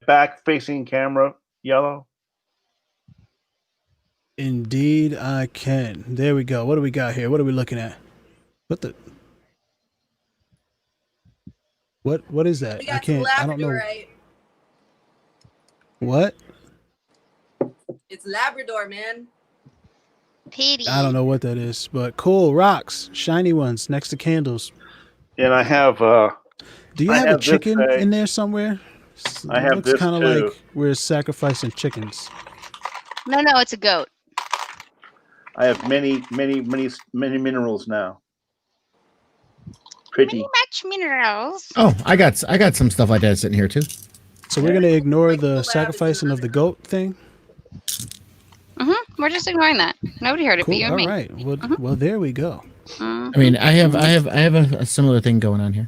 back facing camera, Yellow? Indeed, I can. There we go. What do we got here? What are we looking at? What the? What is that? We I got some can't. I don't know. Labradorite. What? It's Labrador, man. Pity. I don't know what that is, but cool rocks, shiny ones next to candles. And I have Do you I have a have this chicken bag. in there somewhere? I have looks this kind of too. like we're sacrificing chickens. No, it's a goat. I have many minerals now. Many Pretty. much minerals. Oh, I got some stuff like that sitting here too. So we're gonna ignore Like the the lab is sacrificing of the another- goat thing. We're just ignoring that. Nobody heard it but Cool. you and All me. right. Well, there we go. Mhm. I mean, I have a similar thing going on here.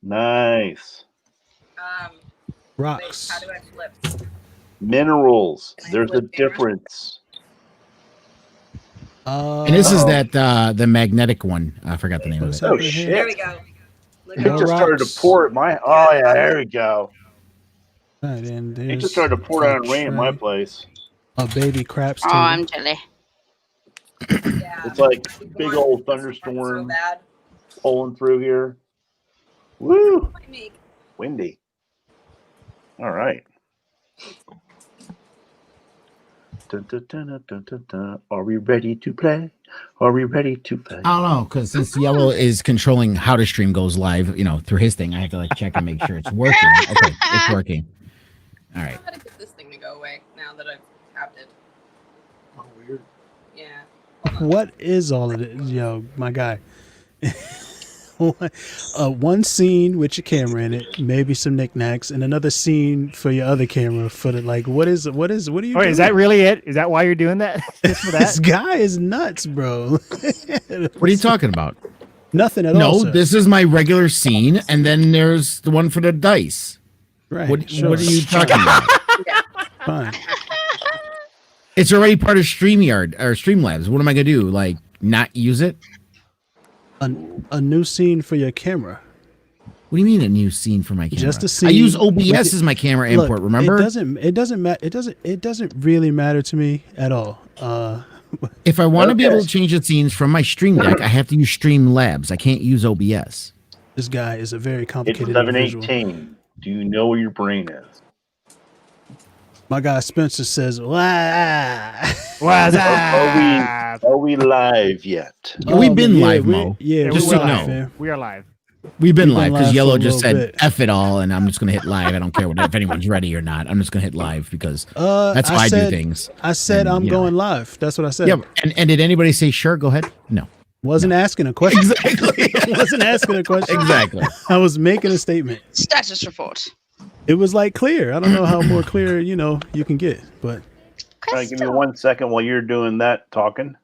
Nice. Wait, Rocks. how do I flip? Minerals. Can I There's a flip camera? difference. And this is Oh. that the magnetic one. I forgot the name of What's it. Oh happening shit! here? There we go. Look It at More just all started rocks. to pour at my. Oh yeah, there we go. All right, and It there's just started to pour down a rain at my tray, place. a baby craps Oh, table. I'm jelly. Yeah. It's like Keep big going. old This one's thunderstorm So bad. pulling through here. Woo! What do you make? Windy. All right. Dun, dun, dun, dun, dun, dun, dun. Are we ready to play? Are we ready to play? I don't know, because since Yellow is controlling how the stream goes live, through his thing, I have to like check and make sure it's working. Okay, it's working. All right. How to get this thing to go away now that I've tapped it? Oh, weird. Yeah. What is all of this, yo, my guy? One scene with your camera in it, maybe some knickknacks, and another scene for your other camera for the like. What are you Wait, doing? is that really it? Is that why you're doing that? Just for This that? guy is nuts, bro. What are you talking about? Nothing at all. No, sir. this is my regular scene, and then there's the one for the dice. Right. What sure. are you talking about? Fine. It's already part of StreamYard or Streamlabs. What am I gonna do? Like not use it? A new scene for your camera. What do you mean a new scene for my camera? Just a scene I use with OBS it- as my camera Look, import. Remember? It doesn't really matter to me at all. If I want to be able Okay. to change the scenes from my Stream Deck, I have to use Streamlabs. I can't use OBS. This guy is a very It's complicated individual. 7:18. Do you know where your brain is? My guy Spencer says, "Wah." What's up? Are we live yet? Yeah, we've been live, we're- Mo. Yeah, Just we're so you live, know. man. We are live. We've been We've live been because live Yellow for a just said little bit. F it all, and I'm just gonna hit live. I don't care if anyone's ready or not. I'm just gonna hit live because that's how I do things. I said And, I'm you know. going live. That's what I said. Yeah, and did anybody say sure? Go ahead. No, Wasn't asking a question. exactly, Wasn't asking a question. exactly. I was making a statement. Status report. It was like clear. I don't know how more clear you can get, but All right, give me 1 second while you're doing that talking.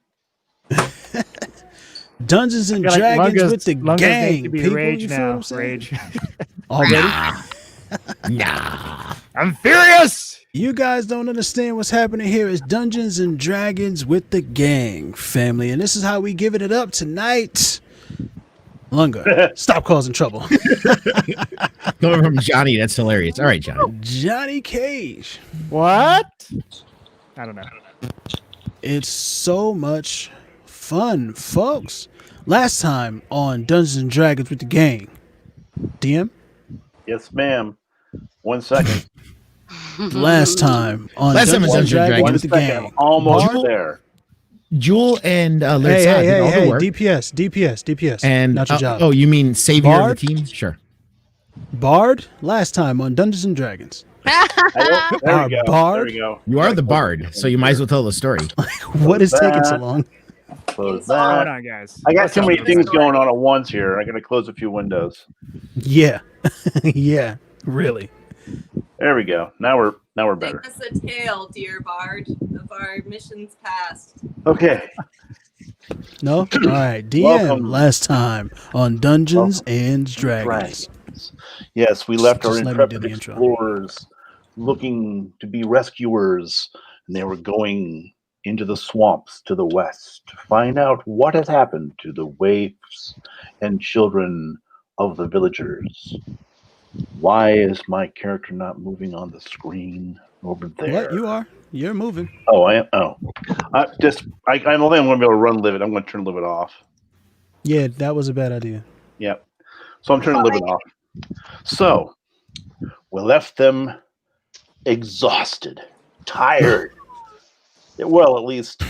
Dungeons and I feel like Dragons Lungus- with the Lungus gang. needs to be People, rage you feel what now. I'm saying? Rage. Already. Nah. I'm furious. You guys don't understand what's happening here. It's Dungeons and Dragons with the gang, family. And this is how we giving it up tonight. Lunga, stop causing trouble. Coming from Johnny, that's hilarious. All right, Johnny. Johnny Cage. What? I don't know. It's so much fun, folks. Last time on Dungeons and Dragons with the gang. DM? Yes, ma'am. 1 second. Last time on Last time Dungeons on and Dungeons and Dragons Dragons. with the 1 second. gang. I'm almost Bard? there. Jewel and Larissa Hey, did all the hey, work. DPS. And not your job. oh, you mean savior Bard? of the team? Sure. Bard, last time on Dungeons and Dragons. There we go. Bard? There we go. You are the bard, so you might as well tell the story. What is taking so that? long? Close What's that. going on, guys? I got What's too up? many things going on at once here. I got to close a few windows. Yeah. Yeah, really. There we go. Now we're better. Take us a tale, dear Bard, of our missions past. Okay. No? All right. DM Welcome. last time on Dungeons and Dragons. Dragons. Yes, we left our Just let me do intrepid the intro. explorers looking to be rescuers, and they were going into the swamps to the west to find out what had happened to the waifs and children of the villagers. Why is my character not moving on the screen over there? What? You are? You're moving. Oh, I am. Oh, I don't think I'm going to be able to run Livid. I'm going to turn Livid off. Yeah, that was a bad idea. Yep. So I'm turning Livid off. So we left them exhausted, tired. Well, at least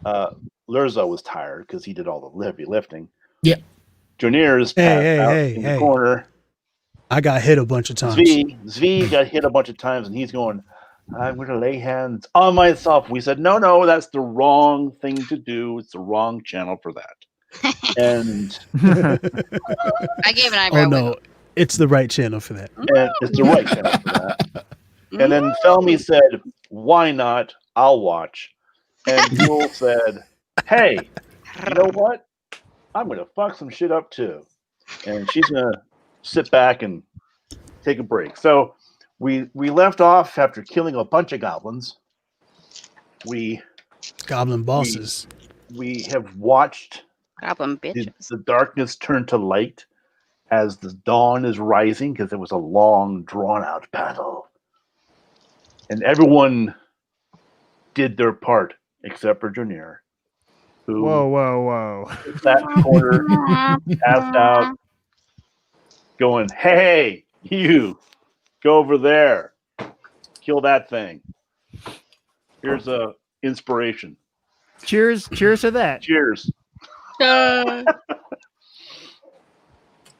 Lurza was tired because he did all the heavy lifting. Yep. Junior is passed out in the corner. I got hit a bunch of times. Zvi got hit a bunch of times, and he's going, I'm going to lay hands on myself. We said, no, that's the wrong thing to do. It's the wrong channel for that. And I gave an eyebrow Oh no, wiggle. it's the right channel for that. and it's the right channel for that. And then Felmy said, why not? I'll watch. And Jewel said, hey, you know what? I'm going to fuck some shit up too. And she's going to sit back and take a break. So we left off after killing a bunch of goblins. Goblin bosses. We have watched Goblin bitches. the darkness turn to light as the dawn is rising because it was a long, drawn-out battle. And everyone did their part except for Junior, who Whoa. sat in the corner, passed out, going, hey, you, go over there, kill that thing. Here's a inspiration. Cheers to that. Cheers.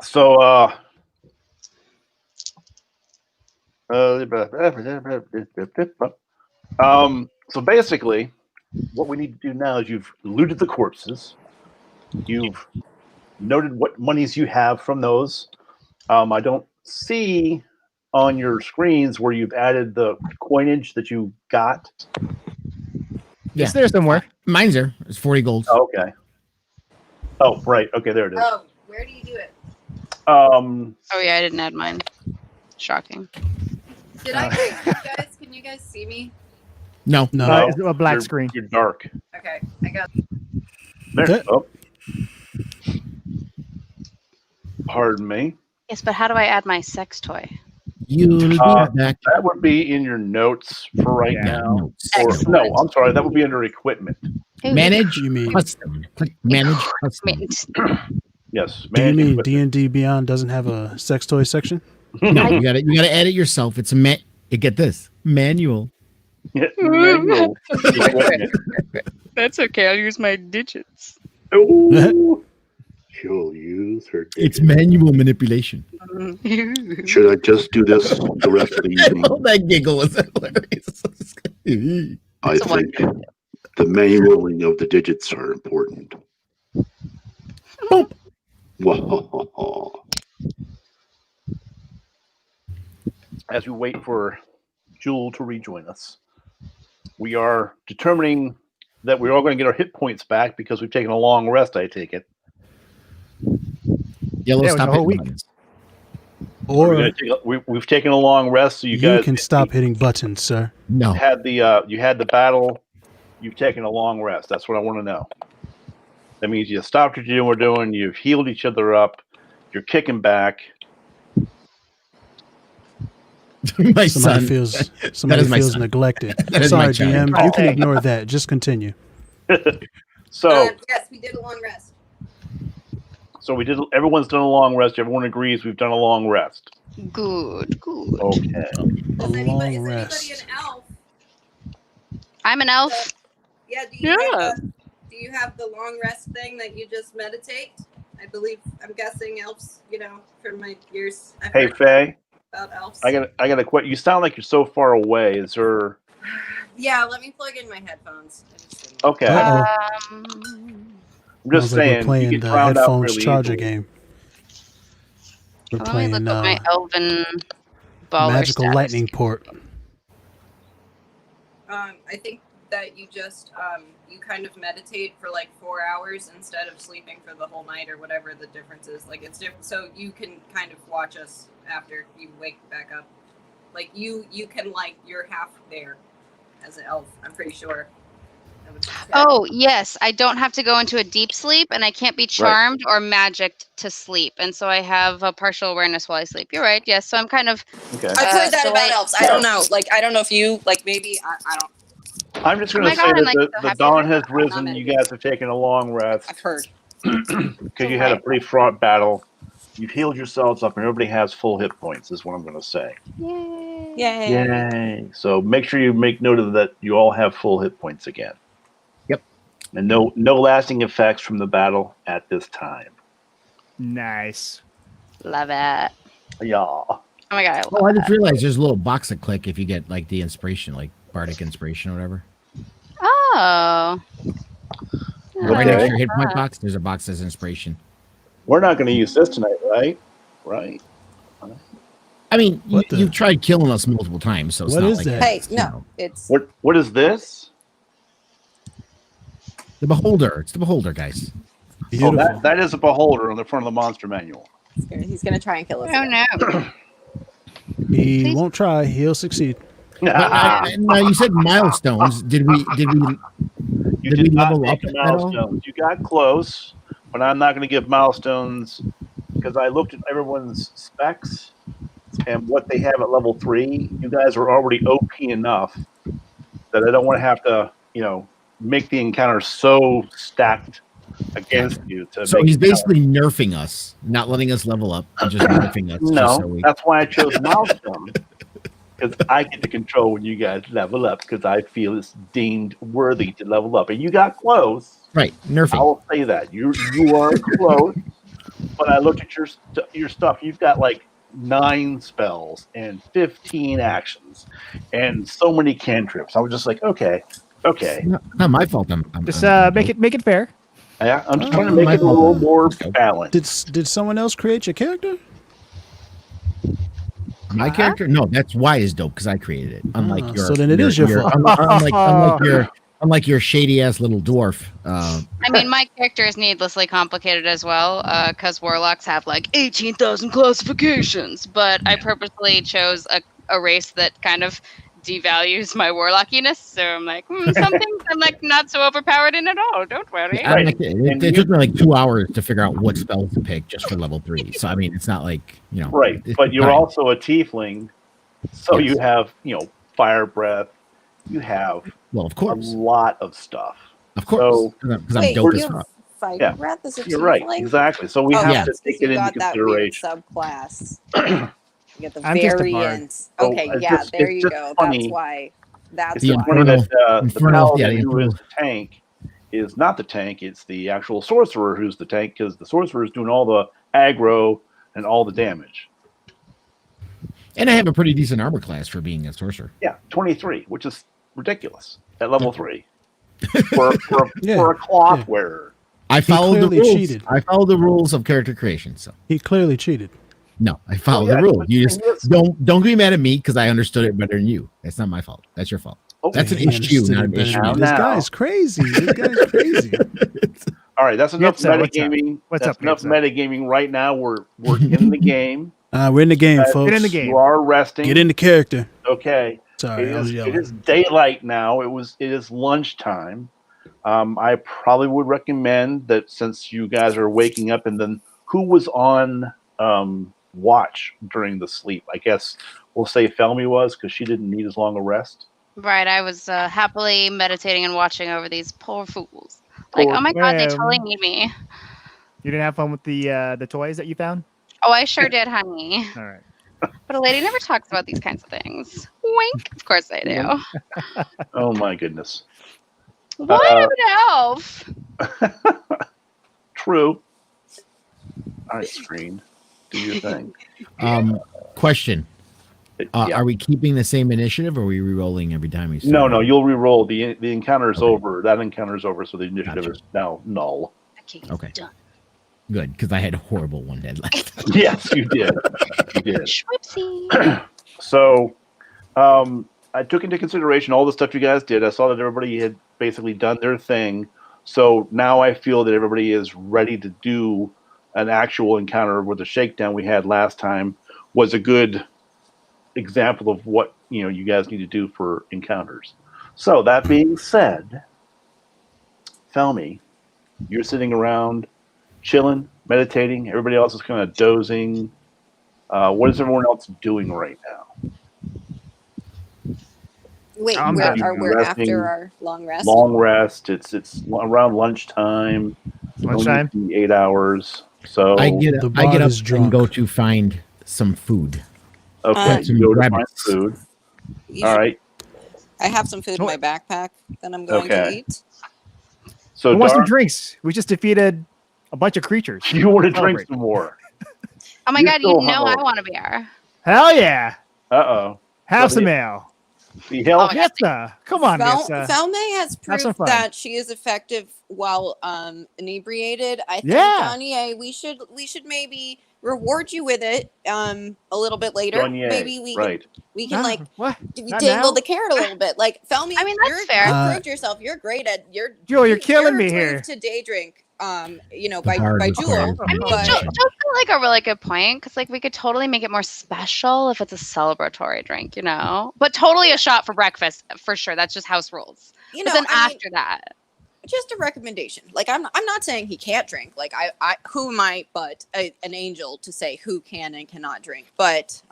So, so basically, what we need to do now is you've looted the corpses. You've noted what monies you have from those. I don't see on your screens where you've added the coinage that you got. Yeah. It's there somewhere. Mine's there. It's 40 gold. Oh, okay. Oh, right. Okay, there it is. Oh, where do you do it? Oh yeah, I didn't add mine. Shocking. Did I hear you guys? Can you guys see me? No. No. It's a black you're- screen. You're dark. Okay, I got. There. Okay. Oh. Pardon me. Yes, but how do I add my sex toy? You'll be back. That would be in your notes for right Yeah, now. notes. Or, Excellent. no, I'm sorry. That would be under equipment. Ooh, Manage You mean? custom. Click manage custom. mint. Yes. Do you mean equipment. D&D Beyond doesn't have a sex toy section? No, you gotta edit yourself. It's a you get this manual. Yeah, manual equipment. That's okay. I'll use my digits. Ooh. She'll use her It's digits. manual manipulation. Should I just do this the rest of the evening? Oh, that giggle was hilarious. I It's a think the manualing of the digits are important. Boop. Whoa. As we wait for Jewel to rejoin us, we are determining that we're all going to get our hit points back because we've taken a long rest, I take it. Yellow, Yeah, it was stop a whole hitting week. buttons. Or We're gonna we've taken a long rest, so you guys can stop hitting buttons, sir. No. had the you had the battle. You've taken a long rest. That's what I want to know. That means you stopped what you were doing. You've healed each other up. You're kicking back. My Somebody son. feels is my feels son. neglected. That is my Sorry, child. GM. You can ignore that. Just continue. So Yes, we did a long rest. so we did. Everyone's done a long rest. Everyone agrees we've done a long rest. Good. Okay. A Is anybody long an rest. elf? I'm an elf. Yeah. Yeah. Do you have the long rest thing that you just meditate? I believe. I'm guessing elves. You know, from my years. I've Hey heard Faye, about elves. I got a question. You sound like you're so far away. Is there? Yeah. Let me plug in my headphones. I just didn't- Okay. Uh-oh. I'm just Sounds like saying. we're playing you get the drowned out headphones really charger easily. game. We're Let me playing look up my elven baller magical status. lightning port. I think that you just you kind of meditate for like 4 hours instead of sleeping for the whole night or whatever the difference is. Like it's different, so you can kind of watch us after you wake back up. Like you can like you're half there as an elf. I'm pretty sure. Oh, yes. I don't have to go into a deep sleep, and I can't be charmed or magicked to sleep. And so I have a partial awareness while I sleep. You're right. Yes. So I'm kind of. Okay. I've heard that so about I- elves. I don't know. Like, I don't know if you, like, maybe, I don't. I'm just Oh going my to say God, I'm, that like, so the happy dawn to has hear that. risen. You guys have taken a long rest I've heard. because you had a Okay. pretty fraught battle. You've healed yourselves up, and everybody has full hit points. Is what I'm going to say. Yay. Yay. Yay! So make sure you make note of that. You all have full hit points again. Yep. And no lasting effects from the battle at this time. Nice. Love it. Yeah. Oh my God. I love Oh, I that. just realized there's a little box to click if you get like the inspiration, like bardic inspiration or whatever. Oh. Right Okay. next to your hit point box, there's a box that says inspiration. We're not going to use this tonight, right? Right. I mean, What the- you've tried killing us multiple times, so it's What not is like that? Hey, it's, you no, know, it's What is this? the beholder. It's the beholder, guys. Beautiful. Oh, that is a beholder on the front of the monster manual. he's gonna try and kill us. Oh again. no. He Please. won't try. He'll succeed. Now you said milestones. Did we You Did we did not level make up at all? milestones. You got close, but I'm not going to give milestones because I looked at everyone's specs and what they have at level 3. You guys are already OP enough that I don't want to have to, make the encounter so stacked against you. So make he's it count. basically nerfing us, not letting us level up, and just nerfing us. just No, so we, that's why I chose milestone. Because I get to control when you guys level up because I feel it's deemed worthy to level up. And you got close. right, I nerfing. will say that you are close, but I looked at your stuff. You've got like 9 spells and 15 actions, and so many cantrips. I was just like, okay. Not my fault. I'm Just make it fair. Yeah, I'm just Oh, trying to make my it a little fault. more Let's go. balanced. Did someone else create your character? My character. No, that's why is dope because I created it. Unlike Ah, your. so then it is your fault. Unlike your shady ass little dwarf. I mean, my character is needlessly complicated as well, because warlocks have like 18,000 classifications. But I purposely chose a race that kind of devalues my warlockiness. So I'm like, some things I'm like not so overpowered in at all. Don't worry. I Right. like it took me like 2 hours to figure out what spells to pick just for level 3. So I mean, it's not like Right, it's but you're fine. also a tiefling, so Yes. you have fire breath. You have Well, of a course, lot of stuff. of course, So- because I'm Wait, dope as you fuck. have fire Yeah. breath as a You're right, tiefling? exactly. So we Oh, have yeah. to take it you into got that weird consideration. subclass. You get the I'm just a very bard. end. Oh, Okay, it's yeah, just- there it's you just go. funny. That's why. That's It's The just why. funny that the Infernal- paladin yeah, who is infernal. the tank is not the tank. It's the actual sorcerer who's the tank because the sorcerer is doing all the aggro and all the damage. And I have a pretty decent armor class for being a sorcerer. Yeah, 23, which is ridiculous at level 3 for Yeah, a cloth yeah. wearer. I followed the clearly rules. cheated. I followed the rules of character creation. So He clearly cheated. no, I followed yeah, the rules. but You the just thing is- don't be mad at me because I understood it better than you. That's not my fault. That's your fault. Oh, That's an He issue, understood not it an better issue. than you. Now. This guy's crazy. This guy's crazy. all right, that's enough What's up? What's up? metagaming. What's That's up, enough Pizza? metagaming right now. We're in the game. We're in the game, Get folks. Get in the game. You are resting. Get into character. Okay. Sorry, I was It yelling. is daylight now. It is lunchtime. I probably would recommend that since you guys are waking up, and then who was on watch during the sleep? I guess we'll say Felmy was because she didn't need as long a rest. Right, I was happily meditating and watching over these poor fools. Like, Poor- oh my god, they Well, totally need me. You didn't have fun with the toys that you found? Oh, I sure did, honey. All right. But a lady never talks about these kinds of things. Wink. Of course I do. Oh my goodness. What of an elf? True. All right, screen. Do your thing. Question: Yeah. Are we keeping the same initiative, or are we re-rolling every time we? No, start? you'll re-roll. The encounter is Okay. over. That encounter is over, so the initiative Gotcha. is now null. Okay. Good, because I had a horrible one dead last. Yes, you did. You did. Schwipsy. So, I took into consideration all the stuff you guys did. I saw that everybody had basically done their thing. So now I feel that everybody is ready to do an actual encounter where the shakedown we had last time was a good example of what you guys need to do for encounters. So that being said, Felmy, you're sitting around, chilling, meditating. Everybody else is kind of dozing. What is everyone else doing right now? Wait, I'm we're, happy. we're Resting. after our long rest. Long rest. It's around lunchtime. Lunchtime? Only 8 hours. So I get The up bard is and drunk. go to find some food. okay, some you go to find rabbits. food. You All should- right. I have some food in my backpack that I'm going to Okay. eat. So Who wants some Dar, drinks? We just defeated a bunch of creatures. you want to drink Celebrate. some more? Oh my You're god, you still know I hungover. want a beer. Hell yeah! Uh-oh. Have So some the- ale. The hell? Oh, yeah. Nissa, come on, Nissa. Falme has Have some proved fun. that she is effective while inebriated. I think Yeah. Johnny, we should maybe reward you with it a little bit later. Johnny, Maybe we right. can Ah, like what? Not dangle now? the carrot a little bit. Like Felmy, I mean, that's you're, fair. you proved yourself. You're great at Jewel, you're killing me approved here. to day drink. The By bard Jewel. requires I mean, But- Joe's got like a really good point because like we could totally make it more special if it's a celebratory drink, you know. But totally a shot for breakfast for sure. That's just house rules. You But know, then I mean, after that, just a recommendation. Like I'm not saying he can't drink. Like I who am I but an angel to say who can and cannot drink. But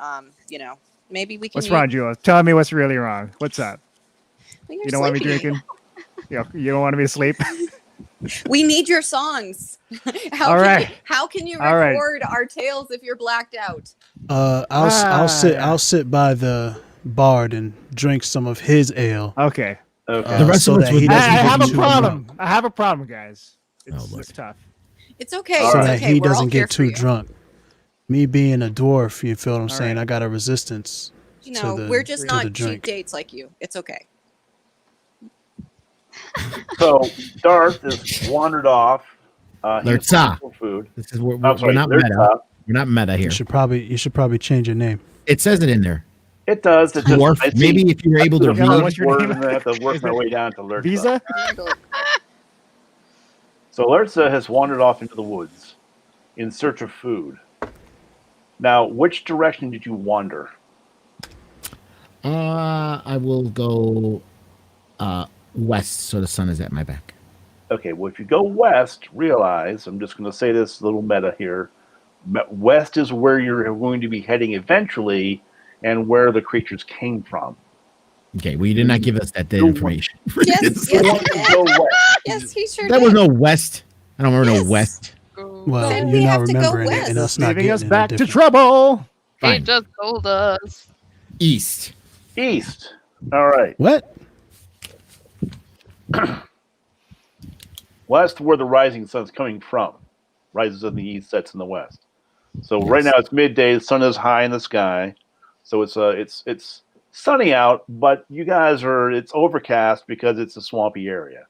maybe we can. What's wrong, Jewel? Tell me what's really wrong. What's up? Well, you're You don't want me sleepy. drinking? You don't want me to sleep? We need your songs. All right. How can you All right. record our tales if you're blacked out? I'll sit by the bard and drink some of his ale. Okay. Okay. The rest so of us that would he I, doesn't I get have a too problem. drunk. I have a problem, guys. Oh, It's, Lord. it's tough. It's okay. All It's So right. that okay. he We're all doesn't here get for too you. drunk. Me being a dwarf, you feel what I'm All saying? right. I got a resistance. You know, to the- we're just to not the cheap drink. dates like you. It's okay. So Darth has wandered off. He was Lertza. looking for food. This is we're I'm sorry, not Lertza. meta. We're not meta here. You should probably change your name. It says it in there. It does. It just, Dwarf. I see- Maybe if you're able to I see the Yeah, read. what's your word name? and then I have to work Is my it way down to Lertza. Visa? So Lertza has wandered off into the woods in search of food. Now, which direction did you wander? I will go west, so the sun is at my back. Okay, well, if you go west, realize, I'm just going to say this little meta here. West is where you're going to be heading eventually and where the creatures came from. Okay, well, you did not give us that You're- information. Yes, It's yes, the he one to did. go west. Yes, he sure There did. was no west. I don't remember Yes. no west. Well, Then you're we not have to go remembering it, west. and us not Leaving getting us any back to different. trouble. he Fine. just told us. East. East. All right. What? West, where the rising sun's coming from. Rises in the east, sets in the west. So right Yes. now it's midday. The sun is high in the sky. So it's sunny out, but you guys it's overcast because it's a swampy area.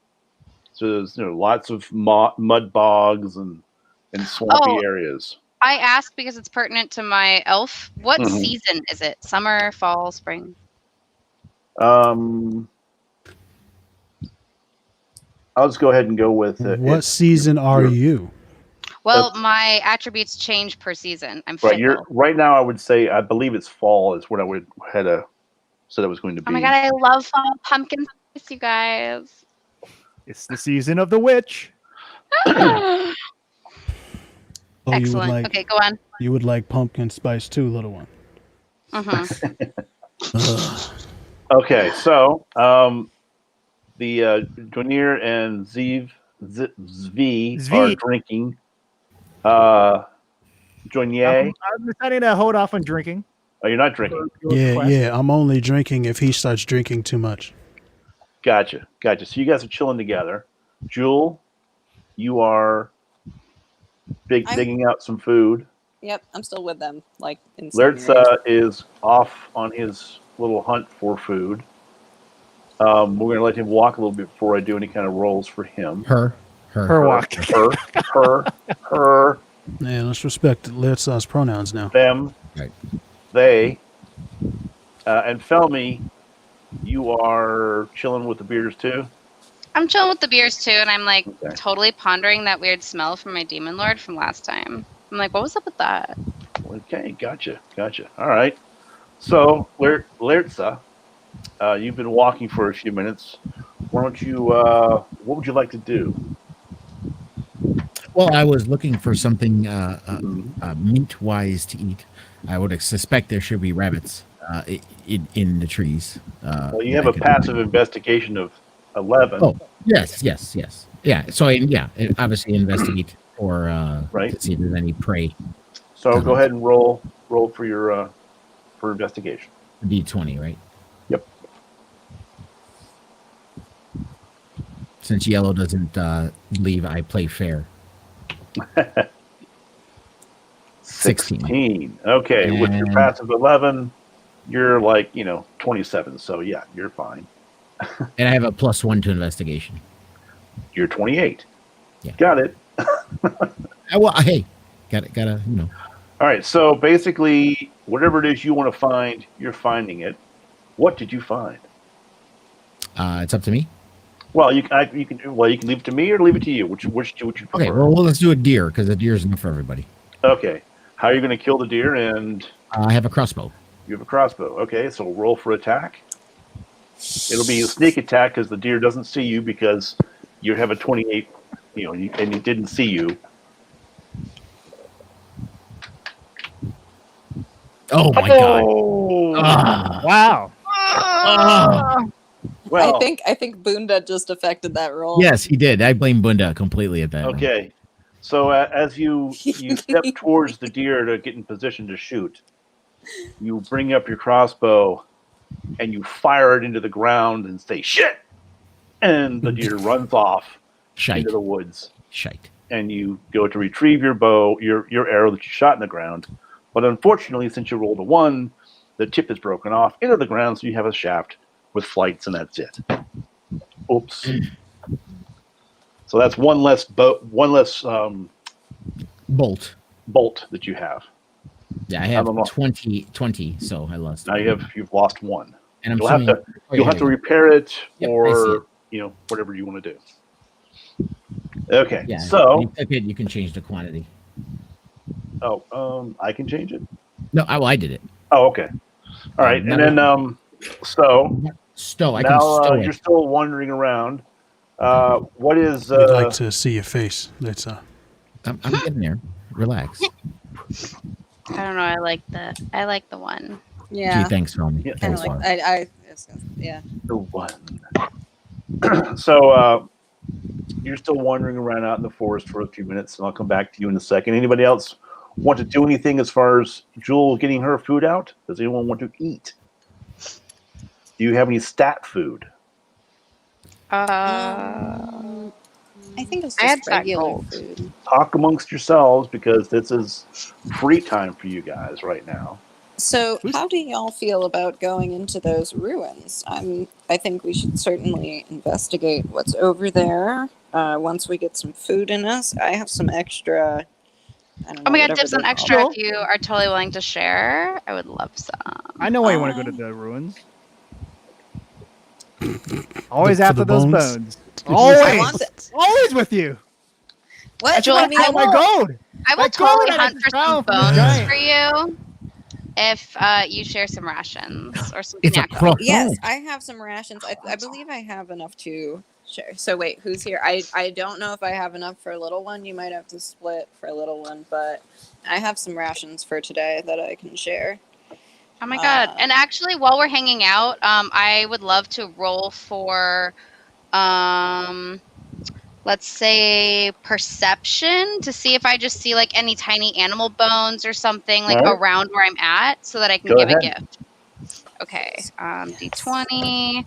So there's lots of mud bogs and swampy Oh. areas. I ask because it's pertinent to my elf. What Mhm. season is it? Summer, fall, spring? I'll just go ahead and go with it. What season are you? Well, my attributes change per season. I'm Right, fickle. right now. I would say I believe it's fall is what I would had said it was going to be. Oh my god, I love fall pumpkin spice, you guys. It's the season of the witch. Oh, Excellent. Okay, go on. you would like pumpkin spice too, little one. Mhm. Ugh. Okay, so the Jonir and Zvi Zvi. are drinking. Jonier, I'm deciding to hold off on drinking. oh, you're not drinking. Yeah. I'm only drinking if he starts drinking too much. Gotcha. So you guys are chilling together. Jewel, you are digging out some food. Yep, I'm still with them. Like in Lertza is off on his little hunt for food. We're going to let him walk a little bit before I do any kind of rolls for him. Her walk. Her, Yeah, let's respect Lertza's pronouns now. them, Right. they, and Felmy, you are chilling with the beers too. I'm chilling with the beers too, and I'm like Okay. totally pondering that weird smell from my demon lord from last time. I'm like, what was up with that? Okay, gotcha. All right. So Lertza, You've been walking for a few minutes. Why don't you? What would you like to do? Well, I was looking for something Mm-hmm. meat-wise to eat. I would suspect there should be rabbits in the trees. Well, you have a passive investigation of 11. Oh, yes. Yeah. So, obviously investigate for Right. to see if there's any prey. So go ahead and roll for your for investigation. D20, right? Yep. Since yellow doesn't leave, I play fair. 16. Okay, with your And- passive 11, you're like 27. So yeah, you're fine. And I have a +1 to investigation. You're 28. Yeah. Got it. Well, hey, gotta. All right. So basically, whatever it is you want to find, you're finding it. What did you find? It's up to me. Well, you can leave it to me or leave it to you. Which would you prefer? Okay, well, let's do a deer because a deer is enough for everybody. Okay. How are you going to kill the deer? And I have a crossbow. you have a crossbow. Okay, so roll for attack. It'll be a sneak attack because the deer doesn't see you because you have a 28, and he didn't see you. Oh my god! Oh! Ah. Wow. Ah. Well, I think Boonda just affected that roll. Yes, he did. I blame Bunda completely at that. one. okay. So as you step towards the deer to get in position to shoot, you bring up your crossbow and you fire it into the ground and say "shit," and the deer runs off Shite. into the woods. Shite. And you go to retrieve your bow, your arrow that you shot in the ground. But unfortunately, since you rolled a 1, the tip is broken off into the ground, so you have a shaft with flights, and that's it. Oops. So that's one less bolt Bolt. that you have. Yeah, I have don't know. 20, so I lost. Now you've lost 1. And I'm You'll have assuming- you'll have to repair it, Yep, I or see whatever you want to do. Okay. Yeah. So you took it, you can change the quantity. I can change it. No, I did it. Oh, okay. All right, and then so. Stow. I can Now stow you're it. still wandering around. What is? We'd like to see your face. That's I'm getting there. Relax. I don't know. I like the one. Gee, Yeah. thanks, Romy. Yeah. Kind Thanks, of like Laura. yeah. the one? So you're still wandering around out in the forest for a few minutes, and I'll come back to you in a second. Anybody else want to do anything as far as Jewel getting her food out? Does anyone want to eat? Do you have any stat food? I think it's I had just fat regular gold. food. Talk amongst yourselves because this is free time for you guys right now. So, how do y'all feel about going into those ruins? I think we should certainly investigate what's over there. Once we get some food in us, I have some extra. I don't know, Oh my god, whatever dibs on they're extra called. if you are totally willing to share. I would love some. I know why you want to go to the ruins. Always For after the those bones? bones. I Always. want the- Always with you. What? Joel, I mean, Oh my gold. I will Like, go totally on, hunt it's for some found from the bones giant. for you if you share some rations or some It's a snack. cross. yes, I have some rations. I believe I have enough to share. So wait, who's here? I don't know if I have enough for a little one. You might have to split for a little one, but I have some rations for today that I can share. Oh my god! And actually, while we're hanging out, I would love to roll for, let's say perception to see if I just see like any tiny animal bones or something like Alright. around where I'm at, so that I can Go give a ahead. gift. Okay, D20.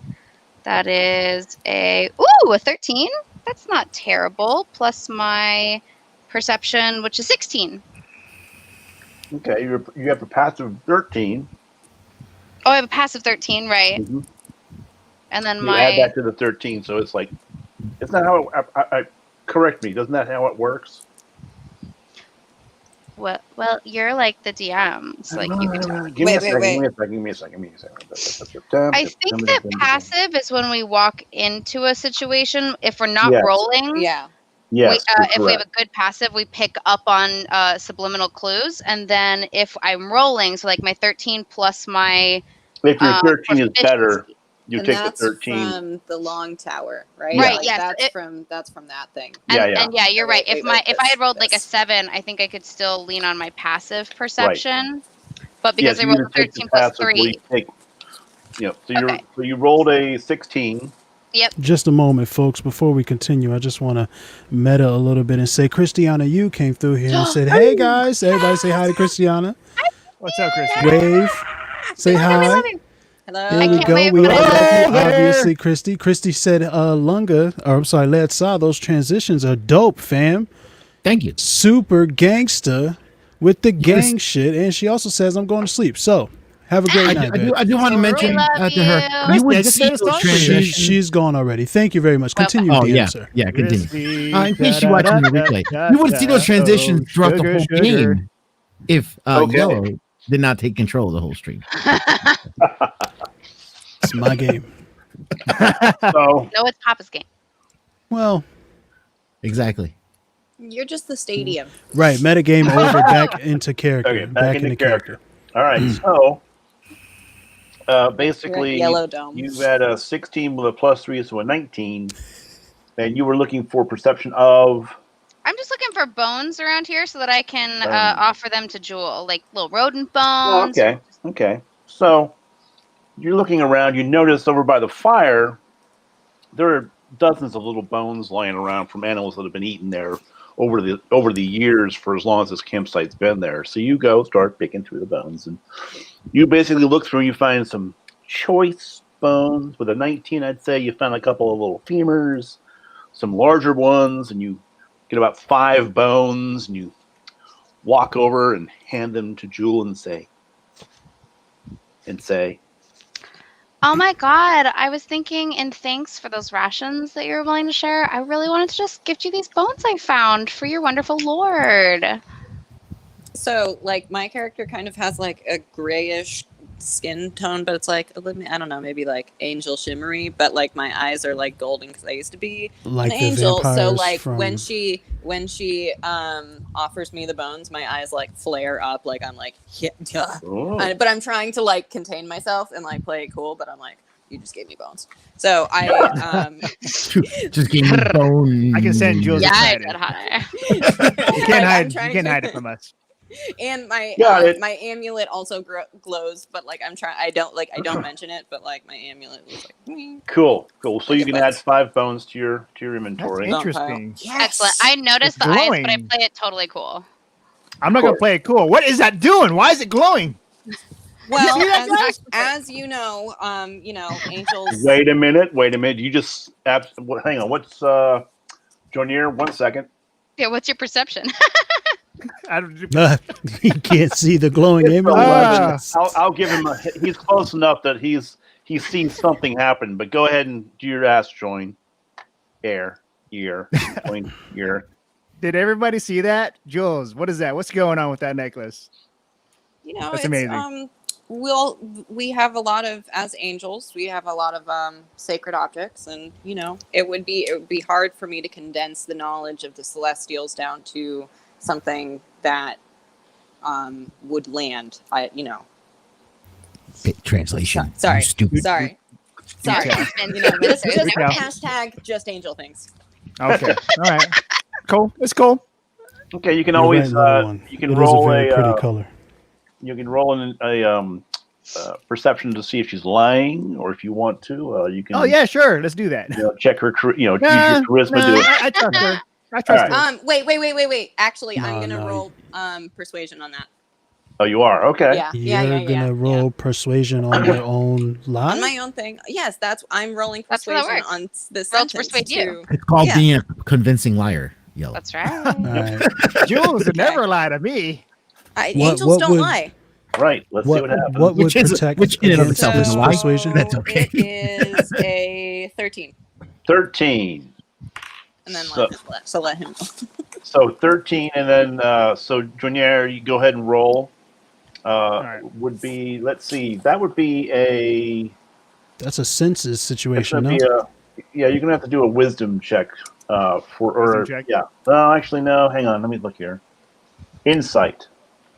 That is a 13. That's not terrible. Plus my perception, which is 16. Okay, you have a passive 13. Oh, I have a passive 13, right? Mhm. And then You my add that to the 13, so it's like, it's not how I correct me. Doesn't that how it works? well, you're like the DM, so like you can tell. Give me a Wait, second. wait. Give me a second. I think that passive is when we walk into a situation. If we're not Yes. rolling, Yeah. Yes, you're if we have a correct. good passive, we pick up on subliminal clues. And then if I'm rolling, so like my 13 plus my If your 13 is better, proficiency. You and take the that's 13. from the Long Tower, right? Right, Like, yes, that's from that thing. And yeah, you're right. Wait, If I had rolled like a this. 7, I think I could still lean on my passive perception. But Yeah, because so I you rolled either a take the 13 plus passive, or you 3. take, so Okay. you rolled a 16. Just a moment, folks. Before we continue, I just want to meta a little bit and say, Christiana, you came through here and said, "Hey guys, everybody, say hi to Christiana. What's up, Christy? Wave, say hi." Love you. Hello. There we can't go. wait We for all that. love you, Hello. obviously, Christy. Christy said, Led Saw, those transitions are dope, fam. Thank you. Super gangsta with the Yes. gang shit. And she also says, I'm going to sleep. So, have a great night, babe. I do want to mention love to her. you. You would I just see made a those song for you. transitions. She's gone already. Thank you very much. Well, Continue, Oh DM, yeah, sir. yeah. Continue. Crispy, In case you watching the replay, you would see those transitions oh, throughout the sugar, whole sugar. game if Okay. Yellow did not take control of the whole stream. It's my game. So No, it's Papa's game. Well, Exactly. You're just the stadium. right. Metagame over. Back into character. Okay, back into character. All right, Hmm. so You're basically, at Yellow Dome. you had a 16 with a +3, so a 19, and you were looking for perception of. I'm just looking for bones around here so that I can Bones. offer them to Jewel, like little rodent Oh, bones. okay. So you're looking around. You notice over by the fire, there are dozens of little bones lying around from animals that have been eaten there over the years for as long as this campsite's been there. So you go start picking through the bones, and you basically look through. You find some choice bones. With a 19, I'd say you found a couple of little femurs, some larger ones, and you get about 5 bones, and you walk over and hand them to Jewel and say, Oh my god, I was thinking in thanks for those rations that you were willing to share, I really wanted to just gift you these bones I found for your wonderful lord. So, like, my character kind of has like a grayish skin tone, but it's like I don't know, maybe like angel shimmery, but like my eyes are like golden because I used to be Like an the angel. So vampires like from... when she offers me the bones, my eyes like flare up, like I'm like yeah. "Oh, But I'm trying to like contain myself and like play it cool, but I'm like, you just gave me bones. So I Just gave me bone. I can send Jules Yeah, I excited. said hi. You can't hide. You can't hide it from us. And my Got it. my amulet also glows, but like I'm trying. I don't mention it, but like my amulet was like. cool. So you Okay, can add but- 5 bones to your That's inventory. interesting. Excellent. I noticed It's the eyes, but I glowing. play it totally cool. I'm not gonna course. play it cool. What is that doing? Why is it glowing? Well, See that, guys? as you know, angels. Wait a minute. You just hang on. What's Jonier? 1 second. Yeah, what's your perception? I don't, He can't see the glowing It's image. 11. I'll give him he's close enough that he's seen something happen. But go ahead and do your ass join. Join ear. did everybody see that? Jules, what is that? What's going on with that necklace? That's That's amazing. We have a lot of, as angels, we have a lot of sacred objects, and it would be hard for me to condense the knowledge of the Celestials down to something that would land. Translation. Sorry. You stupid. Sorry. Yeah. Just Good job. hashtag just angel things. Okay. All right. Cool. It's cool. Okay, you can You're always right, little one. you can It is roll a very a pretty color. you can roll a perception to see if she's lying, or if you want to, you can. Oh yeah, sure. Let's do that. Check her. Use your Nah, charisma. nah, Do it. I trust her. I trust All her. Wait. Actually, No, I'm gonna no. roll persuasion on that. Oh, you are okay. You're gonna roll persuasion on your own lie? On my own thing. Yes, I'm rolling That's how that persuasion works. on this Roll to sentence persuade you. It's called Yeah. being a convincing liar. Yellow. That's right. All right. Jules would never lie to me. Angels don't lie. Right. Let's see what happens. What would Which is- protect which in and of against itself this is a lie. persuasion? That's okay. It is a 13. 13. And then So- let him know. So 13, and then so Jonier, you go ahead and roll. right. Would be, let's see, that would be a. That's a census It's situation, gonna no? be yeah, you're gonna have to do a wisdom check Wisdom check? yeah. No, actually, no. Hang on, let me look here. Insight.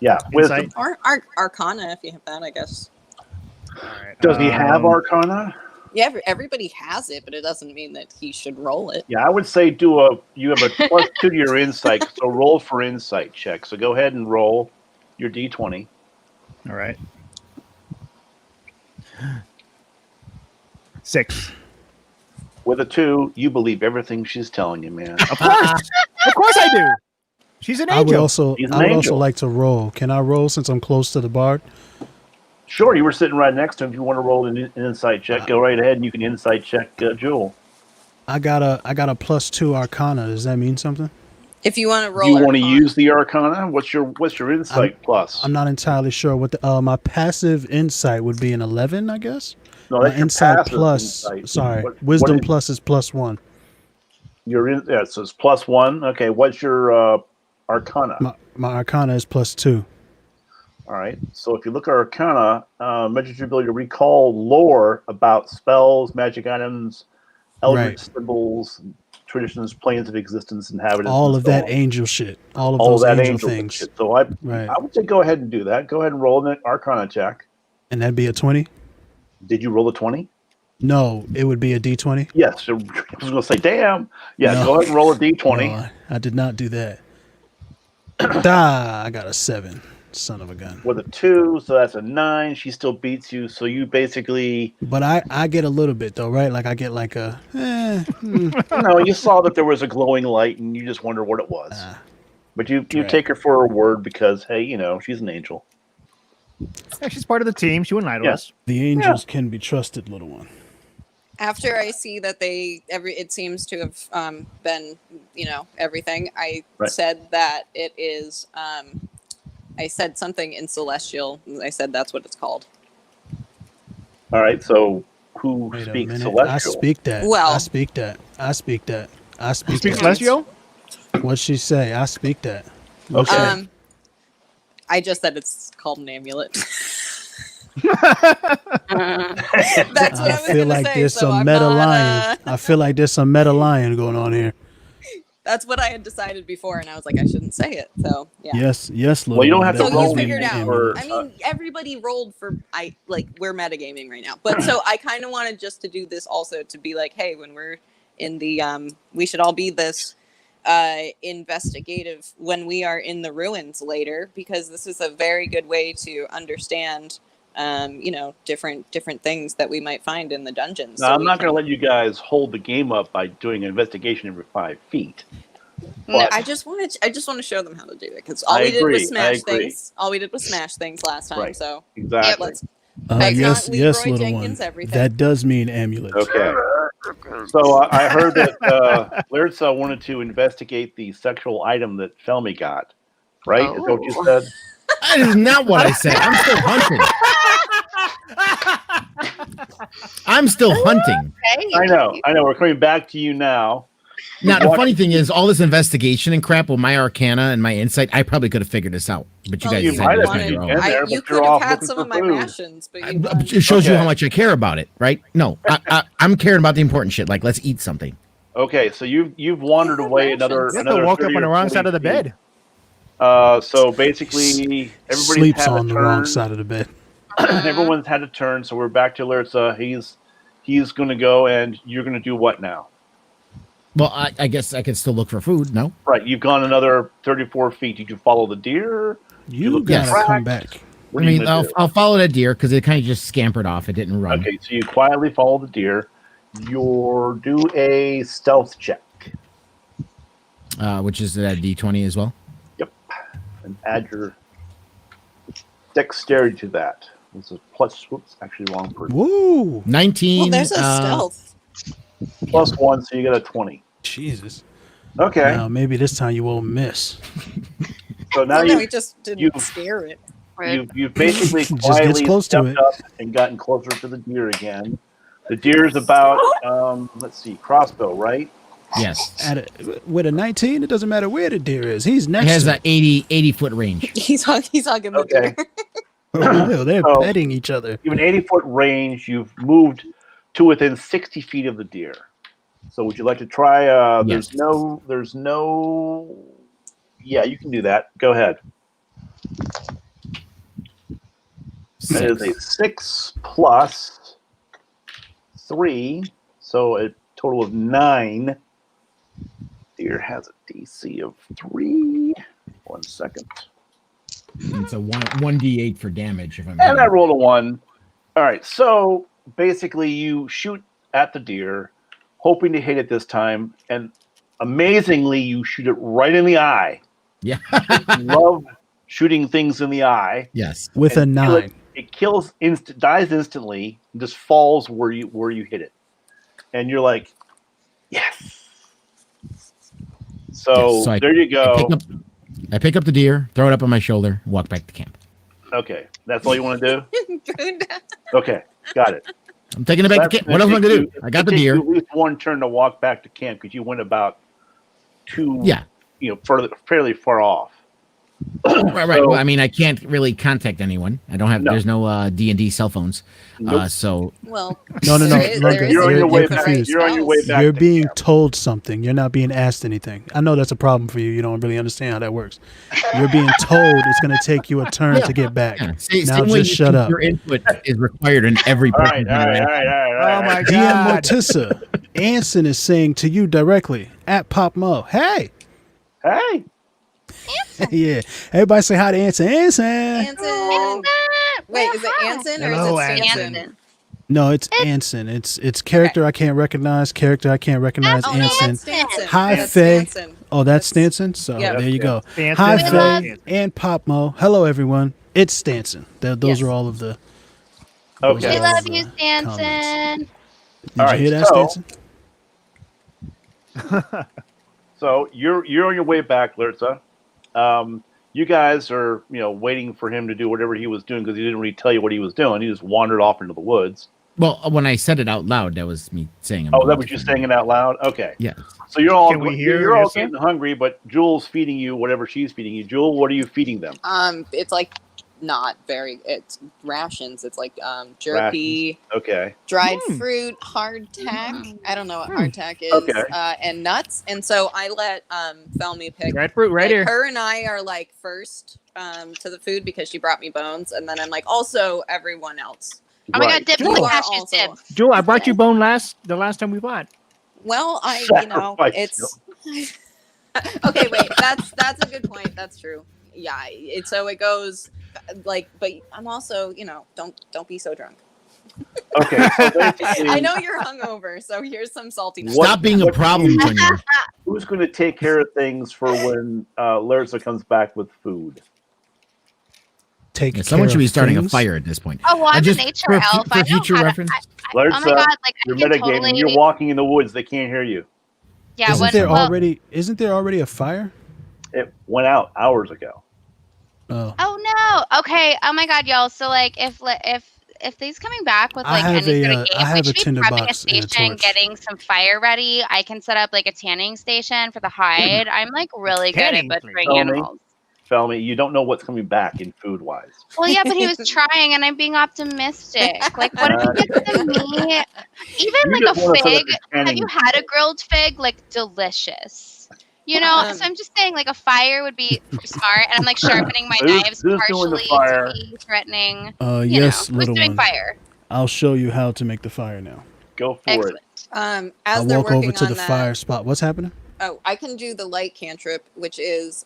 Yeah, wisdom. Insight? Or Arcana, if you have that, I guess. All right. Does he have Arcana? Yeah, everybody has it, but it doesn't mean that he should roll it. Yeah, I would say you have a +2 to your insight, so roll for insight check. So go ahead and roll your d20. All right. 6. With a 2, you believe everything she's telling you, man. Of course I do. She's an I would angel. also He's an I would also angel. like to roll. Can I roll since I'm close to the bard? Sure, you were sitting right next to him. If you want to roll an insight check, go right ahead and you can insight check Jewel. I got a +2 Arcana. Does that mean something? If you want to Do roll, you want to Arcana- use the Arcana? What's your insight plus? I'm not entirely sure what the my passive insight would be an 11, I guess. No, My that's your insight passive plus, insight. sorry, What wisdom is- plus is +1. So it's +1. Okay, what's your Arcana? My Arcana is +2. All right. So if you look at Arcana, measures your ability to recall lore about spells, magic items, eldritch Right. symbols, traditions, planes of existence, inhabitants. All and of so that on. angel shit. All of All those that angel and things. shit. So I Right. would say go ahead and do that. Go ahead and roll an Arcana check. And that'd be a 20? Did you roll a 20? No, it would be a D20. Yes. So I was going to say, damn. Yeah, No. go ahead and roll a d20. No, I did not do that. I got a 7. Son of a gun. With a 2, so that's a 9. She still beats you. So you basically, But I get a little bit though, right? Like I get like a you saw that there was a glowing light and you just wonder what it was. But you right. take her for her word because, hey, she's an angel. Yeah, she's part of the team. She wouldn't lie to Yeah. us. the angels can be trusted, little one. after I see that it seems to have been, everything. I Right. said that it is. I said something in celestial. I said that's what it's called. All right, so who Wait a speaks minute. celestial? I speak that. Well- I speak that. I speak that. I speak Speak that. celestial? What'd she say? I speak that. What'd she Okay. say? I just said it's called an amulet. Uh, That's what I I was feel gonna like say. there's so some I'm meta not, lion. I feel like there's some meta lion going on here. That's what I had decided before, and I was like, I shouldn't say it. So yeah. Yes, little Well, you don't one, have that to So does you roll mean figured out. amulet. I mean, everybody rolled for we're metagaming right now, but so I kind of wanted just to do this also to be like, hey, when we're in the we should all be this investigative when we are in the ruins later, because this is a very good way to understand different things that we might find in the dungeons. Now, I'm not going to let you guys hold the game up by doing an investigation every 5 feet. But I just want to show them how to do it, because all I we did agree, was I smash agree. things. All we did was smash things last time. Right. So exactly. let's. It's Yes, not yes, Leroy little Jenkins one. everything. That does mean amulet. Okay. So I heard that Lyrza wanted to investigate the sexual item that Felmy got. Right? Is that what you Oh. said? That is not what I said. I'm still hunting. I'm still hunting. hey, I know. We're coming back to you now. Now, the What- funny thing is, all this investigation and crap with my arcana and my insight, I probably could have figured this out. But you Well, guys you decided might to have find been your own. in there, you but could you're have off had looking some for of my food. rations, but you It shows you Okay. how much I care about it, right? No, I'm caring about the important shit. Like, let's eat something. Okay, so you've wandered away another. You have another to walk up 30 on the or wrong 40 side of the feet. bed. So basically, everybody's Sleeps had a on the turn. wrong side of the bed. Everyone's had a turn, so we're back to Lyrza. He's going to go, and you're going to do what now? Well, I guess I could still look for food. No, Right, you've gone another 34 feet. Did you follow the deer? You look gotta yes. come back. What I are you mean, gonna do? I'll follow that deer because it kind of just scampered off. It didn't run. Okay, so you quietly follow the deer. You're do a stealth check Which is that D20 as well. and add your dexterity to that. This is plus. Whoops, actually wrong person. Woo! 19. well, there's a stealth. +1, so you get a 20. Jesus. Okay, Now maybe this time you won't miss. so now Well, no, you we just didn't you- scare it. right. You've basically Just gets quietly close to stepped it. up and gotten closer to the deer again. The deer's about, let's see, crossbow, right? Yes. With a 19, it doesn't matter where the deer is. He's It next has to an 80 foot range. He's hugging the Okay. deer. Oh, they're So- petting each other. You have an 80-foot range. You've moved to within 60 feet of the deer. So would you like to try? Yes. There's no. Yeah, you can do that. Go ahead. That is a 6 plus 3, so a total of 9. Deer has a DC of 3. 1 second. It's a 1d8 for damage. If I'm And I rolled a 1. All right, so basically you shoot at the deer, hoping to hit it this time, and amazingly you shoot it right in the eye. Yeah. Love shooting things in the eye. Yes. With a And kill 9. It kills dies instantly, and just falls where you hit it. And you're like, yes. So, Yes, so there you go. I pick up the deer, throw it up on my shoulder, walk back to camp. Okay, that's all you want to do? Okay, got it. I'm taking it back to That's camp. What else am I gonna gonna take do? you- I got it the takes you deer. At least one turn to walk back to camp because you went about 2, Yeah. fairly far off. Right. So- Well, I mean, I can't really contact anyone. I don't have. No. There's no D&D cell phones. Nope. So Well, No, there is- Logan, there is you're on you're- your the way you're back. confused. You're on your way spells. back. You're to being camp. told something. You're not being asked anything. I know that's a problem for you. You don't really understand how that works. You're being told it's going to take you a turn to get back. yeah, Now same way just you shut think up. Your input is required in every All right, person's all right, all interaction. right, all right. Oh my DM god. Mortissa, Anson is saying to you directly at Pop Mo, hey, Hey, yeah. Everybody say hi to Anson. Anson. Anson. Wait, is it Anson or Hello, is it Anson. Stanson? No, it's Anson. It's character I can't recognize. Character I can't recognize. Oh no, Anson. that's Stanson. Hi, That's Faye. Stanson. Oh, that's Stanson. So Yeah. there you go. Stanson. Hi, Hello, Faye Stanson. and Pop Mo. Hello, everyone. It's Stanson. Those Yes. are all of the. Okay. We those are all love of you, the Stanson. comments. Did All right, you hear that, so- Stanson? so you're on your way back, Lurza. You guys are waiting for him to do whatever he was doing because he didn't really tell you what he was doing. He just wandered off into the woods. Well, when I said it out loud, that was me saying. Oh, that was you saying it out loud? Okay. Yeah. So you're all Can we hear you're all Lurza? getting hungry, but Jewel's feeding you whatever she's feeding you. Jewel, what are you feeding them? It's like not very. It's rations. It's like jerky, Okay. dried Hmm. fruit, hardtack. I don't know what hardtack is. Okay. And nuts. And so I let Felmy pick. Red fruit right like, here. Her and I are like first to the food because she brought me bones, and then I'm like also everyone else. Oh my Right. god, dip You like are Cassius also- dip. Jewel, I brought you bone the last time we fought. Well, Sacrifice it's okay. Wait, that's a good point. That's true. Yeah. So it goes like, but I'm also don't be so drunk. Okay. So basically, I know you're hungover, so here's some saltiness. What- Stop being a what do problem, you- Tonya. who's going to take care of things for when Lurza comes back with food? Take Yeah, someone care should be of starting a things. fire at this point. Oh well, I'm just a nature for elf. I know future how to. reference. Oh my Lurza, god, like I you're can metagaming. totally. You're walking in the woods. They can't hear you. Yeah, Isn't when, there well, isn't there already a fire? It went out hours ago. Oh. Oh no. Okay. Oh my god, y'all. So like, if he's coming back with I like have any a, sort of I game, have we a should be tinder prepping a box and a station, torch. getting some fire ready. I can set up like a tanning station for the hide. I'm like really good at Tanning, butchering please. animals. Felmy, you don't know what's coming back in food wise. Well, yeah, but he was trying, and I'm being optimistic. Like, what if he gets the meat? Even like a fig. Have you had a grilled fig? Like, delicious. You know, so I'm just saying, like, a fire would be smart, and I'm like sharpening my Who's- knives who's doing the partially fire? to be threatening. Yes, you know, who's little doing one. fire? I'll show you how to make the fire now. Go for Excellent. it. As I'll they're walk working over to on the that, fire spot. What's happening? Oh, I can do the light cantrip, which is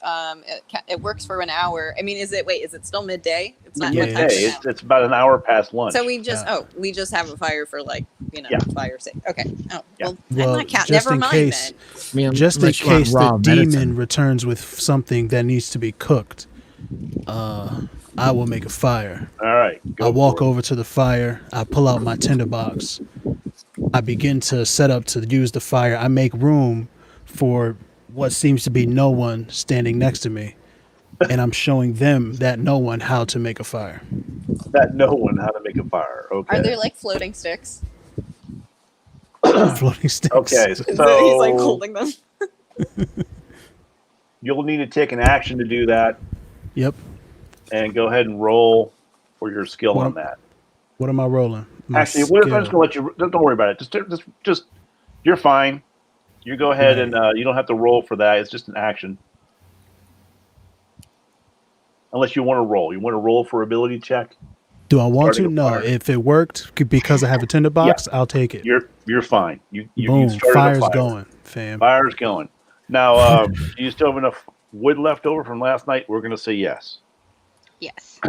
it works for an hour. I mean, is it still midday? It's not Yeah, what time Hey, is it it's, it's about an hour past lunch. now? So we just Yeah. we just have a fire for Yeah. fire's sake. Okay. Oh Yeah. well, Well, I'm not count. just Never in mind case- then. I mean, Just in unless you want case raw the demon medicine. returns with something that needs to be cooked, I will make a fire. All right. Go I walk for it. over to the fire. I pull out my tinderbox. I begin to set up to use the fire. I make room for what seems to be no one standing next to me. And I'm showing them that no one how to make a fire. That no one how to make a fire. Okay. Are there like floating sticks? Floating sticks. Okay, He's like so holding them. you'll need to take an action to do that, Yep. and go ahead and roll for your skill What on am- that. What am I rolling? My Actually, what if I'm just skill. gonna let you? Don't worry about it. Just you're fine. You go ahead Right. and you don't have to roll for that. It's just an action. Unless you want to roll. You want to roll for ability check? Do I want to? Starting a No. fire. If it worked because I have a tinderbox, I'll take it. You're fine. You Boom. started a Fire's fire. going, fam. Fire's going. Now, do you still have enough wood left over from last night? We're gonna say yes. Yes.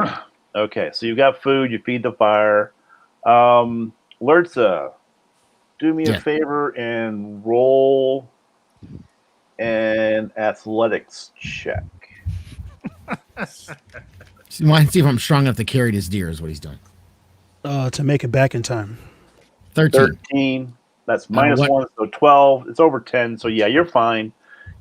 Okay, so you got food. You feed the fire. Lurza, do me a Yeah. favor and roll an athletics check. So you want to see if I'm strong enough to carry this deer is what he's doing. To make it back in time. 13. 13. That's minus what- 1, so 12. It's over 10, so yeah, you're fine.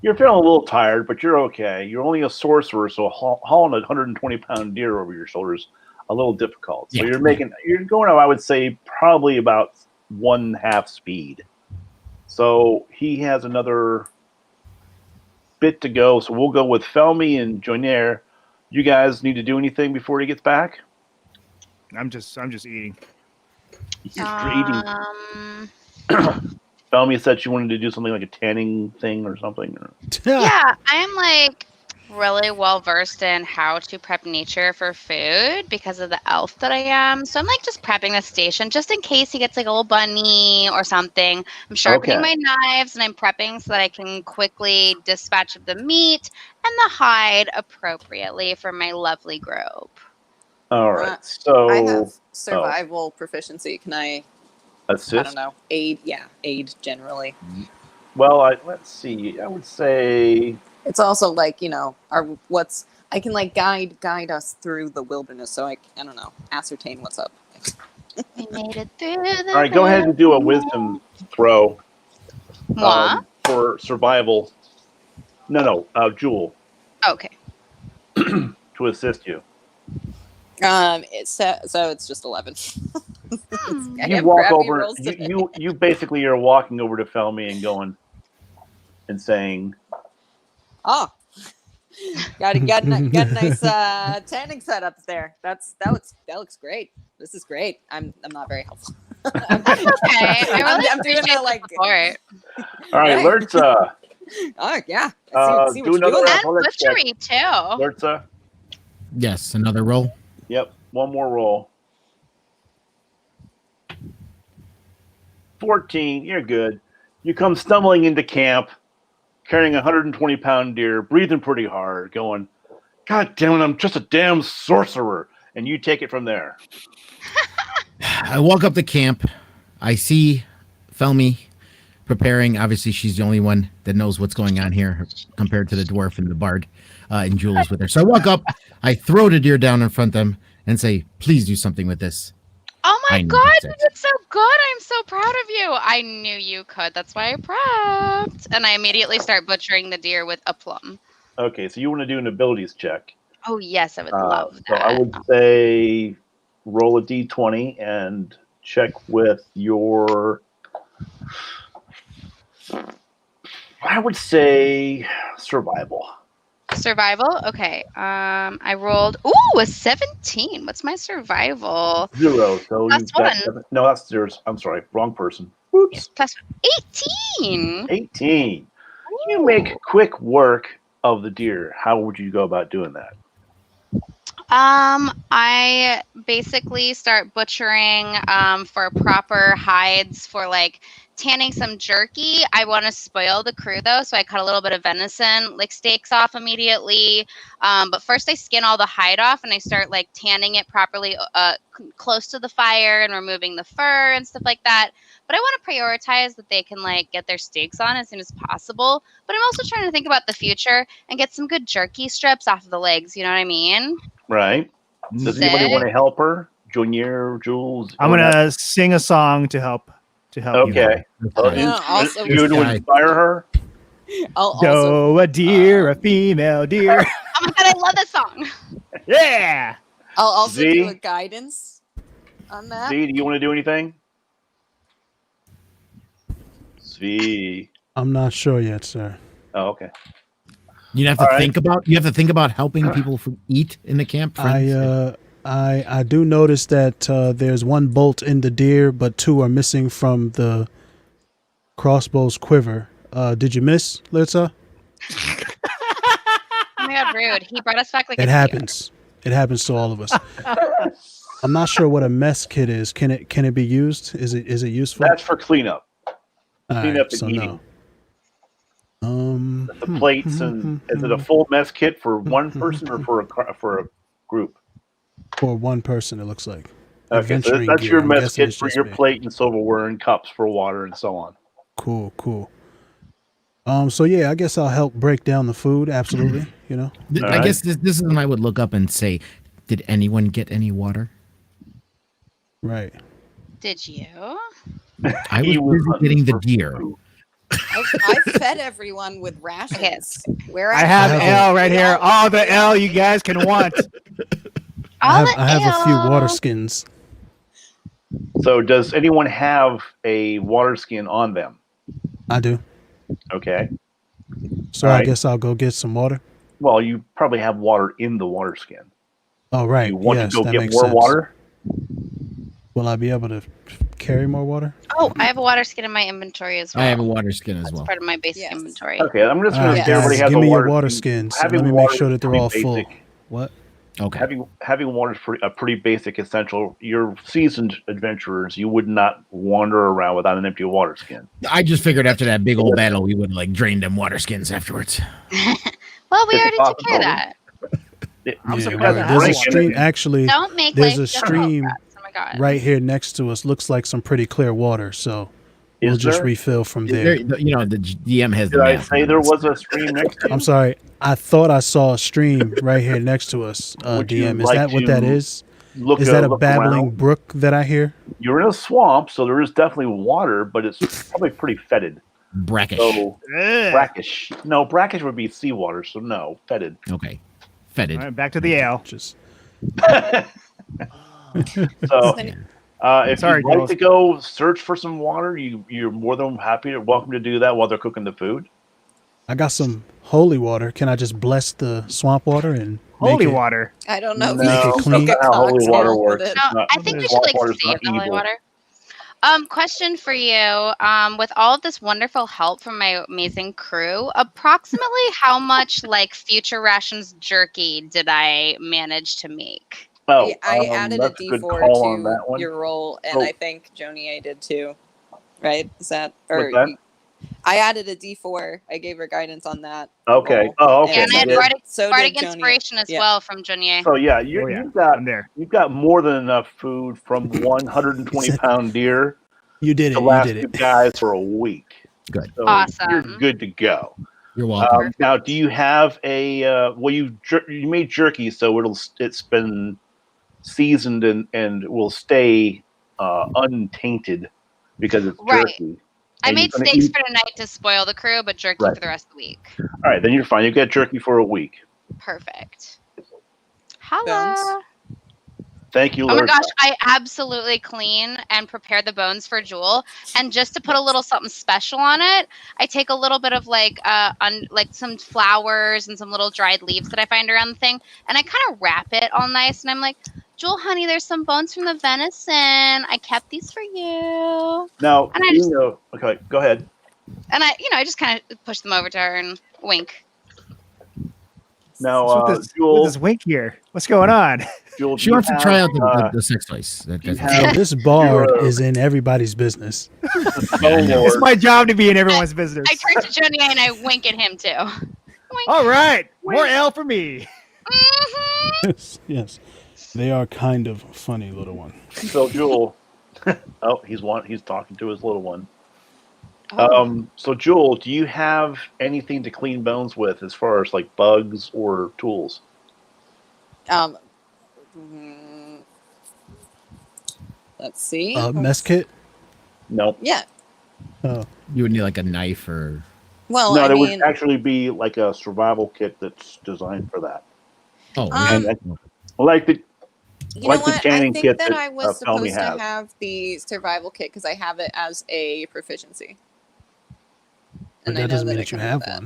You're feeling a little tired, but you're okay. You're only a sorcerer, so hauling a 120-pound deer over your shoulders a little difficult. So Yeah. you're going up, I would say, probably about 1/2 speed. So he has another bit to go. So we'll go with Felmy and Joyner. You guys need to do anything before he gets back? I'm just eating. You're eating. Felmy said she wanted to do something like a tanning thing or something. Yeah, I'm like really well versed in how to prep nature for food because of the elf that I am. So I'm like just prepping the station just in case he gets like a little bunny or something. I'm sharpening Okay. my knives and I'm prepping so that I can quickly dispatch of the meat and the hide appropriately for my lovely grove. All right. So I have survival proficiency. Can I assist. I don't know. Aid generally. Well, let's see. I would say It's also like, I can like guide us through the wilderness, so I don't know, ascertain what's up. We made it through the all right. Go ahead and do a wisdom throw What? for survival. No, Jewel Okay. to assist you. It's just 11. I You have walk crappy over. rolls today. You basically are walking over to Felmy and going and saying, Oh, got a nice tanning setup there. That looks great. This is great. I'm not very helpful. Okay. I really I'm doing appreciate that like. the support. "All right, Hey. Lurza, Oh yeah. See do what you're another doing there. And athletics check. butchery too. Lurza, Yes, another roll. yep, one more roll. 14. You're good. You come stumbling into camp, carrying a 120-pound deer, breathing pretty hard, going, "God damn it, I'm just a damn sorcerer." And you take it from there. I walk up the camp. I see Felmy preparing. Obviously, she's the only one that knows what's going on here compared to the dwarf and the bard and Jules with her. So I walk up, I throw the deer down in front of them and say, please do something with this. Oh my I knew god, you'd you say did so good. I'm so proud of you. I knew you could. That's why I prepped. And I immediately start butchering the deer with a plum. Okay, so you want to do an abilities check. Oh yes, I would love So that. I would say roll a d20 and check with your, I would say, survival. Survival? Okay. I rolled a 17. What's my survival? 0. So Plus you've got one. 7. No, that's yours. I'm sorry, wrong person. Whoops. Plus 18. 18. You make quick work of the deer. How would you go about doing that? I basically start butchering for proper hides for like tanning some jerky. I want to spoil the crew though, so I cut a little bit of venison like steaks off immediately. But first I skin all the hide off and I start like tanning it properly close to the fire and removing the fur and stuff like that. But I want to prioritize that they can like get their steaks on as soon as possible. But I'm also trying to think about the future and get some good jerky strips off of the legs. You know what I mean? Right? Does anybody Sick. want to help her? Junior, Jules? I'm gonna sing a song to help you. Okay. Yeah, also- You to Guy. inspire her? I'll also, Doe, a deer, a female deer. Oh my god, I love this song. Yeah. I'll also Z? do a guidance on that. Z, do you want to do anything? Z. I'm not sure yet, sir. Oh, okay. You have to All right. think about. You have to think about helping people eat in the camp. friends. I do notice that there's one bolt in the deer, but 2 are missing from the crossbow's quiver. Did you miss, Litza? Oh my god, rude. He brought us back like It a happens. It happens to all of us. I'm not sure what a mess kit is. Can it be used? Is it useful? That's for cleanup. All Cleanup right, and so eating. no. The plates and is it a full mess kit for one person or for a group? for one person? It looks like. Okay, so Adventuring that's gear. your I'm mess guessing kit it's for just your me. plate and silverware and cups for water and so on. Cool. So yeah, I guess I'll help break down the food. Absolutely. You know. All I right. guess this is when I would look up and say, did anyone get any water? Right. Did you? I He was busy hunting getting the for deer. food. I've fed everyone with rations. Where I have I have L right here. All the L you guys can want. I All have a few water ale. skins. So does anyone have a water skin on them? I do. Okay. So All I right. guess I'll go get some water. Well, you probably have water in the water skin. Oh right. You want Yes, to go that get makes more sense. water? Will I be able to carry more water? Oh, I have a water skin in my inventory as well. I have a water skin as That's well. part of my basic Yes. inventory. Okay, I'm just All going to right, say everybody guys, has give a me your water water skin. skins. Having Let me water make sure is that they're pretty all full. basic. What? Okay. Having water is a pretty basic essential. You're seasoned adventurers. You would not wander around without an empty water skin. I just figured after that big old battle, we would like drain them water skins afterwards. Well, we It's a already took care of possibility. that. I'm Yeah, surprised right. it's There's a raining. stream. Actually, Don't make there's life a difficult stream for us. Oh my god. right here next to us. Looks like some pretty clear water. So we'll Is just there? refill from There, there. you know, the DM has the Did I map. say there was a stream next to you? I'm sorry. I thought I saw a stream right here next to us. Would you DM, is like that what that to is? Look, Is that a look babbling around. brook that I hear? You're in a swamp, so there is definitely water, but it's probably pretty fetid. Brackish. So Ugh. brackish. No, brackish would be seawater, so no, fetid. Okay. Fetid. All right, back to the L. Just So if Sorry, you'd like Jules. to go search for some water, you're more than welcome to do that while they're cooking the food. I got some holy water. Can I just bless the swamp water and make Holy it? water. I don't know. No, if you Make it can clean. make a that's not how holy cocktail water with works. it. No, not- I think we should swamp like water's save not the holy evil. water. Question for you. With all of this wonderful help from my amazing crew, approximately how much like future rations jerky did I manage to make? Oh, I added a that's good D4 call on to that one. your roll, and Oh. I think Joni I did too. Right? Is that What's that? I added a D4. I gave her guidance on that. Okay. roll, Oh, okay. Yeah, and I had Yeah. bardic Joni. inspiration as Yeah. well from Junier. So yeah, Oh, yeah. you've I'm there. got more than enough food from 120-pound deer You did it. to You last did you it. guys for a week. Good. So Awesome. You're good to go. You're welcome. Now, do you have a? Well, you made jerky, so it's been seasoned and will stay untainted because it's Right. jerky. I And made you're gonna steaks eat- for tonight to spoil the crew, but jerky Right. for the rest of the week. All right, then you're fine. You get jerky for a week. Perfect. Holla. Thank you, Oh my Larissa. gosh, I absolutely clean and prepare the bones for Jewel. And just to put a little something special on it, I take a little bit of like some flowers and some little dried leaves that I find around the thing, and I kind of wrap it all nice. And I'm like, Jewel, honey, there's some bones from the venison. I kept these for you. Now, And I just- okay, go ahead. And I just kind of push them over to her and wink. Now, What's with Jewel, this wink here? What's going on? Jewel, She wants to try out the sex toys. you So have- this bard You're- is in everybody's business. the Yeah, I know. Snow It's Lord. my job to be in everyone's business. I turn to Jenny and I wink at him too. Wink. All right. More L for me. Mhm. Yes. They are kind of funny, little one. So, Jewel. Oh, he's talking to his little one. Oh. So, Jewel, do you have anything to clean bones with as far as like bugs or tools? Mm, let's see. Mess kit? No. Yeah. Oh, You would need like a knife or. Well, No, I there mean, would actually be like a survival kit that's designed for that. Oh, Um, yeah. Like the you like know the what? I canning think kit that that, I was Felmy supposed to has. have the survival kit because I have it as a proficiency. but And I that know doesn't mean it that you comes have with that.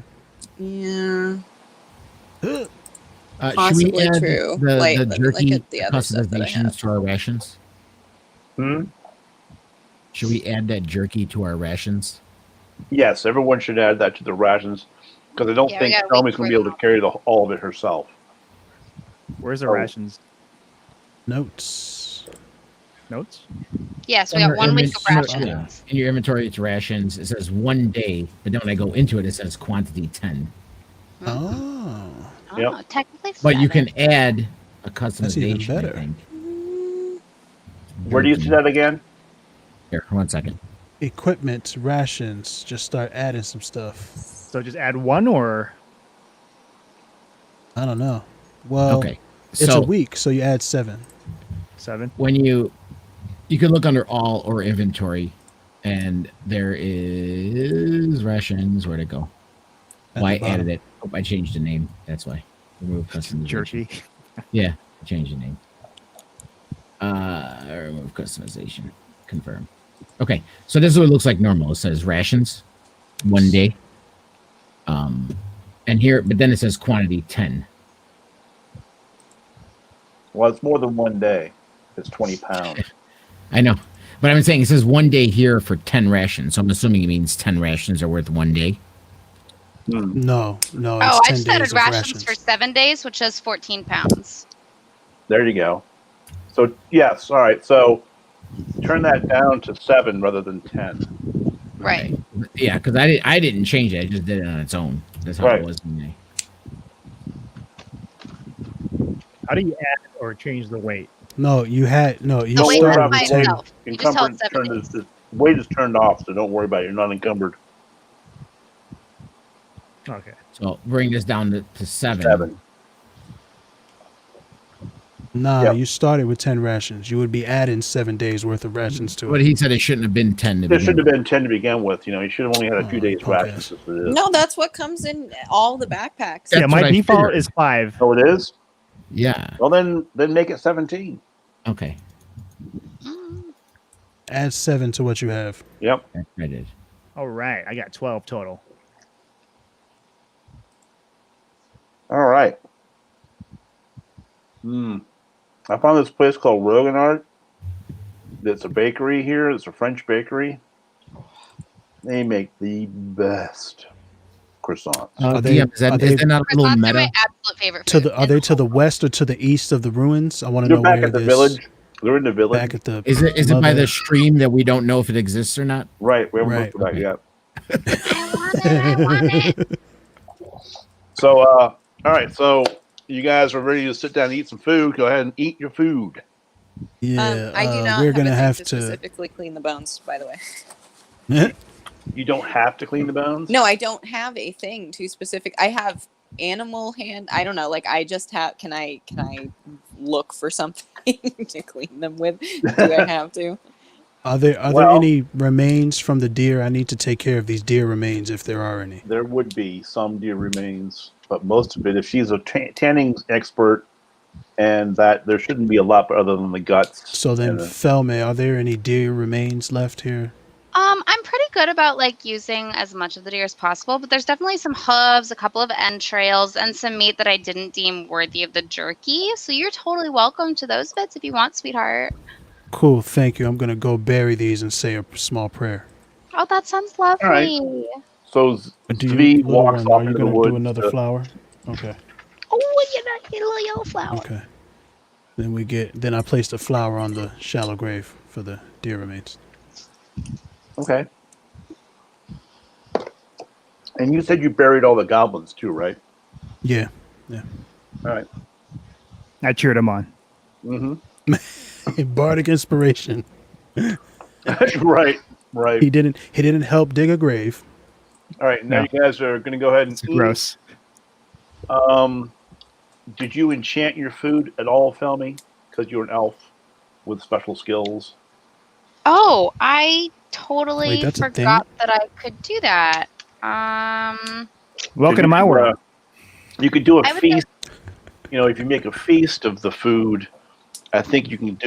one. Yeah. Should we possibly add true. the, Wait, the let me look jerky at the other stuff that I customizations have. to our rations? Hmm? Should we add that jerky to our rations? Yes, everyone should add that to the rations because I don't Yeah, we think gotta wait Felmy's going for to be able to them. carry all of it herself. Where's the Oh. rations? Notes. notes. Yes, we Under got 1 week of inven- rations. In your inventory, it's rations. It says 1 day, but then when I go into it, it says quantity 10. Oh, Oh, Yep. technically But you 7. can add a even customization, I better. think. Where do you see that again? Here, 1 second. equipment, rations. Just start adding some stuff. So just add one, or I don't know. Well, Okay. it's a So week, so you add 7. 7. when you can look under all or inventory, and there is rations. Where'd it go? At Well, the I bottom. added it. Oh, I changed the name. That's why. Remove customization. Jerky. Yeah, I changed the name. Remove customization. Confirm. Okay, so this is what it looks like normal. It says rations, 1 day. And here, but then it says quantity 10. Well, it's more than 1 day. It's 20 pounds. I know, but I'm saying it says 1 day here for 10 rations. So I'm assuming it means 10 rations are worth 1 day. No, it's Oh, I 10 just days added of rations for 7 days, which is 14 pounds. There you go. So yes, all right. So turn that down to 7 rather than 10. Right. Yeah, because I didn't change it. I just did it on its own. That's how Right. it was. In there. How do you add or change the weight? No, you The weight started about with by the weight. 10. itself. You just held Encumbered 7 turned days. the weight is turned off, so don't worry about it. You're not encumbered. Okay. So bring this down to 7. 7. Nah, Yep. you started with 10 rations. You would be adding 7 days worth of rations to But it. he said it shouldn't have been 10 to There begin should have with. been 10 to begin with. You know, you should have only had a few Oh, days punk rations. ass. As it is. No, that's what comes in all the backpacks. That's Yeah, my what I default figured. is 5. Oh, it is. Yeah. Well, then make it 17. Okay. Mm. Add 7 to what you have. Yep. I did. All right, I got 12 total. All right. I found this place called Roganart. It's a bakery here. It's a French bakery. They make the best croissants. Are they- DM, is that are they- not a little Croissants are meta? my absolute favorite To food. the are they to the west or to the east of the ruins? I want to They're know back where at the this village. They're in the village. back at the Is it by mother- the stream that we don't know if it exists or not? Right. We haven't Right. looked at that yet. I want it. So, all right. So, you guys are ready to sit down and eat some food. Go ahead and eat your food. Yeah, I do not we're have gonna a thing have to to. specifically clean the bones, by the way. You don't have to clean the bones. No, I don't have a thing too specific. I have animal hand. I don't know. Like I just have. Can I look for something to clean them with? Do I have to? Are there Well- any remains from the deer? I need to take care of these deer remains if there are any. There would be some deer remains, but most of it, if she's a tanning expert, and that there shouldn't be a lot other than the guts. So then, and the- Felme, are there any deer remains left here? I'm pretty good about like using as much of the deer as possible, but there's definitely some hooves, a couple of entrails, and some meat that I didn't deem worthy of the jerky. So you're totally welcome to those bits if you want, sweetheart. Cool, thank you. I'm gonna go bury these and say a small prayer. Oh, that sounds lovely. right. So Do Zvi you, little walks one, off are you into the gonna woods. do another flower? Okay, Oh, you're not a little yellow flower. okay. Then I placed a flower on the shallow grave for the deer remains. Okay. And you said you buried all the goblins too, right? Yeah, All right. I cheered him on. Mm-hmm. bardic inspiration. right. Right. He didn't help dig a grave. All right. Now No. you guys are going to go ahead and It's eat. gross. Did you enchant your food at all, Felmy? Because you're an elf with special skills. Oh, I totally Wait, that's a thing? forgot that I could do that. Welcome to my world. You could do a I would feast. You know, if you make a feast of the food, I think you can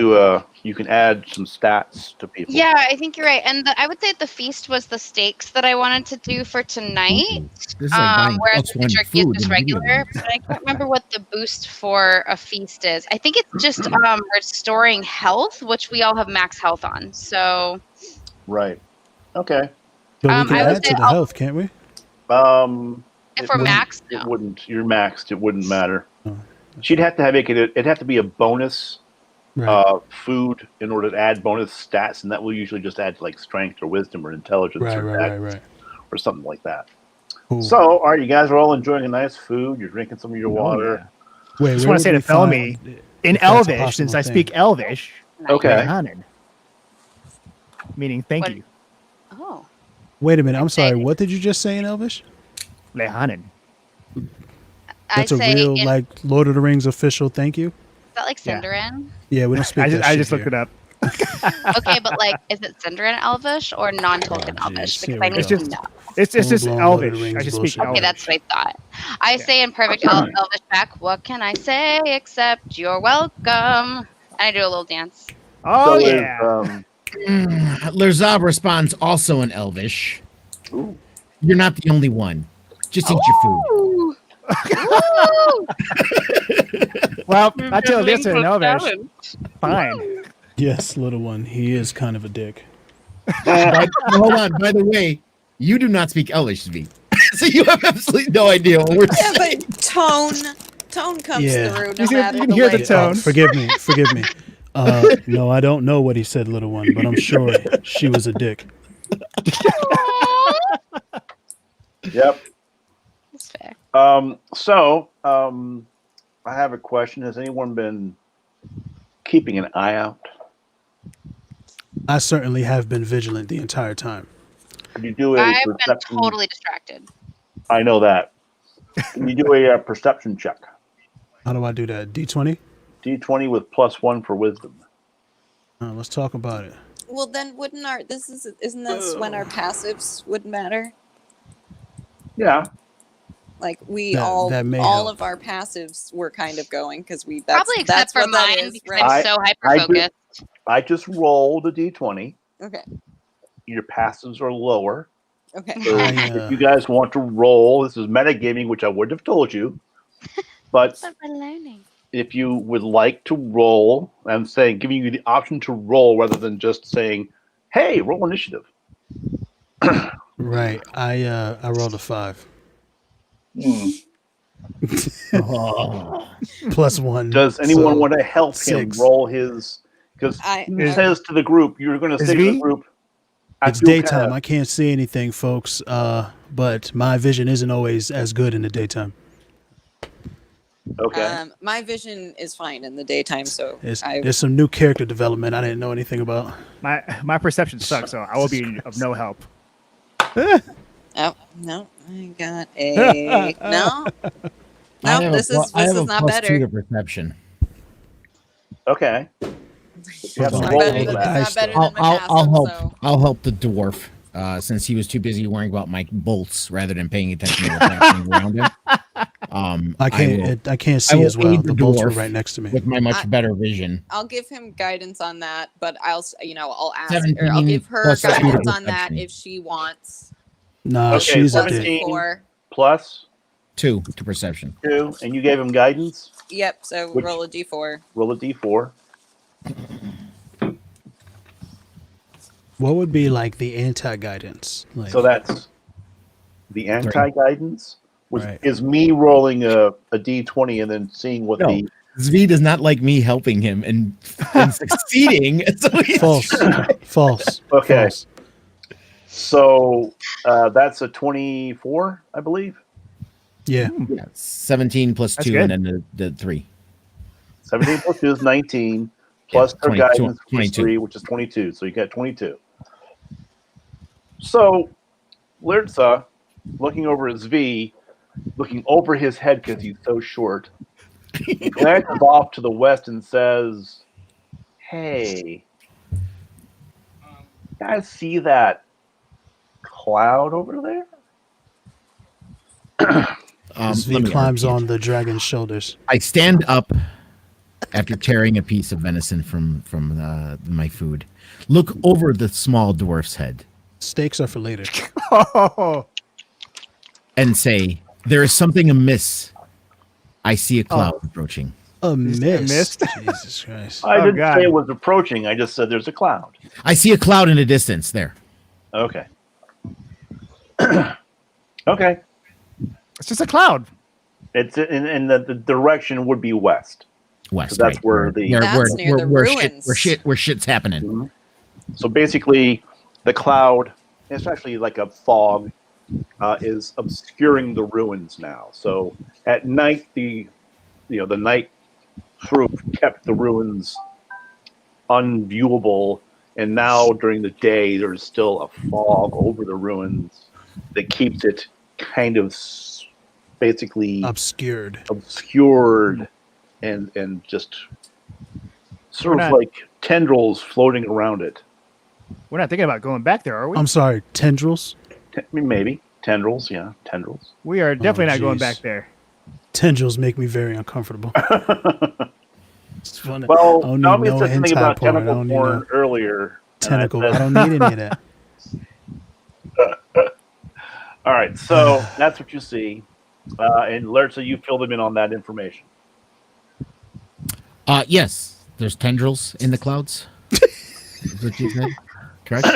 you can add some stats to people. Yeah, I think you're right. And I would say the feast was the steaks that I wanted to do for tonight. This is like buying Whereas plus the one jerky is food just in video regular, games. but I can't remember what the boost for a feast is. I think it's just restoring health, which we all have max health on. So Right. Okay. But I we can would add say to the I'll- health, can't we? if It we're wouldn't- max, It no. wouldn't. You're maxed. It wouldn't matter. Oh. She'd have to have it'd have to be a bonus Right. food in order to add bonus stats, and that will usually just add like strength or wisdom or intelligence Right. or, Right. or something like that. Cool. So, all right, you guys are all enjoying a nice food. You're drinking some of your water. yeah. wait, Just where want to say would to we find- Felmy, in if that's a Elvish, since possible I thing? speak Elvish, Okay. Lehanen, meaning thank What- you. Oh. Wait a minute. I'm sorry. Okay. What did you just say in Elvish? Lehanen. That's I a say real in, like Lord of the Rings official. Thank you. is that like Yeah. Cinderin? Yeah, we don't speak. I that just shit looked it here. up. Okay, but like, is it Cinderin Elvish or non-Tolkien Oh, Elvish? jeez, Because here I we need It's go. to just- know. It's just Full-blown Lord of the Elvish. Rings I just bullshit. speak Okay, Elvish. that's what I thought. I Yeah. say in perfect Elvish back, what can I say except you're welcome? And I do a little dance. Oh So yeah. Lerzab responds also in Elvish. Ooh. You're not the only one. Just eat your food. Ooh. Ooh. Well, I tell this in Elvish. Fine. Yes, little one. He is kind of a dick. Hold on. By the way, you do not speak Elvish, Zvi. So you have absolutely no idea what we're Yeah, saying. but tone comes Yeah. through You no see- matter you can the hear the language. tone. Forgive me. Forgive me. No, I don't know what he said, little one, but I'm sure she was a dick. Yep. That's fair. I have a question. Has anyone been keeping an eye out? I certainly have been vigilant the entire time. Could you do a I've been perception? totally distracted. I know that. Can you do a perception check? How do I do that? D20? D20 with +1 for wisdom. Let's talk about it. Well, then wouldn't isn't this when our passives would matter? Yeah. Like we That may all help. of our passives were kind of going because we Probably except that's for what that mine is, because right? I'm so hyper focused. I just rolled a D20. Okay, Your passives are lower. okay. So if you guys want to roll, this is metagaming, which I wouldn't have told you. But But we're learning. if you would like to roll, I'm saying giving you the option to roll rather than just saying, "Hey, roll initiative." Right. I rolled a 5. Oh. +1. Does anyone so want to help 6. him roll his? Because he I- says to the group, "You're going to Is say to the V? group." It's daytime. I can't see anything, folks. But my vision isn't always as good in the daytime. Okay. My vision is fine in the daytime, so There's some new character development I didn't know anything about. My perception sucks, so I will be of no help. oh no, I got a no. I No, have this a is not +2 better. to perception. Okay. You have It's to not roll better for than that. It's not better I'll, than my I'll help. passive, so I'll help the dwarf since he was too busy worrying about my bolts rather than paying attention to what's happening around him. I can't see will as well. aid the The bolts were dwarf right next to me. with my much better vision. I'll give him guidance on that, but I'll ask or 17 I'll give her plus 2 to guidance on that perception. if she wants. Nah, Okay, she's a 17. dick. Or Plus 2 to perception. 2, and you gave him guidance. yep. So Which- roll a d4. Roll a D4. What would be like the anti-guidance? Like, So that's the anti-guidance, which Right. is me rolling a D20 and then seeing what No. the Zvi does not like me helping him and succeeding. So he's false, false. Okay. False. So that's a 24, I believe. Yeah. 17 plus That's 2 good. and then the 3. 17 plus 2 is 19, plus her 20, guidance, which is 22. 3, which is 22. So you got 22. So Lirza, looking over at Zvi, looking over his head because he's so short, glances off to the west and says, "Hey, guys, see that cloud over there?" Let Zvi me climbs repeat. on the dragon's shoulders. I stand up after tearing a piece of venison from my food. Look over the small dwarf's head Steaks are for later. Oh, and say, "There is something amiss. I see a cloud approaching." A mist. mist? Jesus Christ. I Oh, didn't God. say it was approaching. I just said there's a cloud. I see a cloud in the distance there. Okay. Okay. it's just a cloud. It's in the direction would be west. West. So that's right, where the- That's near the ruins. Where shit's happening. Mhm. So basically, the cloud, especially like a fog, is obscuring the ruins now. So at night, the night proof kept the ruins unviewable, and now during the day, there's still a fog over the ruins that keeps it kind of basically Obscured. obscured and just sort We're of not- like tendrils floating around it. We're not thinking about going back there, are we? I'm sorry, tendrils. I mean, maybe tendrils, yeah, tendrils. We are definitely not going jeez. back there. Tendrils make me very uncomfortable. It's funny. Well, I don't Tommy need no said something hentai about porn. I tentacle don't need porn no earlier. and I tentacle. said- I don't need any of that. All right, so that's what you see. And Lertza, you filled them in on that information. Yes, there's tendrils in the clouds. Is what you said? Correct.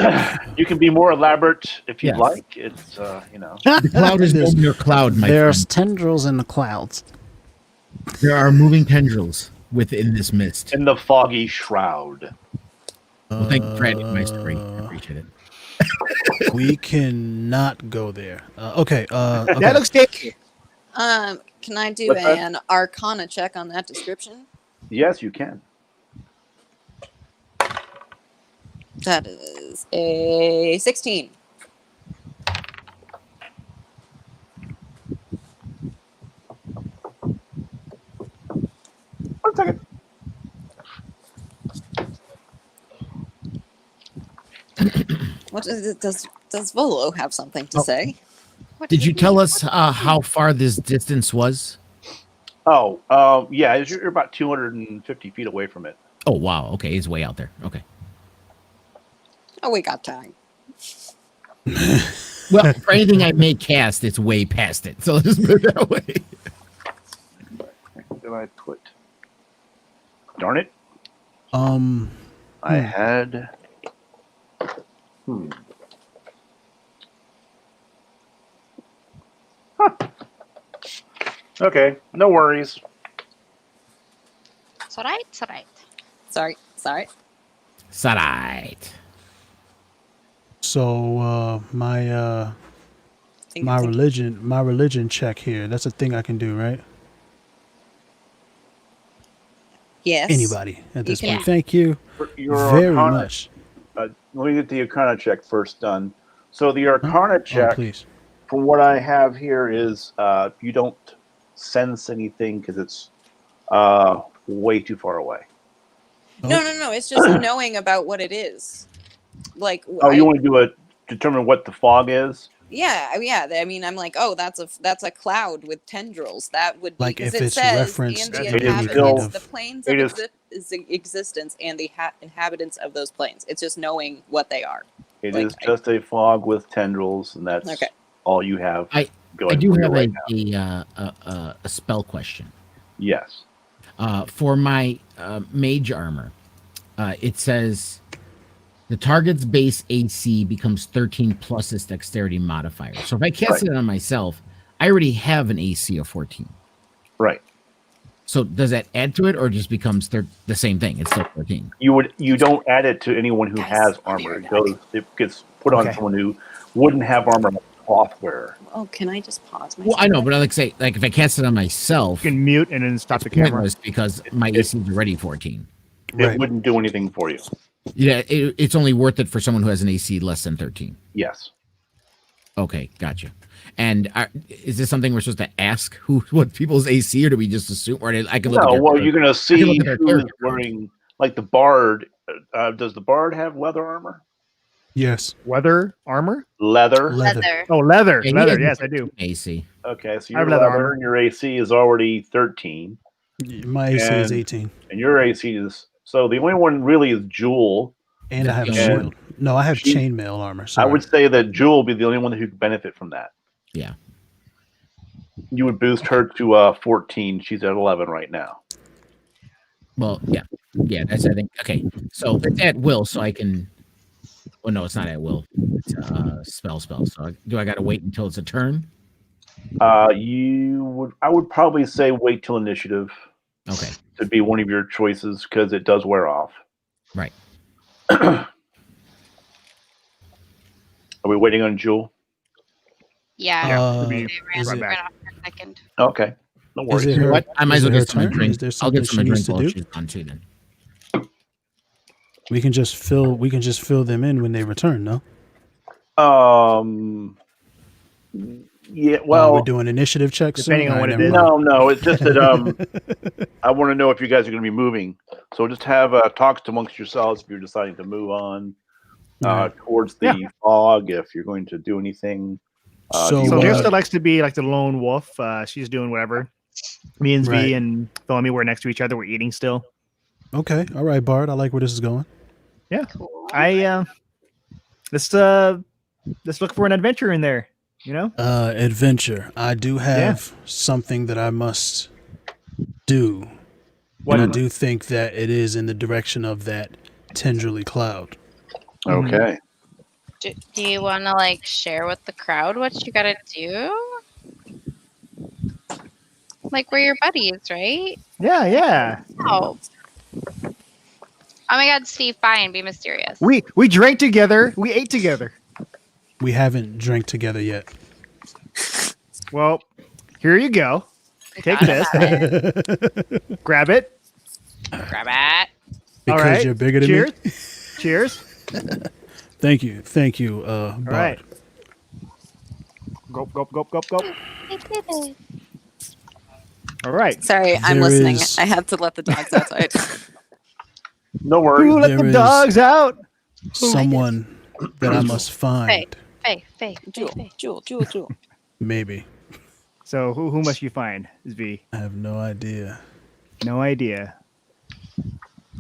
You can be more elaborate if you'd Yes. like. It's, you know. The cloud is There's- over your cloud, my There's friend. tendrils in the clouds. There are moving tendrils within this mist. In the foggy shroud. Well, thank you for adding my story. I appreciate it. We cannot go there. Okay. Okay. That looks sticky. Can I do What's that? an Arcana check on that description? Yes, you can. That is a 16. One second. What does Volo have something to say? What Did do you tell mean? us how far this distance was? Oh, yeah, you're about 250 feet away from it. Oh, wow. Okay, it's way out there. Okay. Oh, we got time. Well, for anything I may cast, it's way past it. So let's just put it that way. What did I put? Darn it. I Hmm. had. Huh. Okay, no worries. It's alright. It's alright. Sorry. It's all right. So my religion check here. That's a thing I can do, right? Yes. Anybody at this can. point. Thank you Your very Arcana- much. Let me get the Arcana check first done. So the Arcana Oh, check, please. from what I have here, is you don't sense anything because it's way too far away. No. It's just knowing about what it is. Like, Oh, you want to determine what the fog is? Yeah. I mean, I'm like, oh, that's a cloud with tendrils. That would be Like, because if it it's says referenced and in the any inhabitants, kind of- the planes it of is- existence, and the inhabitants of those planes. It's just knowing what they are. It Like, is just a fog with tendrils, and that's Okay. all you have I going do for you have right now. a spell question. Yes. For my mage armor, it says the target's base AC becomes 13 plus its dexterity modifier. So if I cast it on myself, I already have an AC of 14. Right. So does that add to it, or just becomes the same thing? It's still 13. You don't add it to anyone who Guys, has I'm armor. here. It gets put on Okay. someone who wouldn't have armor, like a cloth wearer. Oh, can I just pause? Well, I know, but I like say, like if I cast it on myself, You can mute and then stop the it's camera. pointless because my AC is already 14. It Right. wouldn't do anything for you. Yeah, it's only worth it for someone who has an AC less than 13. Yes. Okay, gotcha. And is this something we're supposed to ask what people's AC, or do we just assume? Or I can look. No, at well, their, you're going to can see look at their who's character. wearing, like the bard. Does the bard have leather armor? Yes. Weather armor? Leather. Leather. Oh, leather. Yeah, he Leather. has Yes, I do. AC. Okay, so I have your leather leather armor. and your AC is already 13, My AC is And- 18. and your AC is so the only one really is Jewel. And I have a And shield. No, I have she- chainmail armor. I Sorry. would say that Jewel would be the only one who could benefit from that. Yeah. You would boost her to 14. She's at 11 right now. Well, yeah. That's I think. Okay, so it's at will, so I can. Well, no, it's not at will. It's spell. So do I got to wait until it's a turn? I would probably say wait till initiative. Okay. to be one of your choices because it does wear off. Right. Are we waiting on Jewel? Yeah. be They is ran it- off for a second. Okay. No Is worries. it You know her? what? I might is as it well her get some to turn? drink. Is there I'll get something some she to needs drink to while do? she's on too. Then. We can just fill them in when they return. No. Yeah. We're Well, doing initiative checks. Depending soon? on what Alright, it never is. mind. no. It's just that I want to know if you guys are going to be moving. So just have talks amongst yourselves if you're deciding to move on Right. towards the fog. If you're going to do anything. So, do So you Jill wanna- still likes to be like the lone wolf. She's doing whatever. Me and Zvi Right. and Thommy were next to each other. We're eating still. Okay. All right, Bard. I like where this is going. Cool. Let's look for an adventure in there. You know? Adventure. I do have something that I must do. What? And I do think that it is in the direction of that Tenderly Cloud. Okay. Do you want to like share with the crowd what you gotta do? Like we're your buddies, right? Yeah. Oh. Oh my God, Steve! Fine, be mysterious. We drank together. We ate together. We haven't drank together yet. Well, here you go. We Take thought this. about it. Grab it. Grab it. Because All right. you're bigger than Cheers. me. Cheers. Thank you. All Bard. right. Gulp, gulp, gulp, gulp, gulp. All right. Sorry, I'm There listening. is- I had to let the dogs outside. No Who worries. let There the is- dogs out? Someone that I must find. Faye. Jewel. Maybe. So who must you find, Zvi? I have no idea. No idea.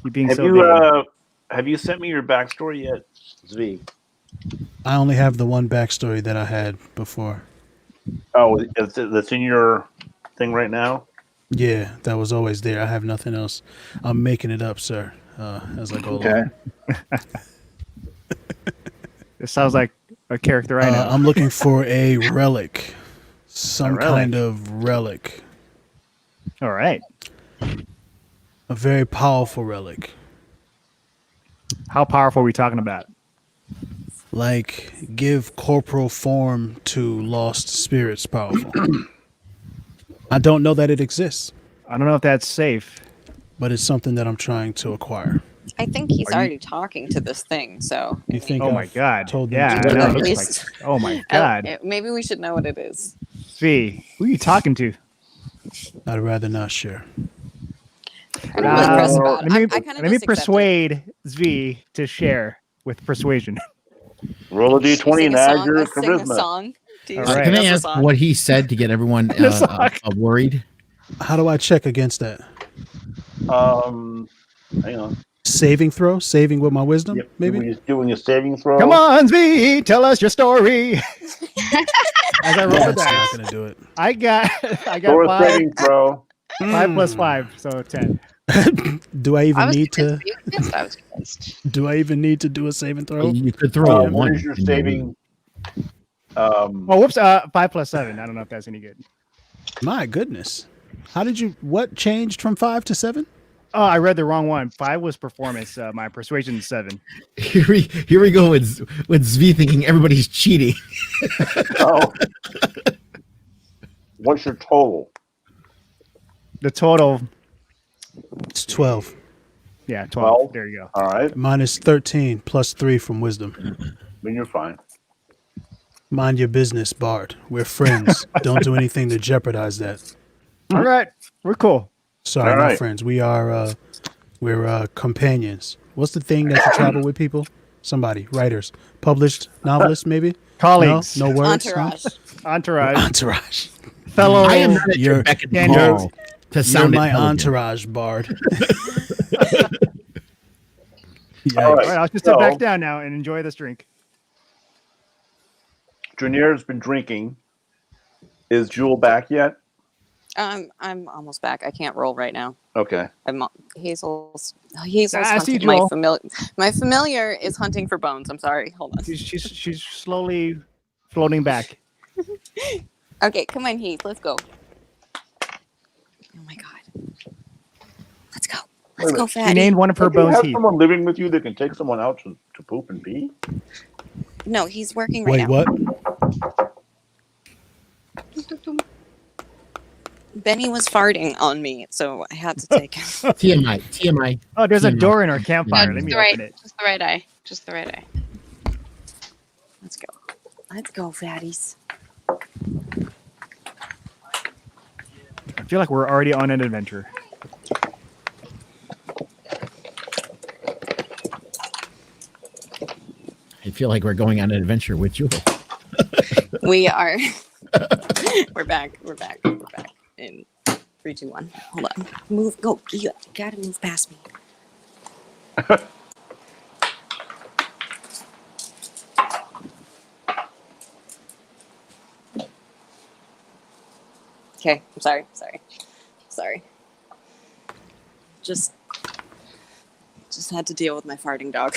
You being Have so you vague. have you sent me your backstory yet, Zvi? I only have the one backstory that I had before. Oh, that's in your thing right now. Yeah, that was always there. I have nothing else. I'm making it up, sir, as I go along. It sounds like a character I know. I'm looking for a relic. Some relic? kind of relic. All right. A very powerful relic. How powerful are we talking about? Like, give corporal form to lost spirits powerful. I don't know that it exists, I don't know if that's safe. but it's something that I'm trying to acquire. I think he's Are you- already talking to this thing. So You think? Oh my I've god. told them Yeah. to I do know, that? it At looks least- like- oh my god. maybe we should know what it is. Zvi, who are you talking to? I'd rather not share. I'm really pressed Uh, about it. Let me, I kind of let me persuade Zvi to share with persuasion. Roll a d20 and add your Sing a charisma. song. Do you All sing right. Can I us a ask song? what he said to get everyone The song. worried? How do I check against that? Hang on. Saving throw? Saving with my wisdom? Yep. Maybe? He's doing a saving throw. Come on, Zvi, tell us your story. As I roll Yeah, the that's not dice, going to do it. I got Throw a five, saving throw. 5 plus 5, so 10. Do I I even was need to? convinced. I was convinced. Do I even need to do a saving throw? You could throw a What one. is your saving? Oh, whoops, 5 plus 7. I don't know if that's any good. My goodness. How did you? What changed from 5 to 7? Oh, I read the wrong one. 5 was performance. My persuasion is 7. Here we go with Zvi thinking everybody's cheating. Oh. What's your total? The total, It's 12. yeah, 12. 12? There you go. All right. Minus 13 plus 3 from wisdom. Then you're fine. Mind your business, Bard. We're friends. Don't do anything to jeopardize that. All right, we're cool. Sorry, All not right. friends. We're companions. What's the thing that you travel with people? Somebody, writers, published novelists, maybe. Colleagues, No words. huh? Entourage. entourage, Entourage. fellow. I am not at your You're- beck and you're- call to You're sound my intelligent. entourage, Bard. All All right. right, I'll just So- sit back down now and enjoy this drink. Draenir's been drinking. Is Jewel back yet? I'm almost back. I can't roll right now. Okay. Hazel's I see hunting. Jewel. My familiar is hunting for bones. I'm sorry. Hold on. She's slowly floating back. Okay, come on, Heath. Let's go. Oh my god. Let's go, She fatty. named one of her Do you bones have Heath. someone living with you that can take someone out to poop and pee? No, he's working right Wait, now. what? Benny was farting on me, so I had to take him. TMI. Oh, there's a TMI. door in our No, campfire. Let just me the right, open it. just the right eye. Just the right eye. Let's go. Let's go, fatties. I feel like we're already on an adventure. I feel like we're going on an adventure with Jewel. We are. We're back. We're back. We're back. In 3, 2, 1. Hold on. Move. Go. You gotta move past me. Okay. I'm sorry. Sorry. Just had to deal with my farting dog.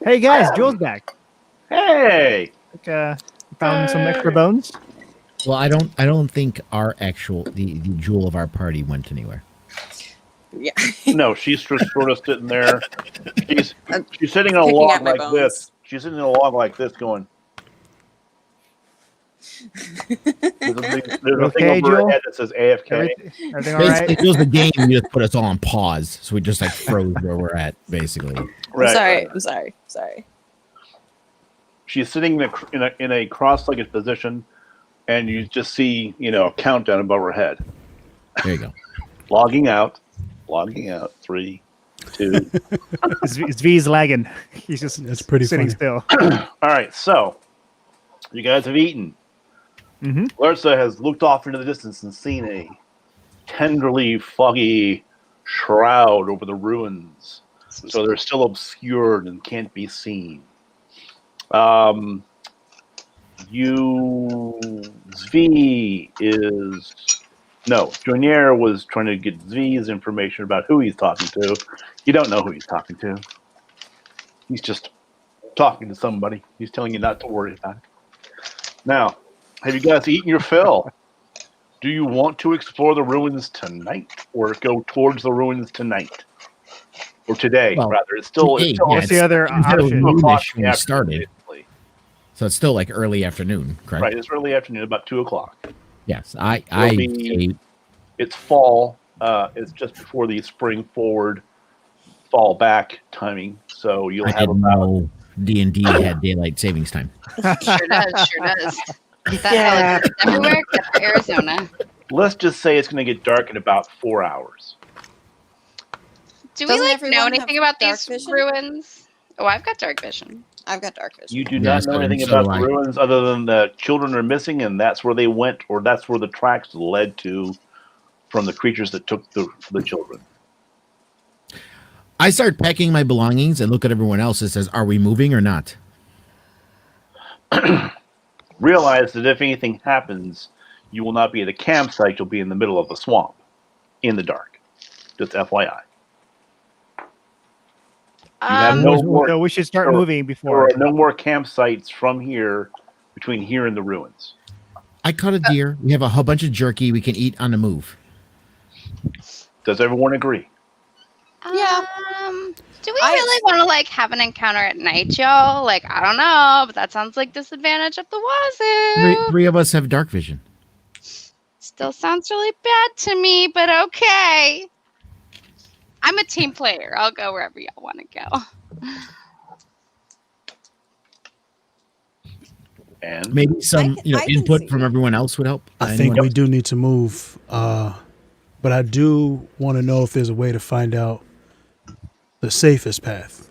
Hey guys, Joel's back. Hey, Like, found some extra bones. Well, I don't think our actual the jewel of our party went anywhere. Yeah. no, she's just sort of sitting there. She's sitting in a Picking log at my like bones. this. She's sitting in a log like this, going. There's a thing Okay, over her Joel? head that says AFK. Everything all Basically, right? it was the game. You just put us all on pause, so we just like froze where we're at, basically. Right. I'm sorry. She's sitting in a cross-legged position, and you just see a countdown above her head. There you go. Logging out. 3, 2. It's V's lagging. He's just That's pretty sitting funny. still. All right, so you guys have eaten. Mm-hmm. Larsa has looked off into the distance and seen a tenderly foggy shroud over the ruins. So they're still obscured and can't be seen. Jonier was trying to get Zvi's information about who he's talking to. You don't know who he's talking to. He's just talking to somebody. He's telling you not to worry about it. Now, have you guys eaten your fill? Do you want to explore the ruins tonight, or go towards the ruins tonight, or today? Well, rather, it's still. today, It's still yeah, What's the other it was option? 2 o'clock noonish in when the we afternoon, started, basically. so it's still like early afternoon, correct? Right, it's early afternoon, about 2 o'clock. Yes, It'll be- It's fall. It's just before the spring forward, fall back timing. So you'll I have didn't about. know D&D had daylight savings time. Sure does. That knowledge is everywhere except for Arizona. Let's just say it's going to get dark in about 4 hours. Do we Doesn't know everyone have anything about dark these vision? ruins? Oh, I've got dark vision. I've got dark vision. You do Yeah, not know so- anything so about do the I. ruins other than the children are missing, and that's where they went, or that's where the tracks led to from the creatures that took the children. I start packing my belongings and look at everyone else and says, "Are we moving or not?" Realize that if anything happens, you will not be at a campsite. You'll be in the middle of a swamp, in the dark. Just FYI. have Um, no more. So we should start Sure. moving There before. are no more campsites from here, between here and the ruins. I caught a deer. We have a whole bunch of jerky we can eat on the move. Does everyone agree? Yeah. Do we really want to like have an encounter at night, y'all? Like, I don't know, but that sounds like disadvantage of the wazoo. Three of us have dark vision. Still sounds really bad to me, but okay. I'm a team player. I'll go wherever y'all want to go. And Maybe some I can input see. from everyone else would help. I think Anyone? we do need to move, but I do want to know if there's a way to find out the safest path,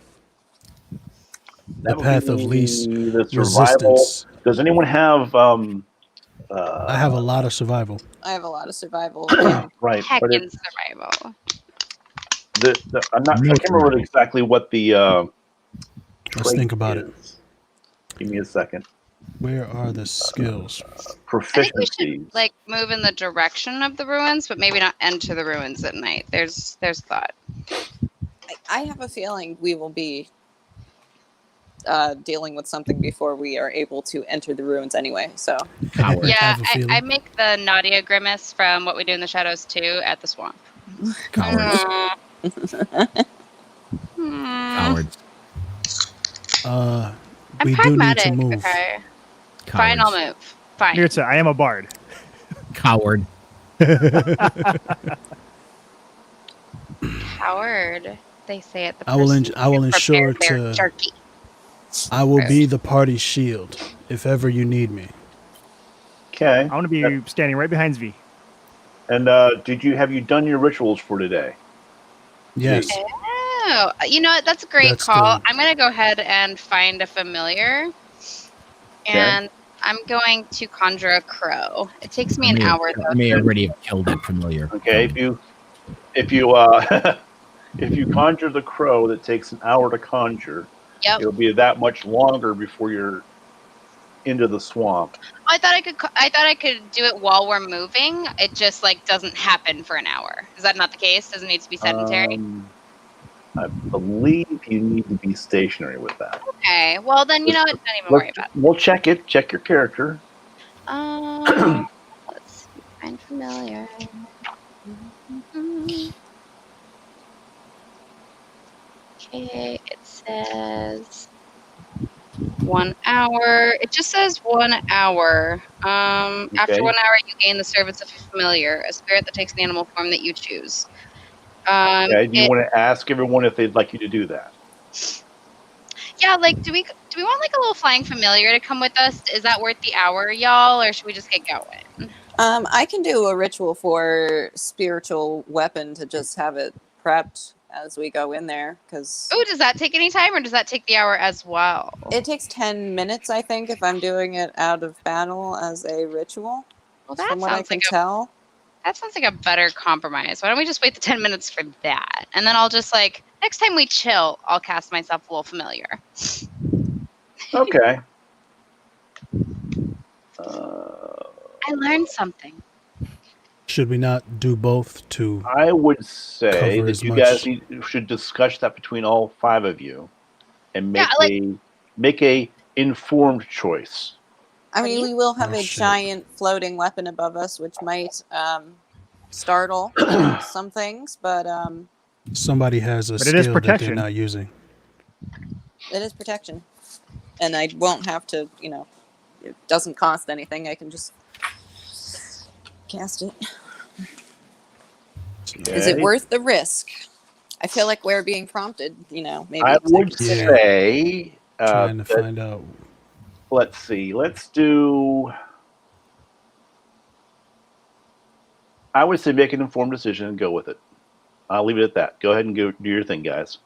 that the would path of be least the survival. resistance. Does anyone have? I have a lot of survival. I have a lot of survival. Right, Heck but in it, survival. I'm not. I can't remember exactly what the. Let's trait think about it. is. Give me a second. Where are the skills? I think we Proficiency. should like move in the direction of the ruins, but maybe not enter the ruins at night. There's thought. I have a feeling we will be dealing with something before we are able to enter the ruins anyway. So Coward. Yeah, have a feeling. I make the Nadia grimace from What We Do in the Shadows 2 at the swamp. Cowards. Hmm. Cowards. I'm I'm we do need pragmatic. to move. Okay. Cowards. Fine, I'll move. Fine. Mirza, I am a bard. Coward. Coward. They say it. The I will person I will who ensure prepared their to- jerky. I will be the party's shield if ever you need me. Okay. I'm going to be standing right behind Zvi. And have you done your rituals for today? Yes. Oh, you know what? That's a great That's call. the- I'm gonna go ahead and find a familiar, and I'm going to conjure a crow. It takes me an hour I though. may already have killed that familiar. Okay. If you if you conjure the crow that takes an hour to conjure, Yep. it'll be that much longer before you're into the swamp. I thought I could do it while we're moving. It just like doesn't happen for an hour. Is that not the case? Doesn't need to be sedentary. I believe you need to be stationary with that. Okay. Well then, you know what? Don't even worry about it. We'll check it. Check your character. Let's see. Find familiar. Okay, it says 1 hour. It just says 1 hour. Okay. After 1 hour, you gain the service of a familiar, a spirit that takes the animal form that you choose. Okay. Do you it- want to ask everyone if they'd like you to do that? Yeah, like, do we want like a little flying familiar to come with us? Is that worth the hour, y'all, or should we just get going? I can do a ritual for spiritual weapon to just have it prepped as we go in there because Oh, does that take any time, or does that take the hour as well? it takes 10 minutes, I think, if I'm doing it out of battle as a ritual. Well, that From what I sounds can like tell. that sounds like a better compromise. Why don't we just wait the 10 minutes for that, and then I'll just like next time we chill, I'll cast myself a little familiar. Okay. I learned something. Should we not do both to I would say Cover that as you much- guys should discuss that between all 5 of you, and make Yeah, make a informed choice. I What do mean, you- we will have Oh, a shit. giant floating weapon above us, which might startle some things, but somebody has a But it is skill that they're protection. not using? it is protection. And I won't have to, it doesn't cost anything. I can just cast it. Is it Okay? worth the risk? I feel like we're being prompted, maybe. I to would consider. say. Trying to that- find out. Let's see. Let's do. I would say make an informed decision and go with it. I'll leave it at that. Go ahead and go do your thing, guys.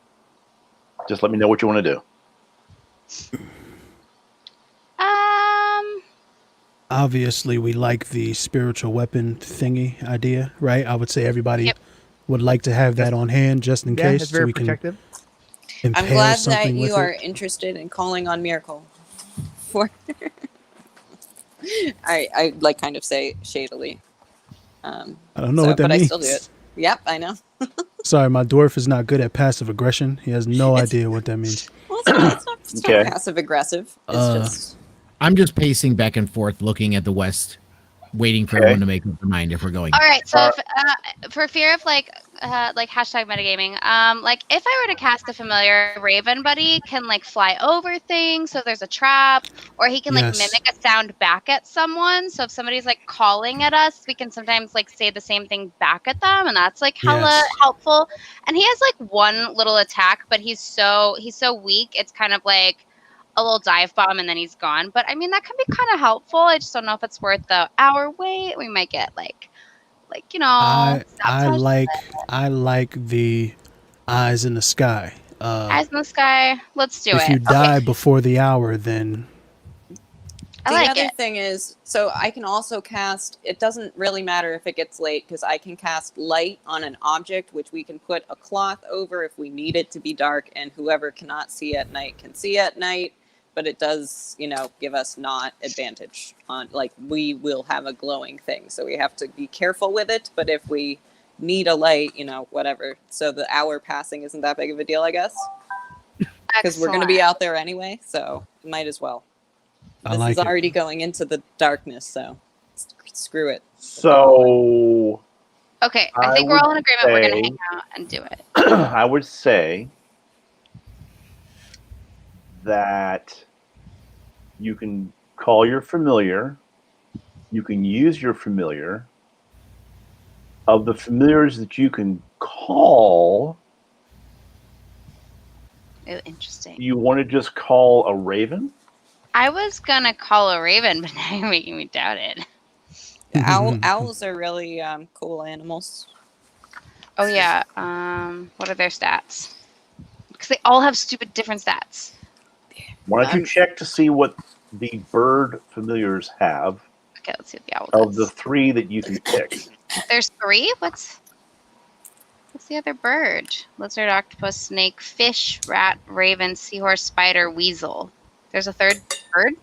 Just let me know what you want to do. Obviously, we like the spiritual weapon thingy idea, right? I would say everybody Yep. would like to have that on hand just in Yeah, case, it's so very we can protective. I'm impale glad that something with you are it. interested in calling on Miracle. For I like kind of say shadily. I don't know so- what that but I means. still do it. Yep, I know. Sorry, my dwarf is not good at passive aggression. He has no It's- idea what that means. Well, it's not Okay. passive aggressive. It's Uh, just I'm just pacing back and forth, looking at the west, waiting for Okay. everyone to make up their mind if we're going. All right, so Uh, if, for fear of like hashtag metagaming, like if I were to cast a familiar, Raven Buddy can like fly over things, so if there's a trap, or he can like Yes. mimic a sound back at someone. So if somebody's like calling at us, we can sometimes like say the same thing back at them, and that's like hella Yes. helpful. And he has like one little attack, but he's so weak. It's kind of like a little dive bomb and then he's gone. But I mean that can be kind of helpful. I just don't know if it's worth the hour wait. We might get like I sabotage I like the eyes in the sky. eyes in the sky. Let's do if it. you Okay, die before the hour, then I the like other it. thing is, so I can also cast. It doesn't really matter if it gets late because I can cast light on an object, which we can put a cloth over if we need it to be dark, and whoever cannot see at night can see at night. But it does, give us not advantage on, like, we will have a glowing thing. So we have to be careful with it. But if we need a light, whatever. So the hour passing isn't that big of a deal, I guess. because we're going to be Excellent. out there anyway, so might as well. I This like is it. already going into the darkness, so screw it. So Okay, I I think we're all in would agreement. We're gonna say- hang out and do it. I would say that you can call your familiar. You can use your familiar. Of the familiars that you can call, Ooh, interesting. you want to just call a raven? I was gonna call a raven, but now you're making me doubt it. Owls are really cool animals. Oh yeah. What are their stats? Because they all have stupid different stats. Why don't you Um, check to see what the bird familiars have Okay, let's see what the owl of the does. 3 that you can pick? There's 3. What's the other bird? Lizard, octopus, snake, fish, rat, raven, seahorse, spider, weasel. There's a 3rd bird.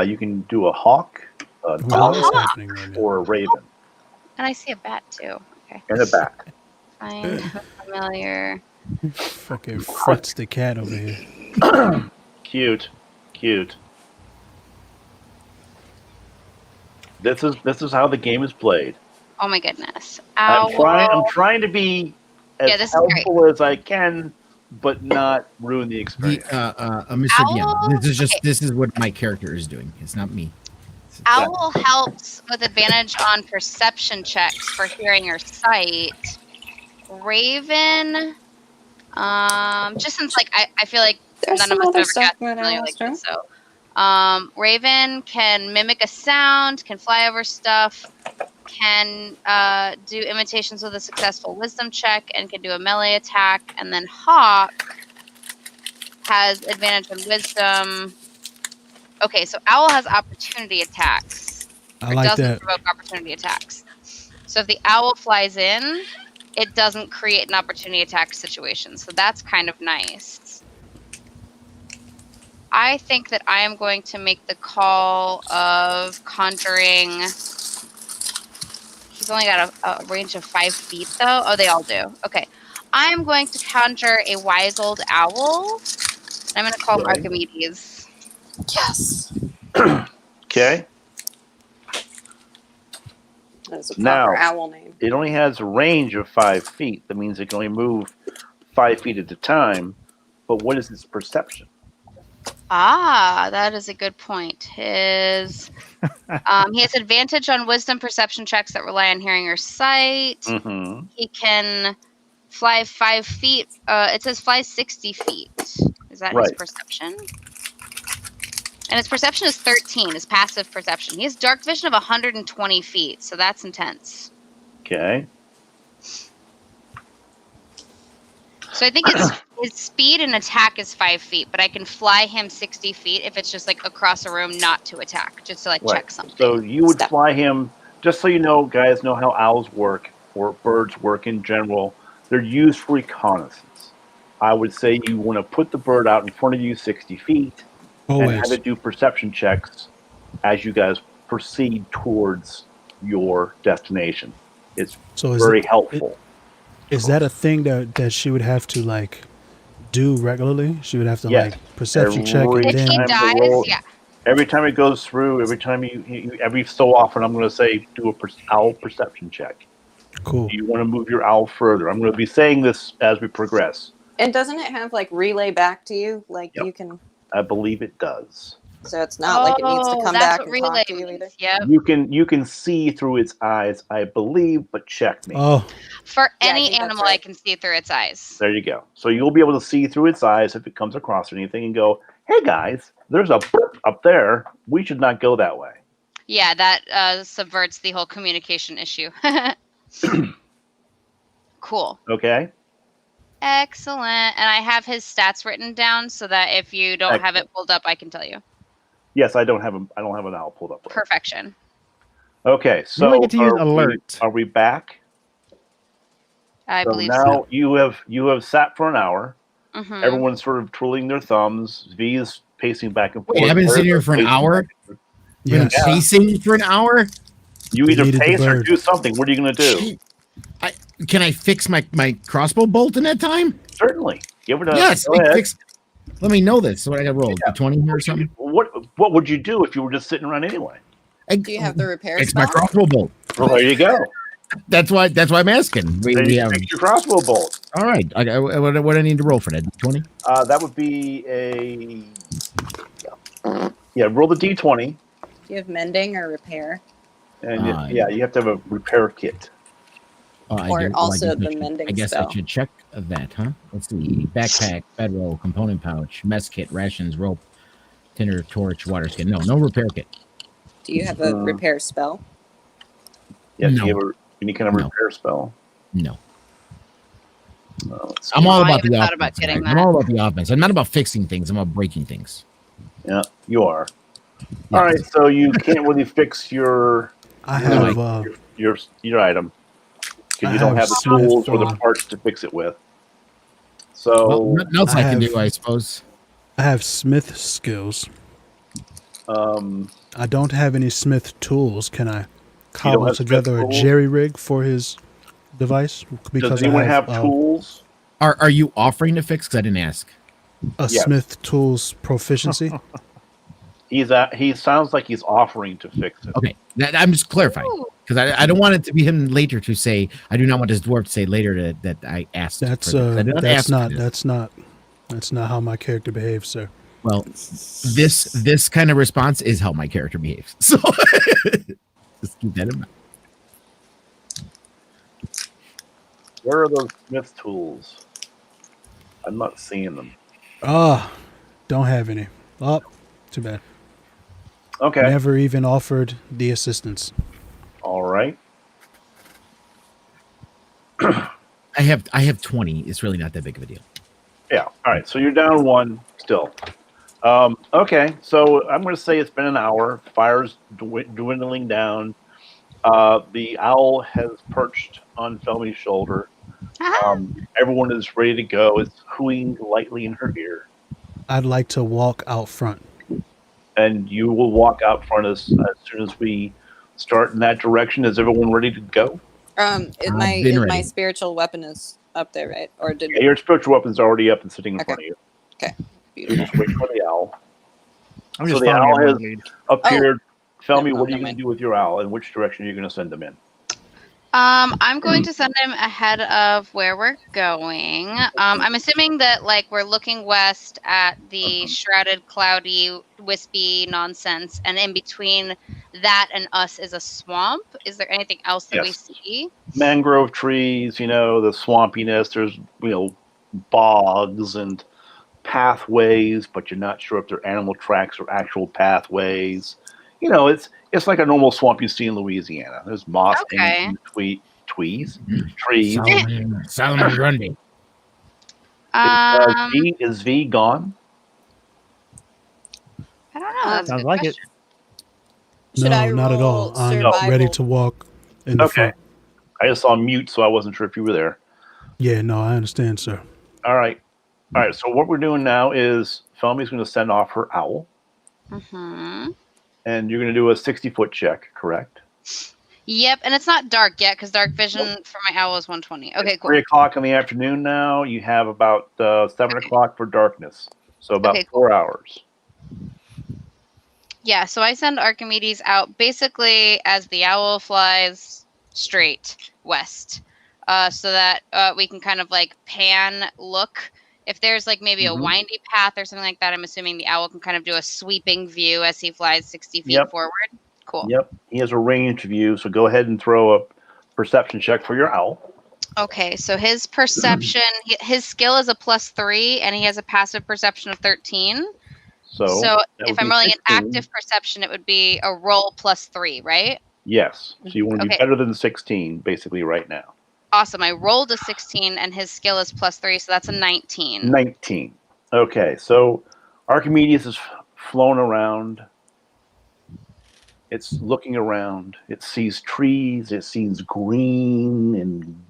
You can do a hawk, a What is duck, happening right now? or a raven, And I see a bat too. Okay. and a bat. Find a familiar. Fucking Fritz the cat over here. Cute. This is how the game is played. Oh my goodness. Owl. I'm trying to be as Yeah, this is helpful as I can, but not ruin the The, experience. Mr. Owl? DM, this is just Okay. this is what my character is doing. It's not me. Owl helps with advantage on perception checks for hearing or sight. Raven, just since like I feel like There's none some of us other ever stuff got going familiar on, like Astro. this, so Raven can mimic a sound, can fly over stuff, can do imitations with a successful wisdom check, and can do a melee attack. And then Hawk has advantage on wisdom. Okay, so Owl has opportunity attacks. I Or like doesn't that. provoke opportunity attacks. So if the owl flies in, it doesn't create an opportunity attack situation. So that's kind of nice. I think that I am going to make the call of conjuring. He's only got a range of 5 feet, though. Oh, they all do. Okay. I am going to conjure a wise old owl. I'm going to call him Right. Archimedes. Yes. Okay. That's a Now- proper owl name. It only has a range of 5 feet. That means it can only move 5 feet at a time. But what is its perception? Ah, that is a good point. His he has advantage on wisdom perception checks that rely on hearing or sight. Mm-hmm. He can fly 5 feet. It says fly 60 feet. Is that his Right. perception? And his perception is 13. His passive perception. He has dark vision of 120 feet, so that's intense. Okay. So I think his speed and attack is 5 feet, but I can fly him 60 feet if it's just like across a room, not to attack, just to like Right. check something. So you would Step. fly him, just so you know, guys know how owls work, or birds work in general. They're used for reconnaissance. I would say you want to put the bird out in front of you 60 feet and have Always. it do perception checks as you guys proceed towards your destination. It's So is very it, helpful. is that a thing that she would have to like do regularly? She would have to Yes. like perception check Every and If he then time the dies, roll- yeah. Every time it goes through, every time every so often, I'm going to say do a owl perception check. cool. Do you want to move your owl further? I'm going to be saying this as we progress. And doesn't it have like relay back to you? Like Yep. you can, I believe it does. so it's not like it needs to Oh, come that's back what and relay talk to you means. either. Yep. You can see through its eyes, I believe, but check me. Oh, For Yeah, I any think that's animal, I right. can see through its eyes. There you go. So you'll be able to see through its eyes if it comes across anything and go, "Hey guys, there's a book up there. We should not go that way." Yeah, that subverts the whole communication issue. Cool. Okay. Excellent. And I have his stats written down so that if you don't have it pulled up, I can tell you. Yes, I don't have an owl pulled up. Right. Perfection. Okay, so only get to use are alert. Are we back? I So believe now you have sat for an hour. so. Mhm. Everyone's sort of twiddling their thumbs. V is pacing back and forth. Wait, I've been sitting here Larry's for an pacing hour? back and forth. Been yes. chasing for an hour. You You either needed the pace or bird. do something. What are you going to do? Can I fix my crossbow bolt in that time? Certainly. Give it a Yes. go ahead. Let me know this. So what I got to roll? Yeah. 20 or something? What would you do if you were just sitting around anyway? Do you have the repair It's my spell? crossbow bolt. Well, there you go. That's why I'm asking. Then We you have, fix your crossbow bolt. all right. What do I need to roll for that? 20? That would be roll the d20, Do you have mending or repair? and Yeah. you have to have a repair kit. Oh, I Or do. also I guess the mending I guess spell. I should check that, huh? Let's see. Backpack, bedroll, component pouch, mess kit, rations, rope, tinder, torch, water skin. No repair kit. Do you have a Uh, repair spell? Yes, No. you have any kind of No. repair spell. No. Let's see. I'm all I about the even offense. thought about getting guys. I'm that. all about the offense. I'm not about fixing things. I'm about breaking things. Yeah, you are. Yeah. All right, so you can't really fix your I No, have your item because I you don't have have the Smith, tools or the uh, parts to fix it with. So Well, nothing else I I can have- do, I suppose. I have smith skills. um, I don't have any smith tools. Can I cobble have smith together a tools? jerry rig for his device? Because does anyone I have tools? Are you offering to fix? Because I didn't ask. a Yes. smith tools proficiency. He sounds like he's offering to fix it. Okay, I'm just clarifying Ooh. because I don't want it to be him later to say I do not want this dwarf to say later that I asked. That's for this. I did ask for this. that's not how my character behaves, sir. Well, this kind of response is how my character behaves. So just keep that in mind. Where are those smith tools? I'm not seeing them. Don't have any. Oh, too bad. Okay, Never even offered the assistance. all right. I have 20. It's really not that big of a deal. Yeah. All right. So you're down one still. Okay. So I'm going to say it's been an hour. Fire's dwindling down. The owl has perched on Felmy's shoulder. Ah. Everyone is ready to go. It's cooing lightly in her ear. I'd like to walk out front. And you will walk out front as soon as we start in that direction. Is everyone ready to go? I've been My ready. spiritual weapon is up there, right? Or did Yeah, your spiritual weapon's already up and sitting in Okay. front of you. You beautiful. just wait for the owl. I'm So just the following owl everyone's has- lead. Appeared. Tell me, Never what are you mind. going to do with your owl? And which direction are you going to send him in? I'm going to send him ahead of where we're going. I'm assuming that like we're looking west at the shrouded, cloudy, wispy nonsense, and in between that and us is a swamp. Is there anything else that we Yes. see? Mangrove trees, the swampiness. There's, bogs and pathways, but you're not sure if they're animal tracks or actual pathways. It's like a normal swamp you see in Louisiana. There's moss hanging from the trees. Solomon Grundy. Is V gone? I don't know. That's a Sounds good like it. question. Should no, I not at all. roll I'm survival? ready to walk in the Okay. front. I just saw mute, so I wasn't sure if you were there. Yeah, no, I understand, sir. All right. So what we're doing now is Felmy's going to send off her owl, Mm-hmm. and you're going to do a 60-foot check, correct? Yep, and it's not dark yet because dark vision for my owl is 120. Okay, It's cool. 3 o'clock in the afternoon now. You have about 7 o'clock for darkness. So about Okay, 4 hours. Yeah, so I send Archimedes out basically as the owl flies straight west, so that we can kind of like pan look. If there's like maybe a Mhm. windy path or something like that, I'm assuming the owl can kind of do a sweeping view as he flies 60 feet Yep. forward. Cool. Yep. He has a range view, so go ahead and throw a perception check for your owl. Okay, so his perception, his skill is a +3, and he has a passive perception of 13. So, So that if would I'm be rolling 16. an active perception, it would be a roll +3, right? Yes. So you want to be Okay. better than 16, basically, right now. Awesome. I rolled a 16, and his skill is +3, so that's a 19. 19. Okay, so Archimedes is flown around. It's looking around. It sees trees. It sees green and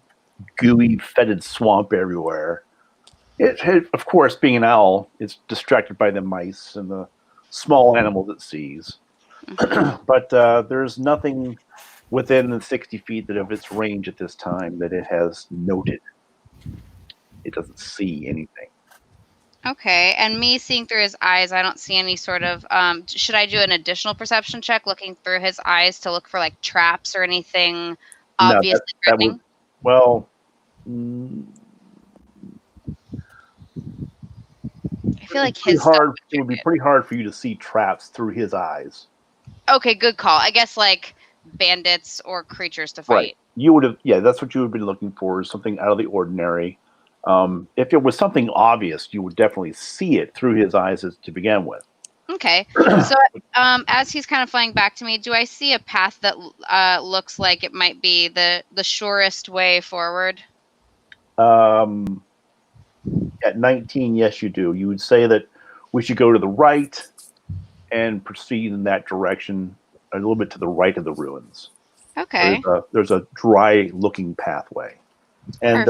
gooey, fetid swamp everywhere. Of course, being an owl, it's distracted by the mice and the small animals it sees. But there's nothing within the 60 feet of its range at this time that it has noted. It doesn't see anything. Okay, and me seeing through his eyes, I don't see any sort of. Should I do an additional perception check, looking through his eyes to look for like traps or anything No, obviously that would. threatening? Well, I feel like pretty his stuff hard. would It would be trip pretty hard for you to see traps through his eyes. it. Okay, good call. I guess like bandits or creatures to fight. Right. You would have. Yeah, that's what you would be looking for. Is something out of the ordinary. If it was something obvious, you would definitely see it through his eyes to begin with. Okay, so as he's kind of flying back to me, do I see a path that looks like it might be the surest way forward? At 19, yes, you do. You would say that we should go to the right and proceed in that direction, a little bit to the right of the ruins. Okay. There's a dry-looking pathway, and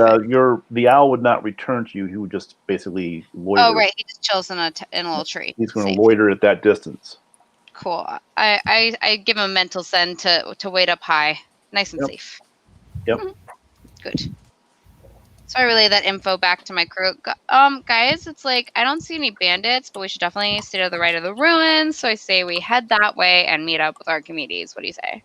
the owl would not return to you. He would just basically loiter. Oh, right. He just chills in a little tree. He's going Safe. to loiter at that distance. Cool. I give him a mental send to wait up high, nice and Yep. safe. Yep. Good. So I relay that info back to my crew. Guys, it's like I don't see any bandits, but we should definitely stay to the right of the ruins. So I say we head that way and meet up with Archimedes. What do you say?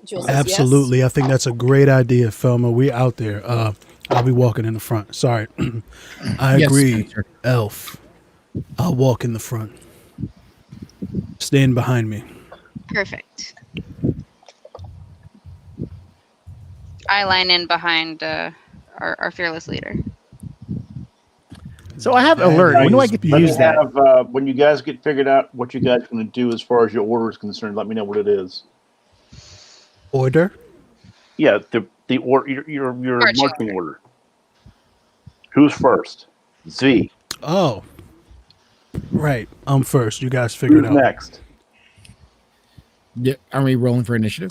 Jules says yes. Absolutely. I think that's a great idea, Felma. We out there. I'll be walking in the front. Sorry. I Yes, agree, Spencer. Elf. I'll walk in the front. Stand behind me. Perfect. I line in behind our fearless leader. So I have alert. When do I get to Let me use that? have, when you guys get figured out what you guys are going to do as far as your order is concerned, let me know what it is. Order? Yeah, your marching order. order. Who's first? Z. Oh. Right. I'm first. You guys figure it Who's out. next? Yeah, are we rolling for initiative?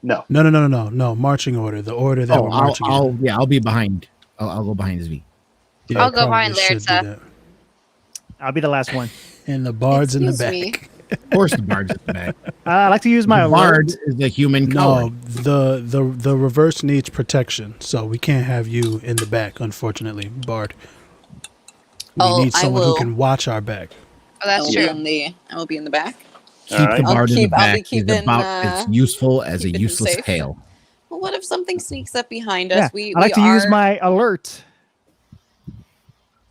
No. No. Marching order. The order that we're marching in. I'll be behind. I'll go behind Zvi. Yeah, I'll go probably behind should do Laird, that. I'll be the last one. And the bard's in the Excuse back. me. Of course, the bard's at the back. I like to use my The alert. bard is the human No, coward. the reverse needs protection, so we can't have you in the back, unfortunately, Bard. We Oh, need I someone who will. can watch our back. Oh, that's I true. will be in the back. Keep All right. the bard in the I'll be back. He's keeping, about as useful as a keeping him useless safe. tail. Well, what if something sneaks up behind Yeah, us? We I like we to use are- my alert.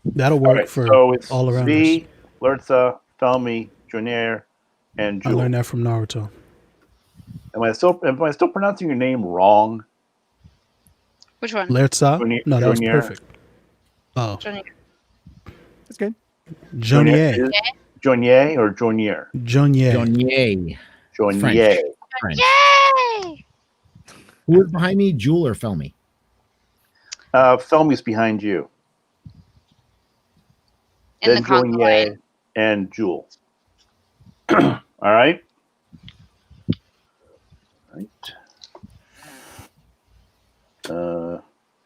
That'll All work right. for So it's all around Z, us. Lurtza, Felmy, Jonair, and I Jewel. learned that from Naruto. Am I still pronouncing your name wrong? Which one? Lertsa? Jonier- No, that was Jonier. perfect. Oh, That's good. Jonier. Jonier or Jonier? Jonier. Jonier. Jonier. French. Yay! Who is behind me, Jewel or Felmy? Felmy's behind you. In the Then conga Jonier line. and Jewel. All right. Right.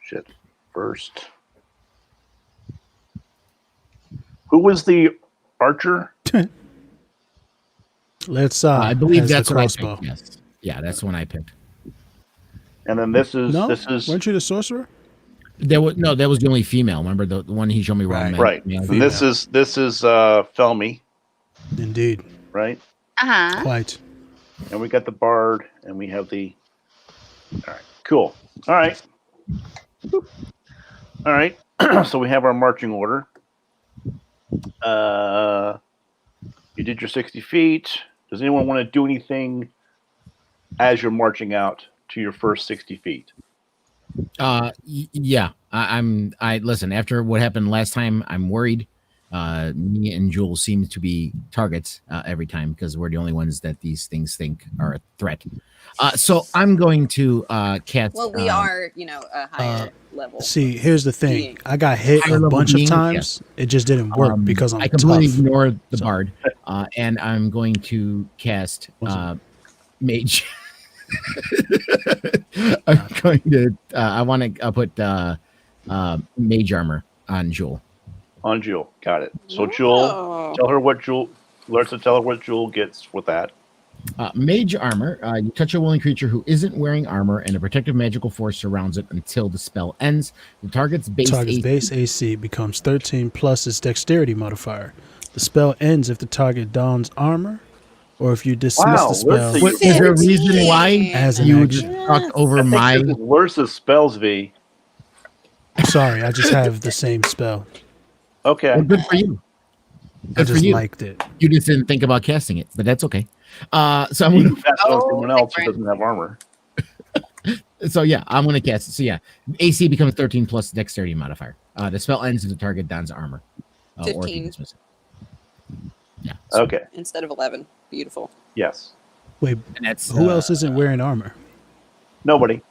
Shit. First. Who was the archer? Lertsa. I believe has that's the what I crossbow. picked. Yes. Yeah, that's the one I picked. And then this is No, this is weren't you the sorcerer? That was the only female. Remember the one he showed me wrong. Right. right. And this is Felmy, Indeed. right? Uh-huh. Quite. And we got the bard, and we have the. All right, cool. All right, Boop. All right. So we have our marching order. You did your 60 feet. Does anyone want to do anything as you're marching out to your first 60 feet? Yeah. I listen. After what happened last time, I'm worried. Me and Jewel seem to be targets every time because we're the only ones that these things think are a threat. So I'm going to cast. Well, we are, a higher level. See, here's the thing. Being. I got hit Higher a level bunch of being, times. It just didn't work because I'm I completely tough. ignored the So- bard, and I'm going to cast mage. I'm going to. I want to put mage armor on Jewel. On Jewel. Got it. So Jewel, Whoa. tell her what Jewel. Let's tell her what Jewel gets with that. Mage armor. You touch a willing creature who isn't wearing armor, and a protective magical force surrounds it until the spell ends. The target's base AC becomes 13 plus its dexterity modifier. The spell ends if the target dons armor, or if you dismiss Wow, the spell. let's see. What, is there a reason why As an you action. just talked over I think my? this is worse as spells, V. Sorry, I just have the same spell. Okay. Well, good for you. I Good for just you. liked it. You just didn't think about casting it, but that's okay. So I'm You gonna, can pass it on to someone else who different. doesn't have armor. so yeah, I'm gonna cast it. So yeah, AC becomes 13 plus dexterity modifier. The spell ends if the target dons armor, or if you 15. dismiss it. Yeah. So, Okay. Instead of 11. Beautiful. Yes. Wait, and that's who else isn't wearing armor? Nobody.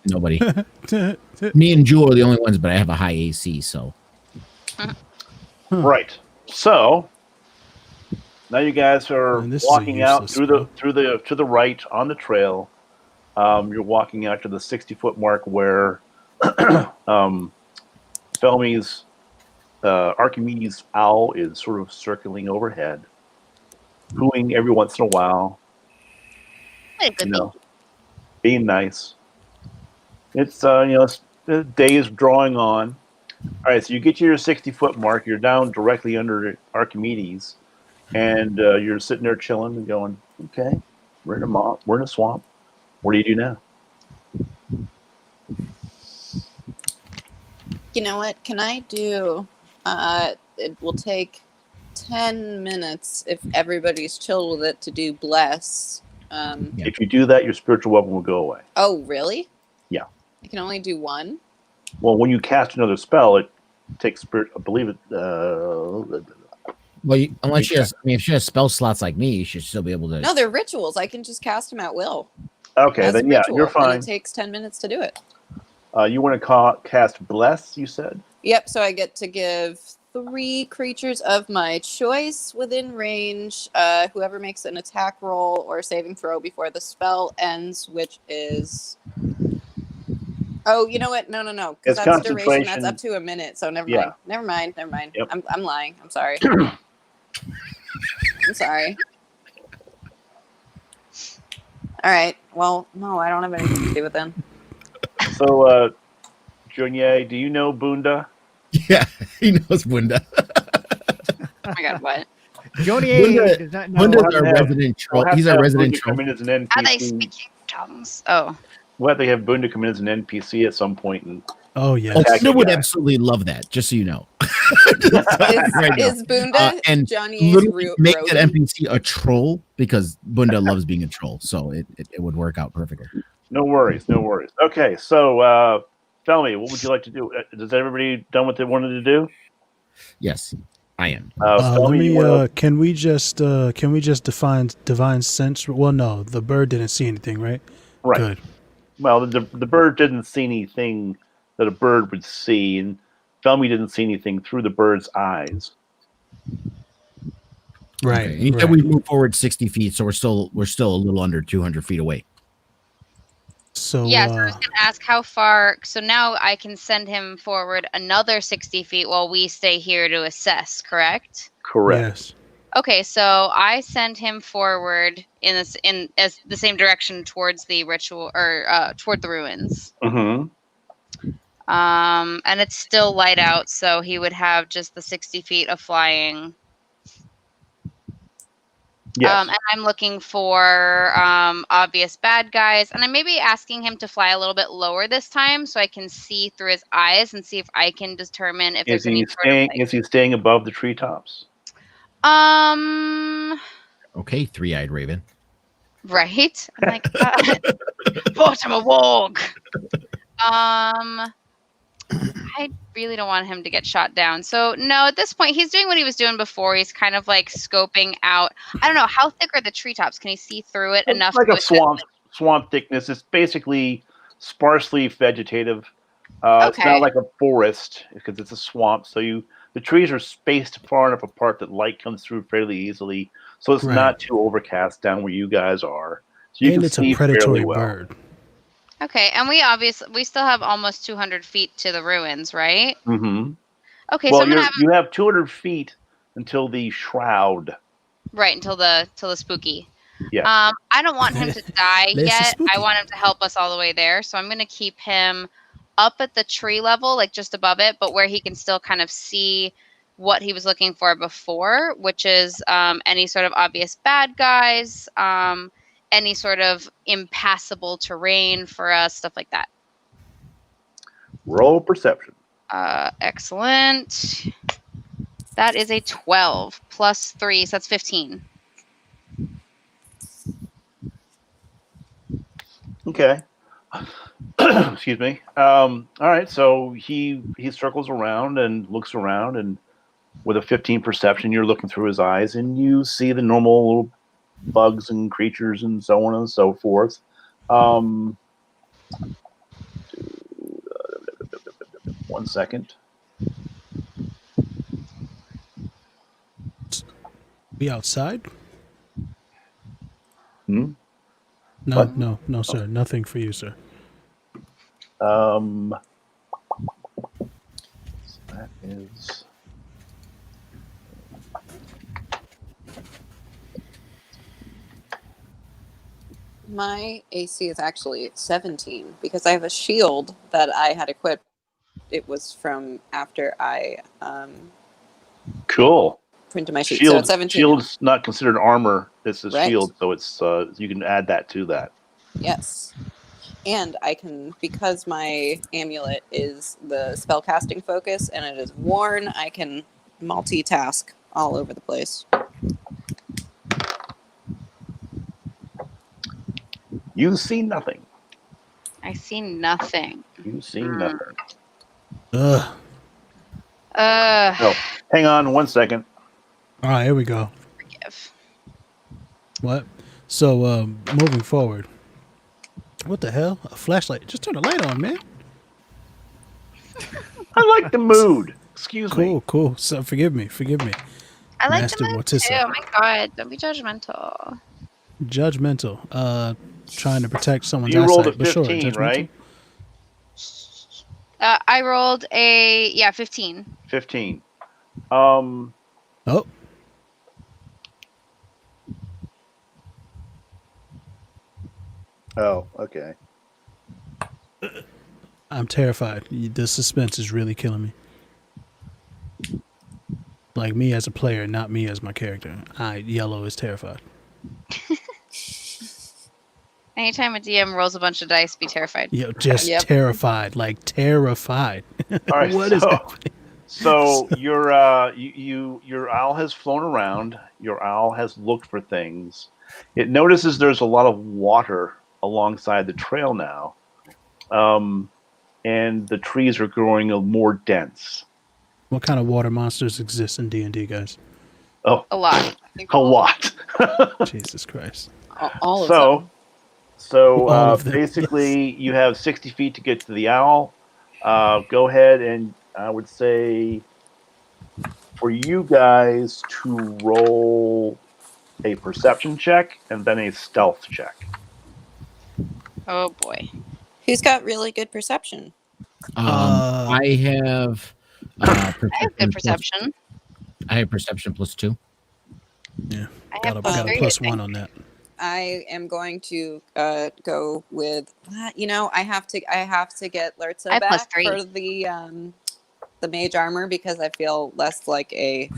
Nobody. Me and Jewel are the only ones, but I have a high AC, so Right. So now you guys are Man, this is a walking out useless to the right on the trail. You're walking out to the 60-foot mark where Felmy's Archimedes owl is sort of circling overhead, cooing every once in a while. You know, being nice. It's it's the day is drawing on. All right, so you get to your 60-foot mark. You're down directly under Archimedes, and you're sitting there chilling and going, "Okay, we're in a swamp. What do you do now?" You know what? Can I do? It will take 10 minutes if everybody's chill with it to do bless. Yeah. If you do that, your spiritual weapon will go away. Oh, really? Yeah. I can only do one. Well, when you cast another spell, it takes spirit. I believe it. well, unless she has, if she has spell slots like me, you should still be able to. No, they're rituals. I can just cast them at will. Okay, As a then yeah, ritual, you're and fine. it takes 10 minutes to do it. You want to cast bless? You said. Yep. So I get to give 3 creatures of my choice within range. Whoever makes an attack roll or saving throw before the spell ends, which is. Oh, you know what? No. It's Because that's duration. That's concentration. up to a minute. So never Yeah. mind. Never mind. Yep. I'm lying. I'm sorry. I'm sorry. All right. Well, no, I don't have anything to do with them. So, Junier, do you know Bunda? Yeah, he knows Bunda. Oh my god, what? Joni Bunda- does not know. Bunda's We'll have our to have- resident troll. We'll have He's to our have resident Bunda troll. come in as an Are they NPC. speaking tongues? Oh. We'll have to have Bunda come in as an NPC at some point. And Oh yeah. Oh, Attack Bunda would guy. absolutely love that. Just so you know. Is, Right now. is Bunda And Johnny's Literally make that road? NPC a troll because Bunda loves being a troll, so it would work out perfectly. no worries. Okay, so tell me, what would you like to do? Is everybody done what they wanted to do? Yes, I am. Let Felmy, me. you wanna- Can we just define divine sense? Well, no, the bird didn't see anything, right? right. Good. Well, the bird didn't see anything that a bird would see, and Felmy didn't see anything through the bird's eyes. Right. Okay. He said right. we move forward 60 feet, so we're still a little under 200 feet away. So Yes, I was going to ask how far. So now I can send him forward another 60 feet while we stay here to assess, correct? Correct. yes. Okay, so I send him forward in the same direction towards the ritual or toward the ruins. Mm-hmm. And it's still light out, so he would have just the 60 feet of flying. Yes. And I'm looking for obvious bad guys, and I may be asking him to fly a little bit lower this time, so I can see through his eyes and see if I can determine if is there's any he sort staying? of Is he staying above the treetops? Okay, three-eyed raven. Right. I'm like, Mortimer Warg. I really don't want him to get shot down. So no, at this point, he's doing what he was doing before. He's kind of like scoping out. I don't know, how thick are the treetops? Can he see through it enough? It's like to a assess swamp thickness. It's basically sparsely vegetative. It's Okay. not like a forest because it's a swamp. So the trees are spaced far enough apart that light comes through fairly easily. So it's Right. not too overcast down where you guys are. So you And can it's see a predatory fairly well. bird. Okay, and we still have almost 200 feet to the ruins, right? Mm-hmm. Okay, so Well, I'm gonna have him you have 200 feet until the shroud. right until the spooky. Yeah. I don't want him to die This is yet. spooky. I want him to help us all the way there. So I'm going to keep him up at the tree level, like just above it, but where he can still kind of see what he was looking for before, which is any sort of obvious bad guys, any sort of impassable terrain for us, stuff like that. Roll perception. Excellent. That is a 12 plus 3, so that's 15. Okay. Excuse me. All right. So he circles around and looks around, and with a 15 perception, you're looking through his eyes, and you see the normal little bugs and creatures and so on and so forth. 1 second. Be outside? Hmm? No, What? no, sir. Nothing for you, sir. So that is. My AC is actually 17 because I have a shield that I had equipped. It was from after I Cool. printed my sheet. So it's 17. Shield's not considered armor. It's a Right. shield, so it's you can add that to that. Yes. And I can, because my amulet is the spellcasting focus and it is worn, I can multitask all over the place. You see nothing. I see nothing. You see nothing. Ugh. Oh, hang on 1 second. All right, here we go. Forgive. What? So, moving forward. What the hell? A flashlight. Just turn the light on, man. I like the mood. Excuse me. Cool. So, forgive me. I like Master to move Mortissa. too. Oh my god, don't be judgmental. Judgmental. Trying to protect someone's You rolled a eyesight, but sure, 15, judgmental. right? I rolled a 15. 15. Oh, Oh, okay. I'm terrified. The suspense is really killing me. Like me as a player, not me as my character. Yellow is terrified. Anytime a DM rolls a bunch of dice, be terrified. Yo, just Yep. terrified. Like terrified. All right. What is happening? So your your owl has flown around. Your owl has looked for things. It notices there's a lot of water alongside the trail now, and the trees are growing more dense. What kind of water monsters exist in D&D, guys? Oh, A lot. a lot. Jesus Christ. All of So, them. so All of them. basically, you have 60 feet to get to the owl. Go ahead and I would say for you guys to roll a perception check and then a stealth check. Oh boy. Who's got really good perception? I have I have good plus- perception. I have perception +2. Yeah. I Got have a very plus good 1 on that. I am going to go with I have to get Lurtza I have back +3. for the mage armor because I feel less like a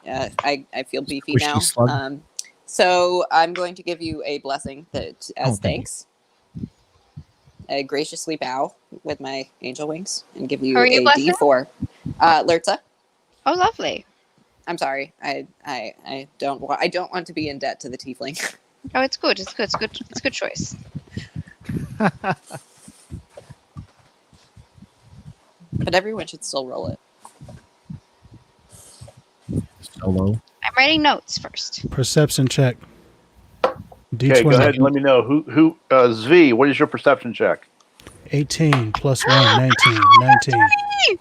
I feel beefy Squishy now. slug. So I'm going to give you a blessing that as thank you. thanks. I graciously bow with my angel wings and give you Who are you a blessing? D4. Lurtza. Oh, lovely. I'm sorry. I don't want to be in debt to the tiefling. Oh, it's good. It's good. It's good. It's a good choice. But everyone should still roll it. Solo. I'm writing notes first. Perception check. D20. Okay, go ahead and let me know who Zv. What is your perception check? 18 plus 1, 19. 19. Yee!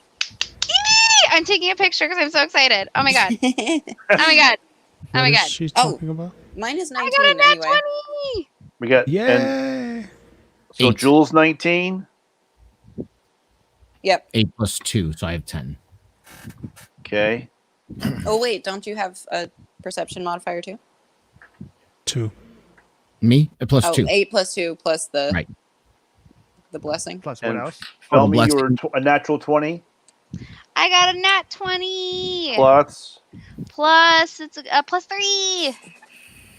I'm taking a picture because I'm so excited. Oh my god. Oh my god. Oh What my is god. she Oh. talking about? Mine is I 19 got a nat anyway. 20. We got and Yay! so 8. Jules 19. Yep. 8 +2, so I have 10. Okay. Oh wait, don't you have a perception modifier too? 2. Me? A plus Oh, 2. 8 plus 2 plus the Right. the blessing. Plus what And else? Felmy, you were blessing. a natural 20 I got a nat 20 plus. plus it's a plus 3.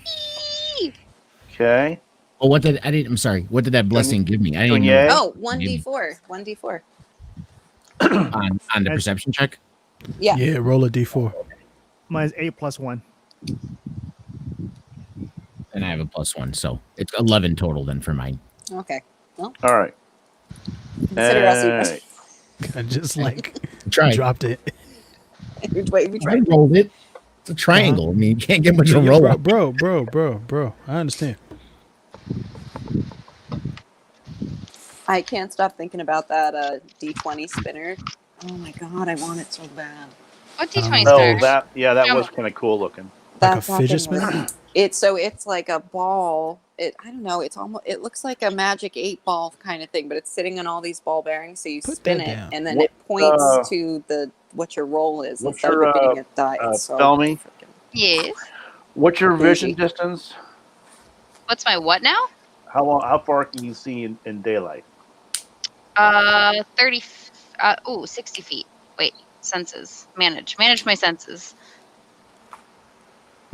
Eee! Okay. Oh, what did I didn't? I'm sorry. What did that blessing give me? I didn't Twenty-eight. know Oh, 1d4. 1d4. on the And- perception check. Yeah. Yeah, roll a d4. Mine's 8 plus 1. And I have a plus 1, so it's 11 total then for mine. Okay. All right. Consider us Alright. I just like Try. dropped it. even. Wait, we I tried. rolled it. It's a triangle. I mean, you can't get much of a roll up. Bro. I understand. I can't stop thinking about that d20 spinner. Oh my god, I want it so bad. What d20 Oh, spinner? that was kind of cool looking. Like a That fidget fucking spinner? was- It's like a ball. I don't know. It looks like a magic 8-ball kind of thing, but it's sitting on all these ball bearings. So you Put spin that it, down. and then What, it points to what your roll is what's instead your, of it being a die. It's so Felmy? freaking- Yes. What's your vision Easy. distance? What's my what now? How far can you see in daylight? 30. 60 feet. Wait, senses. Manage my senses.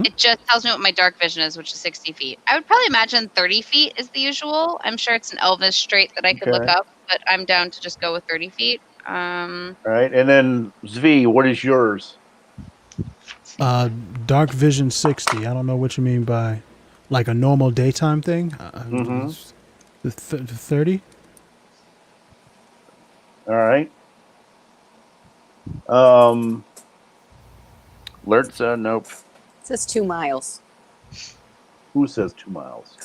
It just tells me what my dark vision is, which is 60 feet. I would probably imagine 30 feet is the usual. I'm sure it's an Elvish trait that I could look Okay. up, but I'm down to just go with 30 feet. All right, and then Zvi, what is yours? Dark vision 60. I don't know what you mean by like a normal daytime thing. Mhm. The 30? All right. Lertza, nope. It says 2 miles. Who says 2 miles?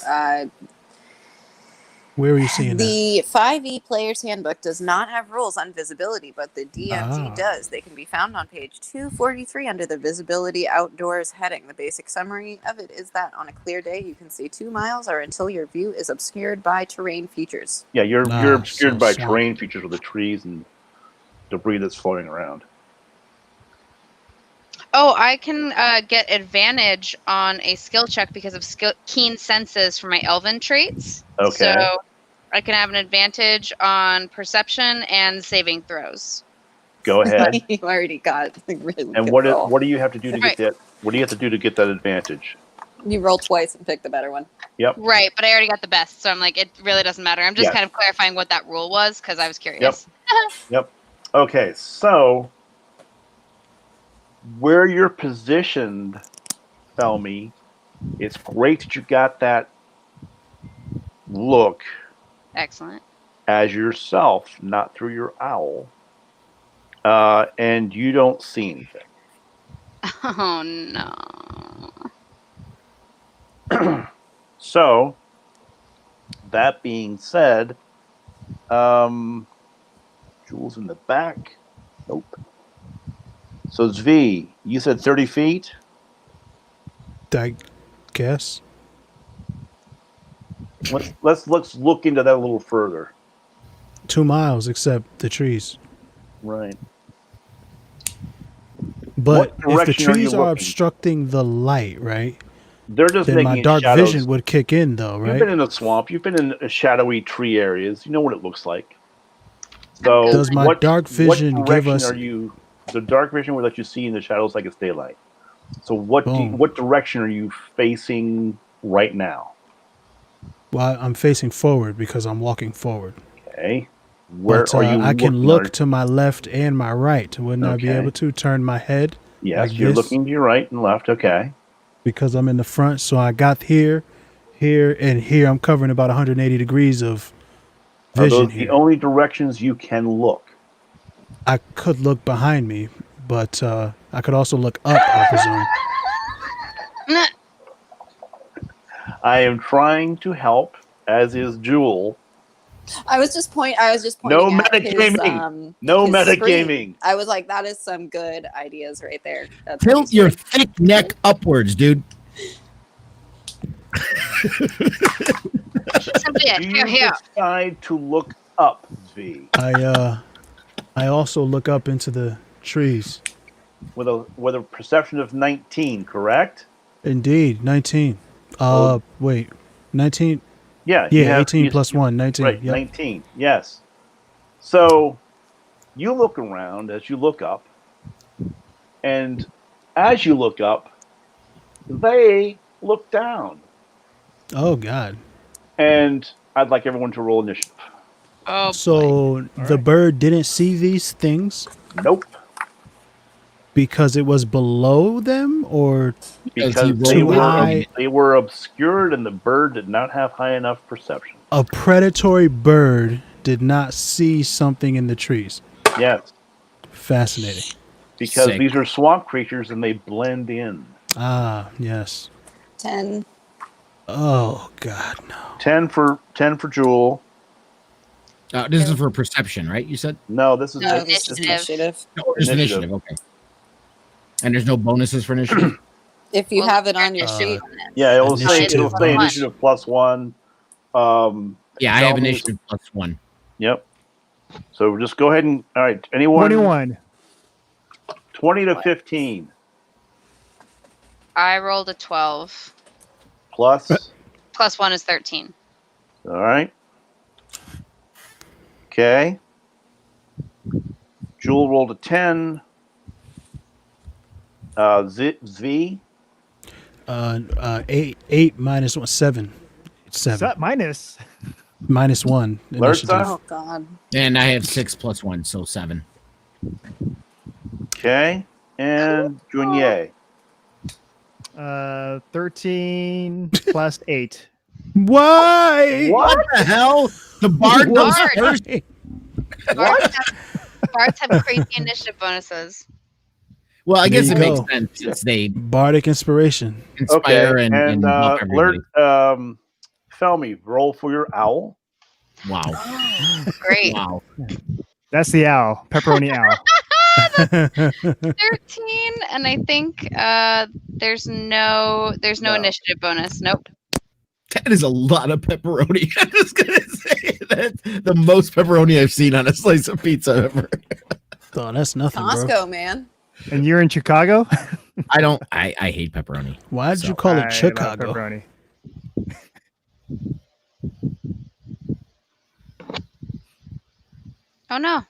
Where are you seeing that? The 5e Player's Handbook does not have rules on visibility, but the DMG Ah. does. They can be found on page 243 under the Visibility Outdoors heading. The basic summary of it is that on a clear day, you can see 2 miles or until your view is obscured by terrain features. Yeah, you're Ah, obscured so by swamp. terrain features with the trees and debris that's floating around. Oh, I can get advantage on a skill check because of keen senses for my elven traits. Okay. So I can have an advantage on perception and saving throws. Go ahead. You already got a really And good what roll. do you have to do to Right. get that? What do you have to do to get that advantage? You roll twice and pick the better one. Right, but I already got the best, so I'm like, it really doesn't matter. I'm just Yes. kind of clarifying what that rule was because I was curious. Okay, so where you're positioned, Felmy, it's great that you got that look Excellent. as yourself, not through your owl, and you don't see anything. Oh no. So, that being said, Jules in the back. Nope. So Zvi, you said 30 feet. I guess. Let's look into that a little further. 2 miles except the trees. Right. But What if the direction are you trees are looking? obstructing the light, right? They're just Then making my dark shadows. vision would kick in though, You've right? been in a swamp. You've been in shadowy tree areas. You know what it looks like. So Does my dark vision what give direction us- Are you? The dark vision will let you see in the shadows like it's daylight. So Boom. what direction are you facing right now? Well, I'm facing forward because I'm walking forward. Okay. Where But are you? I can looking? look to my left and my right. Wouldn't I be Okay. able to turn my head Yes, like you're this? looking to your right and left. Okay. because I'm in the front? So I got here, and here. I'm covering about 180 degrees of Are vision those the here. only directions you can look? I could look behind me, but I could also look up, I presume. Nah. I am trying to help, as is Jewel. I was just pointing No at his, metagaming. No his metagaming. screen. I was like, that is some good ideas right there. That's Tilt what your he's thick neck upwards, dude. Simply it. Do Here, you here. decide to look up, V, I also look up into the trees. with a perception of 19? Correct. Indeed, 19. Oh. Wait. 19. Yeah. you Yeah, have- 18 you- plus 1, 19. Right, Yep. 19. Yes. So you look around as you look up, and as you look up, they look down. Oh, God. And I'd like everyone to roll initiative. Oh, boy. So the right. bird didn't see these things Nope. because it was below them, or Because Because he they too were, high. they were obscured and the bird did not have high enough perception. a predatory bird did not see something in the trees. Yes. Fascinating. Because Sick. these are swamp creatures and they blend in. Ah, yes. 10. Oh, God, no. 10 for Jewel. This is for perception, right? You said? No, this is No, just this is Initiative. initiative. No, just Initiative. initiative. Okay. And there's no bonuses for initiative? If you Well, have it on your uh, sheet. yeah, it'll say Initiative initiative plus 1. Yeah, I have Tell me- initiative plus 1. Yep. So just go ahead and all right. Anyone 21. 20 to 15 I rolled a 12. plus. Plus 1 is 13. All right. Okay. Jewel rolled a 10. Z. 8 minus 1, 7. It's 7. So, minus. Minus 1 initiative. Lertza? Oh, God. And I have 6 plus 1, so 7. Okay. And Junier. 13 plus 8. Why? What? the hell? The bard goes Bard. first? Bards have crazy initiative bonuses. Well, I There guess you it makes go. sense since they Bardic inspiration. Okay. inspire and buff everybody. Felmy, roll for your owl. Wow. Great. Wow. That's the owl. Pepperoni owl. 13, and I think there's no No. initiative bonus. Nope. That is a lot of pepperoni. I was going to say that's the most pepperoni I've seen on a slice of pizza ever. Oh, that's nothing, bro. Costco, man. And you're in Chicago? I hate pepperoni. Why did So, you call I it love Chicago? pepperoni. Oh no.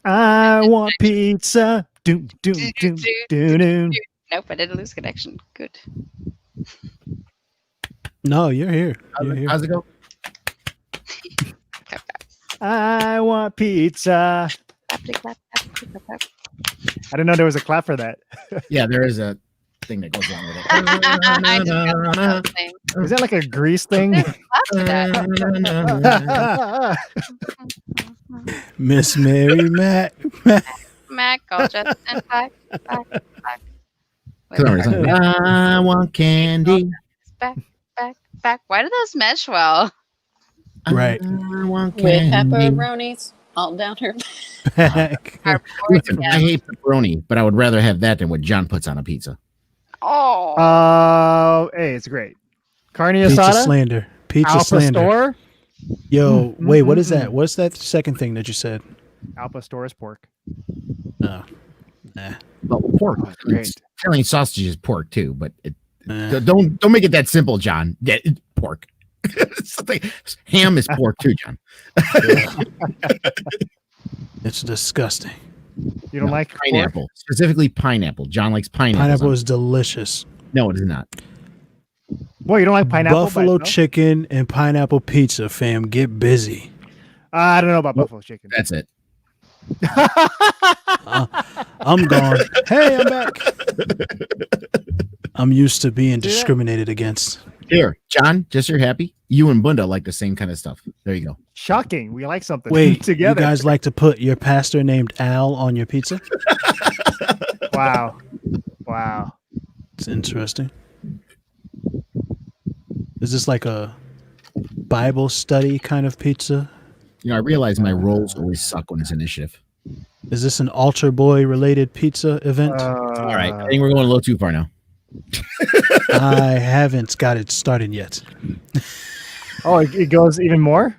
I want pizza. Doom, doom, doom, doom, doom. Nope, I didn't lose connection. Good. No, you're here. You're here. How's it go? I want pizza. I didn't know there was a clap for that. Yeah, there is a thing that goes along with I just got the same. Is that like a grease thing? There's a clap for that. Miss Mary Matt. Mac, I'll just and back. it. I want candy. Back. Why do those mesh well? Right. I want With candy. pepperonis all down her. Our Listen, I hate pepperoni, but I would rather have that than what John puts on a pizza. Oh, Hey, it's great. Carne Pizza asada. slander. Pizza Alpha slander. Store. Yo, Mm, wait, mm, what mm, is that? What's that second thing that you said? Alpha Store is pork. No. Nah. Well, pork. Oh, it's great. Italian sausage is pork too, but Nah. don't make it that simple, John. It's pork. Something, ham is pork too, John. It's disgusting. You don't No, like pork? pineapple, specifically pineapple. John likes pineapple. Pineapple is delicious. No, it is not. Well, you don't like pineapple? Buffalo by itself? chicken and pineapple pizza, fam. Get busy. I don't know about buffalo chicken. That's it. I'm gone. Hey, I'm back. I'm used to being discriminated against. Here, John, just so you're happy. You and Bunda like the same kind of stuff. There you go. Shocking. We like something Wait, together. you guys like to put your pastor named Al on your pizza? Wow. Wow. It's interesting. Is this like a Bible study kind of pizza? You know, I realize my rolls always suck when it's initiative. Is this an altar boy related pizza event? All right, I think we're going a little too far now. I haven't got it started yet. Oh, it goes even more?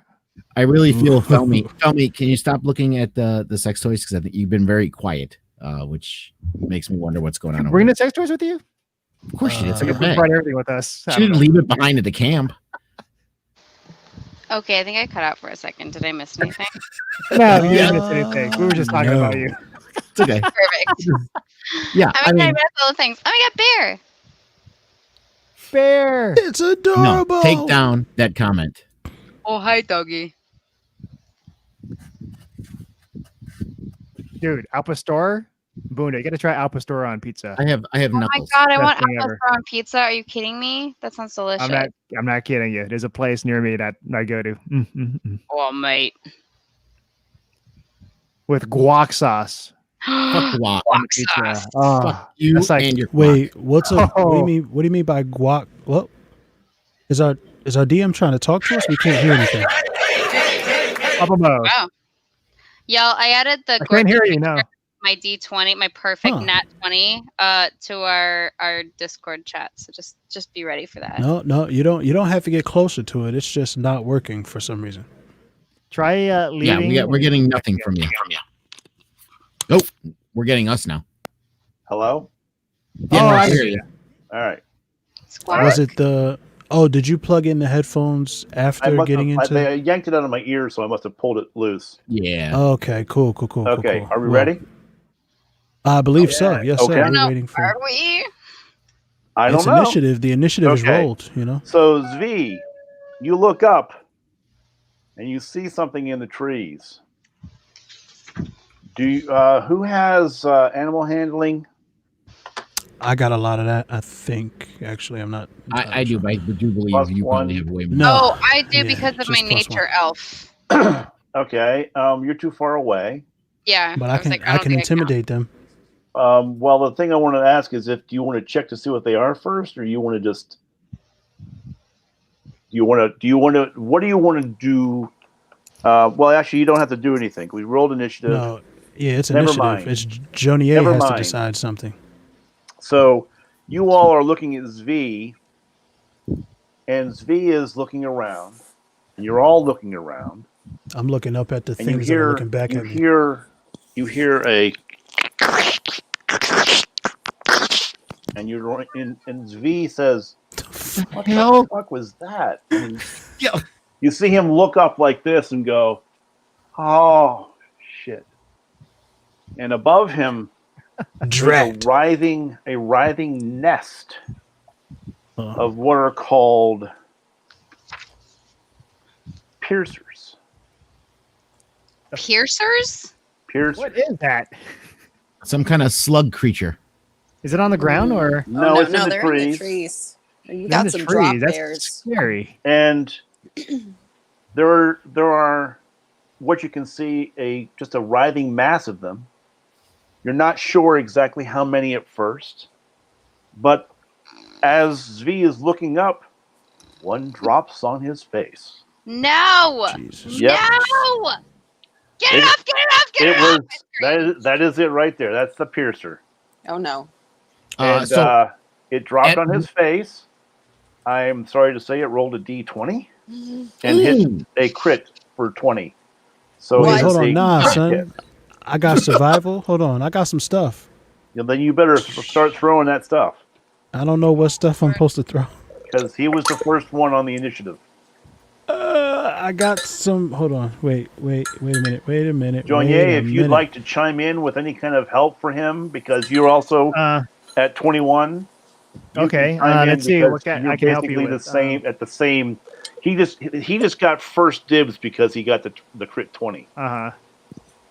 I really feel Felmy, can you stop looking at the sex toys? Because I think you've been very quiet, which makes me wonder what's going on. over Bring there. the sex toys with you? Of course, she did. It's like We a bag. brought everything with us. I She don't didn't know. leave it behind at the camp. Okay, I think I cut out for a second. Did I miss anything? No, you didn't miss anything. We were just talking No. about you. It's okay. Perfect. Yeah, I'm I excited mean, about all the things. Oh my god, bear! Bear. It's no, adorable. take down that comment. Oh hi, doggy. Dude, Al Pastor? Boone, you got to try Al Pastor on pizza. I have Oh my knuckles. god, I Best want thing apple ever. on pizza. Are you kidding me? That sounds delicious. I'm not kidding you. There's a place near me that I go to. Oh mate. With guac sauce. Fuck guac. on the Guac pizza. sauce. Oh, Fuck you that's like- and your guac. Wait, what's a? What do Oh. you mean? What do you mean by guac? What is our DM trying to talk to us? We can't hear anything. Papa Mo. Wow. Y'all, I added the I can't hear you, no. my D20, my perfect Huh. nat 20, to our Discord chat. So just be ready for that. No, you don't have to get closer to it. It's just not working for some reason. Try leading. Yeah, we're getting nothing from you. Nope, we're getting us now. Hello? Yeah, Oh, no, I hear hear you. you. All right. Squawk. Was it the? Oh, did you plug in the headphones I after must getting have, into? they yanked it out of my ear, so I must have pulled it loose. Yeah. Okay, cool. Okay, cool. are we Well, ready? I believe so. Yes, Okay. sir. We're No, waiting for. Are we? I It's don't know. initiative. The initiative is Okay. rolled. You know. So Zvi, you look up and you see something in the trees. Do you, who has animal handling? I got a lot of that. I think actually, I'm not. I do, but I do believe Plus you one. probably have way more. No. Oh, I do Yeah, because of my just plus nature elf. Okay, you're too far away. Yeah. But I was can like, I don't can think count. intimidate them. Well, the thing I want to ask is if do you want to check to see what they are first, or you want to just what do you want to do? Well, actually, you don't have to do anything. We rolled initiative. No. Yeah, it's Never initiative. mind. It's Jonier Never has to mind. decide something. So you all are looking at Zvi, and Zvi is looking around, and you're all looking around, I'm looking up at the and you things that are hear looking back you at me. hear a, and you're and Zvi says, "What the fuck was that?" And Yeah. you see him look up like this and go, "Oh shit!" And above him, Drat. a writhing nest Uh, of what are called piercers. Piercers? Piercers. What is that? Some kind of slug creature. Is it on the ground or No, it's in the they're trees. in the trees. You in got the some trees? drop That's bears. scary. And there are what you can see just a writhing mass of them. You're not sure exactly how many at first, but as Zvi is looking up, one drops on his face. No! Jesus. Yep. No! Get it It- off! Get it off! Get It it was off! that is it right there. That's the piercer. Oh no. And So it dropped at- on his face. I'm sorry to say it rolled a D20 Mm-hmm. and hit Ooh. a crit for 20. So Wait, it's hold a on, nah, crit son. hit. I got survival. Hold on, I got some stuff. Yeah, then you better start throwing that stuff I don't know what stuff I'm supposed to throw. because he was the first one on the initiative. I got some. Hold on. Wait a minute. Jonier, if you'd like to chime in with any kind of help for him, because you're also at 21. you Okay, can chime in let's see because what you're I can help you basically with. the same at the same. He just got first dibs because he got the crit 20. Uh-huh.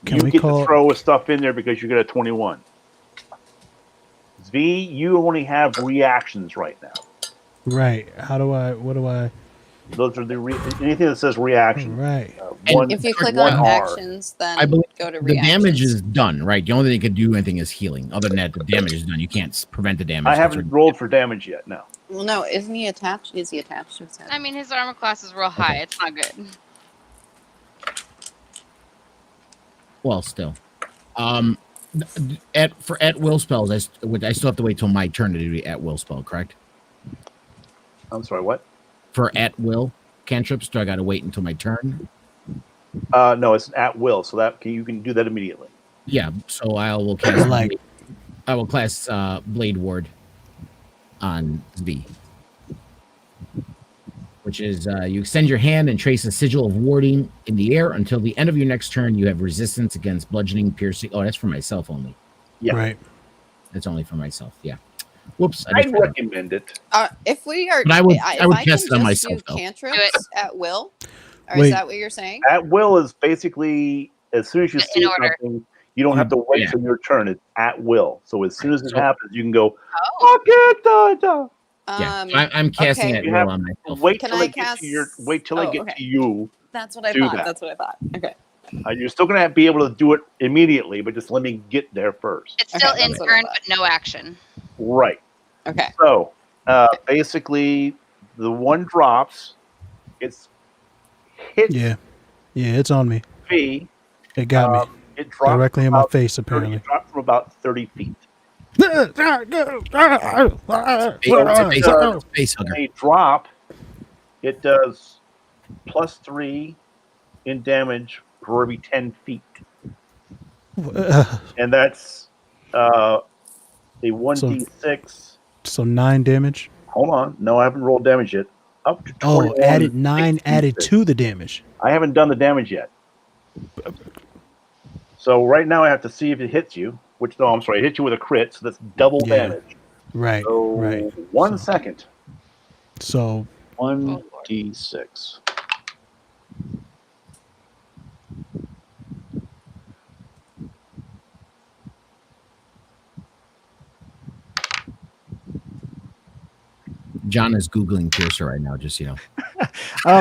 Can You we get call- to throw stuff in there because you got a 21. Zvi, you only have reactions right now. Right. How do I? What do I? Those are anything that says reaction. Right. One, If you click one on R. actions, then I believe go to the reactions. damage is done, right? The only thing you can do anything is healing. Other than that, the damage is done. You can't prevent the damage. I haven't rolled for damage yet. No. Well, no, isn't he attached? Is he attached to his head? I mean, his armor class is real high. It's not good. Well, still. At will spells, I still have to wait till my turn to do at will spell, correct? I'm sorry. What? For at will cantrips, do I got to wait until my turn? No, it's at will, so that you can do that immediately. Yeah, so I will cast Like- Blade Ward on V. which is you extend your hand and trace a sigil of warding in the air until the end of your next turn. You have resistance against bludgeoning, piercing. Oh, that's for myself only. Yeah. Right. That's only for myself. Yeah. Whoops. I I'd just forgot. recommend it. If we are, But I would if I cast it can on just myself, do though. cantrips at will, or Wait. is that what you're saying? At will is basically as soon as you In see order. something, you don't have to wait Yeah. till your turn. It's at will. So as soon as it So- happens, you can go. Oh, "Fuck it, Yeah. I'm casting okay. at You will have on to myself. wait Can till I it gets to your. cast- Wait till Oh, it gets okay. to you. That's what I Do thought. that. That's what I thought. Okay. You're still gonna be able to do it immediately, but just let me get there first. it's still Okay, in that's what I turn, thought. but no action. Right. Okay. So basically, the one drops. It's hit Yeah. Yeah, it's on me. fee. It got me It drops directly in from my about face. 30 Apparently. It drops from about 30 feet. It's a face hugger. A drop. It does +3 in damage for every 10 feet, and that's a 1d6. So 9 damage. Hold on, no, I haven't rolled damage yet. Up to Oh, 21 added is 9 added 66. to the damage. I haven't done the damage yet. So right now I have to see if it hits you. Which no, I'm sorry, it hit you with a crit, so that's double Yeah. damage. Right. So Right. 1 second. So 1d6. John is Googling Piercer right now, just, you know.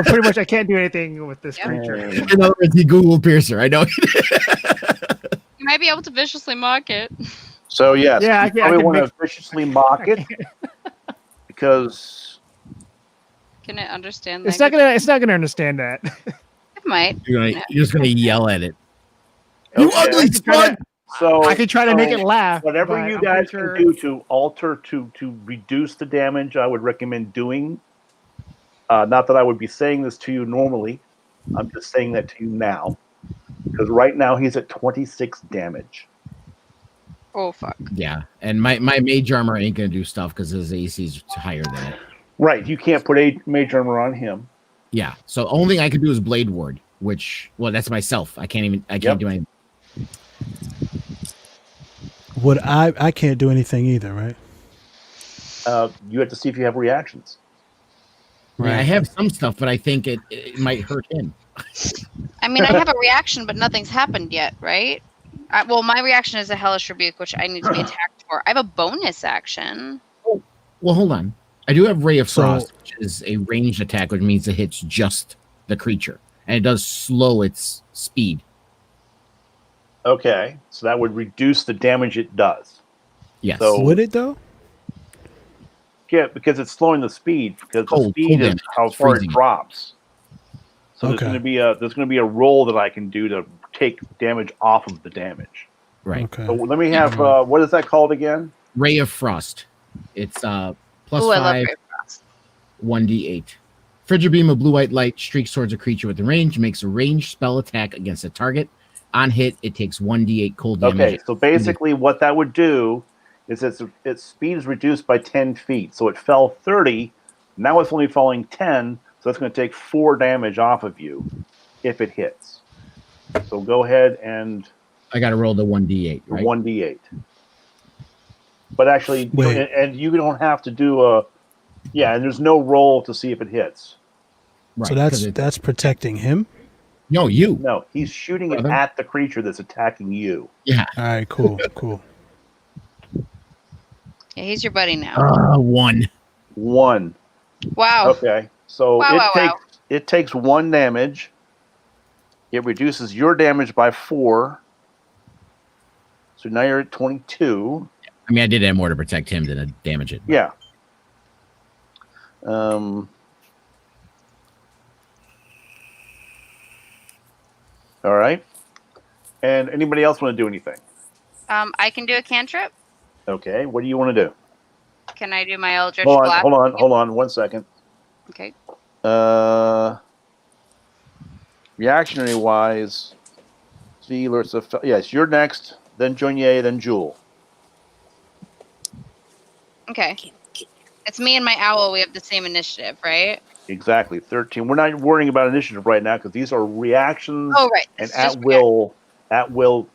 Pretty much, I can't do anything with this Yep. creature. In other words, he Googled Piercer. I know. You might be able to viciously mock it. So yes, Yeah, I you can- I probably can want to make- viciously mock it because Can it understand It's language? not gonna understand that. It might. You're just gonna yell at it. You Okay. ugly slut! So I could try to make it laugh. whatever but you I'm guys pretty sure- can do to alter to reduce the damage, I would recommend doing. Not that I would be saying this to you normally. I'm just saying that to you now because right now he's at 26 damage. Oh fuck. Yeah, and my mage armor ain't gonna do stuff because his AC is higher than it. Right, you can't put a mage armor on him. Yeah, so only thing I can do is blade ward, which that's myself. I can't Yep. do anything. what I can't do anything either, right? You have to see if you have reactions. I mean, I have some stuff, but I think it might hurt him. I mean, I have a reaction, but nothing's happened yet, right? Well, my reaction is a hellish rebuke, which I need to be attacked for. I have a bonus action. Well, hold on. I do have Ray of So- Frost, which is a ranged attack, which means it hits just the creature, and it does slow its speed. Okay, so that would reduce the damage it does. Yes. So- Would it though? Yeah, because it's slowing the speed. Because the Cold speed is damage. how It's far it freezing. drops. So Okay. there's going to be a roll that I can do to take damage off of the damage. Right. Okay. So let me have what is that called again? Ray of Frost. It's +5, Ooh, I love Ray of Frost. 1d8. Frigid beam of blue-white light streaks towards a creature within range, makes a ranged spell attack against a target. On hit, it takes 1d8 cold damage. Okay, so basically what that would do is its speed is reduced by 10 feet. So it fell 30. Now it's only falling 10. So it's going to take 4 damage off of you if it hits. So go ahead and I got to roll the 1d8, right? 1d8. But actually, Wait. and you don't have to do a, and there's no roll to see if it hits. Right, So 'cause that's protecting him. no, you. No, he's shooting it Brother. at the creature that's attacking you. Yeah. All right, cool, cool. Yeah, he's your buddy now. 1. 1. Wow. Okay, so Wow, wow, it takes 1 damage. It reduces your damage by 4. So now you're at 22. I mean, I did that more to protect him than to damage it. Yeah. All right. And anybody else want to do anything? I can do a cantrip. Okay. What do you want to do? Can I do my Eldritch Hold Blast? on. 1 second. Okay. Reactionary wise, yes, you're next. Then Jonier, then Jewel. Okay. It's me and my owl. We have the same initiative, right? Exactly, 13. We're not worrying about initiative right now because these are reactions Oh, right. and This is just at will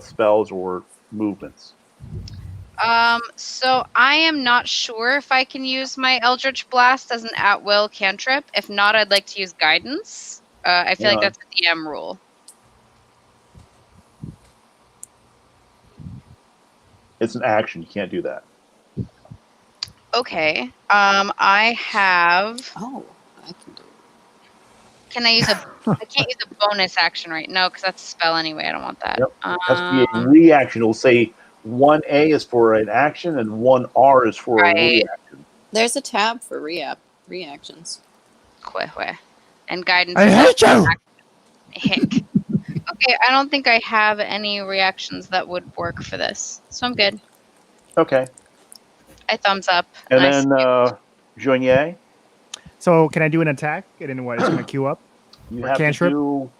spells or movements. So I am not sure if I can use my Eldritch Blast as an at-will cantrip. If not, I'd like to use Guidance. I feel like Yeah. that's a DM rule. It's an action. You can't do that. Okay. I have. Oh, I can do. Can I use a? I can't use a bonus action right now because that's a spell anyway. I don't want that. Yep. It has to be a reaction. It'll say 1A is for an action and 1R is for a Right. reaction. There's a tab for reactions. And Guidance. I is hate also an you! action. Hick. Okay, I don't think I have any reactions that would work for this, so I'm good. Okay. I thumbs up. And I then Joignet, So can I do an attack? And then what? It's going to queue up? you Or have cantrip? to do.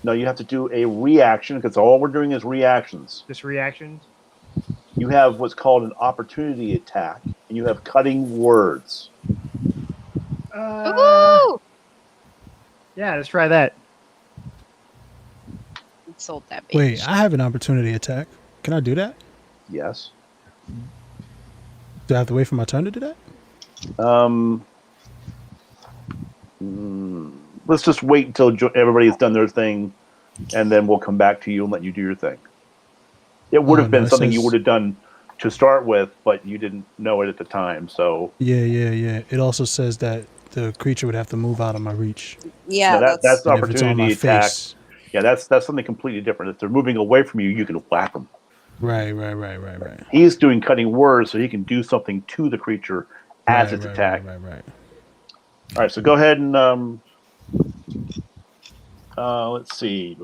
No, you have to do a reaction because all we're doing is reactions. Just reactions? You have what's called an opportunity attack, and you have cutting words. Woo! Yeah, let's try that. Sold that bitch. Wait, I have an opportunity attack. Can I do that? Yes. Do I have to wait for my turn to do that? Let's just wait until everybody's done their thing, and then we'll come back to you and let you do your thing. It would have No, been it something you says- would have done to start with, but you didn't know it at the time. So Yeah. It also says that the creature would have to move out of my reach. Yeah, no, that's And if it's on my opportunity attack. face. Yeah, that's something completely different. If they're moving away from you, you can whack them. Right. He's doing cutting words, so he can do something to the creature as its attack. Right. All right, so go ahead and let's see.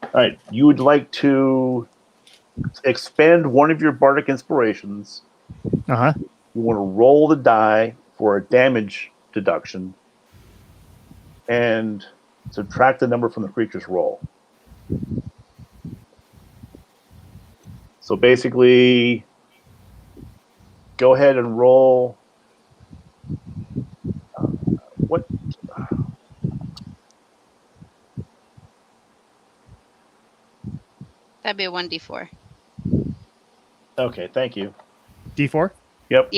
All right, you would like to expend one of your bardic inspirations. Uh-huh. You want to roll the die for a damage deduction and subtract the number from the creature's roll. So basically, go ahead and roll. What? That'd be a 1d4. Okay, thank you. D4? Yep.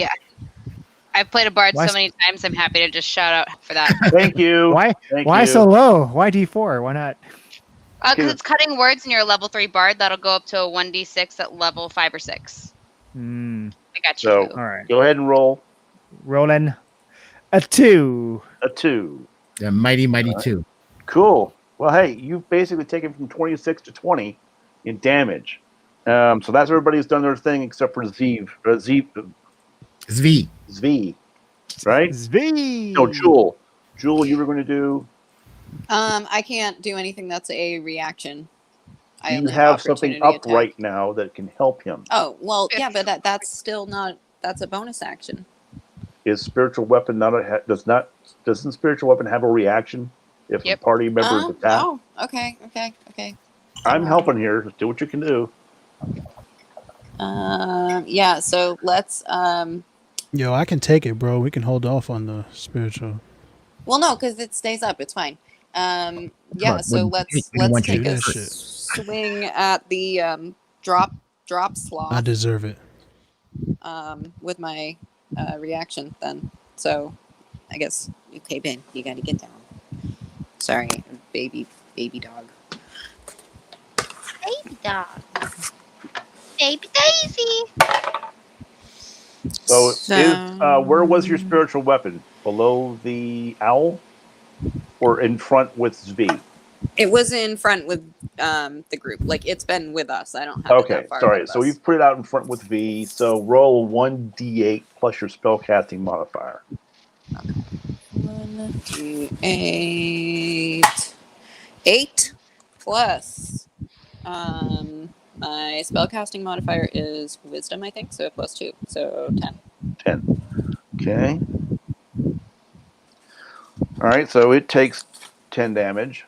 I've played a bard Why so many times. I'm happy to just shout out for that. Thank you. Why? Thank Why you. so low? Why D4? Why not? Because it's cutting words and you're a level 3 bard. That'll go up to a 1d6 at level 5 or 6. Hmm. I got you. So- All right. Go ahead and roll Rolling a 2. a 2. The mighty 2. Cool. Well, hey, you've basically taken from 26 to 20 in damage. So that's everybody's done their thing except for Zv, Zv. right? Zv. No, Jewel. Jewel, you were going to do. I can't do anything that's a reaction. I You only have something opportunity up attack. right now that can help him. Oh well, yeah, but that's still not. That's a bonus action. Is spiritual weapon doesn't spiritual weapon have a reaction if Yep. a party member is attacked? Oh, okay. I'm helping here. Do what you can do. Yeah. So let's. Yo, I can take it, bro. We can hold off on the spiritual. Well, no, because it stays up. It's fine. Yeah. Come So on, let's we want you take to a do that shit. swing at the drop I sloth deserve it. with my reaction then. So I guess okay, Ben, you got to get down. Sorry, baby dog. Baby dog. Baby Daisy. So, where was your spiritual weapon? Below the owl, or in front with Zv? It was in front with the group. Like it's been with us. I don't have it Okay, that far sorry. with So us. you've put it out in front with V. So roll 1d8 plus your spellcasting modifier. 1, 2, 8. 8 plus my spellcasting modifier is wisdom, I think, so plus 2, so 10. 10. Okay. All right, so it takes 10 damage.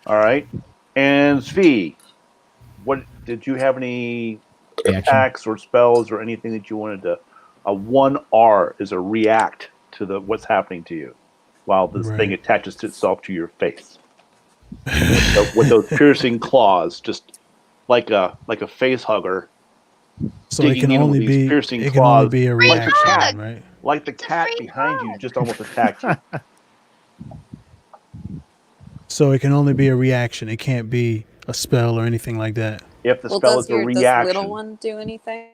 All right. And Svi, what did you have any Reaction. attacks or spells or anything that you wanted to? A 1R is a react to the what's happening to you, while this Right. thing attaches itself to your face with those piercing claws, just like a face hugger, So it digging can in with only these be piercing it can only claws, be a like the reaction, cat. right? like the It's a cat free behind you hug. just almost attacked you. So it can only be a reaction. It can't be a spell or anything like that. If the Well, spell does is a your reaction, little one do anything?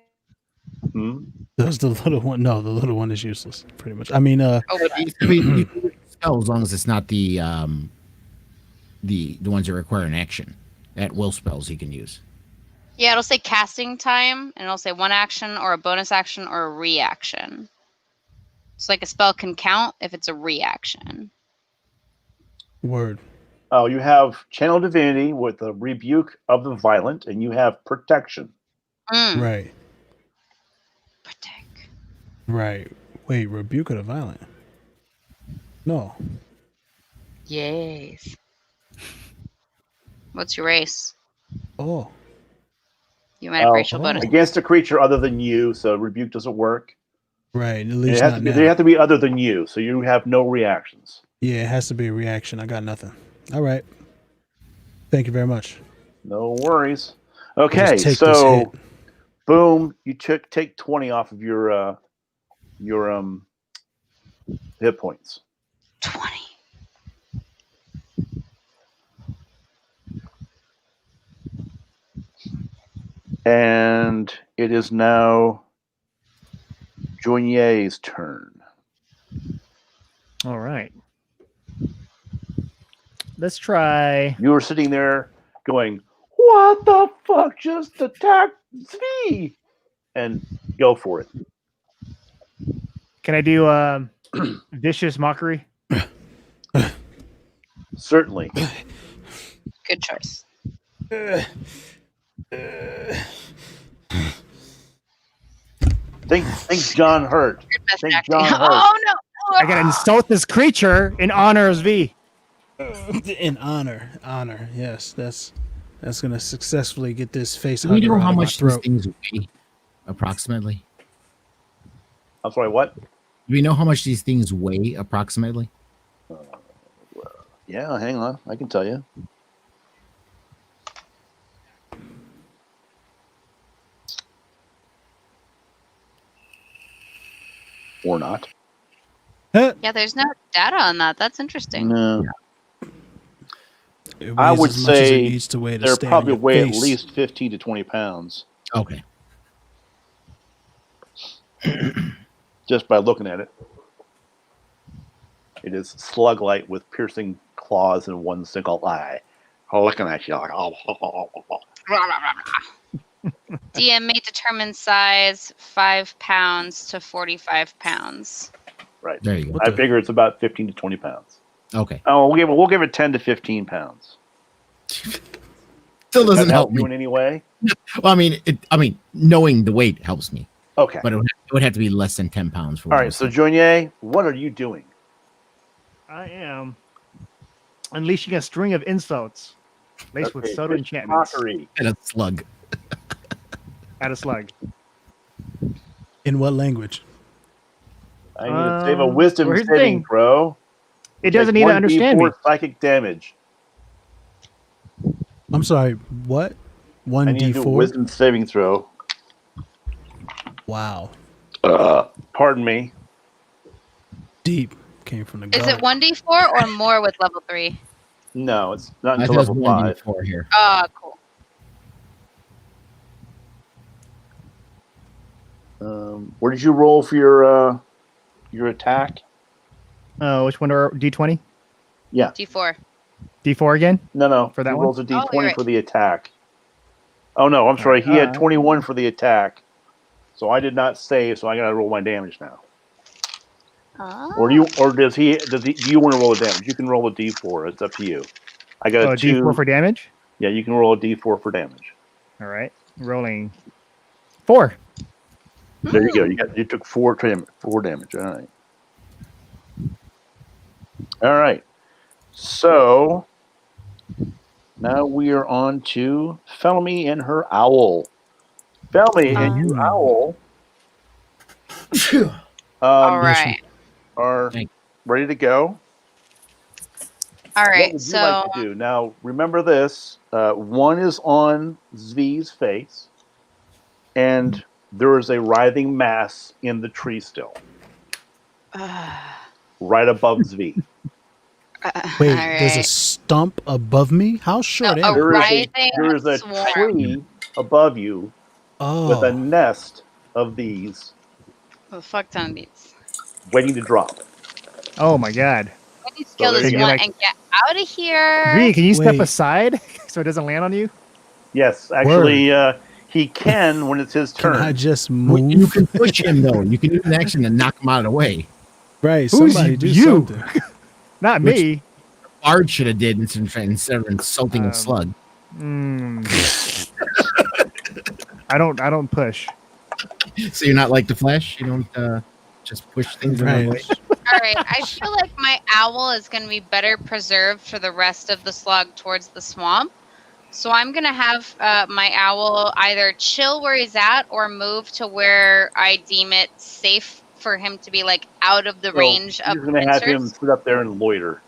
Hmm? Does the little one? No, the little one is useless, pretty much. I mean, Oh, I mean, you can spell as long as it's not the ones that require an action. At will spells you can use. yeah, it'll say casting time, and it'll say one action or a bonus action or a reaction. So like a spell can count if it's a reaction. word. Oh, you have Channel Divinity with the Rebuke of the Violent, and you have Protection. Mm. Right, Protect. right. Wait, rebuke of the violent. No, Yes. What's your race? oh, You might have Oh, racial oh. bonus. Against a creature other than you, so Rebuke doesn't work. right. At And least it has not to be, now. they have to be other than you, so you have no reactions. Yeah, it has to be a reaction. I got nothing. All right. Thank you very much. No worries. I'll Okay, just take this so hit. boom, you take 20 off of your hit points. 20. And it is now Joignier's turn. All right. Let's try. You were sitting there going, "What the fuck just attacked me?" And go for it. Can I do vicious mockery? Certainly. Good choice. Think John hurt. Good best Think acting. John hurt. Oh no! I gotta insult this creature in honor of V. In honor. Yes, that's gonna successfully get this face Do we hugger know out how of my much these throat. things weigh, approximately? I'm sorry, what? Do we know how much these things weigh, approximately? Yeah, hang on. I can tell you. Or not. Huh? Yeah, there's no data on that. That's interesting. No. It I weighs would as much as it say needs to weigh to They're stay on probably your weigh face. at least 15 to 20 pounds Okay. just by looking at it. It is slug-like with piercing claws in one single eye. Looking at you like, DM may determine size 5 pounds to 45 pounds. right. There you go. What I the- figure it's about 15 to 20 pounds. Okay. Oh, we'll give it 10 to 15 pounds. Still Does doesn't that help you me. in any way? Well, I mean, knowing the weight helps me, Okay. but it would have to be less than 10 pounds for. All right. So, Joignier, what are you doing? I am unleashing a string of insults laced with Okay, subtle vicious enchantments mockery. and a slug. at a slug. In what language? I need to save a well, wisdom here's the saving thing. throw. It doesn't need to understand me. Psychic damage. I'm sorry. What? I need to do a 1d4. wisdom saving throw. Wow. Pardon me. Deep came from the Is gut. it 1d4 or more with level 3? No, it's not I until thought it level was 5. 1d4 here. Oh, cool. Where did you roll for your attack? Oh, which one are D20? D4. D4 again? No. For that he one? rolls a d20 you're right. for the attack. Oh no, I'm sorry. He had Uh, 21 for the attack, so I did not save. So I got to roll my damage now. Oh. Or do you? Or does he? Do you want to roll a damage? You can roll a d4. It's up to you. I got Oh, a 2. D4 for damage? Yeah, you can roll a d4 for damage. All right. Rolling 4. There you go. You took 4 damage. All right. All right. So Now we are on to Felmy and her owl. Felmy and your owl All right. are Thank ready to go. All What right. would you So like to do? Now, remember this. One is on Zve's face, and there is a writhing mass in the tree still, right above Zve. Wait, all there's a right. stump above me? How short No, am I? There is writhing there is a swarm. tree above you with a Oh, nest of these Oh, fuck ton of these. waiting to drop. Oh my god. I need to kill there this you go. one Like- and get out of here. V, can you step Wait. aside so it doesn't land on you? Yes, actually, he can when it's his can turn. I just You move? can push him though. You can use an action to knock him out of the way. Right, Who's somebody do you? something. Not Which- me. Bard should have did instead of insulting a slug. Mm. I don't push. So you're not like the Flash. You don't just push things in the way. Right. All right. I feel like my owl is going to be better preserved for the rest of the slog towards the swamp. So I'm going to have my owl either chill where he's at or move to where I deem it safe for him to be like out of the So range of You're going to have him pincers. sit up there and loiter.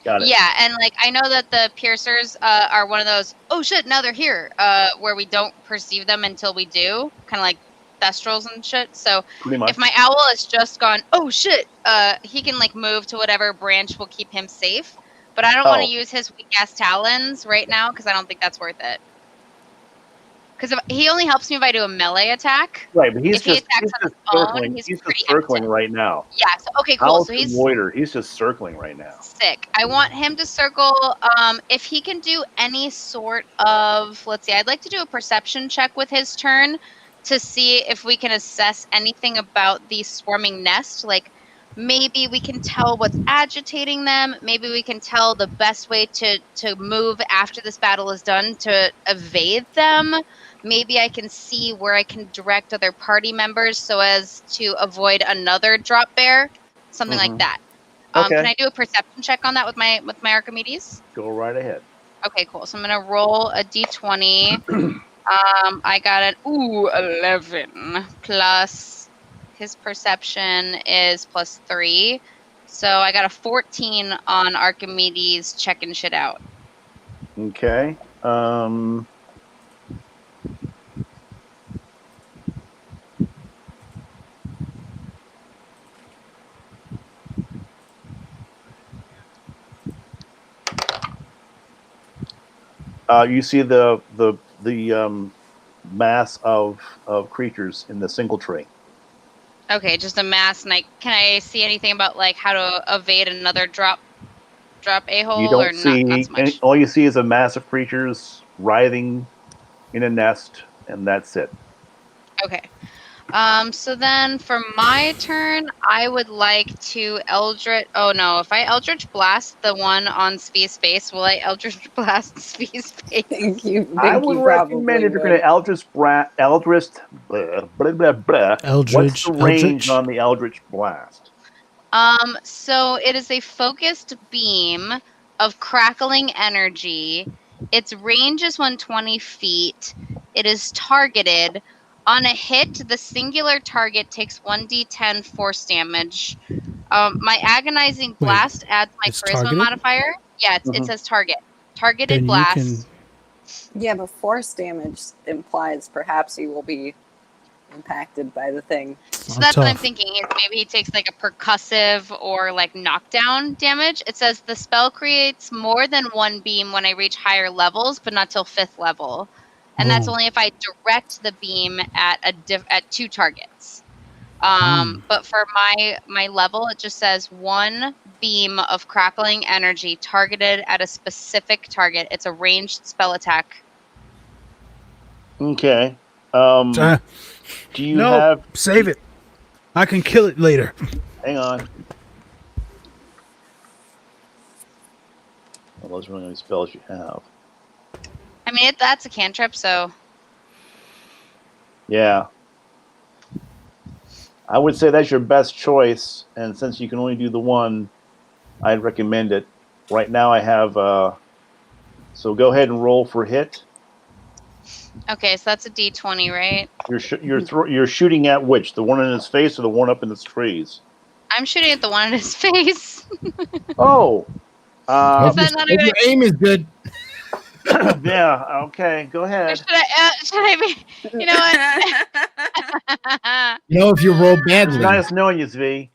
Got it. Yeah, and like I know that the piercers are one of those, oh shit, now they're here, where we don't perceive them until we do, kind of like thestrals and shit. So Pretty much. if my owl has just gone, oh shit, he can like move to whatever branch will keep him safe. But I don't want Oh. to use his weak ass talons right now because I don't think that's worth it. Because he only helps me if I do a melee attack. Right, but he's if he just, attacks he's on just his own, circling. he's He's pretty just circling active. right now. Yeah. So okay, cool. Owls So can he's loiter. He's just circling right now. sick. I want him to circle. If he can do any sort of, let's see, I'd like to do a perception check with his turn to see if we can assess anything about the swarming nest. Like maybe we can tell what's agitating them. Maybe we can tell the best way to move after this battle is done to evade them. Maybe I can see where I can direct other party members so as to avoid another drop bear, something like Mhm. that. Okay. Can I do a perception check on that with my Archimedes? Go right ahead. Okay, cool. So I'm gonna roll a d20. I got an 11 plus his perception is +3, so I got a 14 on Archimedes checking shit out. Okay. You see the mass of creatures in the single tree. Okay, just a mass. And can I see anything about like how to evade another drop a-hole You or don't see not so much? all you see is a mass of creatures writhing in a nest, and that's it. Okay. So then for my turn, I would like to Eldritch. Oh no, if I Eldritch Blast the one on Svee's face, will I Eldritch Blast Svee's face? Think you. Think I would you recommend probably if you're would. going to Eldritch, what's Eldritch. the range Eldritch. on the Eldritch Blast? So it is a focused beam of crackling energy. Its range is 120 feet. It is targeted. On a hit, the singular target takes 1d10 force damage. My agonizing blast adds my it's charisma targeted? modifier. Yeah, it Mhm. says target. Targeted Then you blast. can. Yeah, but force damage implies perhaps he will be impacted by the thing. So I'm that's what I'm tough. thinking. Is maybe he takes like a percussive or like knockdown damage. It says the spell creates more than one beam when I reach higher levels, but not till 5th level, and that's Oh. only if I direct the beam at at 2 targets. But for my level, it just says one beam of crackling energy targeted at a specific target. It's a ranged spell attack. Okay. Uh, Do you no, have? save it. I can kill it later. Hang on. Well, those are really only spells you have. I mean, that's a cantrip, so Yeah. I would say that's your best choice, and since you can only do the one, I'd recommend it. Right now, I have So go ahead and roll for hit. Okay, so that's a D20, right? You're shooting at which? The one in his face or the one up in the trees? I'm shooting at the one in his face. Oh, Is that not a If good your aim is good. yeah. Okay, go Or ahead. should I be? You know what? You know, if you roll badly. Nice knowing you, Zvi.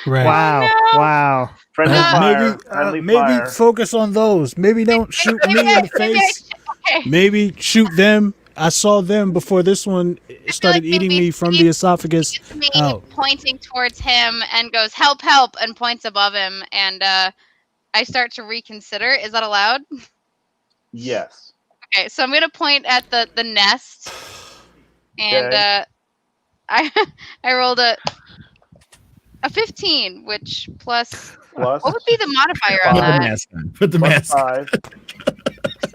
Right. Wow. no. Wow. Friendly No. fire. Friendly Maybe fire. focus on those. Maybe don't shoot me in the face. Okay. Maybe shoot them. I saw them before this one started like eating maybe me from the esophagus. It's me out. pointing towards him and goes, "Help, help," and points above him. And I start to reconsider. Is that allowed? Yes. Okay, so I'm gonna point at the nest, and Okay. I rolled a 15, which plus Plus. what would be the modifier Put on the Five. that? mask on. Put the Plus mask on. 5.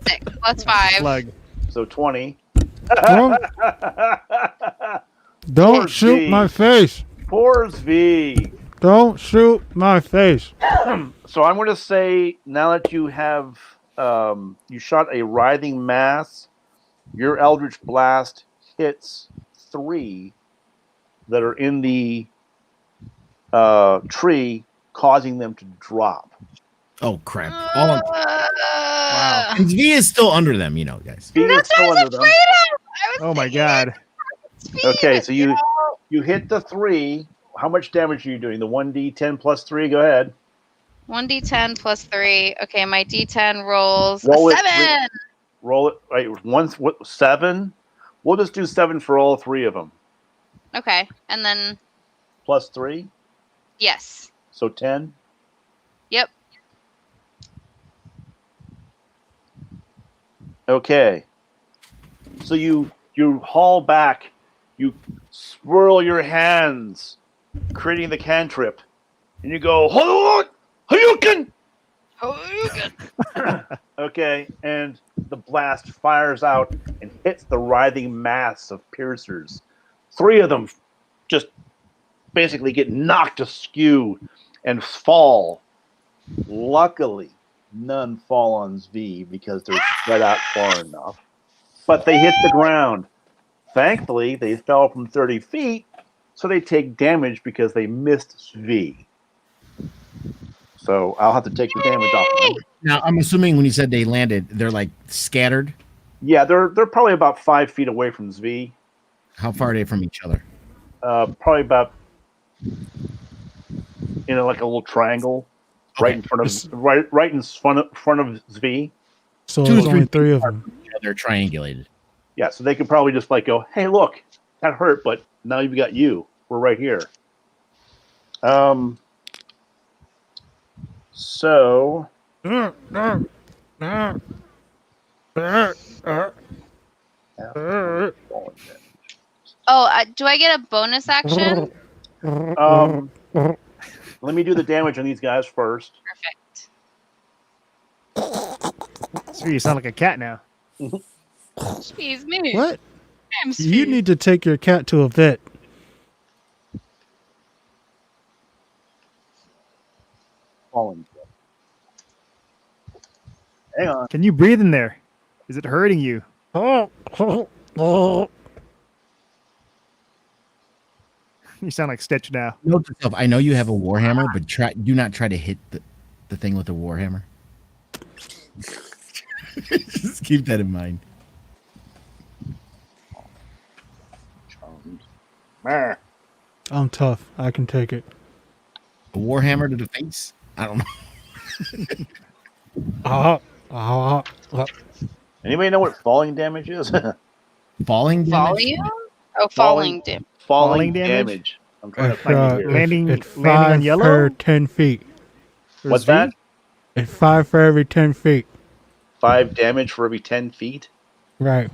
6 plus 5. Slug. So 20. Don't Poor shoot V. my face. Poor V. Don't shoot my face. So I'm going to say now that you have you shot a writhing mass, your Eldritch Blast hits 3 that are in the tree, causing them to drop. Oh crap! All on, Wow. and V is still under them, you know, guys. V is That's what I still was under them. afraid of. I was Oh my thinking god. speed, Okay, so know? you hit the 3. How much damage are you doing? The 1d10 plus 3. Go ahead. 1d10 plus 3. Okay, my d10 rolls Roll a it. 7. Roll it. Right, 7. We'll just do 7 for all 3 of them. Okay, and then Plus 3, yes. so 10. Yep. Okay. So you haul back, you swirl your hands, creating the cantrip, and you go, hold on, Hadouken! Okay, and the blast fires out and hits the writhing mass of piercers. 3 of them just basically get knocked askew and fall. Luckily, none fall on Zvi because they're spread out far enough. But they hit the ground. Thankfully, they fell from 30 feet, so they take damage because they missed Zvi. So I'll have to take the damage off of them. Now, I'm assuming when you said they landed, they're like scattered. Yeah, they're probably about 5 feet away from Zvi. How far are they from each other? Probably about like a little triangle, right in front of right in front of Zvi. So Two to there's only three 3 of them. They're triangulated. Yeah, so they could probably just like go, "Hey, look, that hurt, but now you've got you. We're right here." So Oh, do I get a bonus action? let me do the damage on these guys first. Perfect. So you sound like a cat now. Jeez, me. What? I'm You sweet. need to take your cat to a vet. Falling. Hang on. Can you breathe in there? Is it hurting you? You sound like Stitch now. Note to self, I know you have a warhammer, but do not try to hit the thing with the warhammer. Just keep that in mind. Meh. I'm tough. I can take it. A warhammer to the face? I don't know. Anybody know what falling damage is? Falling damage? Volume? Oh, falling damage. Falling damage? damage. I'm trying to It's, find it here. Landing it's on 5 yellow? per 10 feet. What's that? It's 5 for every 10 feet. 5 damage for every 10 feet. Right.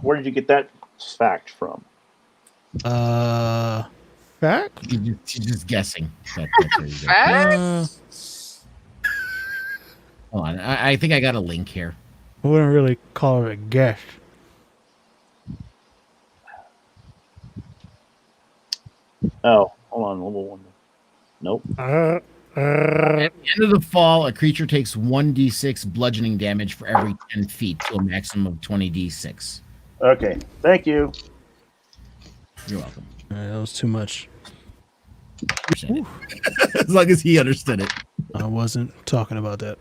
Where did you get that fact from? Fact? She's just guessing. That's where you go. Fact? Hold on. I think I got a link here. I wouldn't really call it a guess. Oh, hold on, level 1. Nope. At the end of the fall, a creature takes 1d6 bludgeoning damage for every 10 feet to a maximum of 20d6. Okay, thank you. You're welcome. All right, that was too much. Understand it. As long as he understood it. I wasn't talking about that.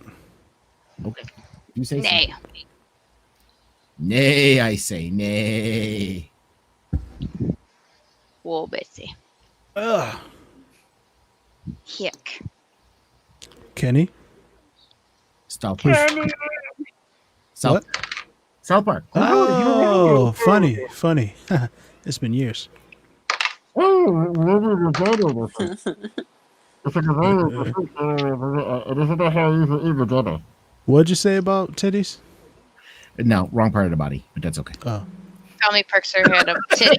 Okay. You say so. Nay. Nay, I say nay. Whoa, Betsy. Ugh. Hick. Kenny? South Park. South, What? South Park. Oh, funny. It's been years. What'd you say about titties? No, wrong part of the body, but that's okay. Oh, Tell me perks her head up. Titty.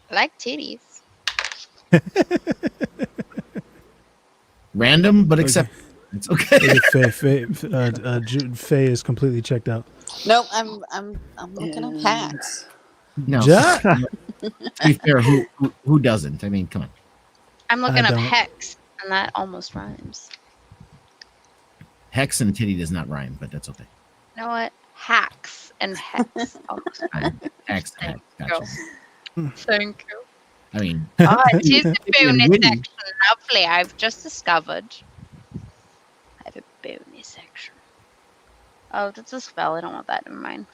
I like titties. Random, but accept. It's okay. Faye is completely checked out. Nope, I'm looking up hacks. No. Ja? To be fair, who doesn't? I mean, come on. I'm looking I up don't. hex, and that almost rhymes. Hex and titty does not rhyme, but that's okay. You know what? Hacks and hex. almost rhyme. Hex, hex, gotcha. Thank you. I mean, Oh, it is the And bonus witty. section. Lovely. I've just discovered. I have a bonus section. Oh, that's a spell. I don't want that. Never mind.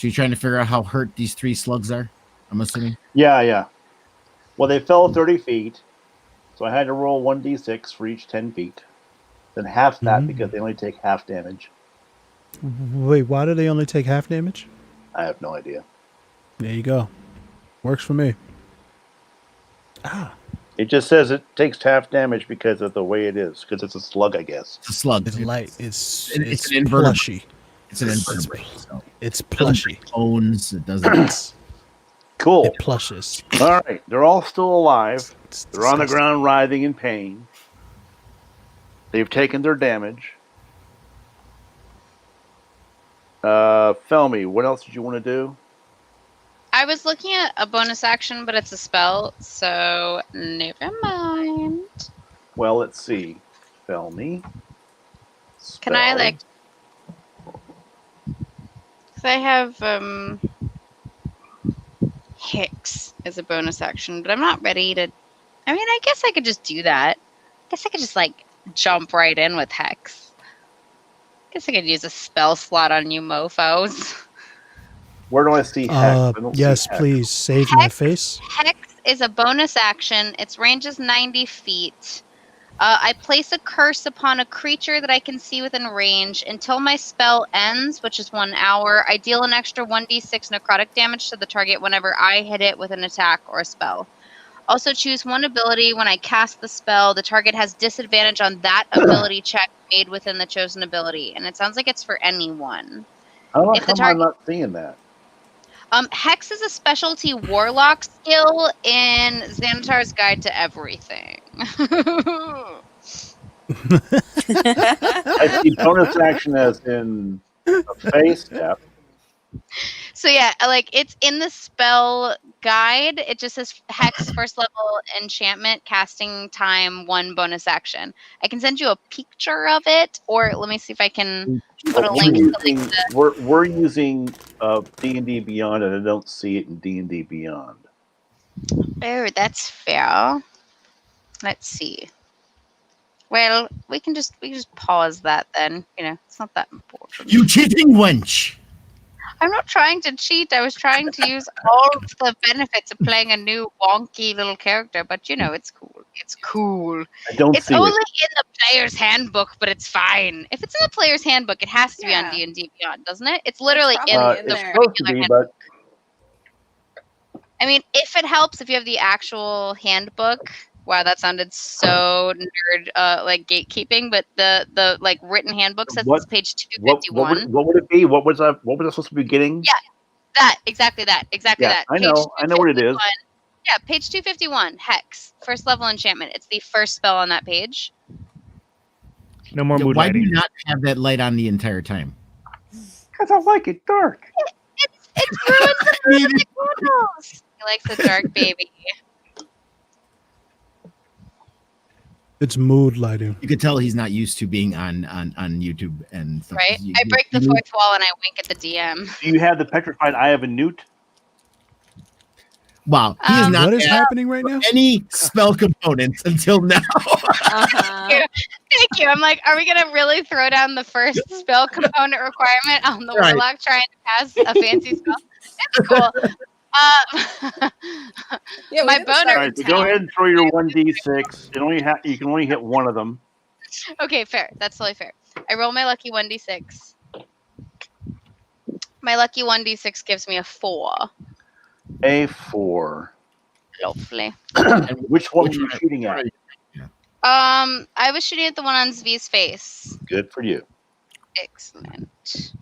so you're trying to figure out how hurt these 3 slugs are? I'm assuming. Yeah. Well, they fell 30 feet, so I had to roll 1d6 for each 10 feet. Then half that because they only take half damage. Wait, why do they only take half damage? I have no idea. There you go. Works for me. It just says it takes half damage because of the way it is, because it's a slug, I guess. It's a slug. It's light. It's It's an invertebrate. plushy. It's an invertebrate. So It's it doesn't plushy. break bones. It doesn't. Cool. It plushes. All right, they're all still alive. It's They're on the disgusting. ground writhing in pain. They've taken their damage. Felmy, what else did you want to do? I was looking at a bonus action, but it's a spell, so never mind. Well, let's see. Felmy. Can I, Spell. like... Because I have, Hicks as a bonus action, but I'm not ready to... I mean, I guess I could just do that. I guess I could just, like, jump right in with Hex. I guess I could use a spell slot on you mofos. Where do I see Hex? I don't see Yes, Hex. please save my Hex? face. Hex is a bonus action. Its range is 90 feet. I place a curse upon a creature that I can see within range until my spell ends, which is 1 hour. I deal an extra 1d6 necrotic damage to the target whenever I hit it with an attack or a spell. Also choose one ability. When I cast the spell, the target has disadvantage on that ability check made within the chosen ability. And it sounds like it's for anyone. How if the come I'm not seeing that? Hex is a specialty warlock skill in Xanatar's Guide to Everything. I see bonus action as in a face step. So yeah, like it's in the spell guide. It just says Hex first level enchantment, casting time 1 bonus action. I can send you a picture of it, or let me see if I can put a link. We're using D&D Beyond, and I don't see it in D&D Beyond. Oh, that's fair. Let's see. Well, we can just pause that then. You know, it's not that important. You cheating wench! I'm not trying to cheat. I was trying to use all of the benefits of playing a new wonky little character, but you know, it's cool. It's cool. I don't It's see only it. in the player's handbook, but it's fine. If it's in the player's handbook, it has to be on Yeah. D&D Beyond, doesn't it? It's literally It's in probably the in It's there. supposed to regular be, handbook. but I mean, if it helps, if you have the actual handbook. Wow, that sounded so nerd, like gatekeeping. But the like written handbook says it's page what 251. would it be? What was I supposed to be getting? Yeah. That exactly that. Yeah, I Page know what it is. 251. Yeah, page 251, Hex, first level enchantment. It's the first spell on that page. No more Yeah, mood why do lighting. you not have that light on the entire time? Because I like it dark. It's It's ruined the perfect photos. He likes a dark baby. It's mood lighting. You could tell he's not used to being on YouTube and stuff. Right? I break the fourth wall and I wink at the DM. Do you have the petrified eye of a newt? Wow, he is not What is at happening right now? any spell components until now. Uh-huh. Thank you. I'm like, are we gonna really throw down the first spell component requirement on the Right. warlock trying to cast a fancy spell? It's cool. Yeah, we My didn't boner- start All right, so go town. ahead and throw your 1d6. You can only hit one of them. Okay, fair. That's totally fair. I roll my lucky 1d6. My lucky 1d6 gives me a 4. A 4. Lovely. Which one were you shooting at? I was shooting at the one on Zvi's face. Good for you. Excellent.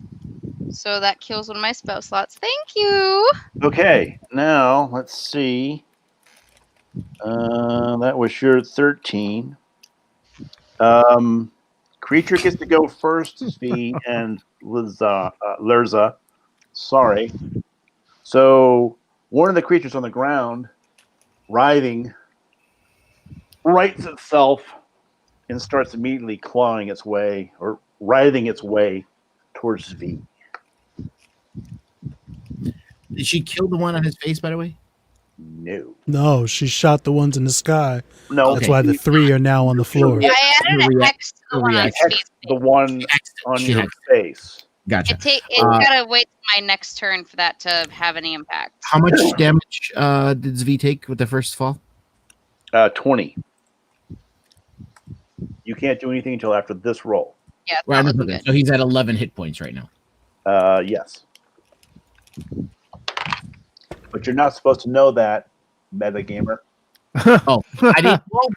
So that kills one of my spell slots. Thank you. Okay, now let's see. That was your 13. Creature gets to go first, Zvi and Lerza. Sorry. So one of the creatures on the ground, writhing, rights itself and starts immediately clawing its way or writhing its way towards Zvi. Did she kill the one on his face, by the way? No. No, she shot the ones in the sky. No. That's why the 3 are now on the floor. Yeah. I added an X to the one on React. Zvi's Hex the one on She your hexed. face. Gotcha. It Uh, gotta wait till my next turn for that to have any impact. How much damage did Zvi take with the first fall? 20. You can't do anything until after this roll. Yeah, it's Right, not looking good. so he's at 11 hit points right now. Yes. But you're not supposed to know that, metagamer. Oh, I didn't. Well,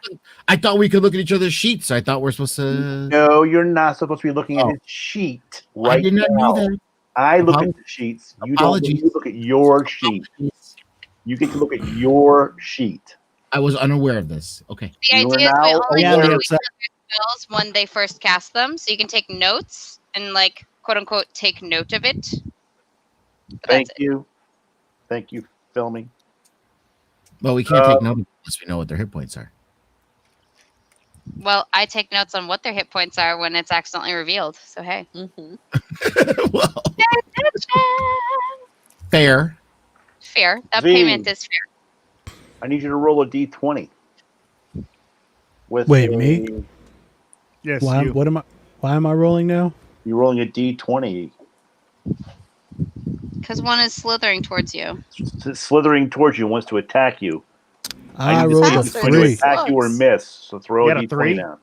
I thought we could look at each other's sheets. I thought we're supposed to. No, you're not supposed to be looking at Oh. his sheet I right did not now. know that. I look at Apolo- the sheets. You Apologies. don't. You look at your sheet. You get to look at your sheet. I was unaware of this. Okay. The You are idea is we now only aware. know each other's spells when they first cast them, so you can take notes and like quote unquote take note of it. But Thank that's it. you. Thank you, filming. Well, we can't take note unless we know what their hit points are. Well, I take notes on what their hit points are when it's accidentally revealed. So hey. Mhm. Well, fair. Fair. That V. payment is fair. I need you to roll a d20. With Wait, a- me? Yes, Why? you. What am I? Why am I rolling now? You're rolling a d20. Because one is slithering towards you. Slithering towards you, wants to attack you. I need to rolled see a if it's going to 3. attack you or miss. So throw You a got a d20 3? down.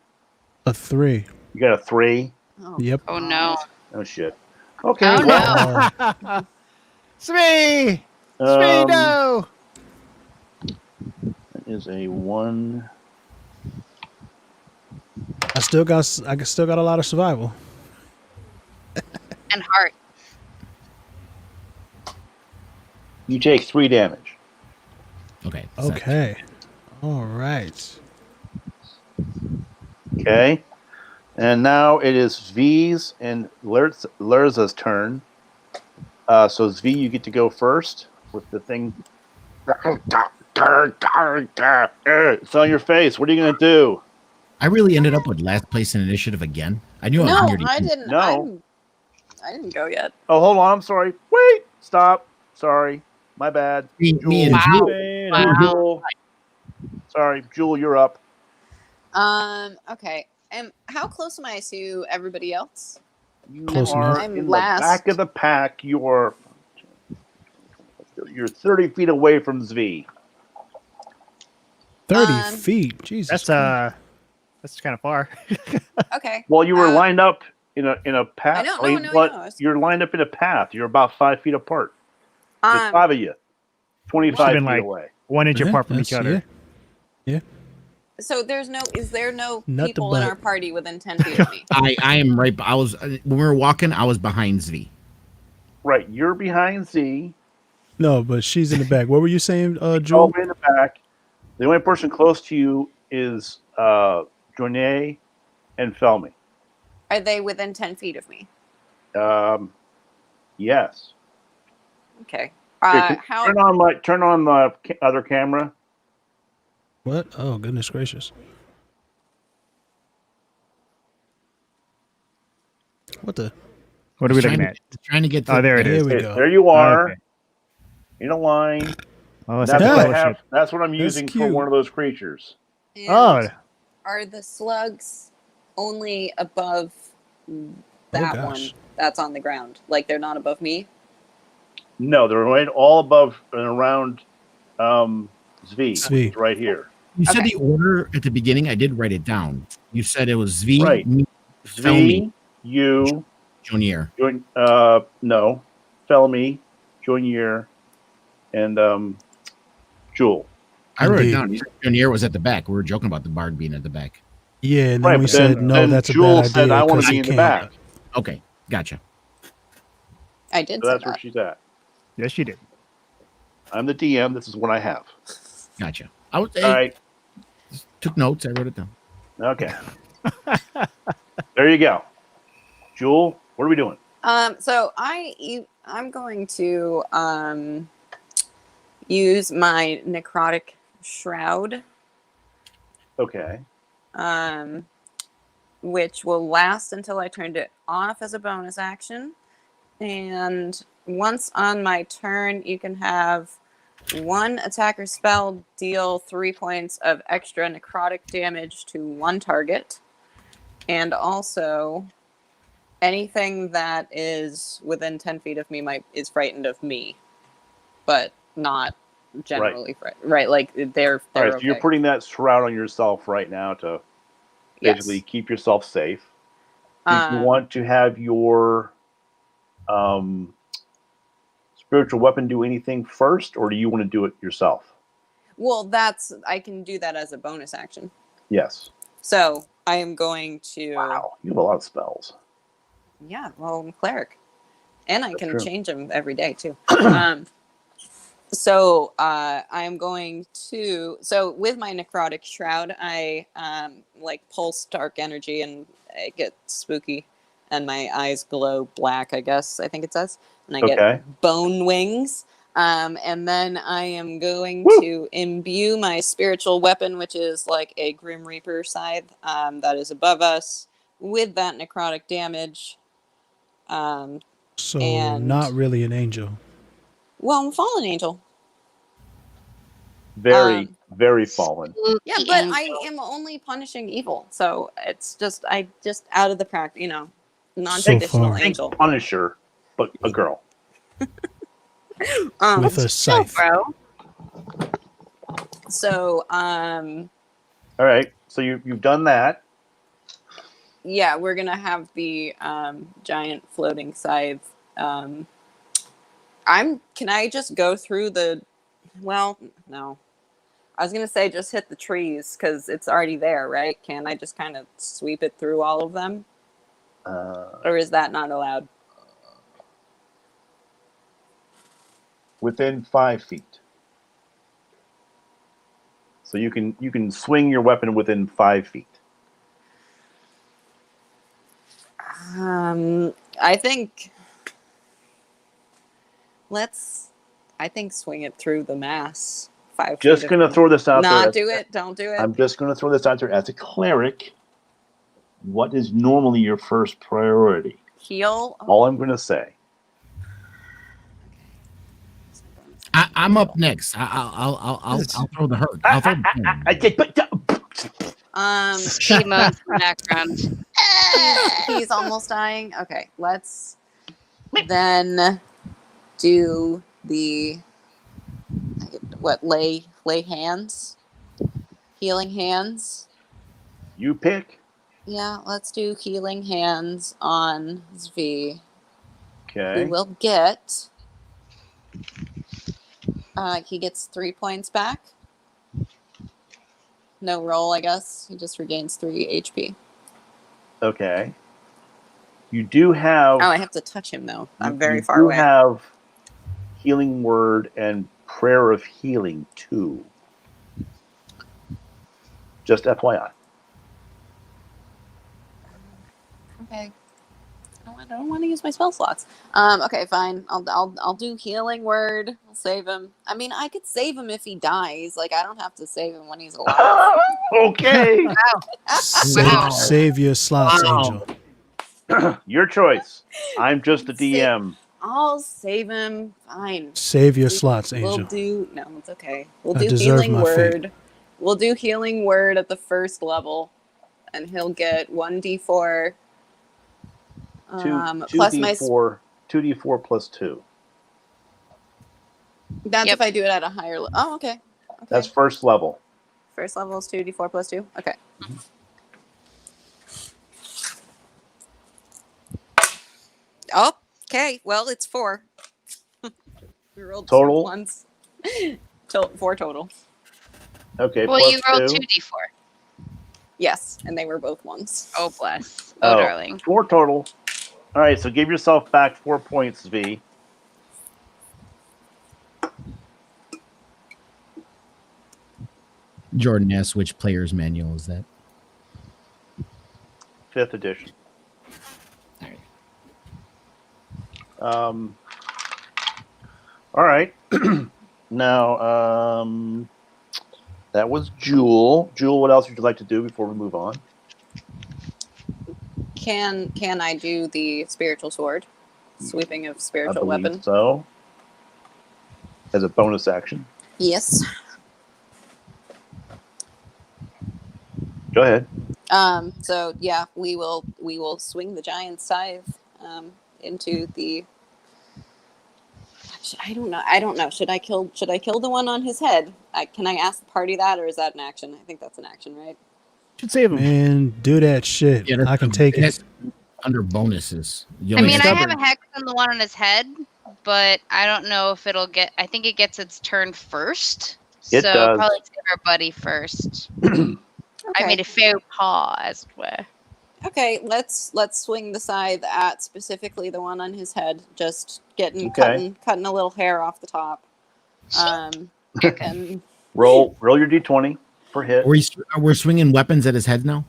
A 3. You got a 3? Oh, Yep. Oh no. Oh shit. Okay. Oh, well, Oh, Smee! Smee, um, no! that is a 1. I still got a lot of survival. And heart. You take 3 damage. Okay. so- Okay. All right. Okay. And now it is V's and Lerza's turn. So Zvi, you get to go first with the thing. It's on your face. What are you going to do? I really ended up with last place in initiative again. I knew I was No, near to I didn't. No. I didn't go yet. Oh, hold on. I'm sorry. Wait. Stop. Sorry. My bad. Me and Wow. Jewel. Wow. Jewel. Sorry, Jewel, you're up. Okay. And how close am I to everybody else? You Close are enough. I'm in last. the back of the pack. You're 30 feet away from Zvi. 30 Um, feet. Jesus. That's kind of far. Okay. Well, you were Uh, lined up in a path. I know, no, mean, no, what- no, it's- You're lined up in a path. You're about 5 feet apart. There's 5 of you. 25 been feet like- away. 1 inch Yeah, apart from that's- each other. So is there no Nut to people in butt. our party within 10 feet of me? I am right. I was when we were walking. I was behind Zvi. Right. You're behind Z. No, but she's in the back. What were you saying, All Jewel? the way in the back. The only person close to you is Journey and Felmy. Are they within 10 feet of me? Yes. Okay. Here, can- How? turn on the other camera. What? Oh, goodness gracious. What the? What are we looking at? Trying to get to Oh, there it There is. we Okay, go. there you are. Okay. In a line. Oh, it's That's like what I bullshit. have. That's what I'm That's using for cute. one of those creatures. And Oh, are the slugs only above that one gosh. that's on the ground? Like they're not above me? No, they're right all above and around Zvi. Zvi. It's right here. You said Okay. the order at the beginning. I did write it down. You said it was Zvi, Right. me, Felmy, Zvi, you, Jonier. no, Felmy, Junior, and Jewel. I wrote it Indeed. down. You said Jonier was at the back. We were joking about the bard being at the back. Yeah, and then Right, we but said then, no. then That's a Jewel bad idea. said, "I want 'cause to be you in the can't." back." Okay, gotcha. I did So say that's where that. she's at. yes, you did. I'm the DM. This is what I have. Gotcha. I was, All right. took notes. I wrote it down. Okay. There you go. Jewel, what are we doing? So I'm going to use my necrotic shroud, Okay. which will last until I turned it off as a bonus action. And once on my turn, you can have one attacker spell deal 3 points of extra necrotic damage to one target. And also, anything that is within 10 feet of me is frightened of me, but not generally frightened. Right, like they're All right. So okay. you're putting that shroud on yourself right now to basically Yes. keep yourself safe. Did you want to have your spiritual weapon do anything first, or do you want to do it yourself? Well, I can do that as a bonus action. Yes. So I am going to. Wow, you have a lot of spells. Yeah, well, I'm cleric, and I That's can true. change them every day too. I am going to. So with my necrotic shroud, I like pulse dark energy, and it gets spooky, and my eyes glow black. I guess I think it says, and I Okay. get bone wings. And then I am going to imbue my spiritual weapon, which is like a Grim Reaper scythe that is above us, with that necrotic damage. So And- not really an angel. Well, I'm a fallen angel. Very, very fallen. Yeah, but I am only punishing evil, so it's just out of the practice, non-traditional far. angel. Punisher, but a girl. With a scythe. bro. So All right. So you've done that. yeah, we're gonna have the giant floating scythe. Can I just go through the? Well, no. I was gonna say just hit the trees because it's already there, right? Can I just kind of sweep it through all of them, or is that not allowed? Within 5 feet. So you can swing your weapon within 5 feet. I think swing it through the mass. 5 feet. Just gonna throw this out there. Not do it. Don't do it. I'm just gonna throw this out there as a cleric. What is normally your first priority? Heal. All I'm gonna say. I'm up next. I'll throw the hurt. I'll throw the She moans in the background. He's almost dying. Okay, let's then do the lay hands, healing hands. You pick. Yeah, let's do healing hands on Zvi. Okay. Who will get? He gets 3 points back. No roll, I guess. He just regains 3 HP. Okay. You do have. Oh, I have to touch him though. I'm very you far do away. have healing word and prayer of healing too. Just FYI. Okay. I don't want to use my spell slots. Okay, fine. I'll do healing word. I'll save him. I mean, I could save him if he dies. Like, I don't have to save him when he's alive. Okay. Save your slots, Wow. Angel. Your choice. I'm just the DM. I'll save him. Fine. Save your slots, We'll Angel. do. No, it's okay. We'll I do deserve healing my fate. word. We'll do healing word at the first level, and he'll get 1d4. Plus my. 2d4 plus 2. That's Yep. if I do it at a higher level. Oh, okay. Okay. That's first level. First level is 2d4 plus 2. Okay. Oh, okay. Well, it's 4. We rolled Total? 2 ones. 4 total. Okay. Well, plus you rolled 2. 2d4. Yes, and they were both 1s. Oh, bless. Oh, darling. 4 total. All right, so give yourself back 4 points, V. Jordan asks which player's manual is that? 5th edition. All right. Now, that was Jewel. Jewel, what else would you like to do before we move on? Can I do the spiritual sword? Sweeping of I spiritual believe weapon. so. As a bonus action. Yes. Go ahead. So yeah, we will swing the giant scythe into the. I don't know. Should I kill the one on his head? Can I ask the party that, or is that an action? I think that's an action, right? Should save him. Man, do that shit. Yeah, that's I can take it. that's under bonuses. You I only mean, get- I have a hex on the one on his head, but I don't know if it'll get. I think it gets its turn first. It so does. probably save our buddy first. Okay. I made a faux pas, as it were. Okay, let's swing the scythe at specifically the one on his head. Just Okay. cutting a little hair off the top. And Roll your d20 for hit. we're swinging weapons at his head now.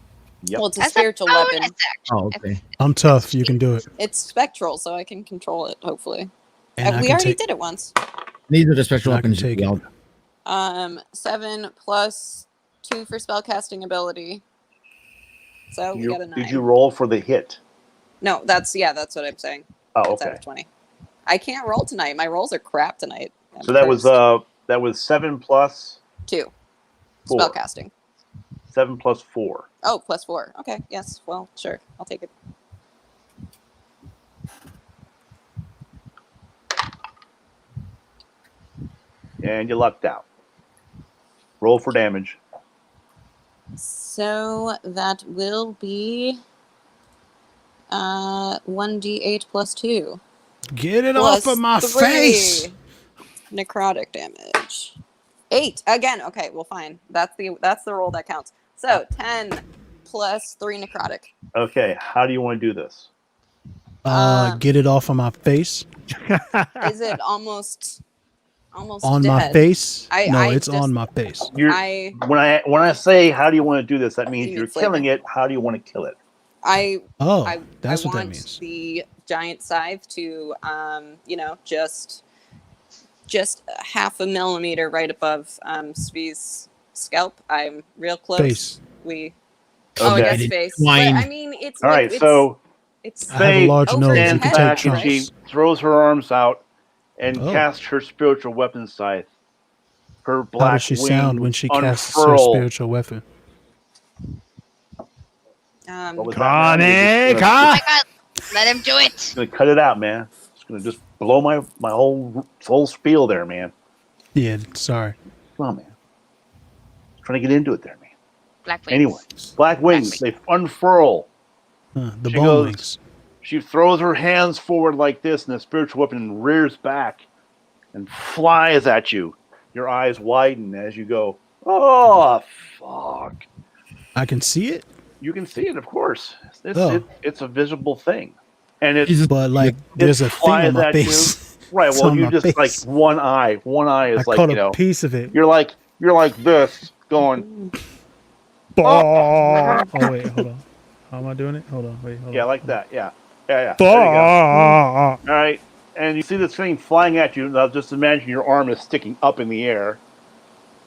Yep. well, it's a That's spiritual a bonus weapon. action. Oh, okay. I'm tough. You can do it. It's spectral, so I can control it. Hopefully, And I we can already take, did it once. These are the special I can weapons. take you it. yelled. 7 plus 2 for spellcasting ability. So we got a 9. Did you roll for the hit? No, that's what I'm saying. Oh, That's out okay. of 20. I can't roll tonight. My rolls are crap tonight. I'm So that was cursed. 7 plus 2 4. spellcasting. 7 plus 4. Oh, plus 4. Okay, yes. Well, sure. I'll take it. And you lucked out. Roll for damage. So that will be 1d8 plus 2. Get it Plus off of my 3 face. necrotic damage. 8 again. Okay, well, fine. That's the roll that counts. So 10 plus 3 necrotic. Okay, how do you want to do this? Get it off of my face. Is it almost On dead? my face? I It's just- on my face. You're, I when I say how do you want to do this, that means You you're need flavor. killing it. How do you want to kill it? Oh, I that's what that want means. the giant scythe to just half a millimeter right above Svi's scalp. I'm real close. Face. Oh, I Okay. guess face. Twine. But I mean, it's All right, it's, so it's I have a Faye large over nose. You his can stands head, take back and chunks. she throws her arms out and Oh. casts her spiritual weapon scythe. Her How black does she sound when wings she casts her unfurl. spiritual weapon? What was that, Connie, man? Con- Oh my god, let him do it. Just gonna cut it out, man. It's gonna just blow my whole spiel there, man. Yeah, sorry. Come on, man. Trying to get into it there, man. Black wings. Anyway, black wings, they unfurl. The She bone goes- wings. She throws her hands forward like this, and the spiritual weapon rears back and flies at you. Your eyes widen as you go, oh, fuck. I can see it, You can see it, of course. Oh. It's a visible thing. And it's Jesus. but like there's a thing flies on my at you. face. right. It's Well, on you my just face. like one eye. One eye I is like, caught you a know, piece of it. you're like this going, Oh wait, hold on. How am I doing it? Hold on, wait, hold yeah, on. like that. Yeah. Yeah. There you go. All right. And you see this thing flying at you. Now just imagine your arm is sticking up in the air.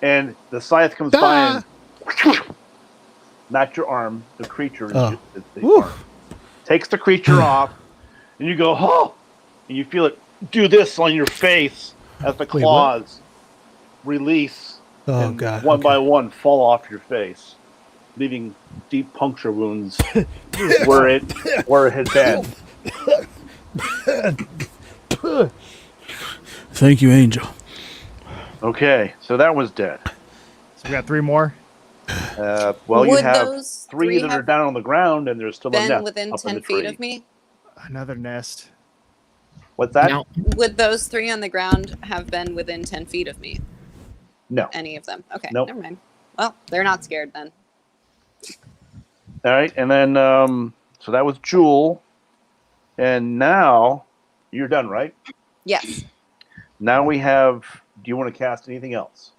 And the scythe comes by and not your arm. The creature is the arm. Takes the creature off. And you go, oh! And you feel it do this on your face as the claws release. Oh, and God. One by one fall off your face, leaving deep puncture wounds where it had been. Thank you, Angel. Okay, so that was dead. So we got 3 more. Well, Would you have those 3 that are have down on the ground, and there's still a been nest within up in 10 the feet tree. of me? Another nest. What's that? Now, Would those 3 on the ground have been within 10 feet of me? No. Any of them? Okay, Nope. never mind. Well, they're not scared then. All right, and then so that was Jewel, and now you're done, right? Yes. Now we have. Do you want to cast anything else?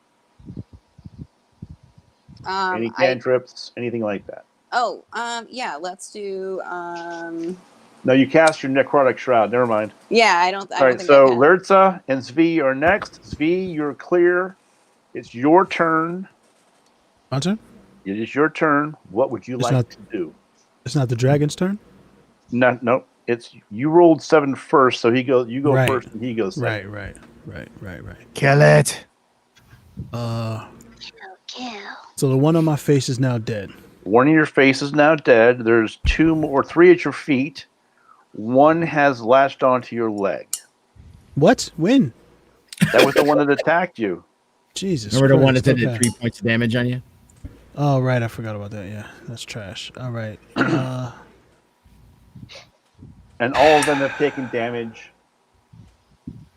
Any cantrips, anything like that? Yeah. Let's do. No, you cast your necrotic shroud. Never mind. Yeah, I don't. I All don't right, think so I can. Lertza and Zvi are next. Zvi, you're clear. It's your turn. My turn? It is your turn. What would you It's like not- to do? It's not the dragon's turn? No. It's you rolled 7 first, so he goes. You go Right. first, and he goes second. Right. Kill it. So the one on my face is now dead. One of your face is now dead. There's 2 more, 3 at your feet. One has latched onto your leg. What? When? That was the one that attacked you. Jesus remember the one Christ, that did okay. 3 points of damage on you? Oh, right. I forgot about that. Yeah, that's trash. All right. And all of them have taken damage.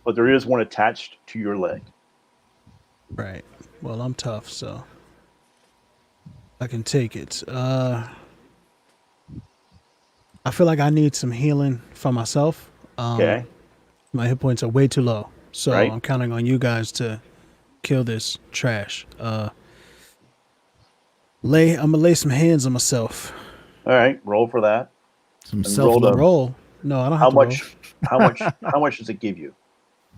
But there is one attached to your leg. Right. Well, I'm tough, so I can take it. I feel like I need some healing for myself. Okay. My hit points are way too low, so Right. I'm counting on you guys to kill this trash. I'm gonna lay some hands on myself. All right. Roll for that. Some And self roll the- Roll? No, I don't have How to much? roll. How much does it give you?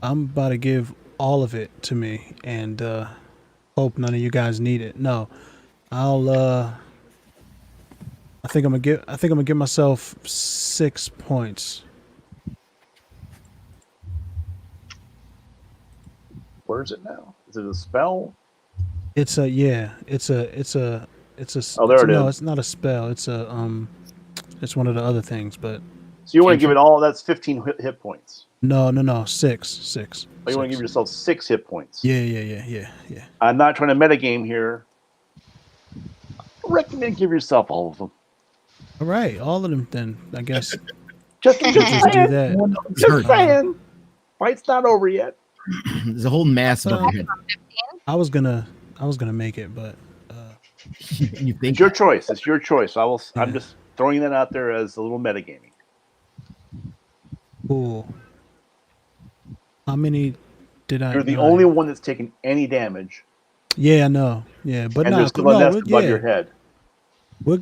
I'm about to give all of it to me, and hope none of you guys need it. No, I think I'm gonna give myself 6 points. Where is it now? Is it a spell? It's a Oh, there it no, is. it's not a spell. It's it's one of the other things, but So you want to give it all? That's 15 hit points. no, 6. Oh, you want to give yourself 6 hit points. Yeah. I'm not trying to metagame here. I recommend give yourself all of them. All right, all of them then. I guess Just just do saying. that. Just saying. Fight's not over yet. There's a whole mass above your head. I was gonna make it, but You think It's your choice. It's your choice. I'm Yeah. just throwing that out there as a little metagaming. cool. How many did I? You're the 9? only one that's taken any damage, Yeah, I know. Yeah, but and no, there's still a nest above yeah. your head.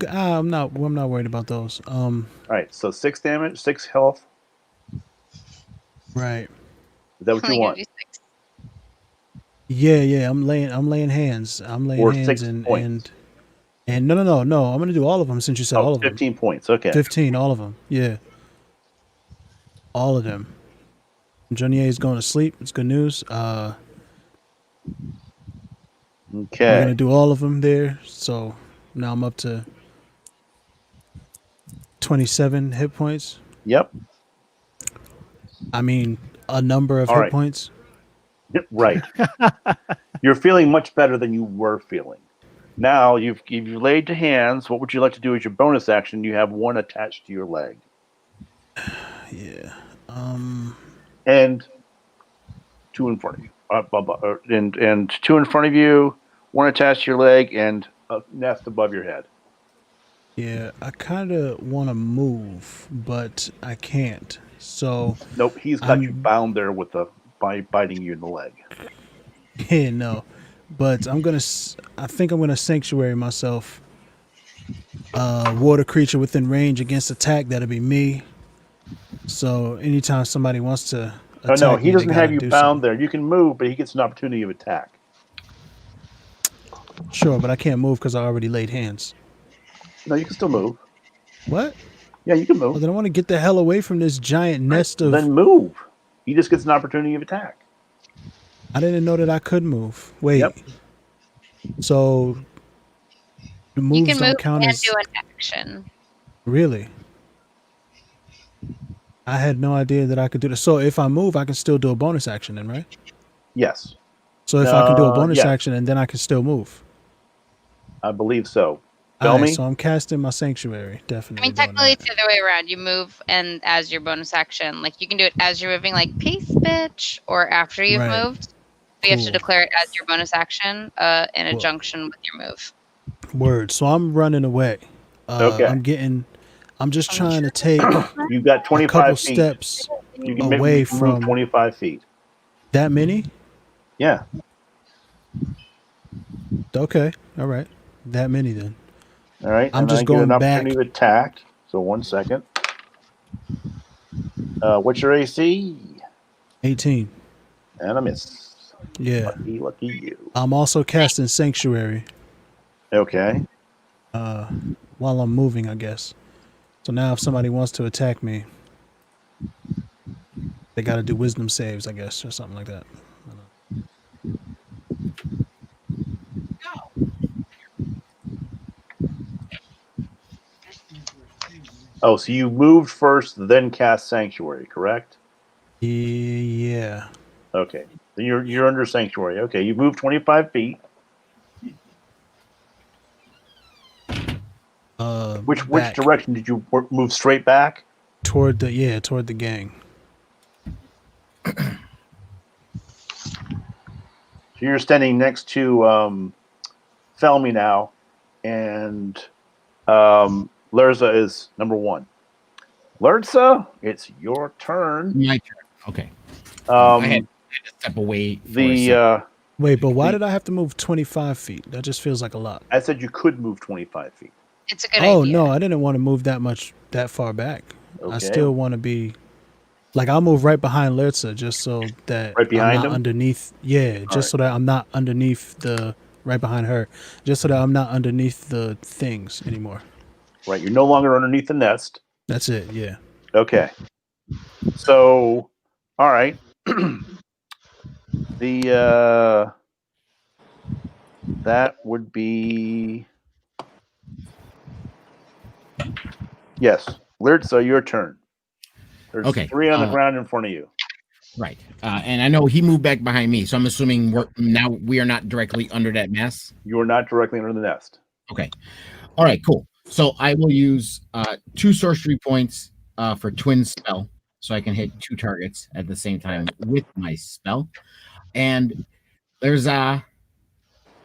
I'm not worried about those. All right, so 6 damage, 6 health. Right. Is that what you Only want? give you 6. Yeah. I'm laying hands. I'm laying Or hands 6 and points. no. I'm gonna do all of them since you said all Oh, of them. 15 points. Okay. 15, all of them. Yeah. All of them. Jonier is going to sleep. It's good news. We're Okay. gonna do all of them there. So now I'm up to 27 hit points. Yep. I mean, a number of All hit right. points. Right. You're feeling much better than you were feeling. Now you've laid to hands. What would you like to do as your bonus action? You have 1 attached to your leg, Yeah. and 2 in front of you, and 2 in front of you, 1 attached to your leg, and a nest above your head. Yeah. I kind of want to move, but I can't. So Nope, he's got you I'm- bound there by biting you in the leg. yeah, no. But I think I'm gonna sanctuary myself. Water creature within range against attack. That'll be me. So anytime somebody wants to Oh attack no, me, he they doesn't gotta have you do bound something. there. You can move, but he gets an opportunity of attack. Sure, but I can't move because I already laid hands. No, you can still move. What? Yeah, you can Well, move. then I want to get the hell away from this giant nest of. Then move. He just gets an opportunity of attack. I didn't know that I could move. Wait. Yep. So the You moves can move don't count and as do an action. really. I had no idea that I could do that. So if I move, I can still do a bonus action, then, right? Yes, So if I can do a bonus yes. action and then I can still move. I believe so. All Tell right, me. so I'm casting my sanctuary. I Definitely. mean, doing technically, that. it's the other way around. You move and as your bonus action. Like, you can do it as you're moving, like, peace, bitch, or after you've Right. moved. But you have to Cool. declare it as your bonus action in Cool. conjunction with your move. Word. So I'm running away. Okay. I'm just trying to take You've got a 25 couple feet. steps You can away maybe move from 25 feet. that many. Yeah. Okay. All right. That many then. All right. I'm and just I get an going back. opportunity to attack. So 1 second. What's your AC? 18. And a miss. Yeah. Lucky you. I'm also casting sanctuary Okay. while I'm moving, I guess. So now if somebody wants to attack me, they got to do wisdom saves, I guess, or something like that. Oh, so you moved first, then cast Sanctuary, correct? Yeah. Okay. Then you're under Sanctuary. Okay, you moved 25 feet. Which back direction did you move straight back? toward the gang. So you're standing next to Felmy now, and Lerza is number 1. Lerza, it's your turn. My turn. Okay. I had Um, to step away. For a second. the Wait, but why The- did I have to move 25 feet? That just feels like a lot. I said you could move 25 feet. It's a good Oh idea. no, I didn't want to move that far back. Okay. I still want to be like I'll move right behind Lerza just so that Right behind I'm not him? underneath. Yeah, just right. so that I'm not underneath the right behind her. Just so that I'm not underneath the things anymore. Right, you're no longer underneath the nest. That's it. Yeah. Okay. So, all right. The that would be yes, Lerza, your turn. There's Okay, 3 on the ground in front of you. Right. And I know he moved back behind me, so I'm assuming we are not directly under that mess. You are not directly under the nest. Okay. All right, cool. So I will use 2 sorcery points for twin spell, so I can hit 2 targets at the same time with my spell. And there's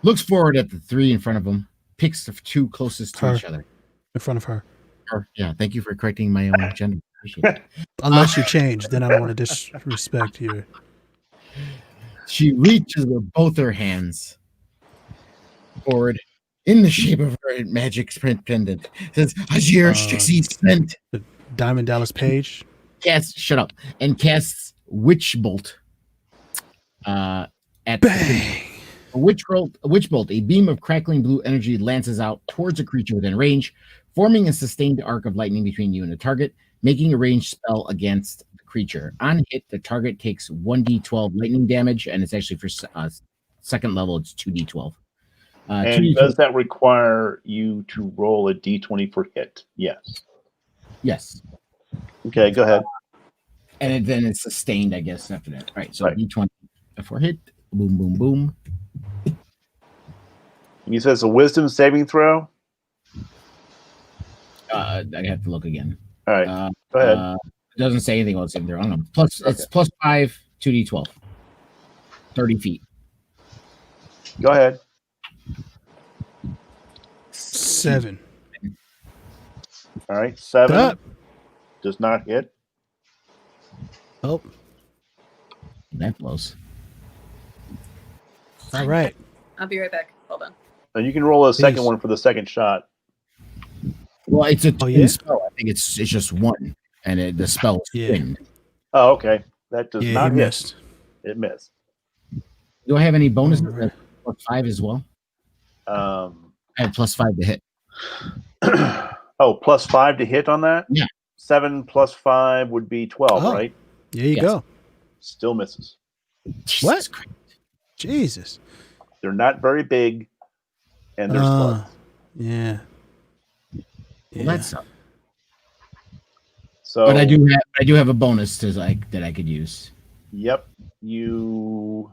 looks forward at the 3 in front of him, picks the 2 closest to Her. each other. In front of her. Yeah, thank you for correcting my own gender. Appreciate it. Unless you change, then I don't want to disrespect you. She reaches with both her hands forward in the shape of her magic sprint pendant. Says, Ajir Strixie Scent. Diamond Dallas Page. Shut up. And casts Witch Bolt. At Bang. a witch bolt, a beam of crackling blue energy lances out towards a creature within range, forming a sustained arc of lightning between you and the target, making a ranged spell against the creature. On hit, the target takes 1d12 lightning damage, and it's actually for second level, it's 2d12. And 2d12 does that require you to roll a d20 for hit? Yes. Yes. Okay, go ahead. And then it's sustained, I guess, after that. All right, so Right. d20 for hit. Boom, boom, boom. You said it's a wisdom saving throw? I have to look again. All right, go ahead. It doesn't say anything about saving throw. I don't know. Plus, it's plus 5, 2d12. 30 feet. Go ahead. 7. All right, 7 Up. does not hit. Oh, That blows. all right. I'll be right back. Hold on. And you can roll a second Peace. one for the second shot. Well, it's a Oh, twin yeah? spell. I think it's just 1. and the spell is Yeah. wind. Oh, okay. That does Yeah, he not hit. missed. It missed. Do I have any bonuses? Alright. Plus 5 as well. Um, I have plus 5 to hit. oh, plus 5 to hit on that? Yeah. 7 plus 5 would be 12, Oh. right? There you Yes. go. Still misses. Jesus What? Christ. Jesus. They're not very big, and they're slugs. Yeah. Well, Yeah. that's. So, But I do have a bonus to like that I could use. Yep. You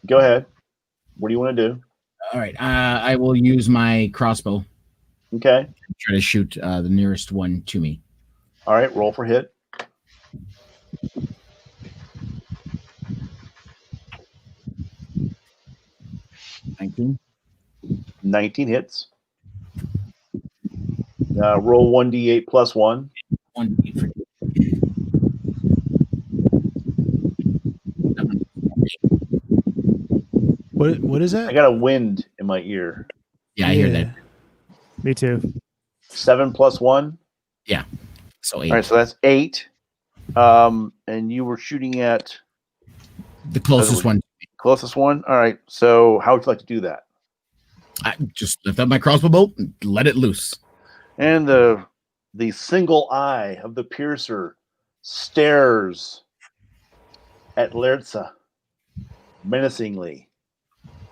go ahead. What do you want to do? All right. I will use my crossbow. Okay. Try to shoot the nearest one to me. All right. Roll for hit. Nineteen. 19 hits. Roll 1d8 plus 1. 1 for What is I that? got a wind in my ear. Yeah, I hear that. Me too. 7 plus 1. So 8. All right. So that's 8. And you were shooting at The closest one. closest one. All right. So how would you like to do that? I just lift up my crossbow bolt and let it loose. And the single eye of the piercer stares at Lerza menacingly.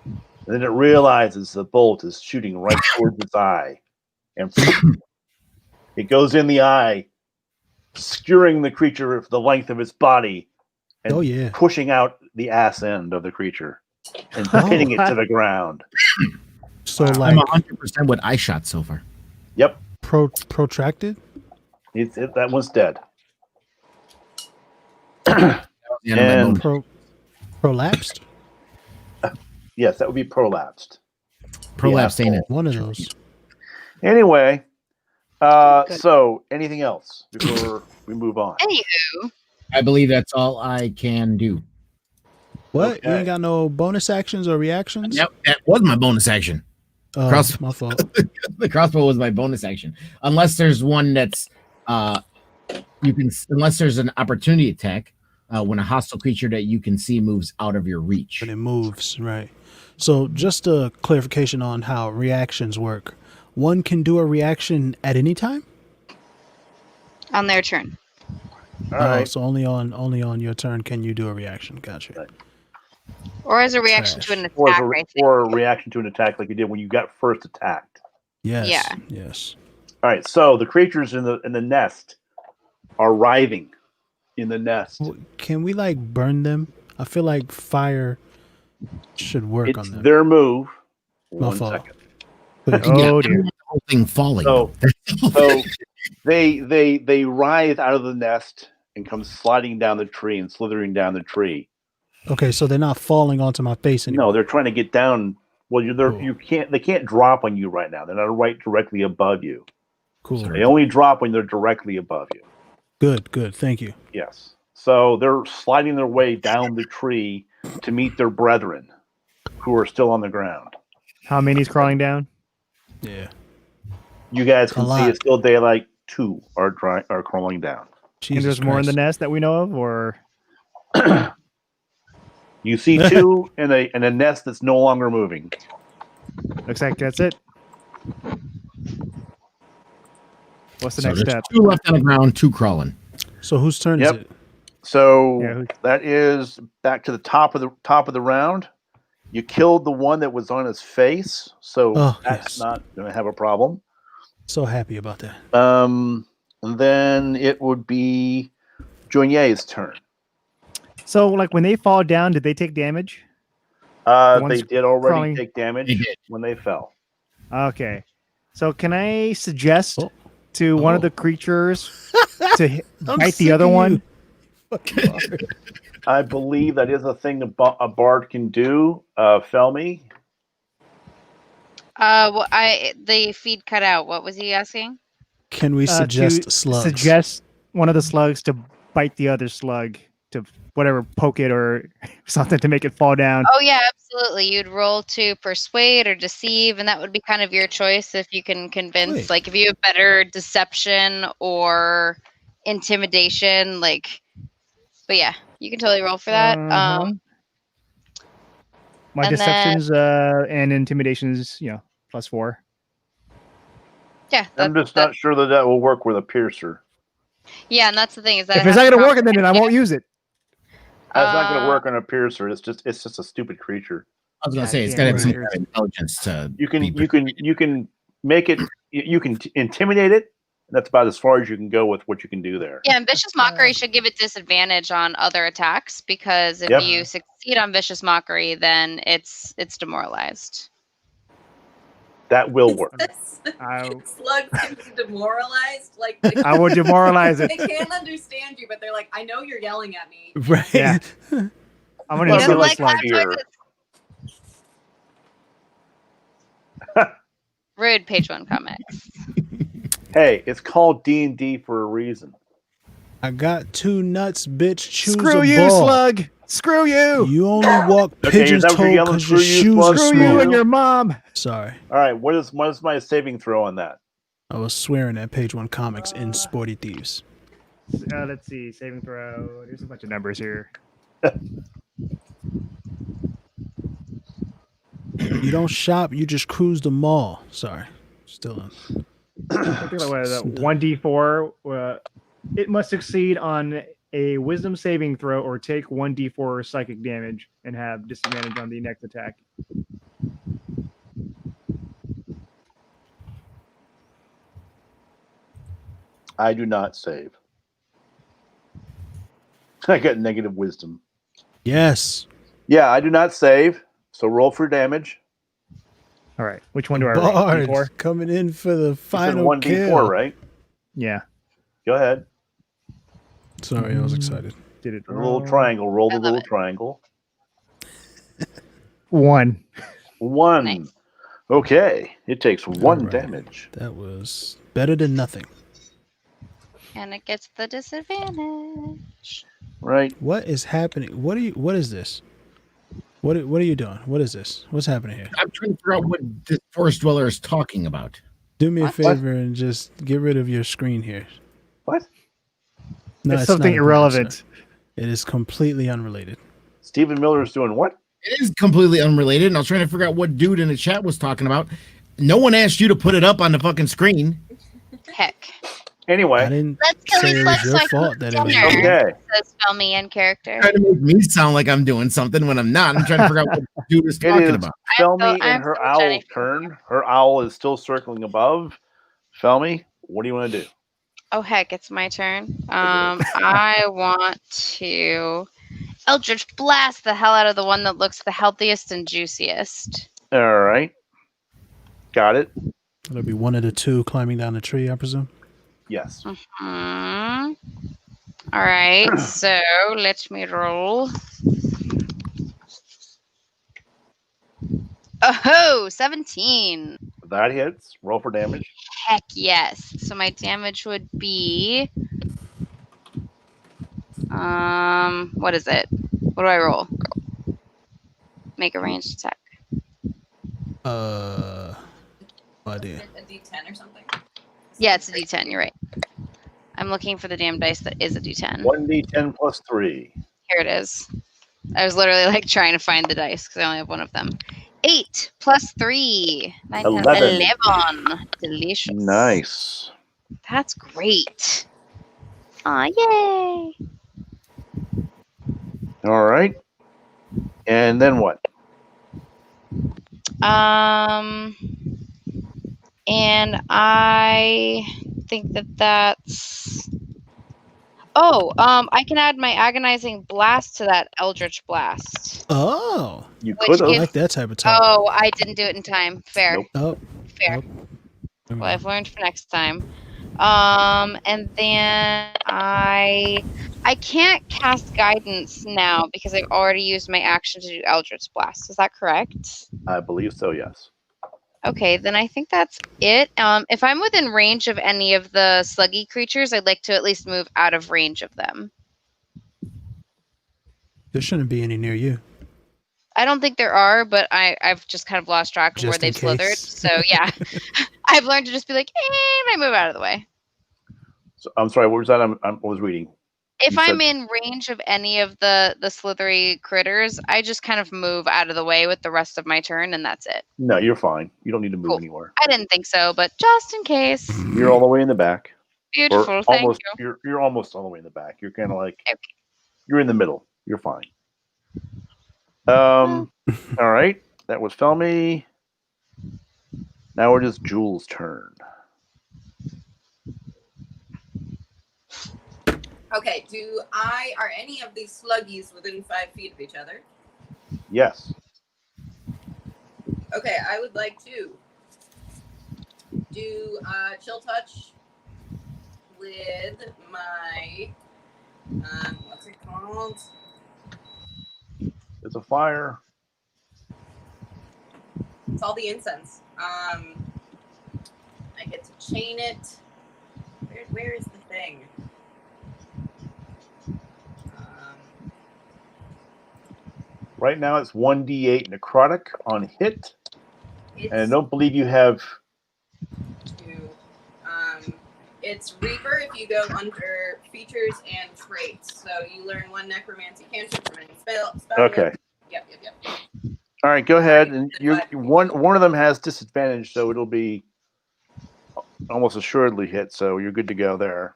And then it realizes the bolt is shooting right towards its eye. And it goes in the eye, skewering the creature for the length of its body and Oh yeah. pushing out the ass end of the creature and pinning it to the ground. So I'm like 100% what I shot so far. Yep. protracted? That one's dead. The end of my And- bonus. Prolapsed? Yes, that would be prolapsed. Prolapse yeah. ain't it? One of those. Anyway, Good. so anything else before we move on? Anywho, I believe that's all I can do. What? You Okay. ain't got no bonus actions or reactions? Yep, that was my bonus action. Oh, Cross- my fault. The crossbow was my bonus action. Unless there's one that's unless there's an opportunity attack when a hostile creature that you can see moves out of your reach. But it moves, right. So just a clarification on how reactions work. One can do a reaction at any time? on their turn. All right. So only on your turn can you do a reaction. Gotcha. Right. Or as a reaction Trash. to an Or, attack, as I a, think. or a reaction to an attack like you did when you got first attacked. Yes. Yeah. Yes. All right. So the creatures in the nest are writhing in the nest. Can we like burn them? I feel like fire should work It's on them. their move. My One fault. second. Please. Oh, Yeah, I don't dear. want the whole thing falling. So they writhe out of the nest and come sliding down the tree and slithering down the tree. Okay, so they're not falling onto my face anymore. No, they're trying to get down. Well, Cool. they can't drop on you right now. They're not right directly above you. Cool. They only drop when they're directly above you. Good. Thank you. Yes. So they're sliding their way down the tree to meet their brethren who are still on the ground. How many's crawling down? Yeah. You guys A can see lot. it's still daylight. 2 are crawling down. Jesus And there's more in the Christ. nest that we know of, or You see 2 in a nest that's no longer moving. looks like that's it. What's the So next there's step? 2 left on the ground, 2 crawling. So whose turn Yep. is it? So Yeah, who- that is back to the top of the round. You killed the one that was on his face, so Oh, that's yes. not going to have a problem. So happy about that. And then it would be Journier's turn. So, like when they fall down, did they take damage? The They ones did already crawling- take damage They did. when they fell. Okay. So, can I suggest Oh. to one of Oh. the creatures to I'm bite sick the other of you. one? Fucking bard. I believe that is a thing a bard can do. Felmy, Well, the feed cut out. What was he asking? Can we To suggest slugs? Suggest one of the slugs to bite the other slug to whatever, poke it or something to make it fall down. Oh yeah, absolutely. You'd roll to persuade or deceive, and that would be kind of your choice if you can convince. Wait. Like if you have better deception or intimidation, like. But yeah, you can totally roll for that. Mhm. My and deceptions and intimidations, +4. Yeah, I'm just not sure that will work with a piercer. Yeah, and that's the thing is that If it it's has not gonna work, combat then I won't use it. That's not going to Uh, work on a piercer. It's just a stupid creature. I was gonna God say it's damn got to have some it. kind of intelligence to. You can be you can make it. You can intimidate it. That's about as far as you can go with what you can do there. Yeah, and Vicious Mockery should give it disadvantage on other attacks because if Yep. you succeed on Vicious Mockery, then it's demoralized. That will work. I Slugs can be demoralized. Like I will demoralize it. they can't understand you, but they're like, I know you're yelling at me. Right. Yeah. I'm gonna Well, He use doesn't like it. like fear. loud noises. Rude page 1 comics. Hey, it's called D&D for a reason. I got 2 nuts, bitch. Choose Screw a you, ball. slug. Screw you. You only walk Okay, is pigeon's that what you're toe yelling? because your Screw you, shoes are slug? Screw you small. and your mom. Sorry. All right, what is my saving throw on that? I was swearing at page 1 comics in Sporty Thieves. Let's see. Saving throw. There's a bunch of numbers here. You don't shop, you just cruise the mall. Sorry. Still on. I think what is it? 1d4. It must succeed on a wisdom saving throw or take 1d4 psychic damage and have disadvantage on the next attack. I do not save. I got negative wisdom. Yes. Yeah, I do not save. So roll for damage. All right. Which one do I roll? Bard D4? coming in for the You said final 1d4, kill. right? Yeah. Go ahead. Sorry, I was excited. Did it The little wrong. triangle. Roll the I love little it. triangle. 1. 1. Nice. Okay. It takes 1 All right. damage. That was better than nothing. And it gets the disadvantage. Right. What is happening? What is this? What are you doing? What is this? What's happening here? I'm trying to figure out what this forest dweller is talking about. Do me a What? favor and just get rid of your screen here. What? No, It's not something important, irrelevant. sir. It is completely unrelated. Stephen Miller's doing what? It is completely unrelated, and I was trying to figure out what dude in the chat was talking about. No one asked you to put it up on the fucking screen. Heck. I Anyway. didn't Let's go say eat it was let's your like fault that it was. dinner. Okay. Says Filmy in character. Trying to make me sound like I'm doing something when I'm not. I'm trying to figure out what the dude is It talking is about. Felmy I'm and her so owl's Jenny. turn. Her owl is still circling above. Felmy, what do you want to do? Oh heck, it's my turn. I want to Eldritch Blast the hell out of the one that looks the healthiest and juiciest. All right. Got it. It'll be one of the 2 climbing down the tree, I presume. Yes. All right, so let me roll. Oh, 17. That hits. Roll for damage. Heck yes. So my damage would be what is it? What do I roll? Make a ranged attack. No idea. A D10 or something. Yeah, it's a D10, you're right. I'm looking for the damn dice that is a D10. 1d10 plus 3. Here it is. I was literally like trying to find the dice because I only have one of them. 8 plus 3. 9, 10, 11. 11. Delicious. Nice. That's great. Aw, yay. All right. And then what? And I think that's. Oh, I can add my agonizing blast to that Eldritch Blast. Oh, You Which could I have. gives- like that type of talk. Oh, I didn't do it in time. Fair. Nope. Oh, Fair. nope. Well, I've learned for next time. And then I can't cast guidance now because I've already used my action to do Eldritch Blast. Is that correct? I believe so, yes. Okay, then I think that's it. If I'm within range of any of the sluggy creatures, I'd like to at least move out of range of them. There shouldn't be any near you. I don't think there are, but I've just kind of lost track of where Just they've in slithered. case. So yeah, I've learned to just be like, I move out of the way. So, I'm sorry. What was that? I was reading. If You I'm said- in range of any of the slithery critters, I just kind of move out of the way with the rest of my turn, and that's it. No, you're fine. You don't need to move Cool. anywhere. I didn't think so, but just in case. You're all the way in the back. Beautiful. Or Thank almost. you. You're almost all the way in the back. You're kind of like Okay. you're in the middle. You're fine. All right. That was Felmy. Now it is Jules' turn. Okay, are any of these sluggies within 5 feet of each other? Yes. Okay, I would like to do chill touch with my what's it called? There's a fire. It's all the incense. I get to chain it. Where is the thing? Right now it's 1d8 necrotic on hit. It's And I don't believe you have. two. It's Reaper if you go under features and traits. So you learn 1 necromancy cantrip from any spell. Okay. Yep. All right, go ahead. And one of them has disadvantage, so it'll be almost assuredly hit. So you're good to go there.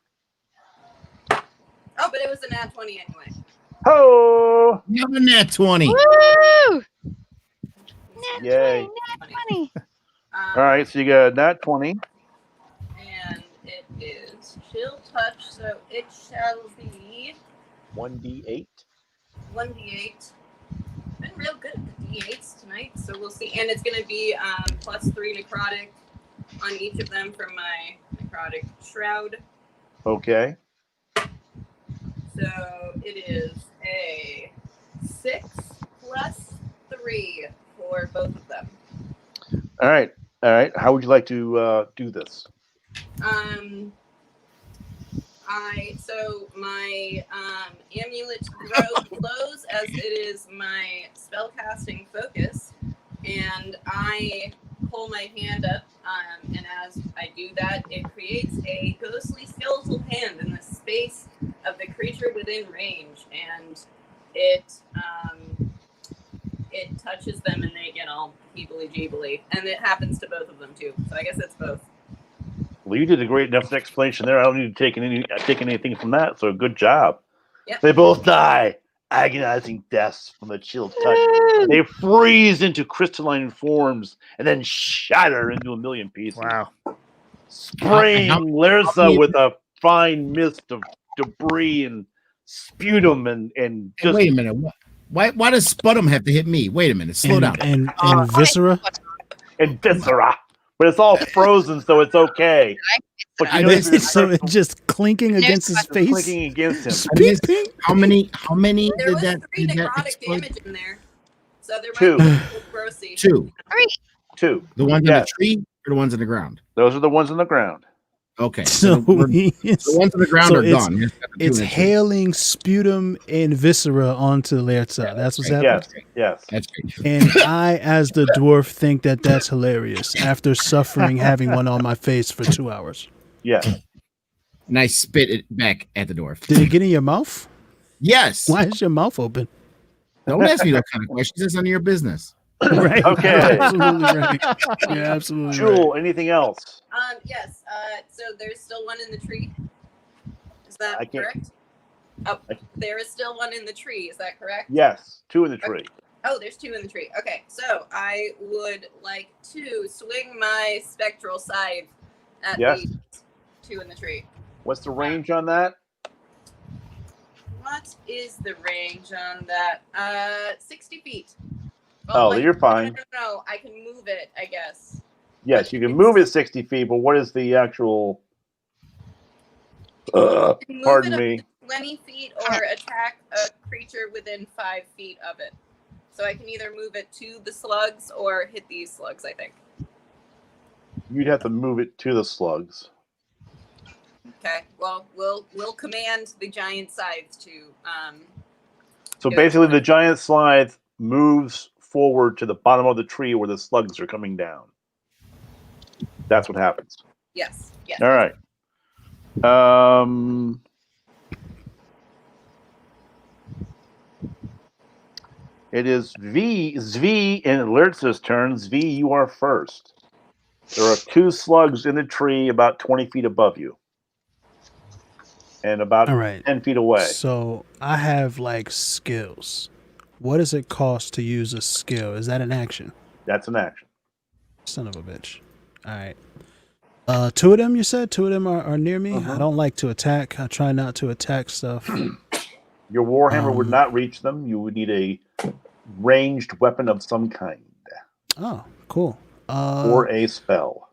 Oh, but it was a nat 20 anyway. Ho! You have a nat 20. Woo! Nat Yay. 20, nat 20. All right, so you got nat 20. And it is chill touch, so it shall be 1d8. 1d8. Been real good at the d8s tonight, so we'll see. And it's going to be +3 necrotic on each of them from my necrotic shroud. Okay. So it is a 6 plus 3 for both of them. All right. How would you like to do this? So my amulet glows as it is my spellcasting focus, and I pull my hand up, and as I do that, it creates a ghostly skeletal hand in the space of the creature within range, and it touches them, and they get all heebly-jeebly, and it happens to both of them too. So I guess it's both. Well, you did a great enough explanation there. I don't need to take anything from that. So good job. Yep. They both die agonizing deaths from the chill touch. They freeze into crystalline forms and then shatter into a million pieces. Wow. Spraying How Lersa with a fine mist of debris and sputum and Hey, just wait a minute. Why does Spudum have to hit me? Wait a minute. Slow down. And Viscera. and viscera. But it's all frozen, so it's okay. But you know, It's so it's just clinking against his it's face. clicking against him. Ping, ping. How many There did was that 3 did that necrotic explode? damage in there, so there Two. might be a grossy. 2. 2. The ones in Yes. the tree or the ones in the ground? Those are the ones on the ground. Okay. So the it's, ones in the ground so are it's- gone. Here's the two it's in the tree. hailing sputum and viscera onto Lerza. That's what's happening. Yes. That's great. And I, as the dwarf, think that that's hilarious after suffering having one on my face for 2 hours. Yes. And I spit it back at the dwarf. Did it get in your mouth? Yes. Why is your mouth open? Don't ask me that kind of questions. That's none of your business. Right. Okay. You're absolutely right. You're absolutely Jewel, anything else? Yes. So there's still one in the tree. Is that I can't- correct? Oh, there is still one in the tree. Is that correct? Yes. 2 in the tree. Oh, there's 2 in the tree. Okay, so I would like to swing my spectral scythe at Yes. the 2 in the tree. What's the range on that? What is the range on that? 60 feet. Oh, wait, you're fine. No, I can move it, I guess. Yes, you can move it 60 feet, but what is the actual? I can move Pardon it up me. to 20 feet or attack a creature within 5 feet of it. So I can either move it to the slugs or hit these slugs, I think. You'd have to move it to the slugs. Okay. Well, we'll command the giant scythe to So Good. basically, the giant slide moves forward to the bottom of the tree where the slugs are coming down. That's what happens. Yes. Yes. All right. It is Zvi in Lurtz's turn. Zvi, you are first. There are 2 slugs in a tree about 20 feet above you. And about All right. 10 feet away. So I have like skills. What does it cost to use a skill? Is that an action? That's an action. Son of a bitch. All right. 2 of them, you said? 2 of them are near me? Uh-huh. I don't like to attack. I try not to attack stuff. Your warhammer would Um, not reach them. You would need a ranged weapon of some kind Oh, cool. or a spell.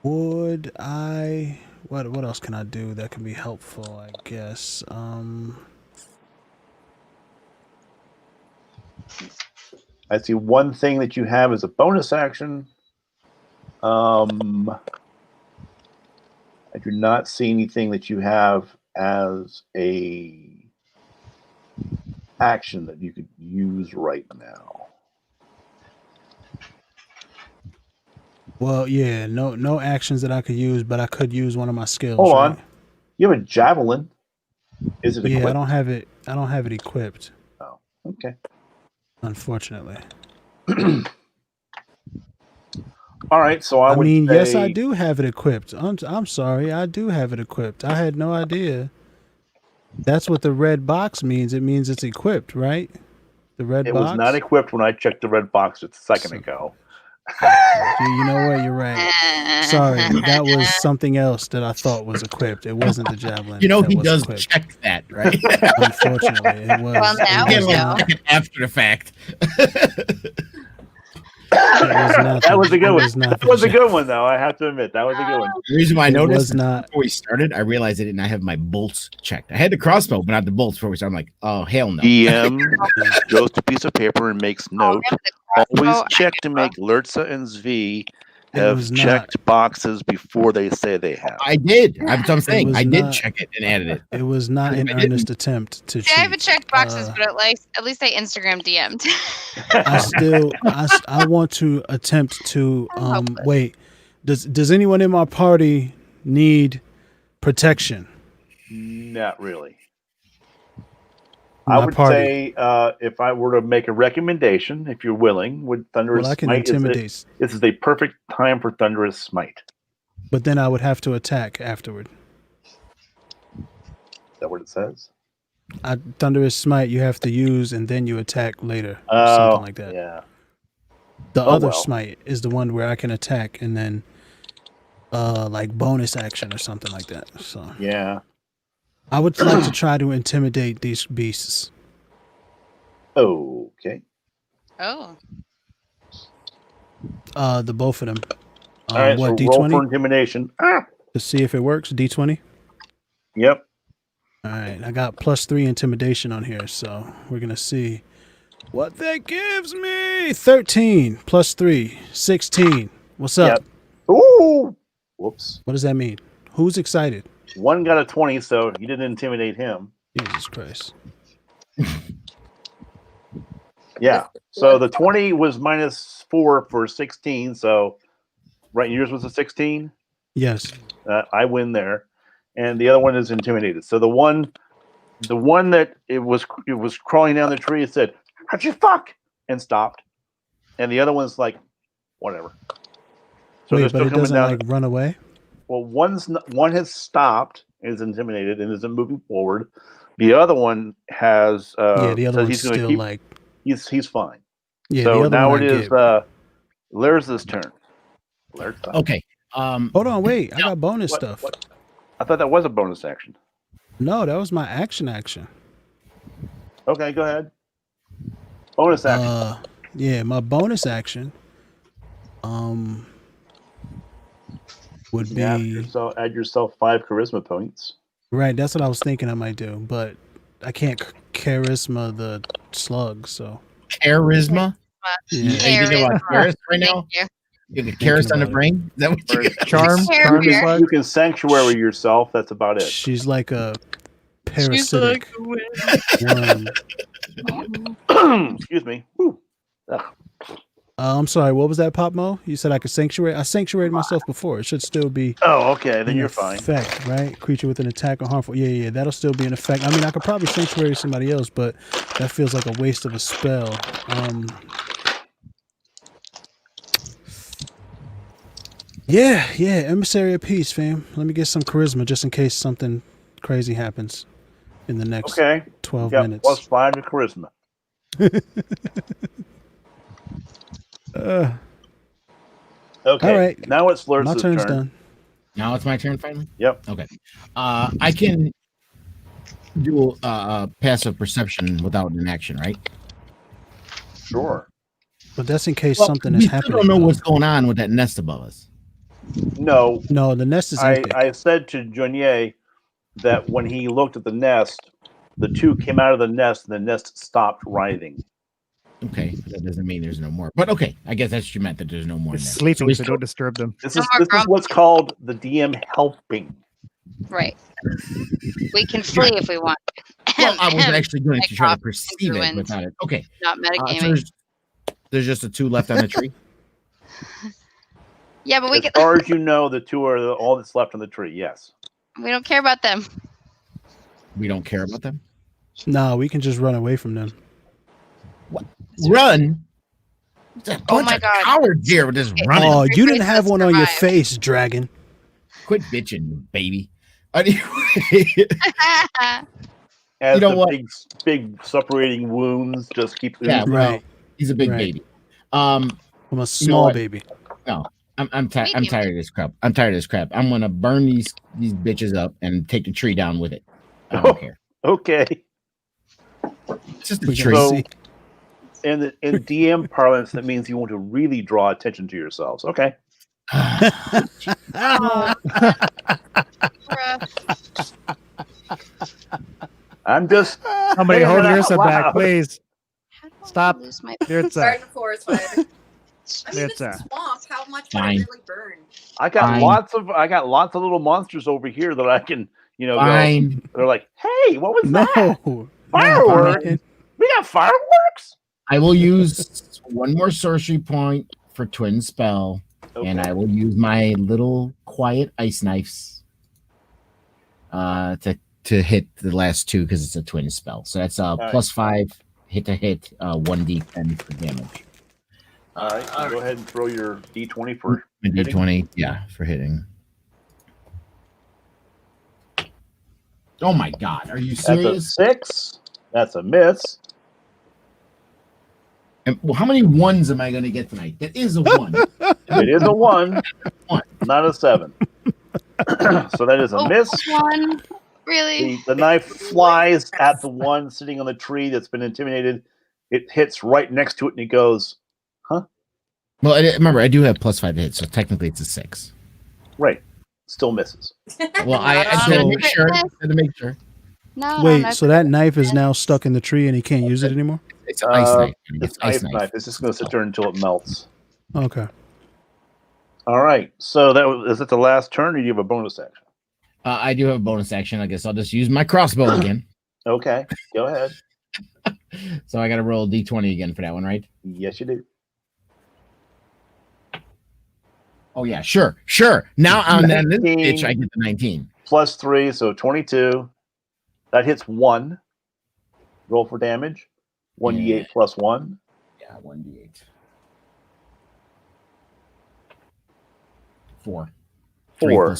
Would I... What else can I do that can be helpful, I guess? I see one thing that you have as a bonus action. I do not see anything that you have as a action that you could use right now. Well, yeah, no actions that I could use, but I could use one of my skills. Hold right? on. You have a javelin. Is it Yeah, equipped? I don't have it. I don't have it equipped, Oh, okay. unfortunately. All right, so I would mean, say, yes, I do have it equipped. I'm sorry, I do have it equipped. I had no idea. That's what the red box means. It means it's equipped, right? The red It box. was not equipped when I checked the red box just a second So- ago. You know what? You're right. Sorry, that was something else that I thought was equipped. It wasn't the javelin. You know, that he was does equipped. check that, right? Unfortunately, it was. Well, now it Get was we like know. not- check it after the fact. That was a good one. not That was a the good one, though. I have to admit, that was a good one. The reason why I It noticed was not. before we started, I realized I didn't have my bolts checked. I had the crossbow, but not the bolts before we started. I'm like, oh hell no. DM goes to a piece of paper and makes note. Always check to make Lurtza and Zvi It have was checked boxes before they say they have. I did. That's what I'm saying. was I did not- check it and added it. It was not an I didn't. earnest attempt to See, I haven't cheat. checked boxes, Uh, but at least I Instagram DM'd. I want to attempt to I'm hopeless. wait. Does anyone in my party need protection? Not really. My I would party. say if I were to make a recommendation, if you're willing, would Thunderous Well, I can Smite intimidate, this is a perfect time for Thunderous Smite. but then I would have to attack afterward. Is that what it says? Thunderous Smite you have to use and then you attack later. Or Oh, something like that. yeah. The Oh, other well. Smite is the one where I can attack and then like bonus action or something like that. So Yeah. I would like to try to intimidate these beasts. Okay. Oh, The both of them. All right, What, so roll for D20? intimidation. To see if it works. D20. Yep. All right, I got +3 intimidation on here, so we're gonna see what that gives me. 13 +3, 16. What's up? Yep. Ooh. Whoops. What does that mean? Who's excited? One got a 20, so you didn't intimidate him. Jesus Christ! Yeah. So the 20 was -4 for 16. So, right, yours was a 16. Yes. I win there, and the other one is intimidated. So the one that it was crawling down the tree. It said, "How'd you fuck?" and stopped, and the other one's like, "Whatever." So they're Wait, but still it coming doesn't down. like run away. Well, one has stopped, is intimidated, and isn't moving forward. The other one has. Yeah, the other says one's he's gonna still keep- like. He's fine. Yeah, So the other now one it I is get. Lurza's turn. Lurza. Okay. Hold on, wait. I got bonus stuff. What? I thought that was a bonus action. No, that was my action. Okay, go ahead. Bonus action. Yeah, my bonus action. Would be Add yourself 5 charisma points. right. That's what I was thinking I might do, but I can't charisma the slug. So Charisma. yeah, Are you thinking about Karis right now? thank you. You got Karis on the about it. brain? Is that what you Or- got? Charm Here, charm here. slug. You can sanctuary yourself. That's about it. she's like a parasitic worm. Excuse me. Whew. Ugh. I'm sorry. What was that, Pop Mo? You said I could sanctuary. I sanctuated myself before. It should still be Oh, okay. Then in you're fine. effect, right? Creature with an attack or harmful. Yeah. That'll still be in effect. I mean, I could probably sanctuary somebody else, but that feels like a waste of a spell. Yeah. Emissary of Peace, fam. Let me get some charisma just in case something crazy happens in the next Okay. 12 You got minutes. +5 to charisma. Uh, Okay. All right. Now it's my Flirt's turn's turn. done. Now it's my turn finally. Yep. Okay. I can do passive perception without an action, right? Sure. But that's in case Well, something we is still happening. don't know though. what's going on with that nest above us. No, No, the nest is empty. I said to Jonier that when he looked at the nest, the two came out of the nest and the nest stopped writhing. Okay, that doesn't mean there's no more. But okay, I guess that's what you meant, that there's no more. It's in there. sleeping, we so still- don't disturb them. This No is more this is grumpy. what's called the DM helping. Right. We can flee if we want. Well, I was actually going Like to try to off perceive it ruins. without it. Okay, Not so metagaming. there's just the two left on the tree. Yeah, but we As can. far as you know, the two are all that's left on the tree. Yes. We don't care about them. We don't care about them. No, we can just run away from them. Run. There's a Oh bunch my of God. cowards here with this Okay. running. Oh, you didn't Let's have one on your survive. face, dragon. Quit bitching, baby. Anyway, As You know the what? big separating wounds just keep yeah, oozing. well, Right. he's a big Right. baby. From a small what? baby. I'm tired of this crap. I'm gonna burn these bitches up and take the tree down with it. I don't care. Okay. It's just a We tree. gotta So- see. In DM parlance, that means you want to really draw attention to yourselves. Okay. I'm just Somebody Hey, hold no, yourself wow. back, please. How do I Stop. lose my- There it's Sorry, the forest fire. I mean, It's it's a swamp. How much would Fine. it really burn? I got Fine. lots of little monsters over here that I can, go. Fine. They're like, hey, what was No. that? No, Fireworks? man. We got fireworks? I will use one more sorcery point for twin spell, Okay. and I will use my little quiet ice knives to hit the last two because it's a twin spell. So that's right. +5 hit to hit, 1d10 for damage. All right, go ahead and throw your D20 for A hitting. d20, yeah, for hitting. Oh my god, are you That's a serious? 6. That's a miss. And, well, how many ones am I going to get tonight? That is a 1. It is a 1, One. not a 7. So that is a Oh, miss. one. Really? The knife flies at the one sitting on the tree that's been intimidated. It hits right next to it, and it goes, Well, remember, I do have +5 to hit, so technically it's a 6. right. Still misses. Well, I had So- to make sure. No. Wait, no, so that knife is now stuck in the tree and he can't use it anymore? It's an ice knife. It's ice knife. It's just going to sit there until it melts. Okay. All right. So is it the last turn, or do you have a bonus action? I do have a bonus action. I guess I'll just use my crossbow again. Okay. Go ahead. So I got to roll d20 again for that one, right? Yes, you do. Oh yeah, sure. Now on that 19. bitch, I get the 19. Plus 3, so 22. That hits 1. Roll for damage. 1d8 plus 1. Yeah, 1d8. 4. 4.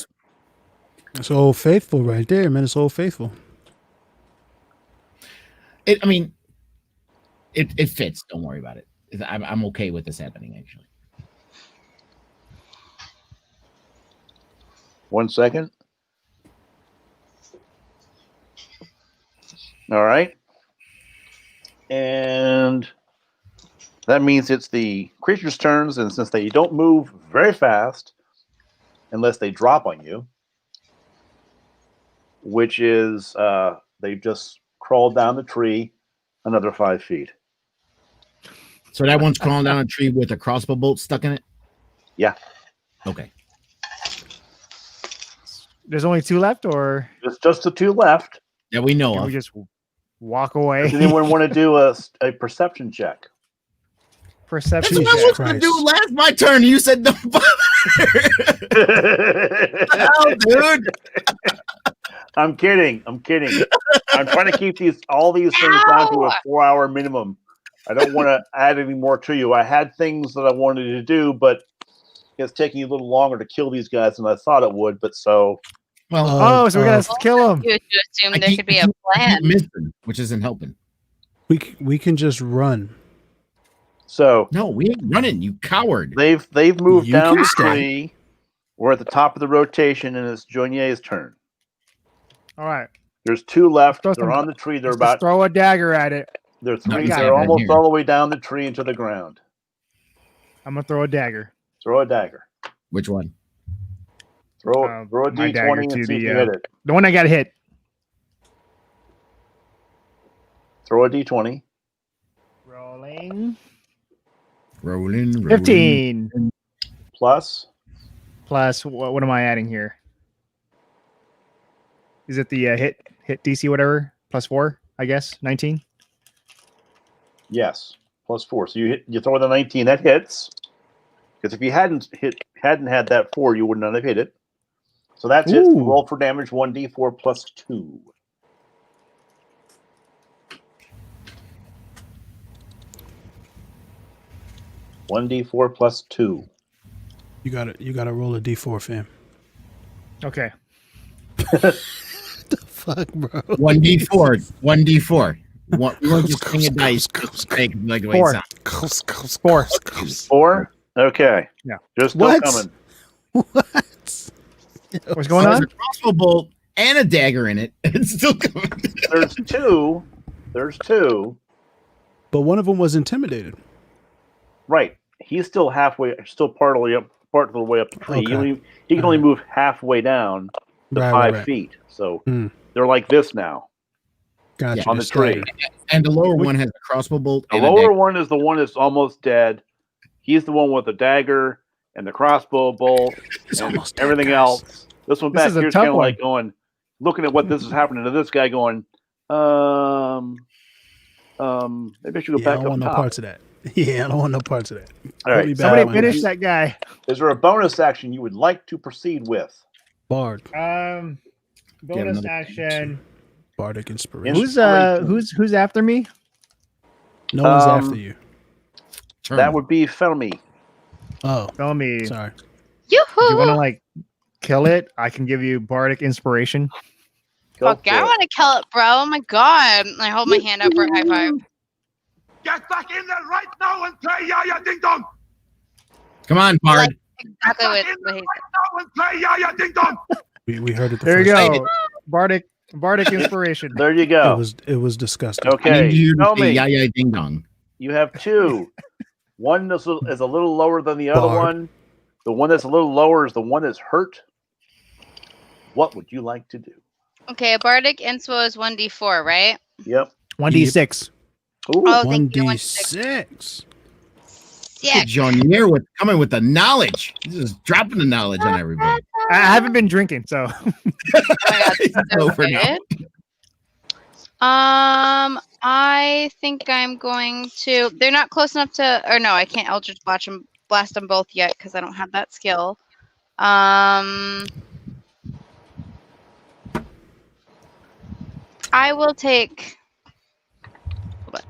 It's Old Faithful right there, man. It's Old Faithful. It fits. Don't worry about it. I'm okay with this happening, actually. 1 second. All right. And that means it's the creature's turns, and since they don't move very fast unless they drop on you, which is they've just crawled down the tree another 5 feet. So that one's crawling down a tree with a crossbow bolt stuck in it? Yeah. Okay. There's only 2 left, or It's just the 2 left. that we know Can of. we just walk away? Does anyone want to do a perception check? That's Perception. what I Jesus was going to Christ. do last my turn. You said no. Hell, dude. I'm kidding. I'm trying to keep all these things down to a 4-hour minimum. I don't want to add any more to you. I had things that I wanted to do, but it's taking a little longer to kill these guys than I thought it would. But so, Well, Oh, so we gotta kill him. You would assume I there keep- could be I a keep plan. missing, which isn't helping. We can just run. so No, we ain't running, you coward. they've moved You down can the stay. tree. We're at the top of the rotation, and it's Journier's turn. All right. There's 2 left. Throw They're some- on the tree. They're Let's about. just throw a dagger at it. They're No, three. he's They're got it almost here. all the way down the tree into the ground. I'm gonna throw a dagger. Throw a dagger. Which one? Throw My a dagger d20 to and see if the, you hit it. The one I got hit. Throw a d20. Rolling. Rolling. 15 Plus. plus what am I adding here? Is it the hit DC whatever +4? I guess 19. Yes. +4. So you throw the 19. That hits. Because if you hadn't had that 4, you would not have hit it. So that's it. Ooh. Roll for damage 1d4 plus 2. (1d4 plus 2). You gotta roll a d4, fam. Okay. Fuck, bro. 1d4. 1d4. We won't just swing a dice. Like the way it Four. sounds. 4. 4. Okay. Yeah. Just still What? coming. What? What's going There's on? a crossbow bolt and a dagger in it. It's still coming. There's 2. There's 2. But one of them was intimidated. Right. He's still still part of the way up the tree. Okay. He can only move halfway down to Right, 5 right. feet. So Hmm. they're like this now Gotcha. on the they're staggered. tree. And the lower one has a crossbow bolt. The and a lower dagger. one is the one that's almost dead. He's the one with the dagger and the crossbow bolt He's and almost dead, everything guys. else. This one This back is a here's tough kind of one. like going, looking at what this is happening to this guy, going, maybe I should go Yeah, I back don't up want no top. parts of that. Yeah, I don't want no parts of that. All Let me right. back Somebody up. finish that guy. Is there a bonus action you would like to proceed with? Bard. Bonus another action. Bardic inspiration. Who's after me? No one's Um, after you. Turn. That would be Felmy. Oh, Tell me. sorry. Do you want to Yoo-hoo! like kill it? I can give you bardic inspiration. Go Fuck yeah, I for it. want to kill it, bro. Oh my god. I hold my hand up for a high five. Get back in there right now and play Yaya Ding Dong! Come on, Bard. Exactly what, Get back in what there he right now and play Yaya Ding Dong! We heard it the There you first go. Bardic inspiration. There you time. go. It was disgusting. I Okay. need you to Tell say me. Yaya Ding Dong. You have 2. One is a little lower than the other Bard. one. The one that's a little lower is the one that's hurt. What would you like to do? Okay, a bardic inspo is 1d4, right? Yep. 1d6. Ooh. Oh, thank you. 1d6. Yeah. Jonier coming with the knowledge. He's just dropping the knowledge on everybody. I haven't been drinking, so Oh my god, so Over now. good. I think I'm going to. They're not close enough to. Or no, I can't Eldritch blast them both yet because I don't have that skill. I will take. Hold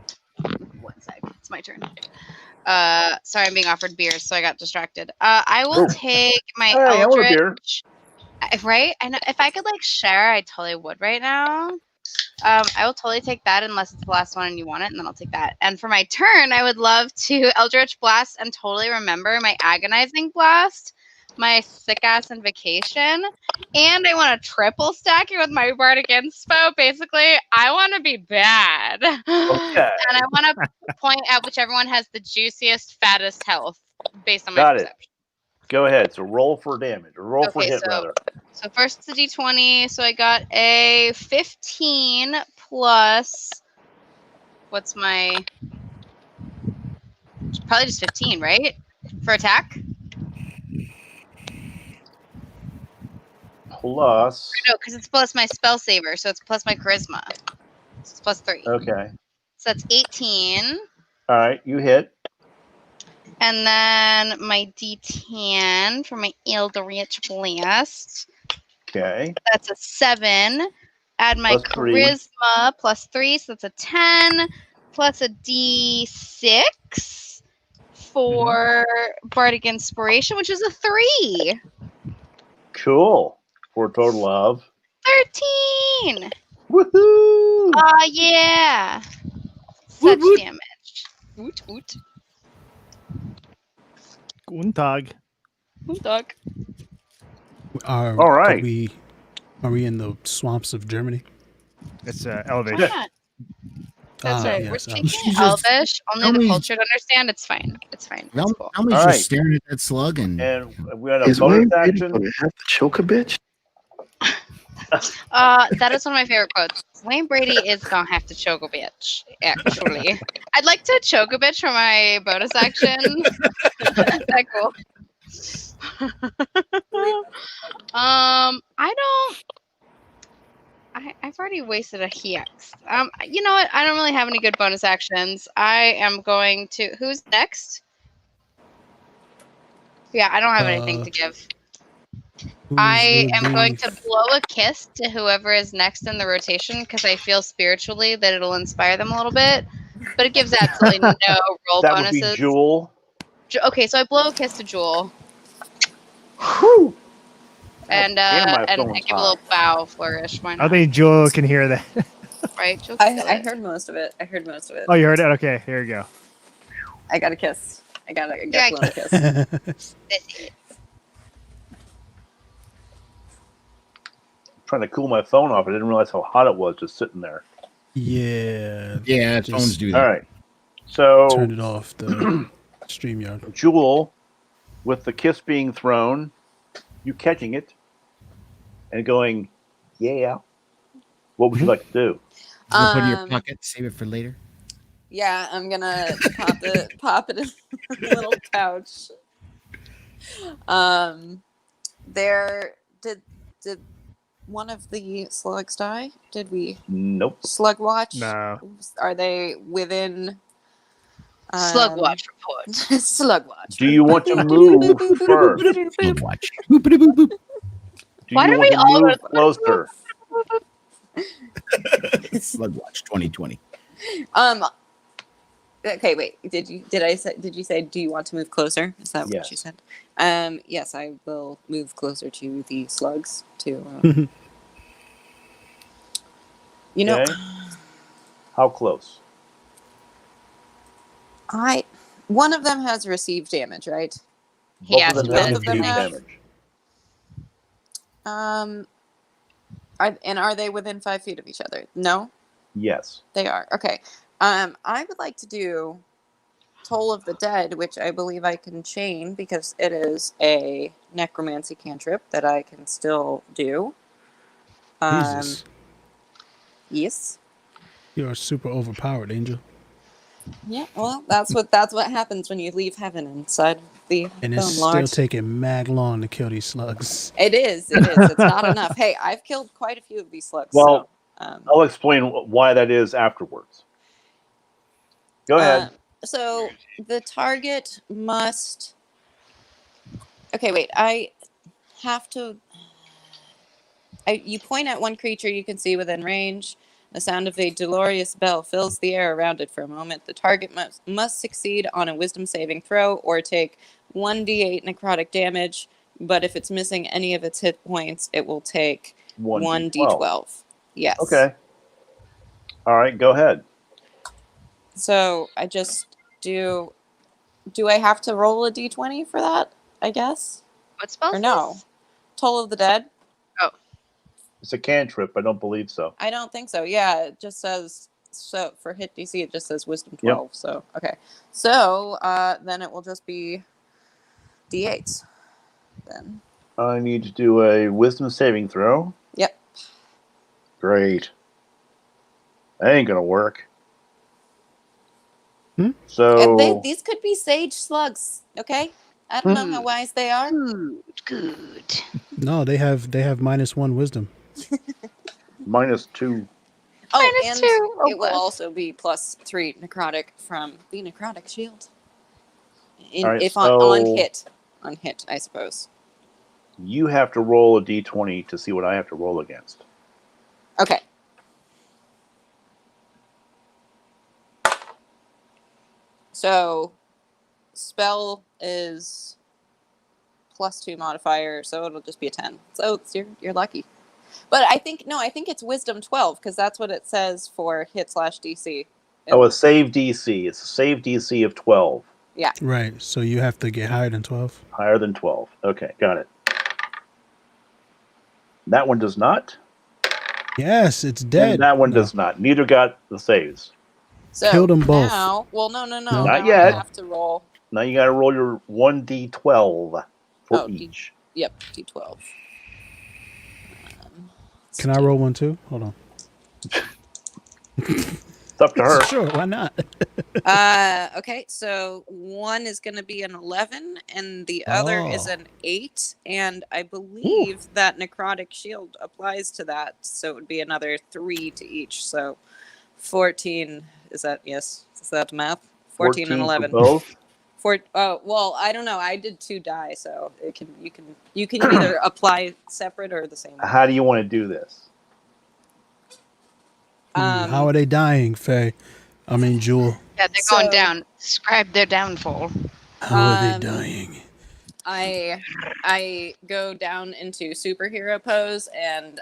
on. 1 sec. It's my turn. Sorry, I'm being offered beers, so I got distracted. I will Oh. take my Hey, I want a beer. Eldritch. Right? I know if I could like share, I totally would right now. I will totally take that unless it's the last one and you want it, and then I'll take that. And for my turn, I would love to Eldritch Blast and totally remember my Agonizing Blast, my sick ass invocation, and I want to triple stack it with my Bardic Inspo. Basically, I want to be bad. Okay. And I want to point out whichever one has the juiciest, fattest health based on my Got it. perception. Go ahead. So roll for damage. Or roll for Okay, hit, so- rather. So first it's a d20. So I got a 15 plus. What's my? Probably just 15, right? For attack. plus. No, because it's plus my spell saver, so it's plus my charisma. So it's plus 3. Okay. So that's 18. All right. You hit. And then my D10 for my Eldritch Blast. Okay. That's a 7. Add my Plus 3. charisma plus 3, so that's a 10. Plus a D6 for Bardic Inspiration, which is a 3. Cool. For a total of 13. woohoo! Yeah. Woot Such woot. damage. Woot woot. Guten Tag. Dog. Are, All right. Are we in the swamps of Germany? It's Why elevation. not? That's right. We're Yes, speaking She's just- Elvish. Only the Elvish- cultured understand. It's fine. It's fine. It's cool. Elmer's All just right. staring at that slug and And we had a Is bonus Wayne Brady action. gonna have to choke a bitch? That is one of my favorite quotes. Wayne Brady is gonna have to choke a bitch. Actually, I'd like to choke a bitch for my bonus action. That cool. I've already wasted a hex. You know what? I don't really have any good bonus actions. I am going to. Who's next? Yeah, I don't have anything to give. I am going to blow a kiss to whoever is next in the rotation because I feel spiritually that it'll inspire them a little bit. But it gives absolutely no roll That would be bonuses. Jewel. Okay, so I blow a kiss to Jewel Whew. and Damn, my I phone's give a little bow flourish. Why I not? think Joel can hear that. Right? Jewel can feel I it. heard most of it. I heard most of it. Oh, you heard it? Okay, here you go. I got a kiss. I got Yeah, blown a kiss. That's it. Trying to cool my phone off. I didn't realize how hot it was just sitting there. Yeah. yeah, Just phones do All that. right. So Turn it off the StreamYard. Jewel, with the kiss being thrown, you catching it and going, yeah. What would you like to do? You put it in your Um, pocket, save it for later. Yeah, I'm gonna pop it in a little pouch. There did one of the slugs die? Did we Nope. slug watch? No. Are they within Slug watch report. slug watch. Do you want to move first? Slug watch. Boopity boop boop. Do Why you do want we to all move go- closer? Slug watch 2020. Okay, wait. Did you say do you want to move closer? Is that what Yes. you said? Yes, I will move closer to the slugs to you know Okay. How close? one of them has received damage, right? He Both has of them both have of them received have- damage. Are they within 5 feet of each other? No, Yes. they are. Okay. I would like to do Toll of the Dead, which I believe I can chain because it is a necromancy cantrip that I can still do. Jesus. Yes. You are super overpowered, Angel. Yeah. Well, that's what happens when you leave heaven inside the And it's Bone still Lodge. taking mag long to kill these slugs. It is. It's not enough. Hey, I've killed quite a few of these slugs. Well, so, I'll explain why that is afterwards. Go ahead. So the target must. Okay, wait. I have to. You point at one creature you can see within range. The sound of a dolorous bell fills the air around it for a moment. The target must succeed on a wisdom saving throw or take 1d8 necrotic damage. But if it's missing any of its hit points, it will take 1d12. Yes. Okay. All right, go ahead. So I just do. Do I have to roll a d20 for that? I guess. What spell? Or no? Toll of the Dead? It's a cantrip. I don't believe so. I don't think so. Yeah, it just says so for hit DC. It just says Wisdom 12. So okay. So then it will just be d8s. Then. I need to do a wisdom saving throw. Yep. Great. That ain't gonna work. Hmm? So These could be sage slugs. Okay. I don't know how wise they are. Good. No, they have -1 wisdom. -2. Oh, Minus and 2. Oh, it will bless. also be +3 necrotic from the necrotic shield. All right, If so- on hit, I suppose. You have to roll a d20 to see what I have to roll against. Okay. So, spell is +2 modifier, so it'll just be a 10. So you're lucky. But I think it's wisdom 12 because that's what it says for hit/DC. Oh, a save DC. It's a save DC of 12. Right. So you have to get higher than 12. Higher than 12. Okay, got it. That one does not. Yes, it's dead. And that one No. does not. Neither got the saves. So Killed 'em both. Now, well, no. No? Now Not yet. I have to roll. Now you got to roll your 1d12 for Oh, each. Yep, D12. Can I roll one too? Hold on. It's up to her. Sure, why not? Okay, so one is going to be an 11, and the other is Oh. an 8, and I believe that necrotic shield applies to that, so it would be another 3 to each. So 14 is that? Yes, is that math? 14 and for 11. both. Oh well, I don't know. I did 2 die, so you can either apply separate or the same. How do you want to do this? How are they dying, Faye? I mean, Jewel. Yeah, they're going So- down. Describe their downfall. How are they Um, dying? I go down into superhero pose and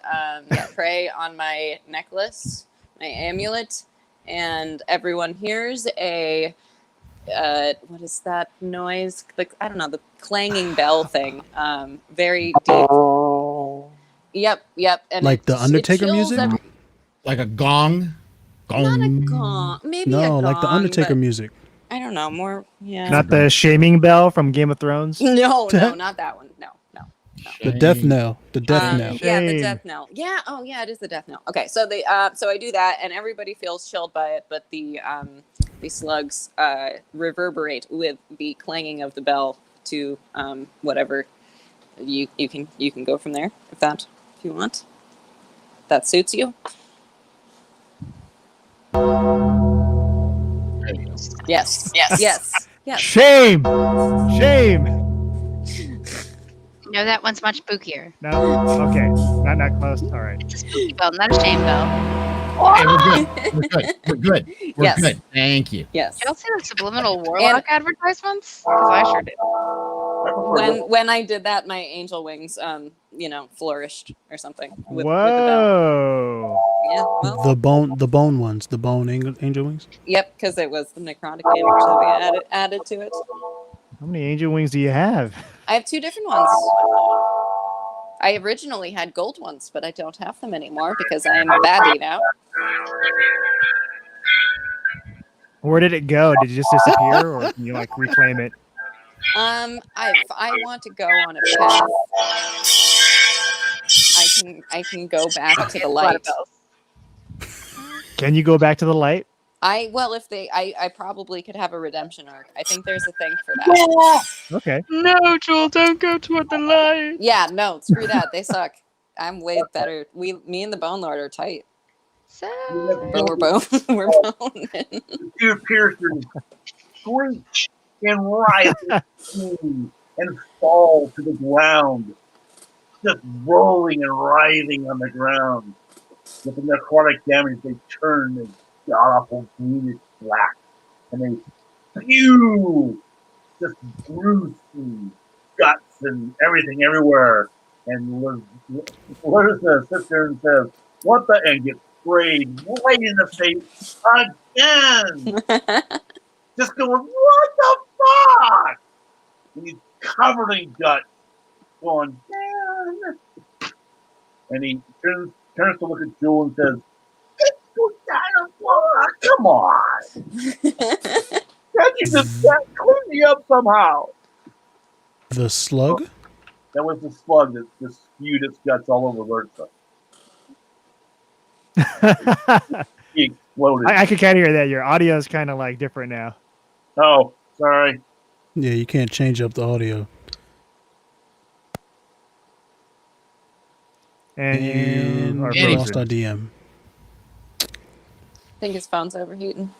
pray on my necklace, my amulet, and everyone hears a what is that noise? Like I don't know, the clanging bell thing. Very deep. Yep. And Like the it Undertaker chills music? Like a gong. Not a Gong. gong, maybe a No, gong. like the Undertaker but music. I don't know, more yeah. Not the shaming bell from Game of Thrones. No, not that one. No. The death knell. The death knell. Yeah, the Shame. death knell. Yeah. Oh, yeah. It is the death knell. Okay, so so I do that, and everybody feels chilled by it, but the slugs reverberate with the clanging of the bell to whatever you can go from there if you want. That suits you. Yes. Shame. No, that one's much spookier. No. Okay. Not close. All right. It's a spooky bell, not a shame bell. Hey, we're good. We're Yes. good. Thank you. Yes. Did y'all see the subliminal warlock advertisements? Because I sure did. When I did that, my angel wings flourished or something. With the bell. Whoa. Yeah. Well. The bone ones. The bone angel wings. Yep, because it was the necrotic damage that we added to it. How many angel wings do you have? I have 2 different ones. I originally had gold ones, but I don't have them anymore because I'm a baddie now. Where did it go? Did it just disappear, or can you like reclaim it? I want to go on a path. I can go back to the A lot of light. bells. Can you go back to the light? I probably could have a redemption arc. I think there's a thing for that. Okay. No, Joel, don't go toward the light. Yeah, no, screw that. They suck. I'm way better. Me and the Bone Lord are tight. So, But we're bone. We're bone. Dear Pearson, screech and rise and fall to the ground, just rolling and writhing on the ground. With the necrotic damage, they turn this god-awful greenish black, and they spew just bruise and guts and everything everywhere. And Larissa sits there and says, "What the?" and gets sprayed right in the face again. Just going, "What the fuck?" And he's covered in guts, going, "Man." And he turns to look at Jewel and says, "Get your dinosaur! Come on! Can't you just clean me up somehow?" The slug. That was the slug that just spewed its guts all over Larissa. He exploded. I can kind of hear that. Your audio is kind of like different now. Oh, sorry. Yeah, you can't change up the audio. And you are we lost our frozen. DM. I think his phone's overheating.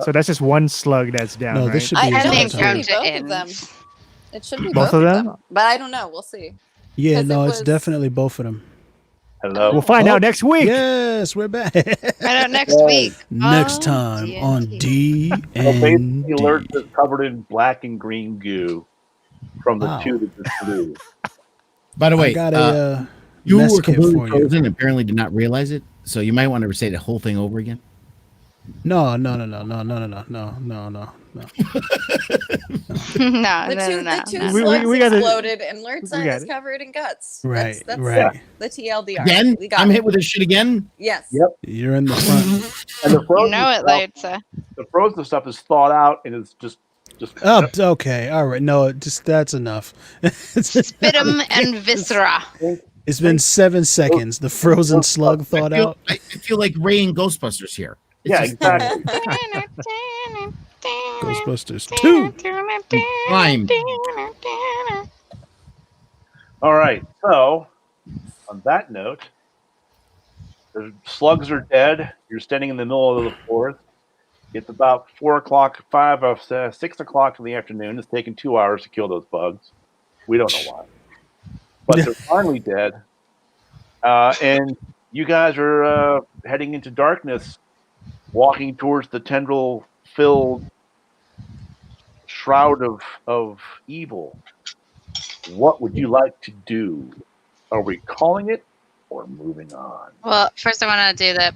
So that's just one slug that's down, No, right? this should I be And know the it should be encounter both of them. ends. It should be Both both of of them? them, but I don't know. We'll see. Yeah, 'Cause no, it it's was- definitely both of them. Hello. We'll find Oh, out next week. Yes, we're back. Find out next Yay. week. Next time on D So and basically, Alert D. is covered in black and green goo from the Wow. two that just flew. By the way, I got a you mess were kit completely for you. frozen and apparently did not realize it. So you might want to say the whole thing over again. No. no, The two We slugs got it. exploded, and Lurtza We got is it. covered in guts. Right, That's right. the TLDR. Again, We got I'm it. hit with this shit again. Yes. Yep. You're in the front. And the You frozen know it, stuff, Lights. the frozen stuff is thawed out and it's just Oh, okay. All right. No, just that's enough. Spitum and viscera. It's been 7 seconds. The frozen slug thawed out. I feel like Ray and Ghostbusters here. It's yeah, just exactly. Ghostbusters 2. Slime. All right. So, on that note, the slugs are dead. You're standing in the middle of the forest. It's about 4 o'clock, 6 o'clock in the afternoon. It's taken 2 hours to kill those bugs. We don't know why, but they're finally dead. And you guys are heading into darkness, walking towards the tendril-filled shroud of evil. What would you like to do? Are we calling it or moving on? Well, first I want to do the.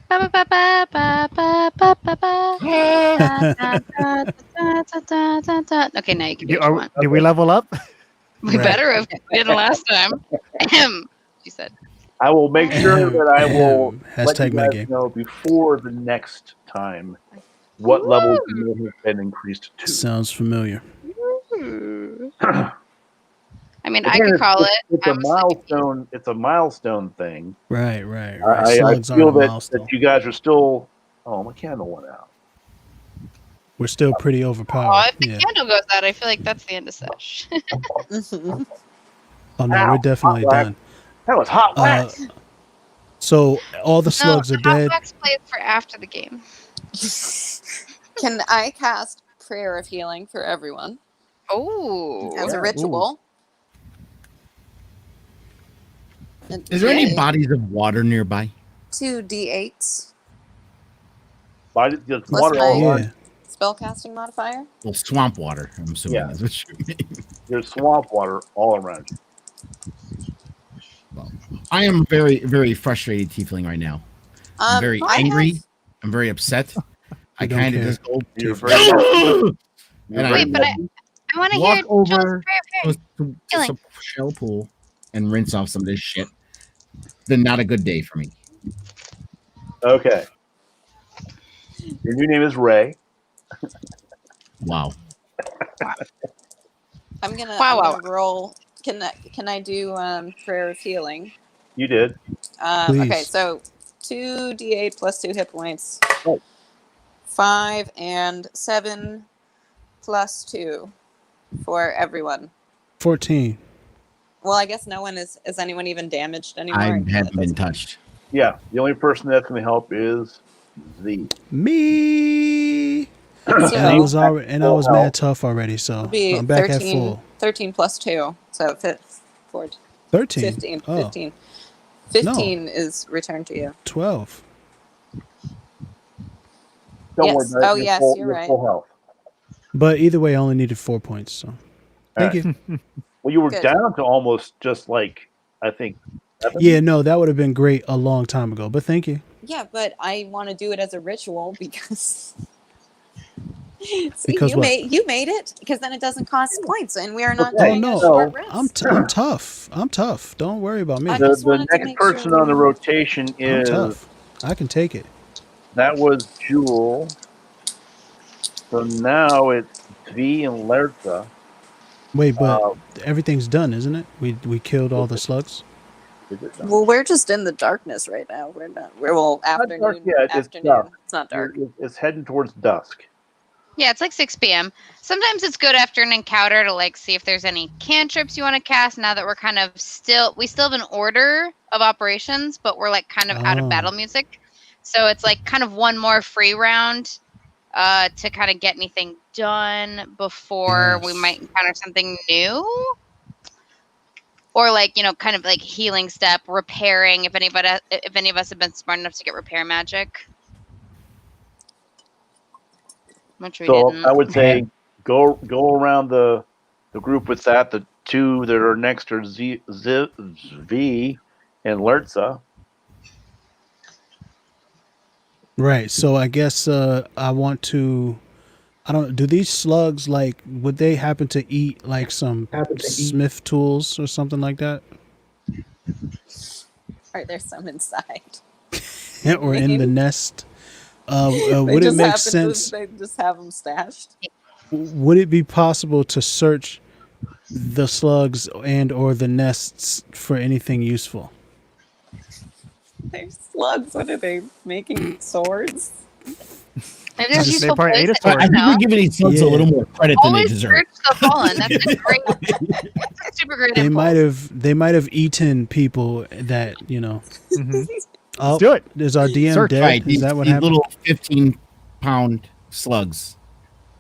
Okay, now you can do what you want. Did we level up? We Right. better have did it last time. She said. I will make sure that I will let Hashtag you guys metagame. know before the next time what levels you may have been increased to. Sounds familiar. I mean, I Again, could call it. It's I a was thinking- milestone. It's a milestone thing. Right. I Slugs feel aren't a that milestone. you guys are still. Oh, my candle went out. We're still pretty Oh, overpowered. if the Yeah. candle goes out, I feel like that's the end of sesh. Mhm. Oh no, Ow, we're definitely hot wax. done. That was hot wax. So all the slugs no, are dead. Hot Wax plays for after the game. Can I cast Prayer of Healing for everyone Oh, as a Ooh. ritual? Is there any Okay. bodies of water nearby? 2d8s Why did the Plus water all my- run? Yeah. spellcasting modifier. Well, swamp water. I'm assuming Yeah. that's what you mean. There's swamp water all around you. I am very, very frustrated tiefling right now. I'm very I angry. have- I'm very upset. I don't kind of care. just go You're to very lucky. You're And I- very Wait, but I lucky. want to walk hear over Joel's prayer. to Healing. some shell pool and rinse off some of this shit. Then not a good day for me. Okay. Your new name is Ray. Wow. I'm gonna, Wow, I'm wow, gonna roll. Can I do Prayer of Healing? You did. Okay, Please. so 2d8 plus 2 hit points. Oh. 5 and 7 plus 2 for everyone. 14. Well, I guess no one is anyone even damaged anymore? I That haven't been doesn't- touched. Yeah. The only person that's going to help is Z. Me. So And I was already, and I was Full mad health. tough already, so it'll be I'm back 13, at full. 13 plus 2. So 13. 15. Oh, 15. 15 is returned to you. 12. Don't Yes. worry about it. Oh, You're yes, full, you're right. Full health. But either way, I only needed 4 points. So thank All you. Well, you were Good. down to almost just like, I think. 7? Yeah, no, that would have been great a long time ago. But thank you. Yeah, but I want to do it as a ritual because. See, Because you what? made it because then it doesn't cost points, and we are not Okay. Oh doing no, a short rest. I'm tough. I'm tough. Don't worry about me. I The, just the wanted to next make person sure on the we- rotation I'm is tough. I can take it. that was Jewel. So now it's V and Lerza. Wait, but Uh, everything's done, isn't it? We killed all the slugs. is it done? Well, we're just in the darkness right now. We're not. We're well Not afternoon. dark yet, it's Afternoon. dark. It's not dark. It's heading towards dusk. Yeah, it's like 6 p.m. Sometimes it's good after an encounter to like see if there's any cantrips you want to cast. Now that we're kind of we still have an order of operations, but we're like kind of out of battle music. So it's like kind of one more free round to kind of get anything done before we might encounter something new. Or like, you know, kind of like healing step, repairing if any of us have been smart enough to get repair magic. Which we So didn't. I would say go around the group with that. The two that are next are V and Lertza. Right. So I guess I want to. I don't. Do these slugs like? Would they happen to eat like some smith tools or something like that? Are there some inside? Or in the nest? They Would it just make happen sense? they just have them stashed. Would it be possible to search the slugs and or the nests for anything useful? They're slugs. What are they making? Swords? Maybe there's They useful probably ate a poison. sword. I think we're giving these slugs a little more credit than they Always deserve. search the fallen. That's a great, that's a super great They impulse. might have eaten people that, you know. Mhm. Oh, Let's do it. Is our DM Search. dead? Right, Is that what these happened? little 15-pound slugs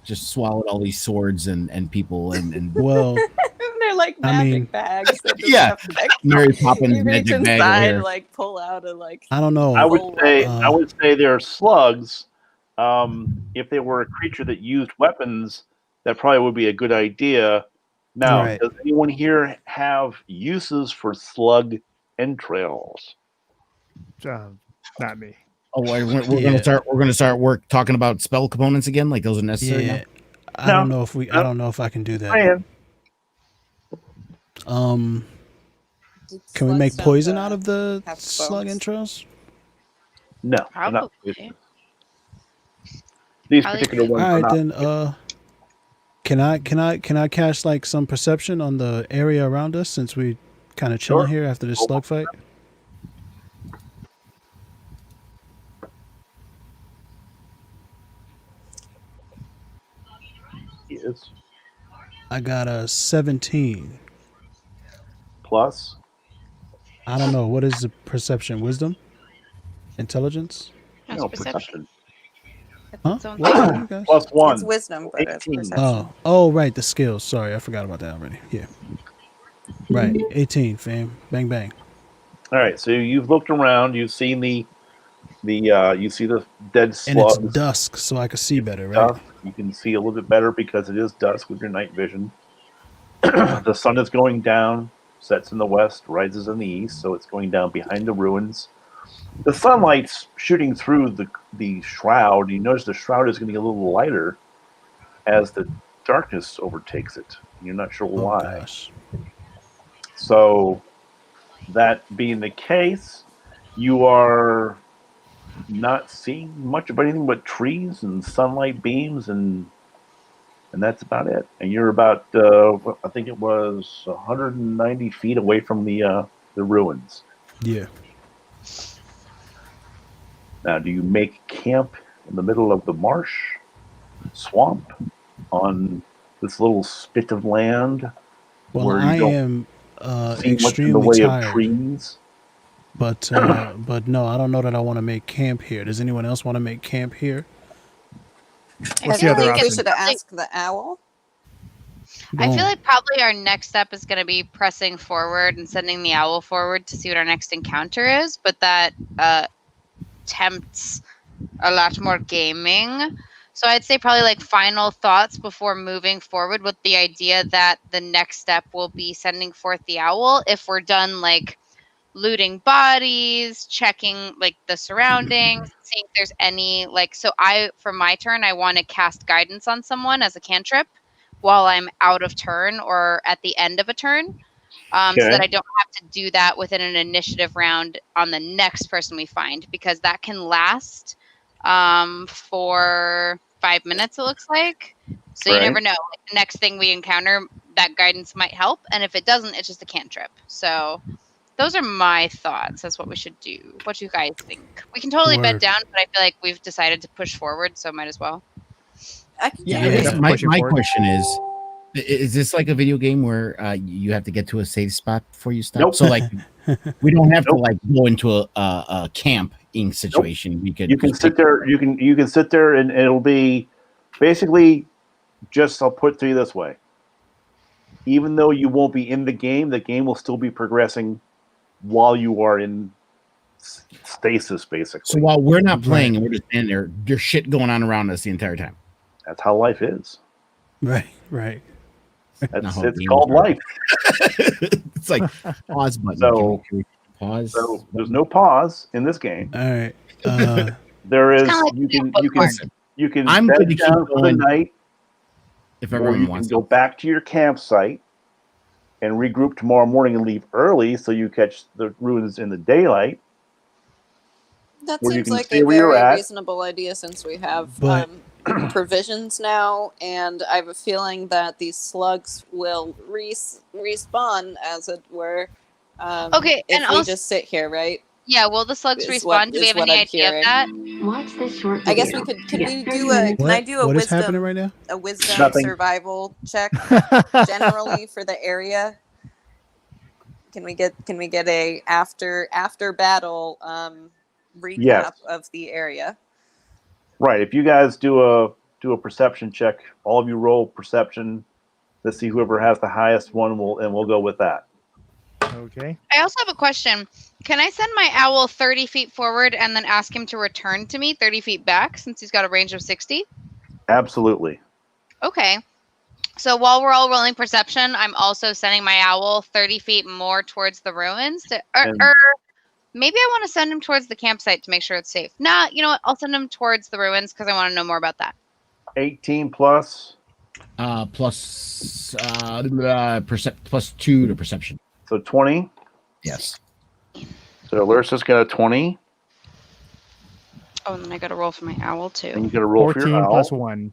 just swallowed all these swords and people and Well, They're like I magic mean- bags. That just Yeah. have, like, Mary Poppins you reach magic bag over inside, here. like pull out a like. I don't know. I would Oh, say uh, they're slugs. If they were a creature that used weapons, that probably would be a good idea. Now, Right. does anyone here have uses for slug entrails? Not me. Oh, we're Yeah. gonna start work talking about spell components again, like those are necessary. Yeah. now? I No. don't know if I don't know if I can do that. Man, Can we make poison out of the have slug bones? entrails? no, they're not. Probably. These Probably particular ones All are right, not. then can I cast like some perception on the area around us since we kind of chilling Sure. here after this slug fight? Yes. I got a 17. Plus, I don't know what is the perception, wisdom, intelligence, That's no perception. huh? Its own What thing. are you guys? plus one. It's wisdom, but it's 18. perception. Oh, right, the skills. Sorry, I forgot about that already. Yeah, right, 18, fam. Bang bang. All right, so you've looked around. You've seen you see the dead And slugs. it's dusk, so I can see better, right? Dusk. You can see a little bit better because it is dusk with your night vision. The sun is going down, sets in the west, rises in the east, so it's going down behind the ruins. The sunlight's shooting through the shroud. You notice the shroud is getting a little lighter as the darkness overtakes it. You're not sure Oh why. gosh. So, that being the case, you are not seeing much of anything but trees and sunlight beams, and that's about it. And you're about, I think it was 190 feet away from the ruins. Yeah. Now, do you make camp in the middle of the marsh, swamp, on this little spit of land? Well, where you I don't am see much in the extremely way of tired, trees? but no, I don't know that I want to make camp here. Does anyone else want to make camp here? What's I the other think we option? should ask the owl. I feel Boom. like probably our next step is going to be pressing forward and sending the owl forward to see what our next encounter is, but that tempts a lot more gaming. So I'd say probably like final thoughts before moving forward with the idea that the next step will be sending forth the owl. If we're done like looting bodies, checking like the surroundings, seeing if there's any like, so for my turn, I want to cast guidance on someone as a cantrip while I'm out of turn or at the end of a turn. So that I don't have to do that within an initiative round on the next person we find, because that can last for 5 minutes, it looks like. So you Right. never know. Like, the next thing we encounter, that guidance might help. And if it doesn't, it's just a cantrip. So those are my thoughts. That's what we should do. What do you guys think? We can totally bed Word. down, but I feel like we've decided to push forward, so might as well. I can Yeah, do I it. guess Yeah, my push it forward. question is this like a video game where you have to get to a safe spot before you stop? Nope. So like we don't have to Nope. like go into a camping situation. We could You can just sit pick- there. You can sit there, and it'll be basically just. I'll put it to you this way: even though you won't be in the game will still be progressing while you are in stasis. Basically, So while we're not Right. playing and we're just standing there, there's shit going on around us the entire time. that's how life is. Right, right. That's how it's games called are. life. It's like pause button. So- Can we pause? So there's no pause in this game. All right. There is kinda like you can I'm bed good to keep down for the going night, if or everyone you can wants. go back to your campsite and regroup tomorrow morning and leave early so you catch the ruins in the daylight. That Where you seems can like stay a where you're very at. reasonable idea since we have But- provisions now, and I have a feeling that these slugs will respawn, as it were. Okay, if and we also- just sit here, right? Yeah, will the slugs Is respawn? what- Do we is have what any I'm idea hearing. of that? Watch this short I guess video we could. to Can get we 30 do a? minutes. Can I do a What is happening wisdom? right now? A wisdom Nothing. survival check generally for the area. Can we get a after battle recap Yes. of the area? Right. If you guys do a perception check, all of you roll perception. Let's see whoever has the highest one we'll go with that. Okay. I also have a question. Can I send my owl 30 feet forward and then ask him to return to me 30 feet back since he's got a range of 60? Absolutely. Okay. So while we're all rolling perception, I'm also sending my owl 30 feet more towards the ruins. And- Maybe I want to send him towards the campsite to make sure it's safe. Nah, you know what? I'll send him towards the ruins because I want to know more about that. 18 plus, Plus 2 to perception. so 20. Yes. So Lursa's got a 20, Oh, and then I got to roll for my owl and too. you got to roll for 14 your owl. plus 1.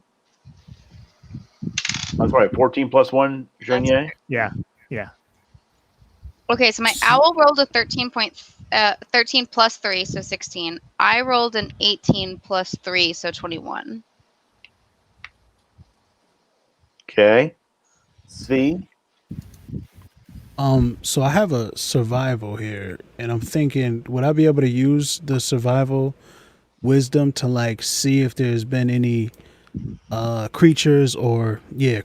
I'm sorry, 14 plus 1, Jenier. Yeah. Okay, so my owl rolled a 13 plus 3, so 16. I rolled an 18 plus 3, so 21. Okay. C. So I have a survival here, and I'm thinking, would I be able to use the survival wisdom to like see if there's been any creatures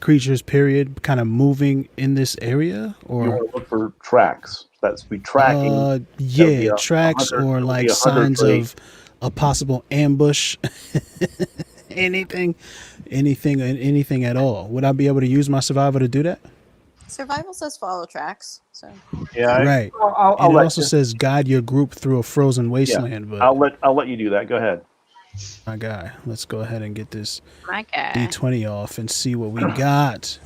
creatures period kind of moving in this area, You or want to look for tracks. That's be tracking. yeah, a tracks 100 or that would like be a 100 signs trait. of a possible ambush. anything at all. Would I be able to use my survival to do that? Survival says follow tracks, so Yeah. I- Right. I'll And it let also you, says guide your group through a frozen wasteland. But I'll let you do that. Go ahead. my guy, let's go ahead and get this My guy. D20 off and see what we got.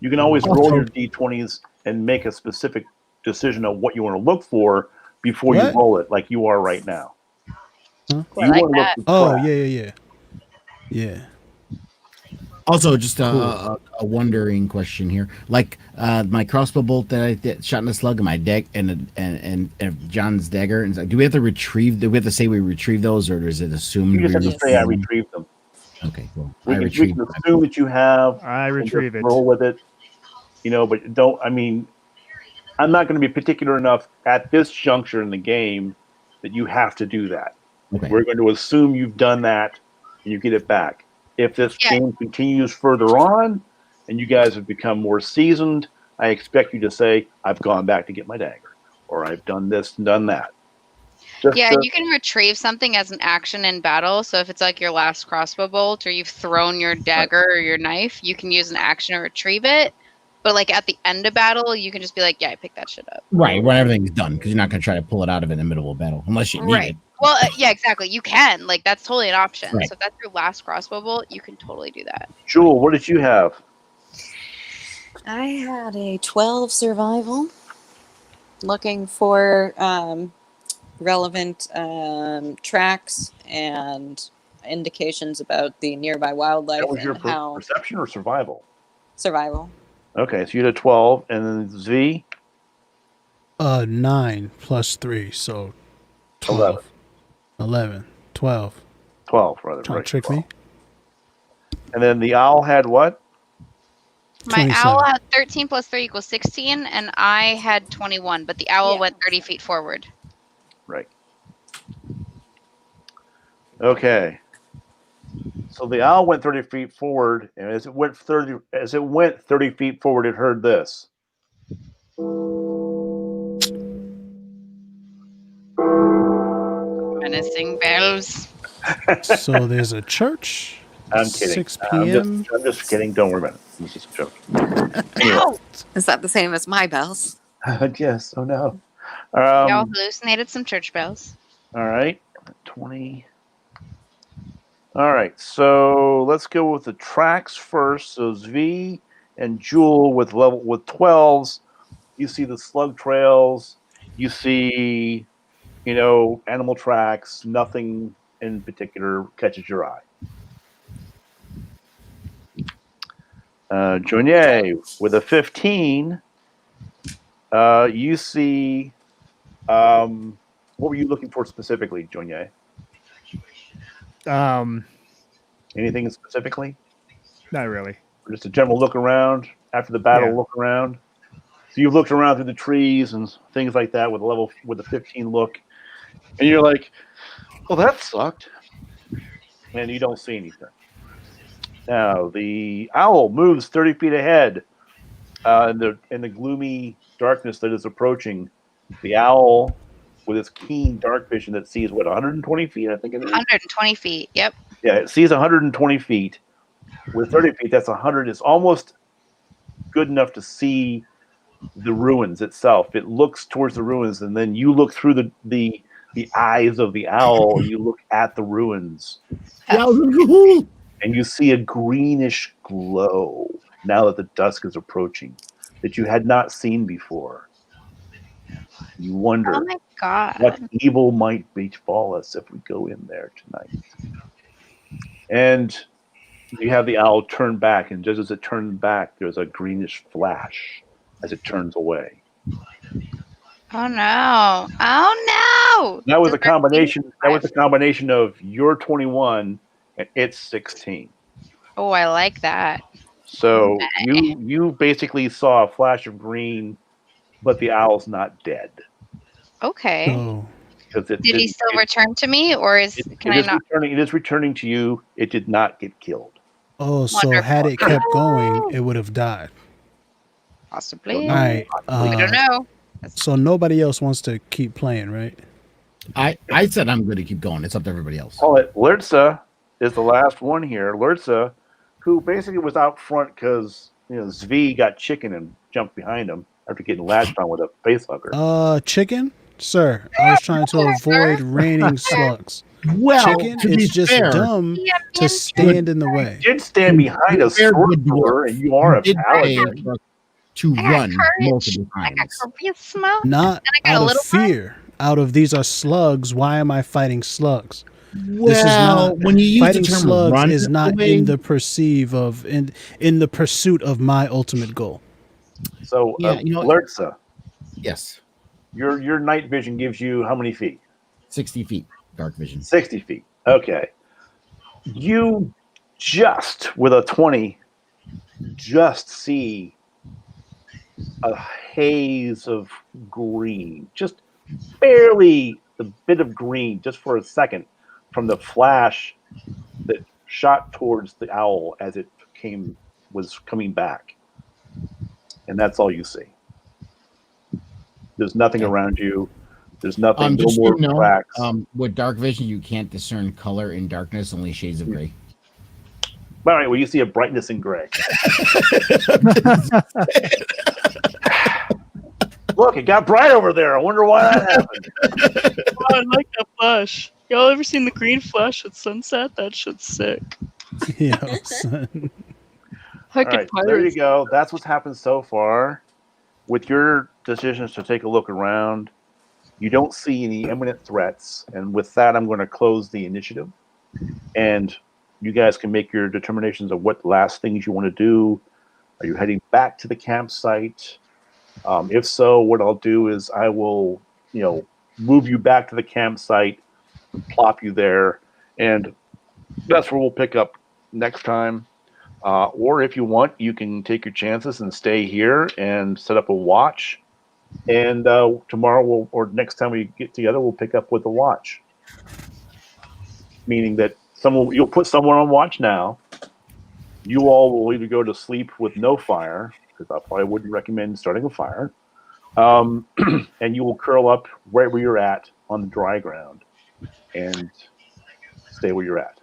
You can always roll your d20s and make a specific decision of what you want to look for before What? you roll it, like you are right now. Huh? I like wanna that. look for Oh tracks. yeah. Also, just Cool. a wondering question here. Like my crossbow bolt that I shot in the slug, and my deck, and John's dagger. And do we have to retrieve? Do we have to say we retrieve those, or is it assumed? You just have we to say I retrieve retrieved them. them? Okay, well, We I can, we retrieved. can assume that you have. I and just retrieve it. Roll with it. But don't. I mean, I'm not going to be particular enough at this juncture in the game that you have to do that. Okay. We're going to assume you've done that and you get it back. If this Yeah. game continues further on and you guys have become more seasoned, I expect you to say, I've gone back to get my dagger, or I've done this and done that. Just Yeah, to- you can retrieve something as an action in battle. So if it's like your last crossbow bolt or you've thrown your dagger or your knife, you can use an action to retrieve it. But like at the end of battle, you can just be like, yeah, I picked that shit up. Right, when everything's done, because you're not going to try to pull it out of it in the middle of a battle unless you need Right. it. Well, yeah, exactly. You can. Like that's totally an option. Right. So if that's your last crossbow bolt, you can totally do that. Jewel, what did you have? I had a 12 survival. Looking for relevant tracks and indications about the nearby wildlife That was your and how perception or survival? survival. Okay, so you had a 12, and then Z, 9 plus 3, so 12. 11. 12. 12, rather. Trying right, to trick 12. me? And then the owl had what? My 27. owl had 13 plus 3 equals 16, and I had 21, but the owl Yeah. went 30 feet forward. Right. Okay. So the owl went 30 feet forward, and as it went 30 feet forward, it heard this. Menacing bells. So there's a church. I'm kidding. 6 p.m. I'm just kidding. Don't worry about it. It's just a joke. Anyway. Ow! Is that the same as my bells? Yes. Oh no. Y'all hallucinated some church bells. All right. 20. All right. So let's go with the tracks first. So Zvi and Jewel with 12s. You see the slug trails. You see, animal tracks. Nothing in particular catches your eye. Jonier with a 15. You see. What were you looking for specifically, Jonier? Anything specifically? Not really. Or just a general look around after the battle? Yeah. Look around. So you've looked around through the trees and things like that with a 15 look, and you're like, "Well, that sucked," and you don't see anything. Now the owl moves 30 feet ahead in the gloomy darkness that is approaching. The owl, with its keen dark vision that sees 120 feet, I think it is. 120 feet. Yep. Yeah, it sees 120 feet. With 30 feet, that's 100. It's almost good enough to see the ruins itself. It looks towards the ruins, and then you look through the eyes of the owl. And you look at the ruins, and you see a greenish glow now that the dusk is approaching that you had not seen before. You wonder Oh my god. what evil might befall us if we go in there tonight. And you have the owl turn back, and just as it turns back, there's a greenish flash as it turns away. Oh no. Oh no. That was Does a combination. our That was a combination of your 21 and its 16. Oh, I like that. So Okay. you basically saw a flash of green, but the owl's not dead Okay. So because it Did he still return to me, or can I not? It is returning to you. It did not get killed. so had it kept going, it would have died. Possibly. All right. We don't know. So nobody else wants to keep playing, right? I said I'm going to keep going. It's up to everybody else. Call it Lurtza is the last one here. Lurtza, who basically was out front because Zvi got chicken and jumped behind him after getting latched on with a face hugger. Chicken? Sir, I was trying to avoid raining slugs. Well, Chicken, to be it's just fair, dumb Yeah, to stand in the way. You did stand behind a Fair sword good thrower, and you are a did pay paladin. us to I got run courage. multiple I got times. charisma. Not And I got a out of little fear. Out of these are slugs. Why am I fighting slugs? Well, This is not when you use fighting the term slugs run is not away, in the perceive of in the pursuit of my ultimate goal. So, Yeah, Lurtza, yes, your night vision gives you how many feet? 60 feet dark vision. 60 feet. Okay. You just, with a 20, just see a haze of green. Just barely a bit of green, just for a second, from the flash that shot towards the owl as it was coming back. And that's all you see. There's nothing around you. There's nothing, no Just more so you know, cracks. with dark vision, you can't discern color in darkness, only shades of gray. All right, well, you see a brightness in gray. Look, it got bright over there. I wonder why that happened. Oh, I like that flash. Y'all ever seen the green flash at sunset? That shit's sick. Yo, son. All right, so there you go. That's what's happened so far. With your decisions to take a look around, you don't see any imminent threats. And with that, I'm going to close the initiative. And you guys can make your determinations of what last things you want to do. Are you heading back to the campsite? If so, what I'll do is I will, move you back to the campsite, plop you there, and that's where we'll pick up next time. Or if you want, you can take your chances and stay here and set up a watch. And tomorrow, or next time we get together, we'll pick up with a watch. Meaning that you'll put someone on watch now. You all will either go to sleep with no fire, because I probably wouldn't recommend starting a fire. And you will curl up wherever you're at on the dry ground and stay where you're at.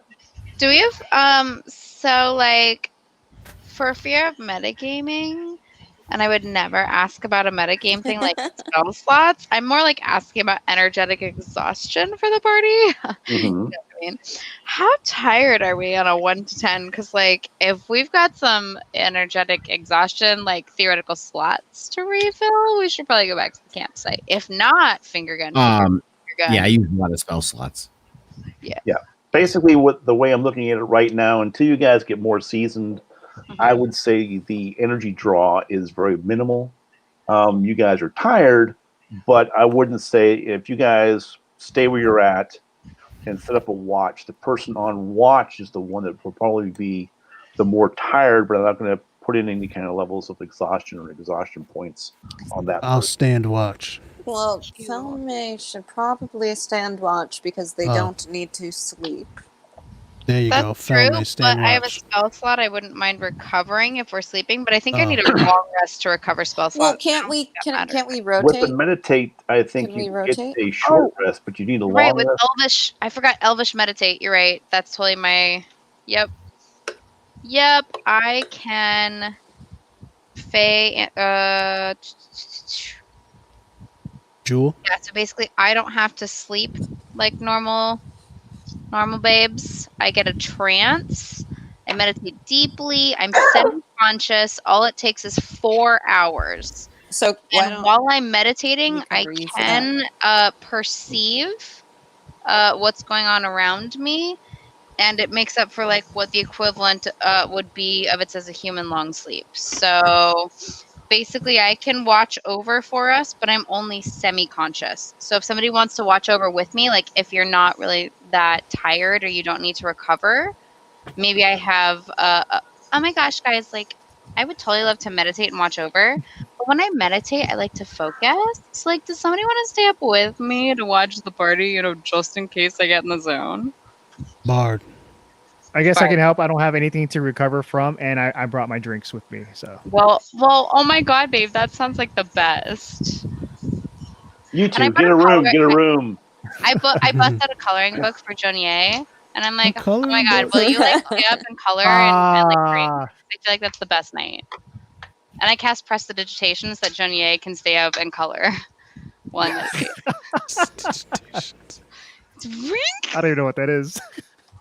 Do we have so like for fear of metagaming, and I would never ask about a metagame thing like spell slots. I'm more like asking about energetic exhaustion for the party. You know what I mean? How tired are we on a 1 to 10? Because like if we've got some energetic exhaustion, like theoretical slots to refill, we should probably go back to the campsite. If not, finger gun. Finger gun. Yeah, I use a lot of spell slots. Yeah. Basically, the way I'm looking at it right now, until you guys get more seasoned, I would say the energy draw is very minimal. You guys are tired, but I wouldn't say if you guys stay where you're at and set up a watch, the person on watch is the one that will probably be the more tired, but I'm not going to put in any kind of levels of exhaustion or exhaustion points on that. I'll stand watch. Well, Felmy should probably stand watch because they don't need to sleep. There you go. That's true, but Stand I have a watch. spell slot. I wouldn't mind recovering if we're sleeping, but I think I need a long rest to recover spell slots. Well, can't we With rotate? the meditate, I think Can we you get rotate? a short rest, but you need a long Right, with rest. Elvish. I forgot Elvish meditate. You're right. That's totally my. Yep. I can. Fey. Jewel? Yeah. So basically, I don't have to sleep like normal babes. I get a trance. I meditate deeply. I'm semi-conscious. All it takes is 4 hours. So And while I'm meditating, we I cover you for can perceive what's going on around me, and it makes up for like what the equivalent would be of it as a human long sleep. So basically, I can watch over for us, but I'm only semi-conscious. So if somebody wants to watch over with me, like if you're not really that tired or you don't need to recover, maybe I have. Oh my gosh, guys! Like I would totally love to meditate and watch over. But when I meditate, I like to focus. So, like, does somebody want to stay up with me to watch the party, just in case I get in the zone? Bard. I guess I can help. I don't have anything to recover from, and I brought my drinks with me. So Well, oh my god, babe, that sounds like the best. You And two, I get a room, get a room. I busted a coloring book for Jonier, and I'm like, oh my coloring god, book? will you like stay up and color and like drink? Ah. I feel like that's the best night. And I cast prestidigitation so that Jonier can stay up and color while I meditate. It's ring. I don't even know what that is.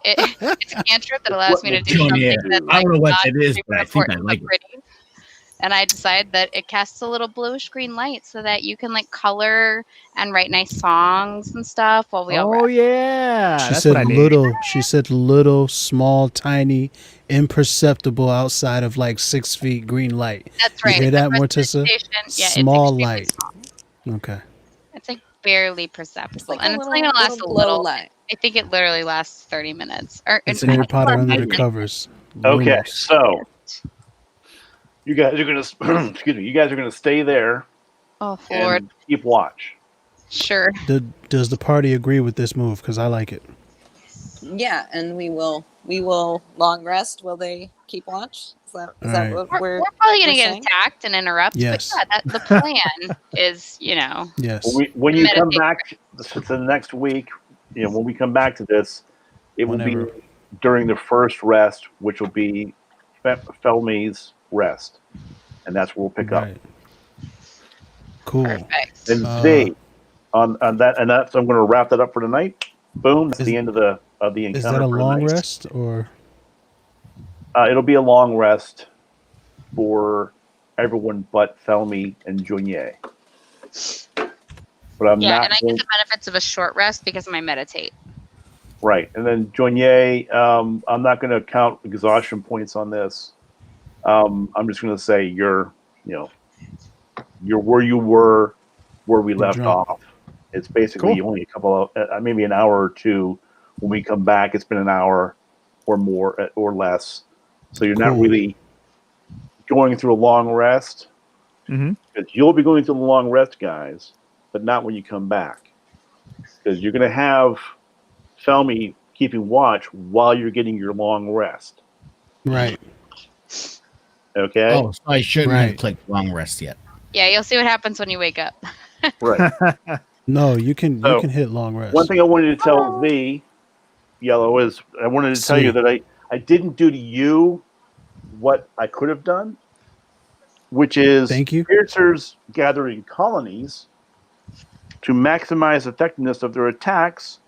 It's a cantrip that allows me to do Jonier. something that's I like don't know what not that is, super but I think I important, like but it. pretty. And I decide that it casts a little bluish green light so that you can like color and write nice songs and stuff while we all Oh rest. yeah, She that's said what I need. little. She said little, small, tiny, imperceptible outside of like 6 feet green light. That's right. You hear it's a that, Mortissa? prestidigitation. Yeah, Small it's extremely light. small. Okay. It's like barely perceptible, It's like and a it's little, only gonna last a glow little. light. I think it literally lasts 30 minutes. Or It's I Harry think Potter it's under the 30 covers. Okay, Lumos. so you guys are gonna excuse me. You guys are gonna stay there Oh Lord, and keep watch. sure. Does the party agree with this move? Because I like it. Yeah, and we will long rest. Will they keep watch? Is that Alright. what We're we're probably gonna we're get saying? attacked and interrupt. Yes. But yeah, the plan is, Yes. When you come Meditate. back to the next week, when we come back to this, it will Whenever. be during the first rest, which will be Felmy's rest, and that's where we'll pick up. Right. Cool. Perfect. And today, on that, and that's I'm going to wrap that up for tonight. Boom! That's Is- the end of the encounter. Is that a for long tonight. rest or? It'll be a long rest for everyone but Felmy and Jonier. But I'm Yeah, not and I going, get the benefits of a short rest because of my meditate. right. And then Jonier, I'm not going to count exhaustion points on this. I'm just going to say you're where you were, where we left drunk. off. It's basically Cool. only a couple of maybe an hour or two. When we come back, it's been an hour or more or less. So you're not Cool. really going through a long rest. Mm-hmm. Because you'll be going through the long rest, guys, but not when you come back. Because you're going to have Felmy keeping watch while you're getting your long rest. Right. Okay? Oh, so I shouldn't have Right. clicked long rest yet. Yeah, you'll see what happens when you wake up. Right. No, you can So, hit long rest. One thing I wanted to tell thee, Yellow, is I wanted to tell you See. that I didn't do to you what I could have done, which is Thank you. piercers gather in colonies to maximize effectiveness of their attacks,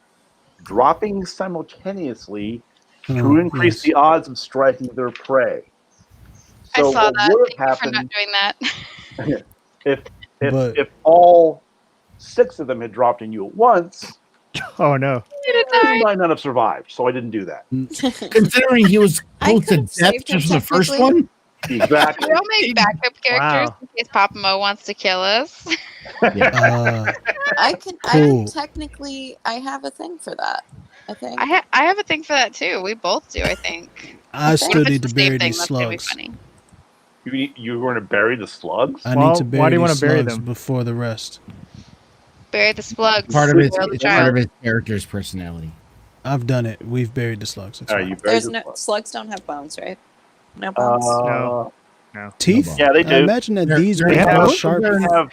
dropping simultaneously to increase yes. the odds of striking their prey. So I saw what that. would Thank have you for not happened doing that. But- if all 6 of them had dropped in you at once, Oh no. you might not have survived. So I didn't do that. Considering he was I close to could've death saved him just from the first technically. one. Exactly. We'll make backup characters Wow. in case Papa Mo wants to kill us. Uh, I Cool. technically I have a thing for that. I think. I have a thing for that too. We both do, I think. I What What still if it's need the to same bury thing? these That's gonna be slugs. funny. You're going to bury the slugs? I Well, need to why bury do you wanna these bury slugs them? before the rest. Bury the slugs. Part of his, Spoil the it's part child. of his character's personality. I've done it. We've buried the slugs. It's All fine. right, you buried There's the no slugs. slugs don't have bones, right? No bones. No. Teeth? Yeah, they I do. imagine that They're- these they're- ones They are have,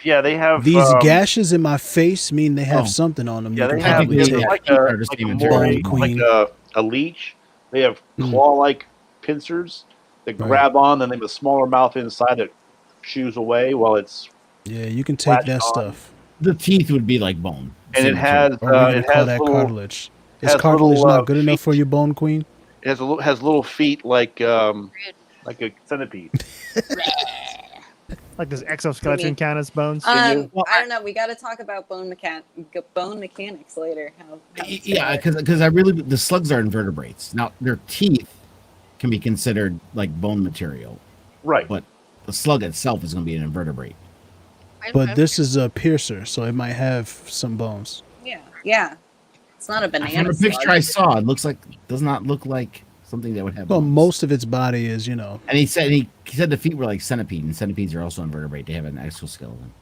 sharp. they have These um, gashes in my face mean they have Oh. something on them. Yeah, you they can have probably Technically, take. yeah. like They're a the like same a material. more like Bone a leech. They have Mm. claw-like pincers that Right. grab on, and they have a smaller mouth inside that chews away while it's Yeah, you can take latched that on. stuff. The teeth would be like bone. And Same it material. has Or we're gonna it call has that little cartilage. Is has cartilage little, not good enough for feet. you, Bone Queen? it has little feet like a centipede. Like does exoskeleton count as bones? I don't know. We got to talk about bone mechanics later. How it's Yeah, gonna work. because the slugs are invertebrates. Now their teeth can be considered like bone material, Right. but the slug itself is going to be an invertebrate. But this is a piercer, so it might have some bones. Yeah. It's not a banana. From the picture slug. I saw, it does not look like something that would have. Well, bones. most of its body is, you know. And he said the feet were like centipede, and centipedes are also invertebrate. They have an exoskeleton.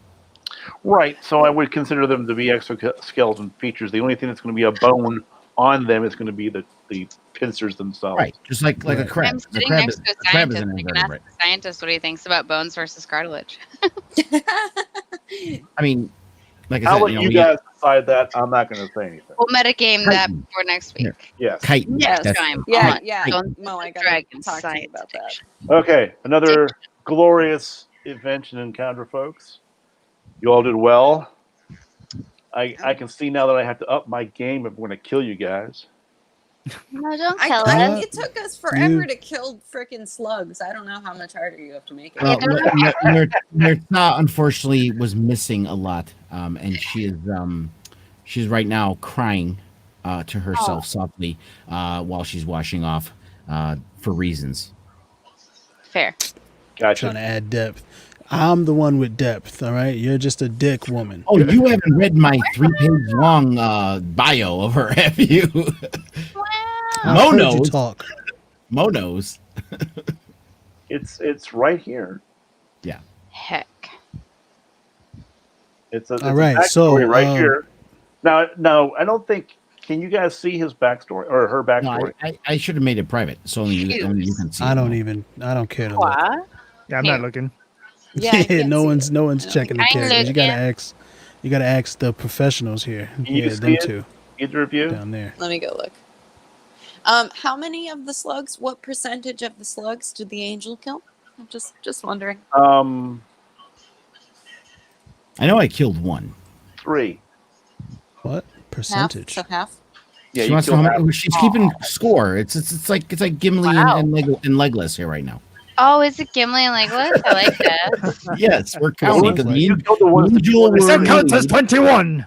Right. So I would consider them to be exoskeleton features. The only thing that's going to be a bone on them is going to be the pincers themselves. Right, just like a Right. crab. I'm A sitting crab next is- to a a crab is scientist. an I can ask invertebrate. the scientist what he thinks about bones versus cartilage. I mean, like I I'll said, let you we guys decide that. I'm not going to say anything. We'll metagame that Titan. before next week. Here. Yes. kite. Yes. That's- Time Yeah, on yeah. Bones Mo, I of gotta Dragons talk to you science about that. fiction. Okay. Another glorious invention encounter, folks. You all did well. I can see now that I have to up my game if I'm going to kill you guys. No, don't I kill thought us. it took us forever You- to kill frickin' slugs. I don't know how much harder you have to make it. Well, Nerta unfortunately was missing a lot, and she's right now crying to herself softly while she's washing off for reasons. Fair. Gotcha. Trying to add depth. I'm the one with depth, all right? You're just a dick woman. Oh, you haven't read my 3-page long bio of her, have you? I've Mo heard you knows. talk. Mo knows. It's right here. Heck. It's a All right, backstory so, right here. Now, I don't think. Can you guys see his backstory or her No, backstory? I should have made it private, so only you can see. I it. don't care to look. What? Yeah, I'm Here. not looking. Yeah, I can't no see one's it. no one's I don't checking the think- I characters. look, You gotta ask the professionals here. Can you Yeah, see them it? two Either of you? down there. Let me go look. How many of the slugs? What percentage of the slugs did the angel kill? I'm just wondering. I know I killed one. 3. What Half. percentage? So half. Yeah, She you wants to know killed how half. much, she's keeping score. It's like Gimli Wow. and Legolas here right now. Oh, is it Gimli and Legolas? I like that. Yes, we're counting because me You and killed the ones that Jewel you were That counts as leading. 21.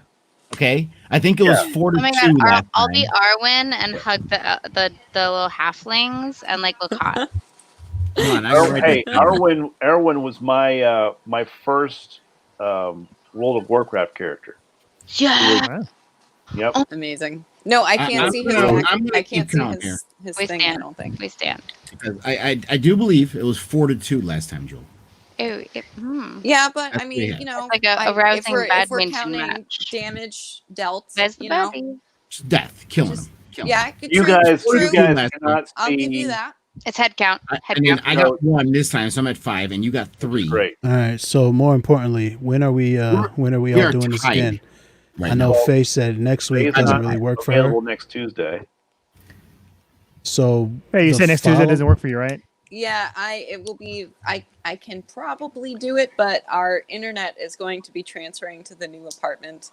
Okay, I think it was 4 to Oh my 2 god, last I'll time. be Arwen and hug the little halflings and like look hot. Come on, I gotta write Hey, this down. Erwin was my my first World of Warcraft character. Yeah. Wow. Yep. Amazing. No, I can't I'm see his. gonna- act- I'm gonna I can't keep see count here. his We thing. I stand. don't think. We stand. Because I do believe it was 4-2 last time, Joel. Ew, Yeah, but That's I what we mean, have. you know, It's like a if rousing we're badminton counting match. damage dealt, Where's the you know, birdie? It's death, killing Just- him. Killing yeah, him. You true, guys, true. you guys Last cannot I'll give you see. that. It's head count. Head And then count. I got 1 this time, so I'm at 5, and you got 3. Great. All right. So more importantly, when are we we all are doing this tied again? Right I know now. Faye said next week Faye's doesn't not really work for her. available next Tuesday. So Hey, you the said next Tuesday follow- doesn't work for you, right? Yeah, it will be. I can probably do it, but our internet is going to be transferring to the new apartment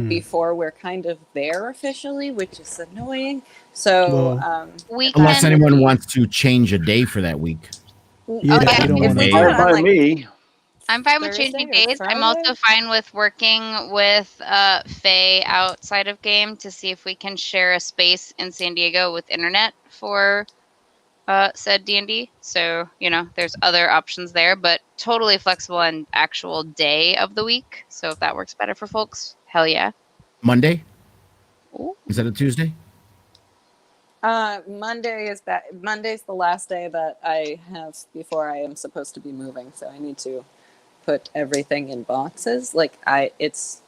before we're kind of there officially, which is annoying. So Well, We Unless can. anyone wants to change a day for that week. Yeah, Okay. we don't if want we to. do it Fine on by like me. I'm fine with Thursday changing or days. I'm also Friday? fine with working with Faye outside of game to see if we can share a space in San Diego with internet for said D&D. So, you know, there's other options there, but totally flexible on actual day of the week. So if that works better for folks, hell yeah. Monday? Ooh. Is that a Tuesday? Monday's the last day that I have before I am supposed to be moving, so I need to put everything in boxes. Like it's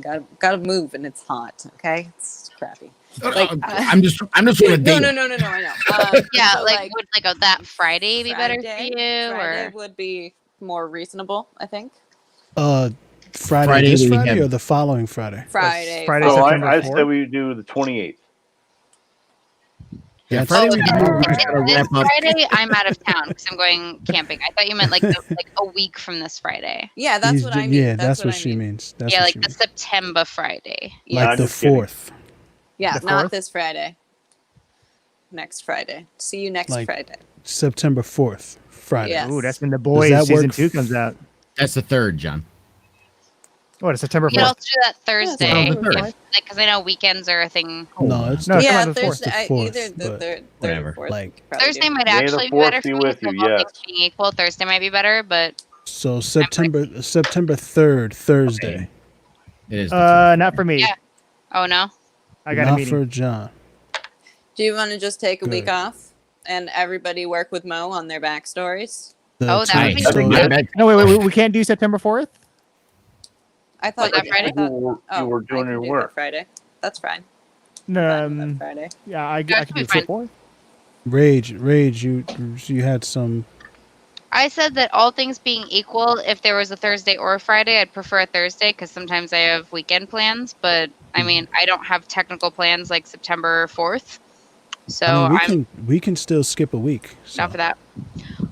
gotta move, and it's hot. Okay, it's crappy. Like, I'm just trying to date. no. I know. Yeah, so, like would like that Friday be better for Friday- you? Friday Or would be more reasonable, I think. Friday Friday this we Friday have- or the following Friday? Friday. Friday, So September I 4th? said we do the 28th. Yeah, That's- Friday Oh, we this, gotta this wrap up. Friday I'm out of town because I'm going camping. I thought you meant like a week from this Friday. Yeah, that's He's what ju- I mean. Yeah, that's what I she mean. means. That's yeah, what like she the means. September Friday. Yeah, Like the just kidding. 4th. yeah, The not 4th? this Friday. Next Friday. See you next Like- Friday. September 4th, Friday. Yeah. Ooh, that's when the boys that season work 2 comes out. That's the 3rd, John. What, it's September You could 4th? also do that Thursday, the third. like because I know weekends are a thing. No, it's No, the, come Yeah, on the 4th. Thursday. The 4th, Either the but third, whatever. or 4th. like probably Thursday do. might May the actually be fourth better be for with me. you, So all yes. things being equal, Thursday might be better, but so September 3rd, Thursday. It is. The Not for me. Yeah. oh no, I got a Not meeting. for John. Do you want to just take a week Good. off and everybody work with Mo on their backstories? The Oh, that two- would be Nice. so- good. Bad- No, wait, we can't do September 4th? I thought that you- Friday? I thought- You were I doing can your do work. that Friday. That's fine. No, Fine with that Friday. yeah, I That can should do be the 4th. Rage, you had some. I said that all things being equal, if there was a Thursday or a Friday, I'd prefer a Thursday because sometimes I have weekend plans. But I mean, I don't have technical plans like September 4th, so I mean, I'm we can still skip a week. So. not for that.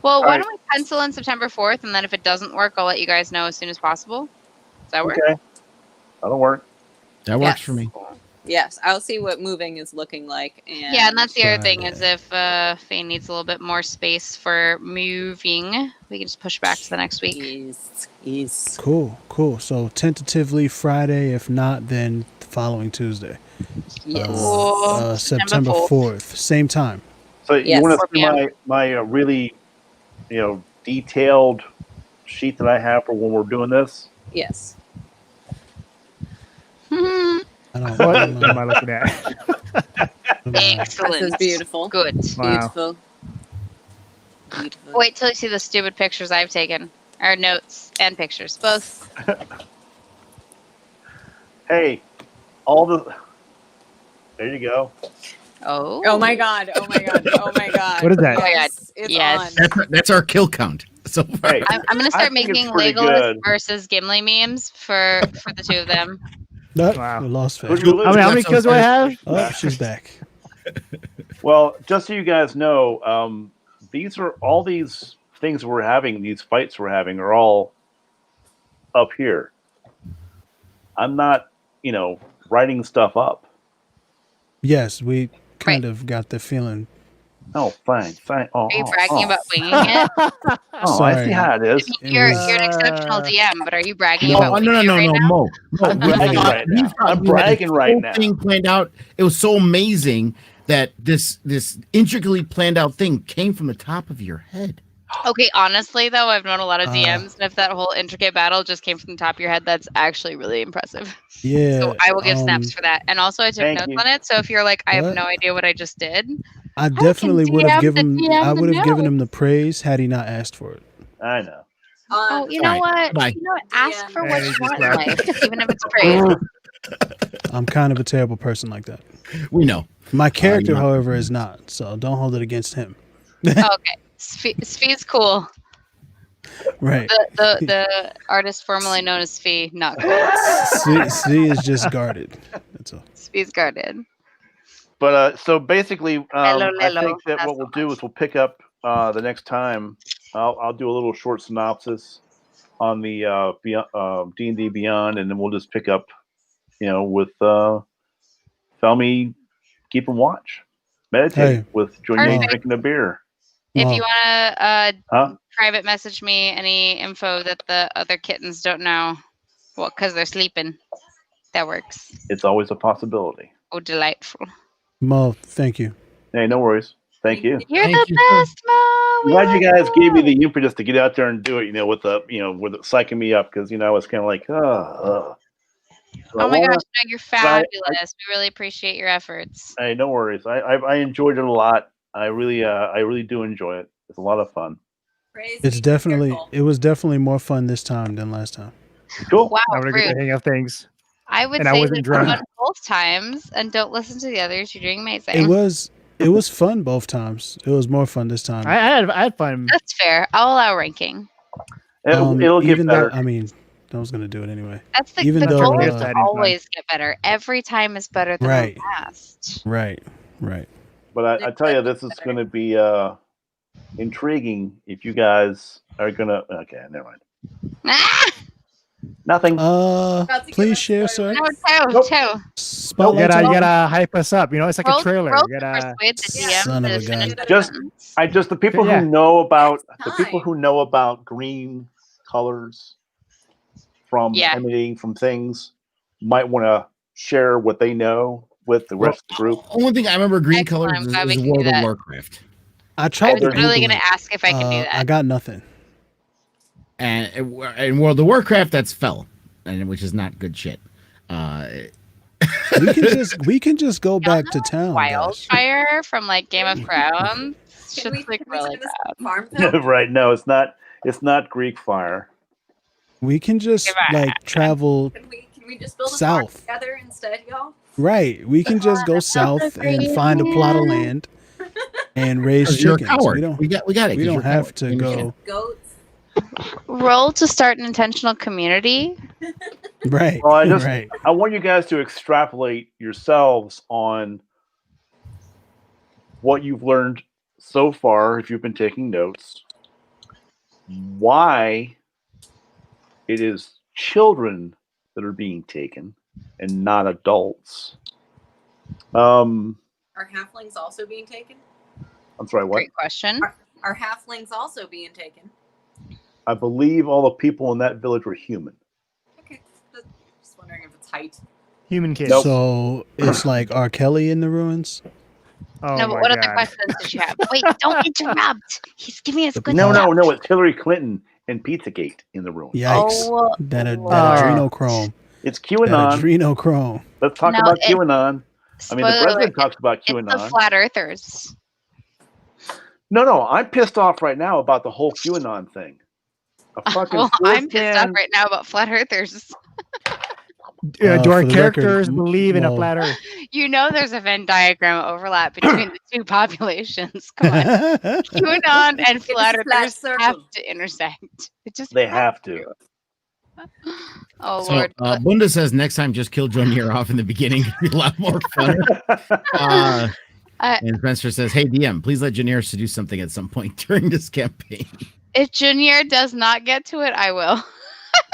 Well, why right. don't we pencil in September 4th, and then if it doesn't work, I'll let you guys know as soon as possible. Does that work? Okay. That'll work. That works Yes. for me. Yes, I'll see what moving is looking like. And Yeah, and that's the other thing is Friday. if Faye needs a little bit more space for moving, we can just push back to the next week. is Cool. So tentatively Friday. If not, then the following Tuesday. yes. Cool. September September 4th, same time. So Yes. you want 4 to see p.m. my really, detailed sheet that I have for when we're doing this? Yes. I don't. What I am don't know. I looking at? Excellent. This is beautiful. Good. Wow. Beautiful. Beautiful. Wait till you see the stupid pictures I've taken, or notes and pictures, both. Hey, there you go. Oh. Oh my god! Oh my god! Oh my god! What is that? Oh my God. It's Yes. on. That's our kill count so far. Hey, I'm gonna I start think it's making pretty Legolas good. versus Gimli memes for the two of them. No, Wow. we lost Faye. Who'd you lose? How many kills do I have? Oh, she's back. Well, just so you guys know, all these things we're having, these fights we're having, are all up here. I'm not, writing stuff up. Yes, we kind of got the feeling. Oh, fine. Oh, Are you bragging about winging it? Oh, I Sorry. see how it is. It You're was- an exceptional DM, but are you bragging No, about winging it right now? Mo. I'm bragging right now. I'm bragging right now. Thing planned out. It was so amazing that this intricately planned out thing came from the top of your head. Okay, honestly though, I've known a lot of Uh, DMs, and if that whole intricate battle just came from the top of your head, that's actually really impressive. Yeah. So I will give snaps for that. And also, I took Thank notes you. on it. So if you're like, I have What? no idea what I just did, I definitely would have DM the given. DM I the would have given note. him the praise had he not asked for it. I know. Oh, you know Alright, what? bye. You know what? Ask for And what he you just want in left. life, even if it's praise. I'm kind of a terrible person like that. We know. My character, you're not. however, is not. So don't hold it against him. Okay, Sfee's cool. Right. The artist formerly known as Sfee, not cool. C is just guarded. That's all. Sfee's guarded. But so basically, I Lelo, think that not what so we'll do much. is we'll pick up the next time. I'll do a little short synopsis on the D&D Beyond, and then we'll just pick up, with Felmy keeping watch, meditate Hey. with Junior Perfect. drinking a beer. If Well, you want to Huh? private message me any info that the other kittens don't know, well, because they're sleeping, that works. It's always a possibility. Oh, delightful. Mo, thank you. Hey, no worries. Thank you. You're Thank the you, sir. best, Mo. I'm glad you guys gave me the impetus to get out there and do it. With the with it psyching me up because I was kind of like, Oh my gosh, no, you're fabulous. We really appreciate your efforts. Hey, no worries. I enjoyed it a lot. I really do enjoy it. It's a lot of fun. Praise It's be definitely. careful. It was definitely more fun this time than last time. Cool. Wow, I would get the rude. hang of things. I would And I say wasn't that drunk. fun both times, and don't listen to the others. You're doing amazing. It was fun both times. It was more fun this time. I had fun. That's fair. I'll allow ranking. It'll get even better. though I mean, I was gonna do it anyway. That's the Even though, goal is that to is fun. always get better. Every time is better than Right. the last. Right. But I tell you, this is going to be intriguing if you guys are going to. Okay, never mind. Ah! Nothing. About to give Please us share, sir. spoilers. No, Nope. two. You Spotlight. gotta hype us up. It's like a trailer. Roll You to gotta. persuade the DM Son of to a finish gun. the Just- sentence. The people Yeah. who know about the Time. people who know about green colors from Yeah. emanating from things might want to share what they know with the rest of the group. Only thing I remember green Excellent, colors I'm is, glad we is can do World of that. Warcraft. I I tried was to really Google gonna it. ask if I can do I that. got nothing. And in World of Warcraft, that's fell, and which is not good shit. We can just go back to town. guys. Wildfire from like Game of Thrones. Can Shit's we, like can we really turn this bad. into Farmville? Right? No, it's not. It's not Greek fire. We can just Goodbye. like travel. Can we just build a farm South. together instead, y'all? Right. We can just go south and find a plot of land and raise You're a chickens. coward. We don't. We got it. We 'cause don't you're a have coward. to We understand. go. Goats. Roll to start an intentional community. Right. Well, I just- right. I want you guys to extrapolate yourselves on what you've learned so far, if you've been taking notes, why it is children that are being taken and not adults. Are halflings also being taken? I'm sorry, what? Great question. Are halflings also being taken? I believe all the people in that village were human. Okay, just wondering if it's height. Human kids. Nope. So it's like R. Kelly in the ruins. Oh No, my but what other God. questions did you have? Wait, don't interrupt. He's giving us good No, stuff. no, it's Hillary Clinton and Pizzagate in the room. Yikes. Oh, That Lord. adrenochrome. It's That QAnon. adrenochrome. Let's talk No, about it- QAnon. I mean, the Spoiler president alert, talks about it's the QAnon. flat earthers. No, I'm pissed off right now about the whole QAnon thing. A fucking Well, I'm pissed off 4chan right now about flat earthers. Do for our the characters record, believe in a Mo. flat Earth? You know there's a Venn diagram overlap between the two populations. Come on. QAnon and flat a flat earthers circle. have to intersect. It just They have to. Oh So Lord. Bunda says next time just kill Jonier off in the beginning. It'd be a lot more fun. And Spencer says, "Hey DM, please let Jonier seduce something at some point during this campaign." If Junior does not get to it, I will.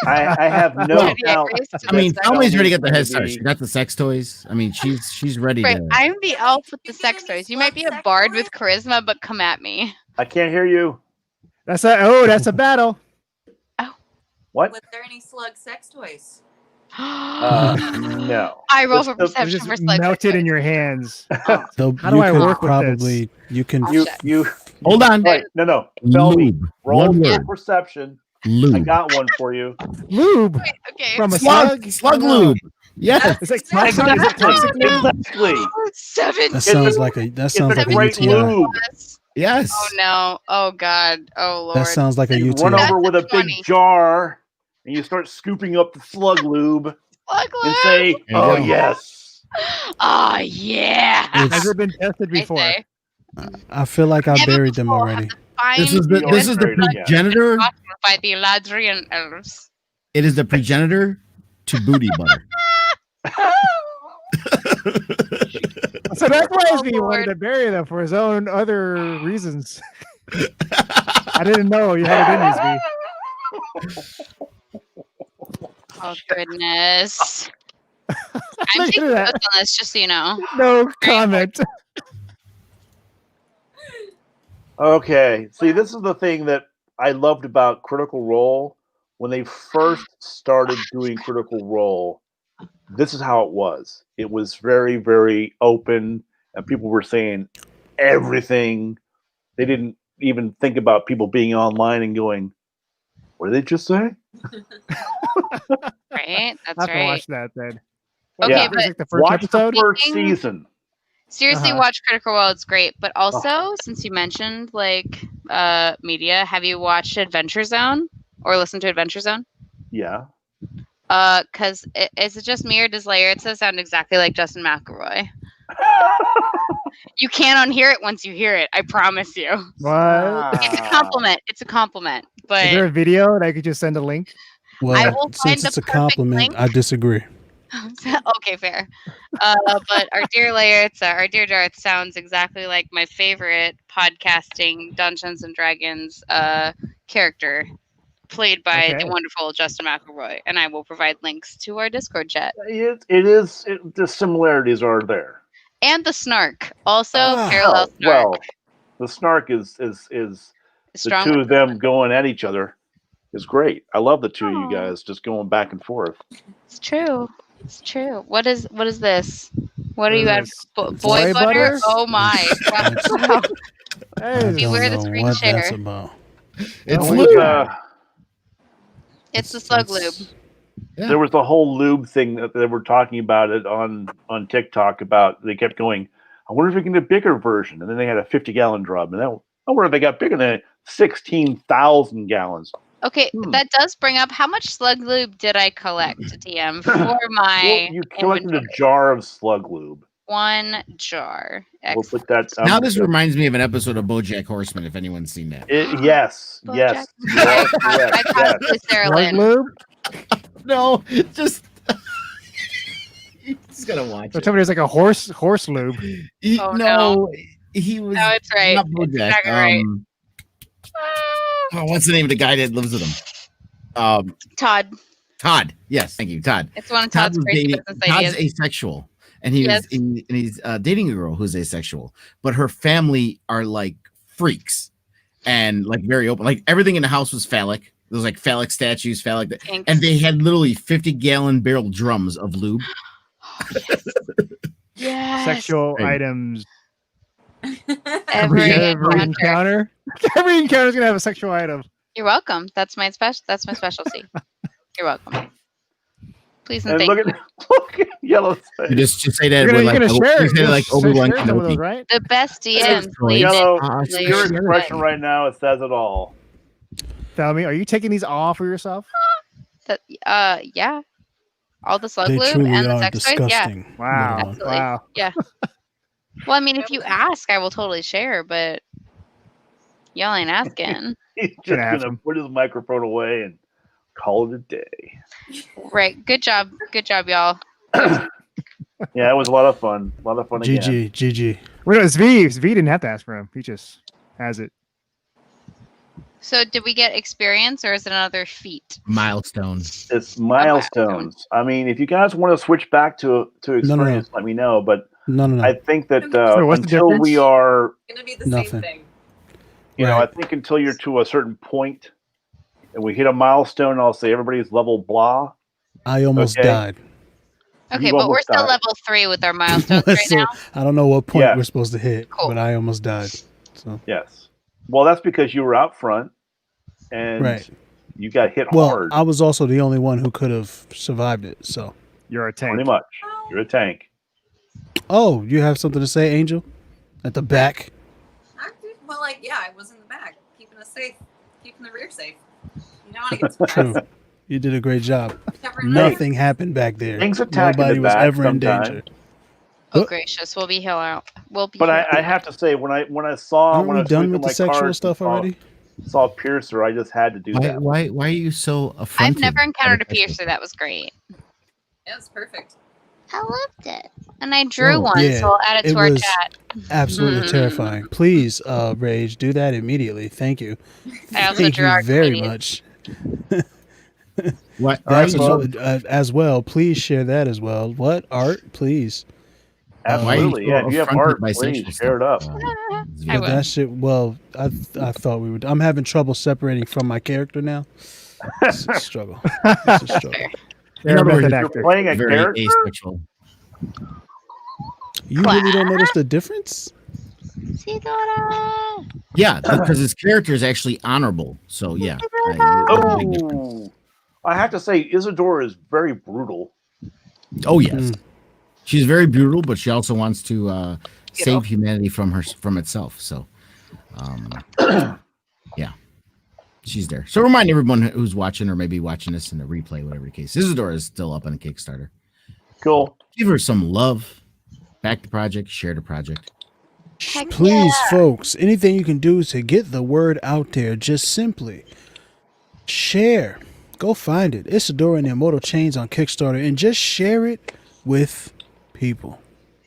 I have no Well, doubt. I mean, that Felmy's ready to Felmy's get the gonna head start. be- She got the sex toys. I mean, she's ready Right, to. I'm the elf with the You sex giving me toys. You might be a sex bard toys? with charisma, but come at me. I can't hear you. That's a battle. What? Was there any slug sex toys? No. I roll for The- It's perception just for slug. melted in your hands. Though How do you I could work with probably you can You Hold on. wait, no. Tell me. Lube. Roll One for word. perception. I Lube. got one for you. Lube Okay. from a slug. Slug lube. Yes. Is it toxic? Is it toxic? lube? Exactly. 17. that sounds like a It's a UTI. great lube. Yes. Oh no. Oh god. Oh lord. That sounds like a You UTI. run over with a big 20. jar and you start scooping up the slug lube Slug and lube. say, There you "Oh go. yes." Oh yeah. It's- Has it been tested I before? say. I feel like I Never buried them before already. have the fine This is the You this is the already did, yeah. progenitor. gotten by the Eladrian elves. It is the progenitor to booty butter. So that's why Oh, he wanted Lord. to bury them for his own other reasons. I didn't know you had it in these. Oh goodness. I'm Look taking at that. notes on this, just so you know. No comment. Okay. See, this is the thing that I loved about Critical Role when they first started doing Critical Role. This is how it was. It was very, very open, and people were saying everything. They didn't even think about people being online and going, "What did they just say?" Right? I That's have to right. watch that then. Okay, Yeah. but Is it the first Watch episode? the first Speaking- season. seriously, Uh-huh. watch Critical Role. It's great. But also, since you mentioned like media, have you watched Adventure Zone or listened to Adventure Zone? Yeah. Because is it just me or does Layeritza sound exactly like Justin McElroy? You can't unhear it once you hear it. I promise you. What? It's a compliment. It's a compliment. Is But there a video that I could just send a link? Well, will find since the it's a perfect compliment, link. I disagree. okay, fair. But our dear Layeritza, our dear Darth sounds exactly like my favorite podcasting Dungeons and Dragons character, played by Okay. the wonderful Justin McElroy. And I will provide links to our Discord chat. The similarities are there. And the snark. Also, Oh, parallel snark. well, the snark is the Strong two with of them going at each other is great. I love the two of you Aw. guys just going back and forth. It's true. It's true. What is this? What are What you is at? this? Boy Boy butter? butter? Oh my! Wow. Hey, I Beware don't the know screen what share. that's about. It's Oh, lube. It's the slug lube. That's- Yeah. There was the whole lube thing that they were talking about it on TikTok about. They kept going, I wonder if we can get a bigger version. And then they had a 50-gallon drum. And I wonder if they got bigger than 16,000 gallons. Okay, that does bring up how much slug lube did I collect, DM, for Well, my you collected a inventory? jar of slug lube. 1 jar. We'll Excellent. put that. Now this reminds me of an episode of BoJack Horseman. If anyone's seen that. Yes, BoJack. yes. You are correct, I yes. cosplay Sarah Slug Lynn. lube? No, just you just gotta watch So it. tell me there's like a horse lube. Oh, no, he was. No, it's right. Not It's BoJack. exactly right. Oh, what's the name of the guy that lives with him? Todd. Todd. Yes, thank you, Todd. It's one of Todd Todd's was crazy dating. business Todd's ideas. asexual, and he Yes. was and he's dating a girl who's asexual, but her family are like freaks and like very open. Like everything in the house was phallic. There was like phallic statues, phallic, Thanks. and they had literally 50-gallon barrel drums of lube. Yes. Sexual Hey. items. Every encounter. encounter. Every encounter is gonna have a sexual item. You're welcome. That's my specialty. You're welcome. Please and And thank look you. look at Yellow say. You just say that You're gonna, with you're like, gonna share. you say You're like gonna Obi-Wan share some of those, Kenobi. right? The best DMs. Right. Yellow, Later. your Later. expression right now, it says it all. Tell me, are you taking these all for yourself? Yeah. All the slug They lube truly and the are sex toys. Yeah. disgusting. Wow. little- Absolutely. Wow. Well, I mean, if you ask, I will totally share, but y'all ain't asking. He's just Gonna have gonna some. put his microphone away and call it a day. Right. Good job. Good job, y'all. Yeah, it was a lot of fun. A lot of fun again. GG. Well, it's V. V didn't have to ask for him. He just has it. So, did we get experience, or is it another feat? Milestones. It's milestones. I mean, if you guys want to switch back to experience, let me know. But No. I think that So what's the until we difference? are, It's gonna be the Nothing. same thing. you know, I Right. think until you're to a certain point and we hit a milestone, I'll say everybody's level blah. I almost Okay. died. Okay, You but we're almost still died. level 3 with our milestones right So, now. I don't know what point Yeah. we're supposed to hit, Cool. but I almost died. So Yes. Well, that's because you were out front and right. you got hit Well, hard. I was also the only one who could have survived it. So, You're a tank. Pretty much. You're a tank. oh, you have something to say, Angel? At the back. Well, like, yeah, I was in the back, keeping us safe, keeping the rear safe. You don't want to get surprised. True. You did a great job. Never know. Nothing happened back there. Things attack in Nobody the was back ever in sometimes. danger. Oh, What? gracious. We'll be here out. We'll be But here. I have to say, when I saw Aren't when I we was done sweeping with the my sexual cars stuff and already? saw Piercer, I just had to do that. Why are you so affronted? I've never encountered a by the piercer. That was great. It was perfect. I loved it. And I drew Oh, one, yeah, so I'll add it it to our was chat. Absolutely Mm. terrifying. Please, Rage, do that immediately. Thank you. I also Thank drew you our very comedians. much. What? That's All right, also, as well. Please share that as well. What art, please? Absolutely. Why are Yeah, if you have affronted art, by please sexual share it up. stuff? I But will. that shit. Well, I thought we would. I'm having trouble separating from my character now. It's a struggle. It's a struggle. In other words, method you're actor. Playing a very character? asexual. You really don't notice the difference? See, Dora. Yeah, because his character is actually honorable. So yeah. there's a big difference. Oh, I have to say, Isadora is very brutal. Oh yes. Mm. She's very brutal, but she also wants to Get save off. humanity from itself. So yeah. She's there. So remind everyone who's watching or maybe watching this in the replay, whatever the case. Isadora is still up on the Kickstarter. Cool. Give her some love. Back the project, share the project. Heck Please, folks, anything you can do to get the word out there, just simply share. Go find it. Isadora and the Immortal Chains on Kickstarter and just share it with people.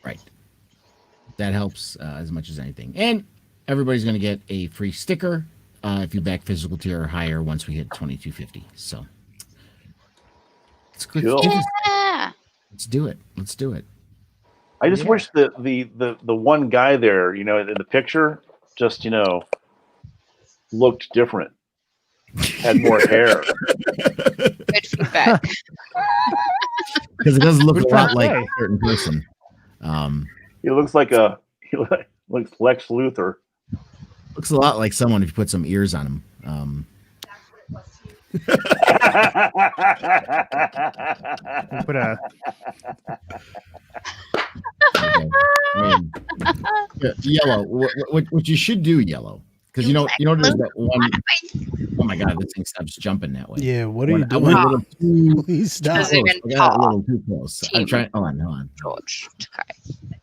Right. That helps as much as anything. And everybody's going to get a free sticker if you back physical tier or higher once we hit 2250. So Cool. Yeah. Let's do it. Let's do it. I just Yeah. wish that the one guy there, in the picture, just looked different, had more hair. Good feedback. Because it does look Good a lot try. like a certain person. He looks like looks Lex Luthor. Looks a lot like someone if you put some ears on him. Put a Okay. Yellow. What you should do, Yellow, because you know there's that one. Oh my God, this thing stops jumping that way. Yeah, what are you I went a doing? little too Please stop. Doesn't close. even I got a talk. little too close. I'm trying. Hold on. George. Okay.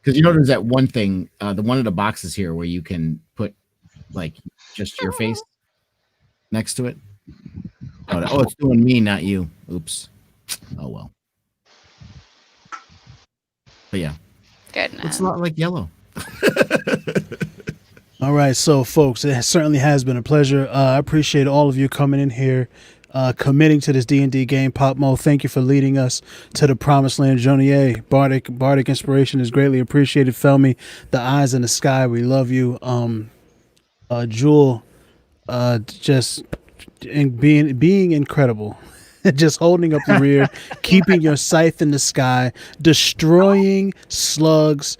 Because there's that one thing, the one of the boxes here where you can put like just your face next to it. Oh, it's doing me, not you. Oops. Oh well. But yeah, Goodness. it's a lot like Yellow. All right, so folks, it certainly has been a pleasure. I appreciate all of you coming in here, committing to this D&D game, Pop Mo. Thank you for leading us to the promised land, Jonier. Bardic inspiration is greatly appreciated. Felmy, the eyes in the sky, we love you. Jewel, just being incredible. Just holding up the rear, keeping your scythe in the sky, destroying slugs.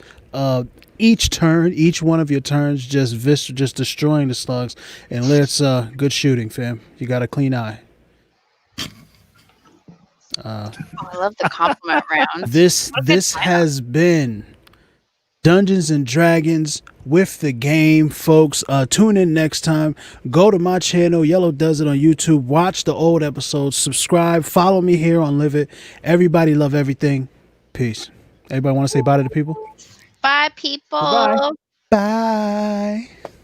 Each turn, each one of your turns, just destroying the slugs. And let's good shooting, fam. You got a clean eye. Oh, I love the compliment round. This has been Dungeons and Dragons with the game, folks. Tune in next time. Go to my channel, Yellow Does It on YouTube. Watch the old episodes. Subscribe. Follow me here on Live It. Everybody love everything. Peace. Everybody want to say bye to the people? Bye, people. Bye-bye. Bye.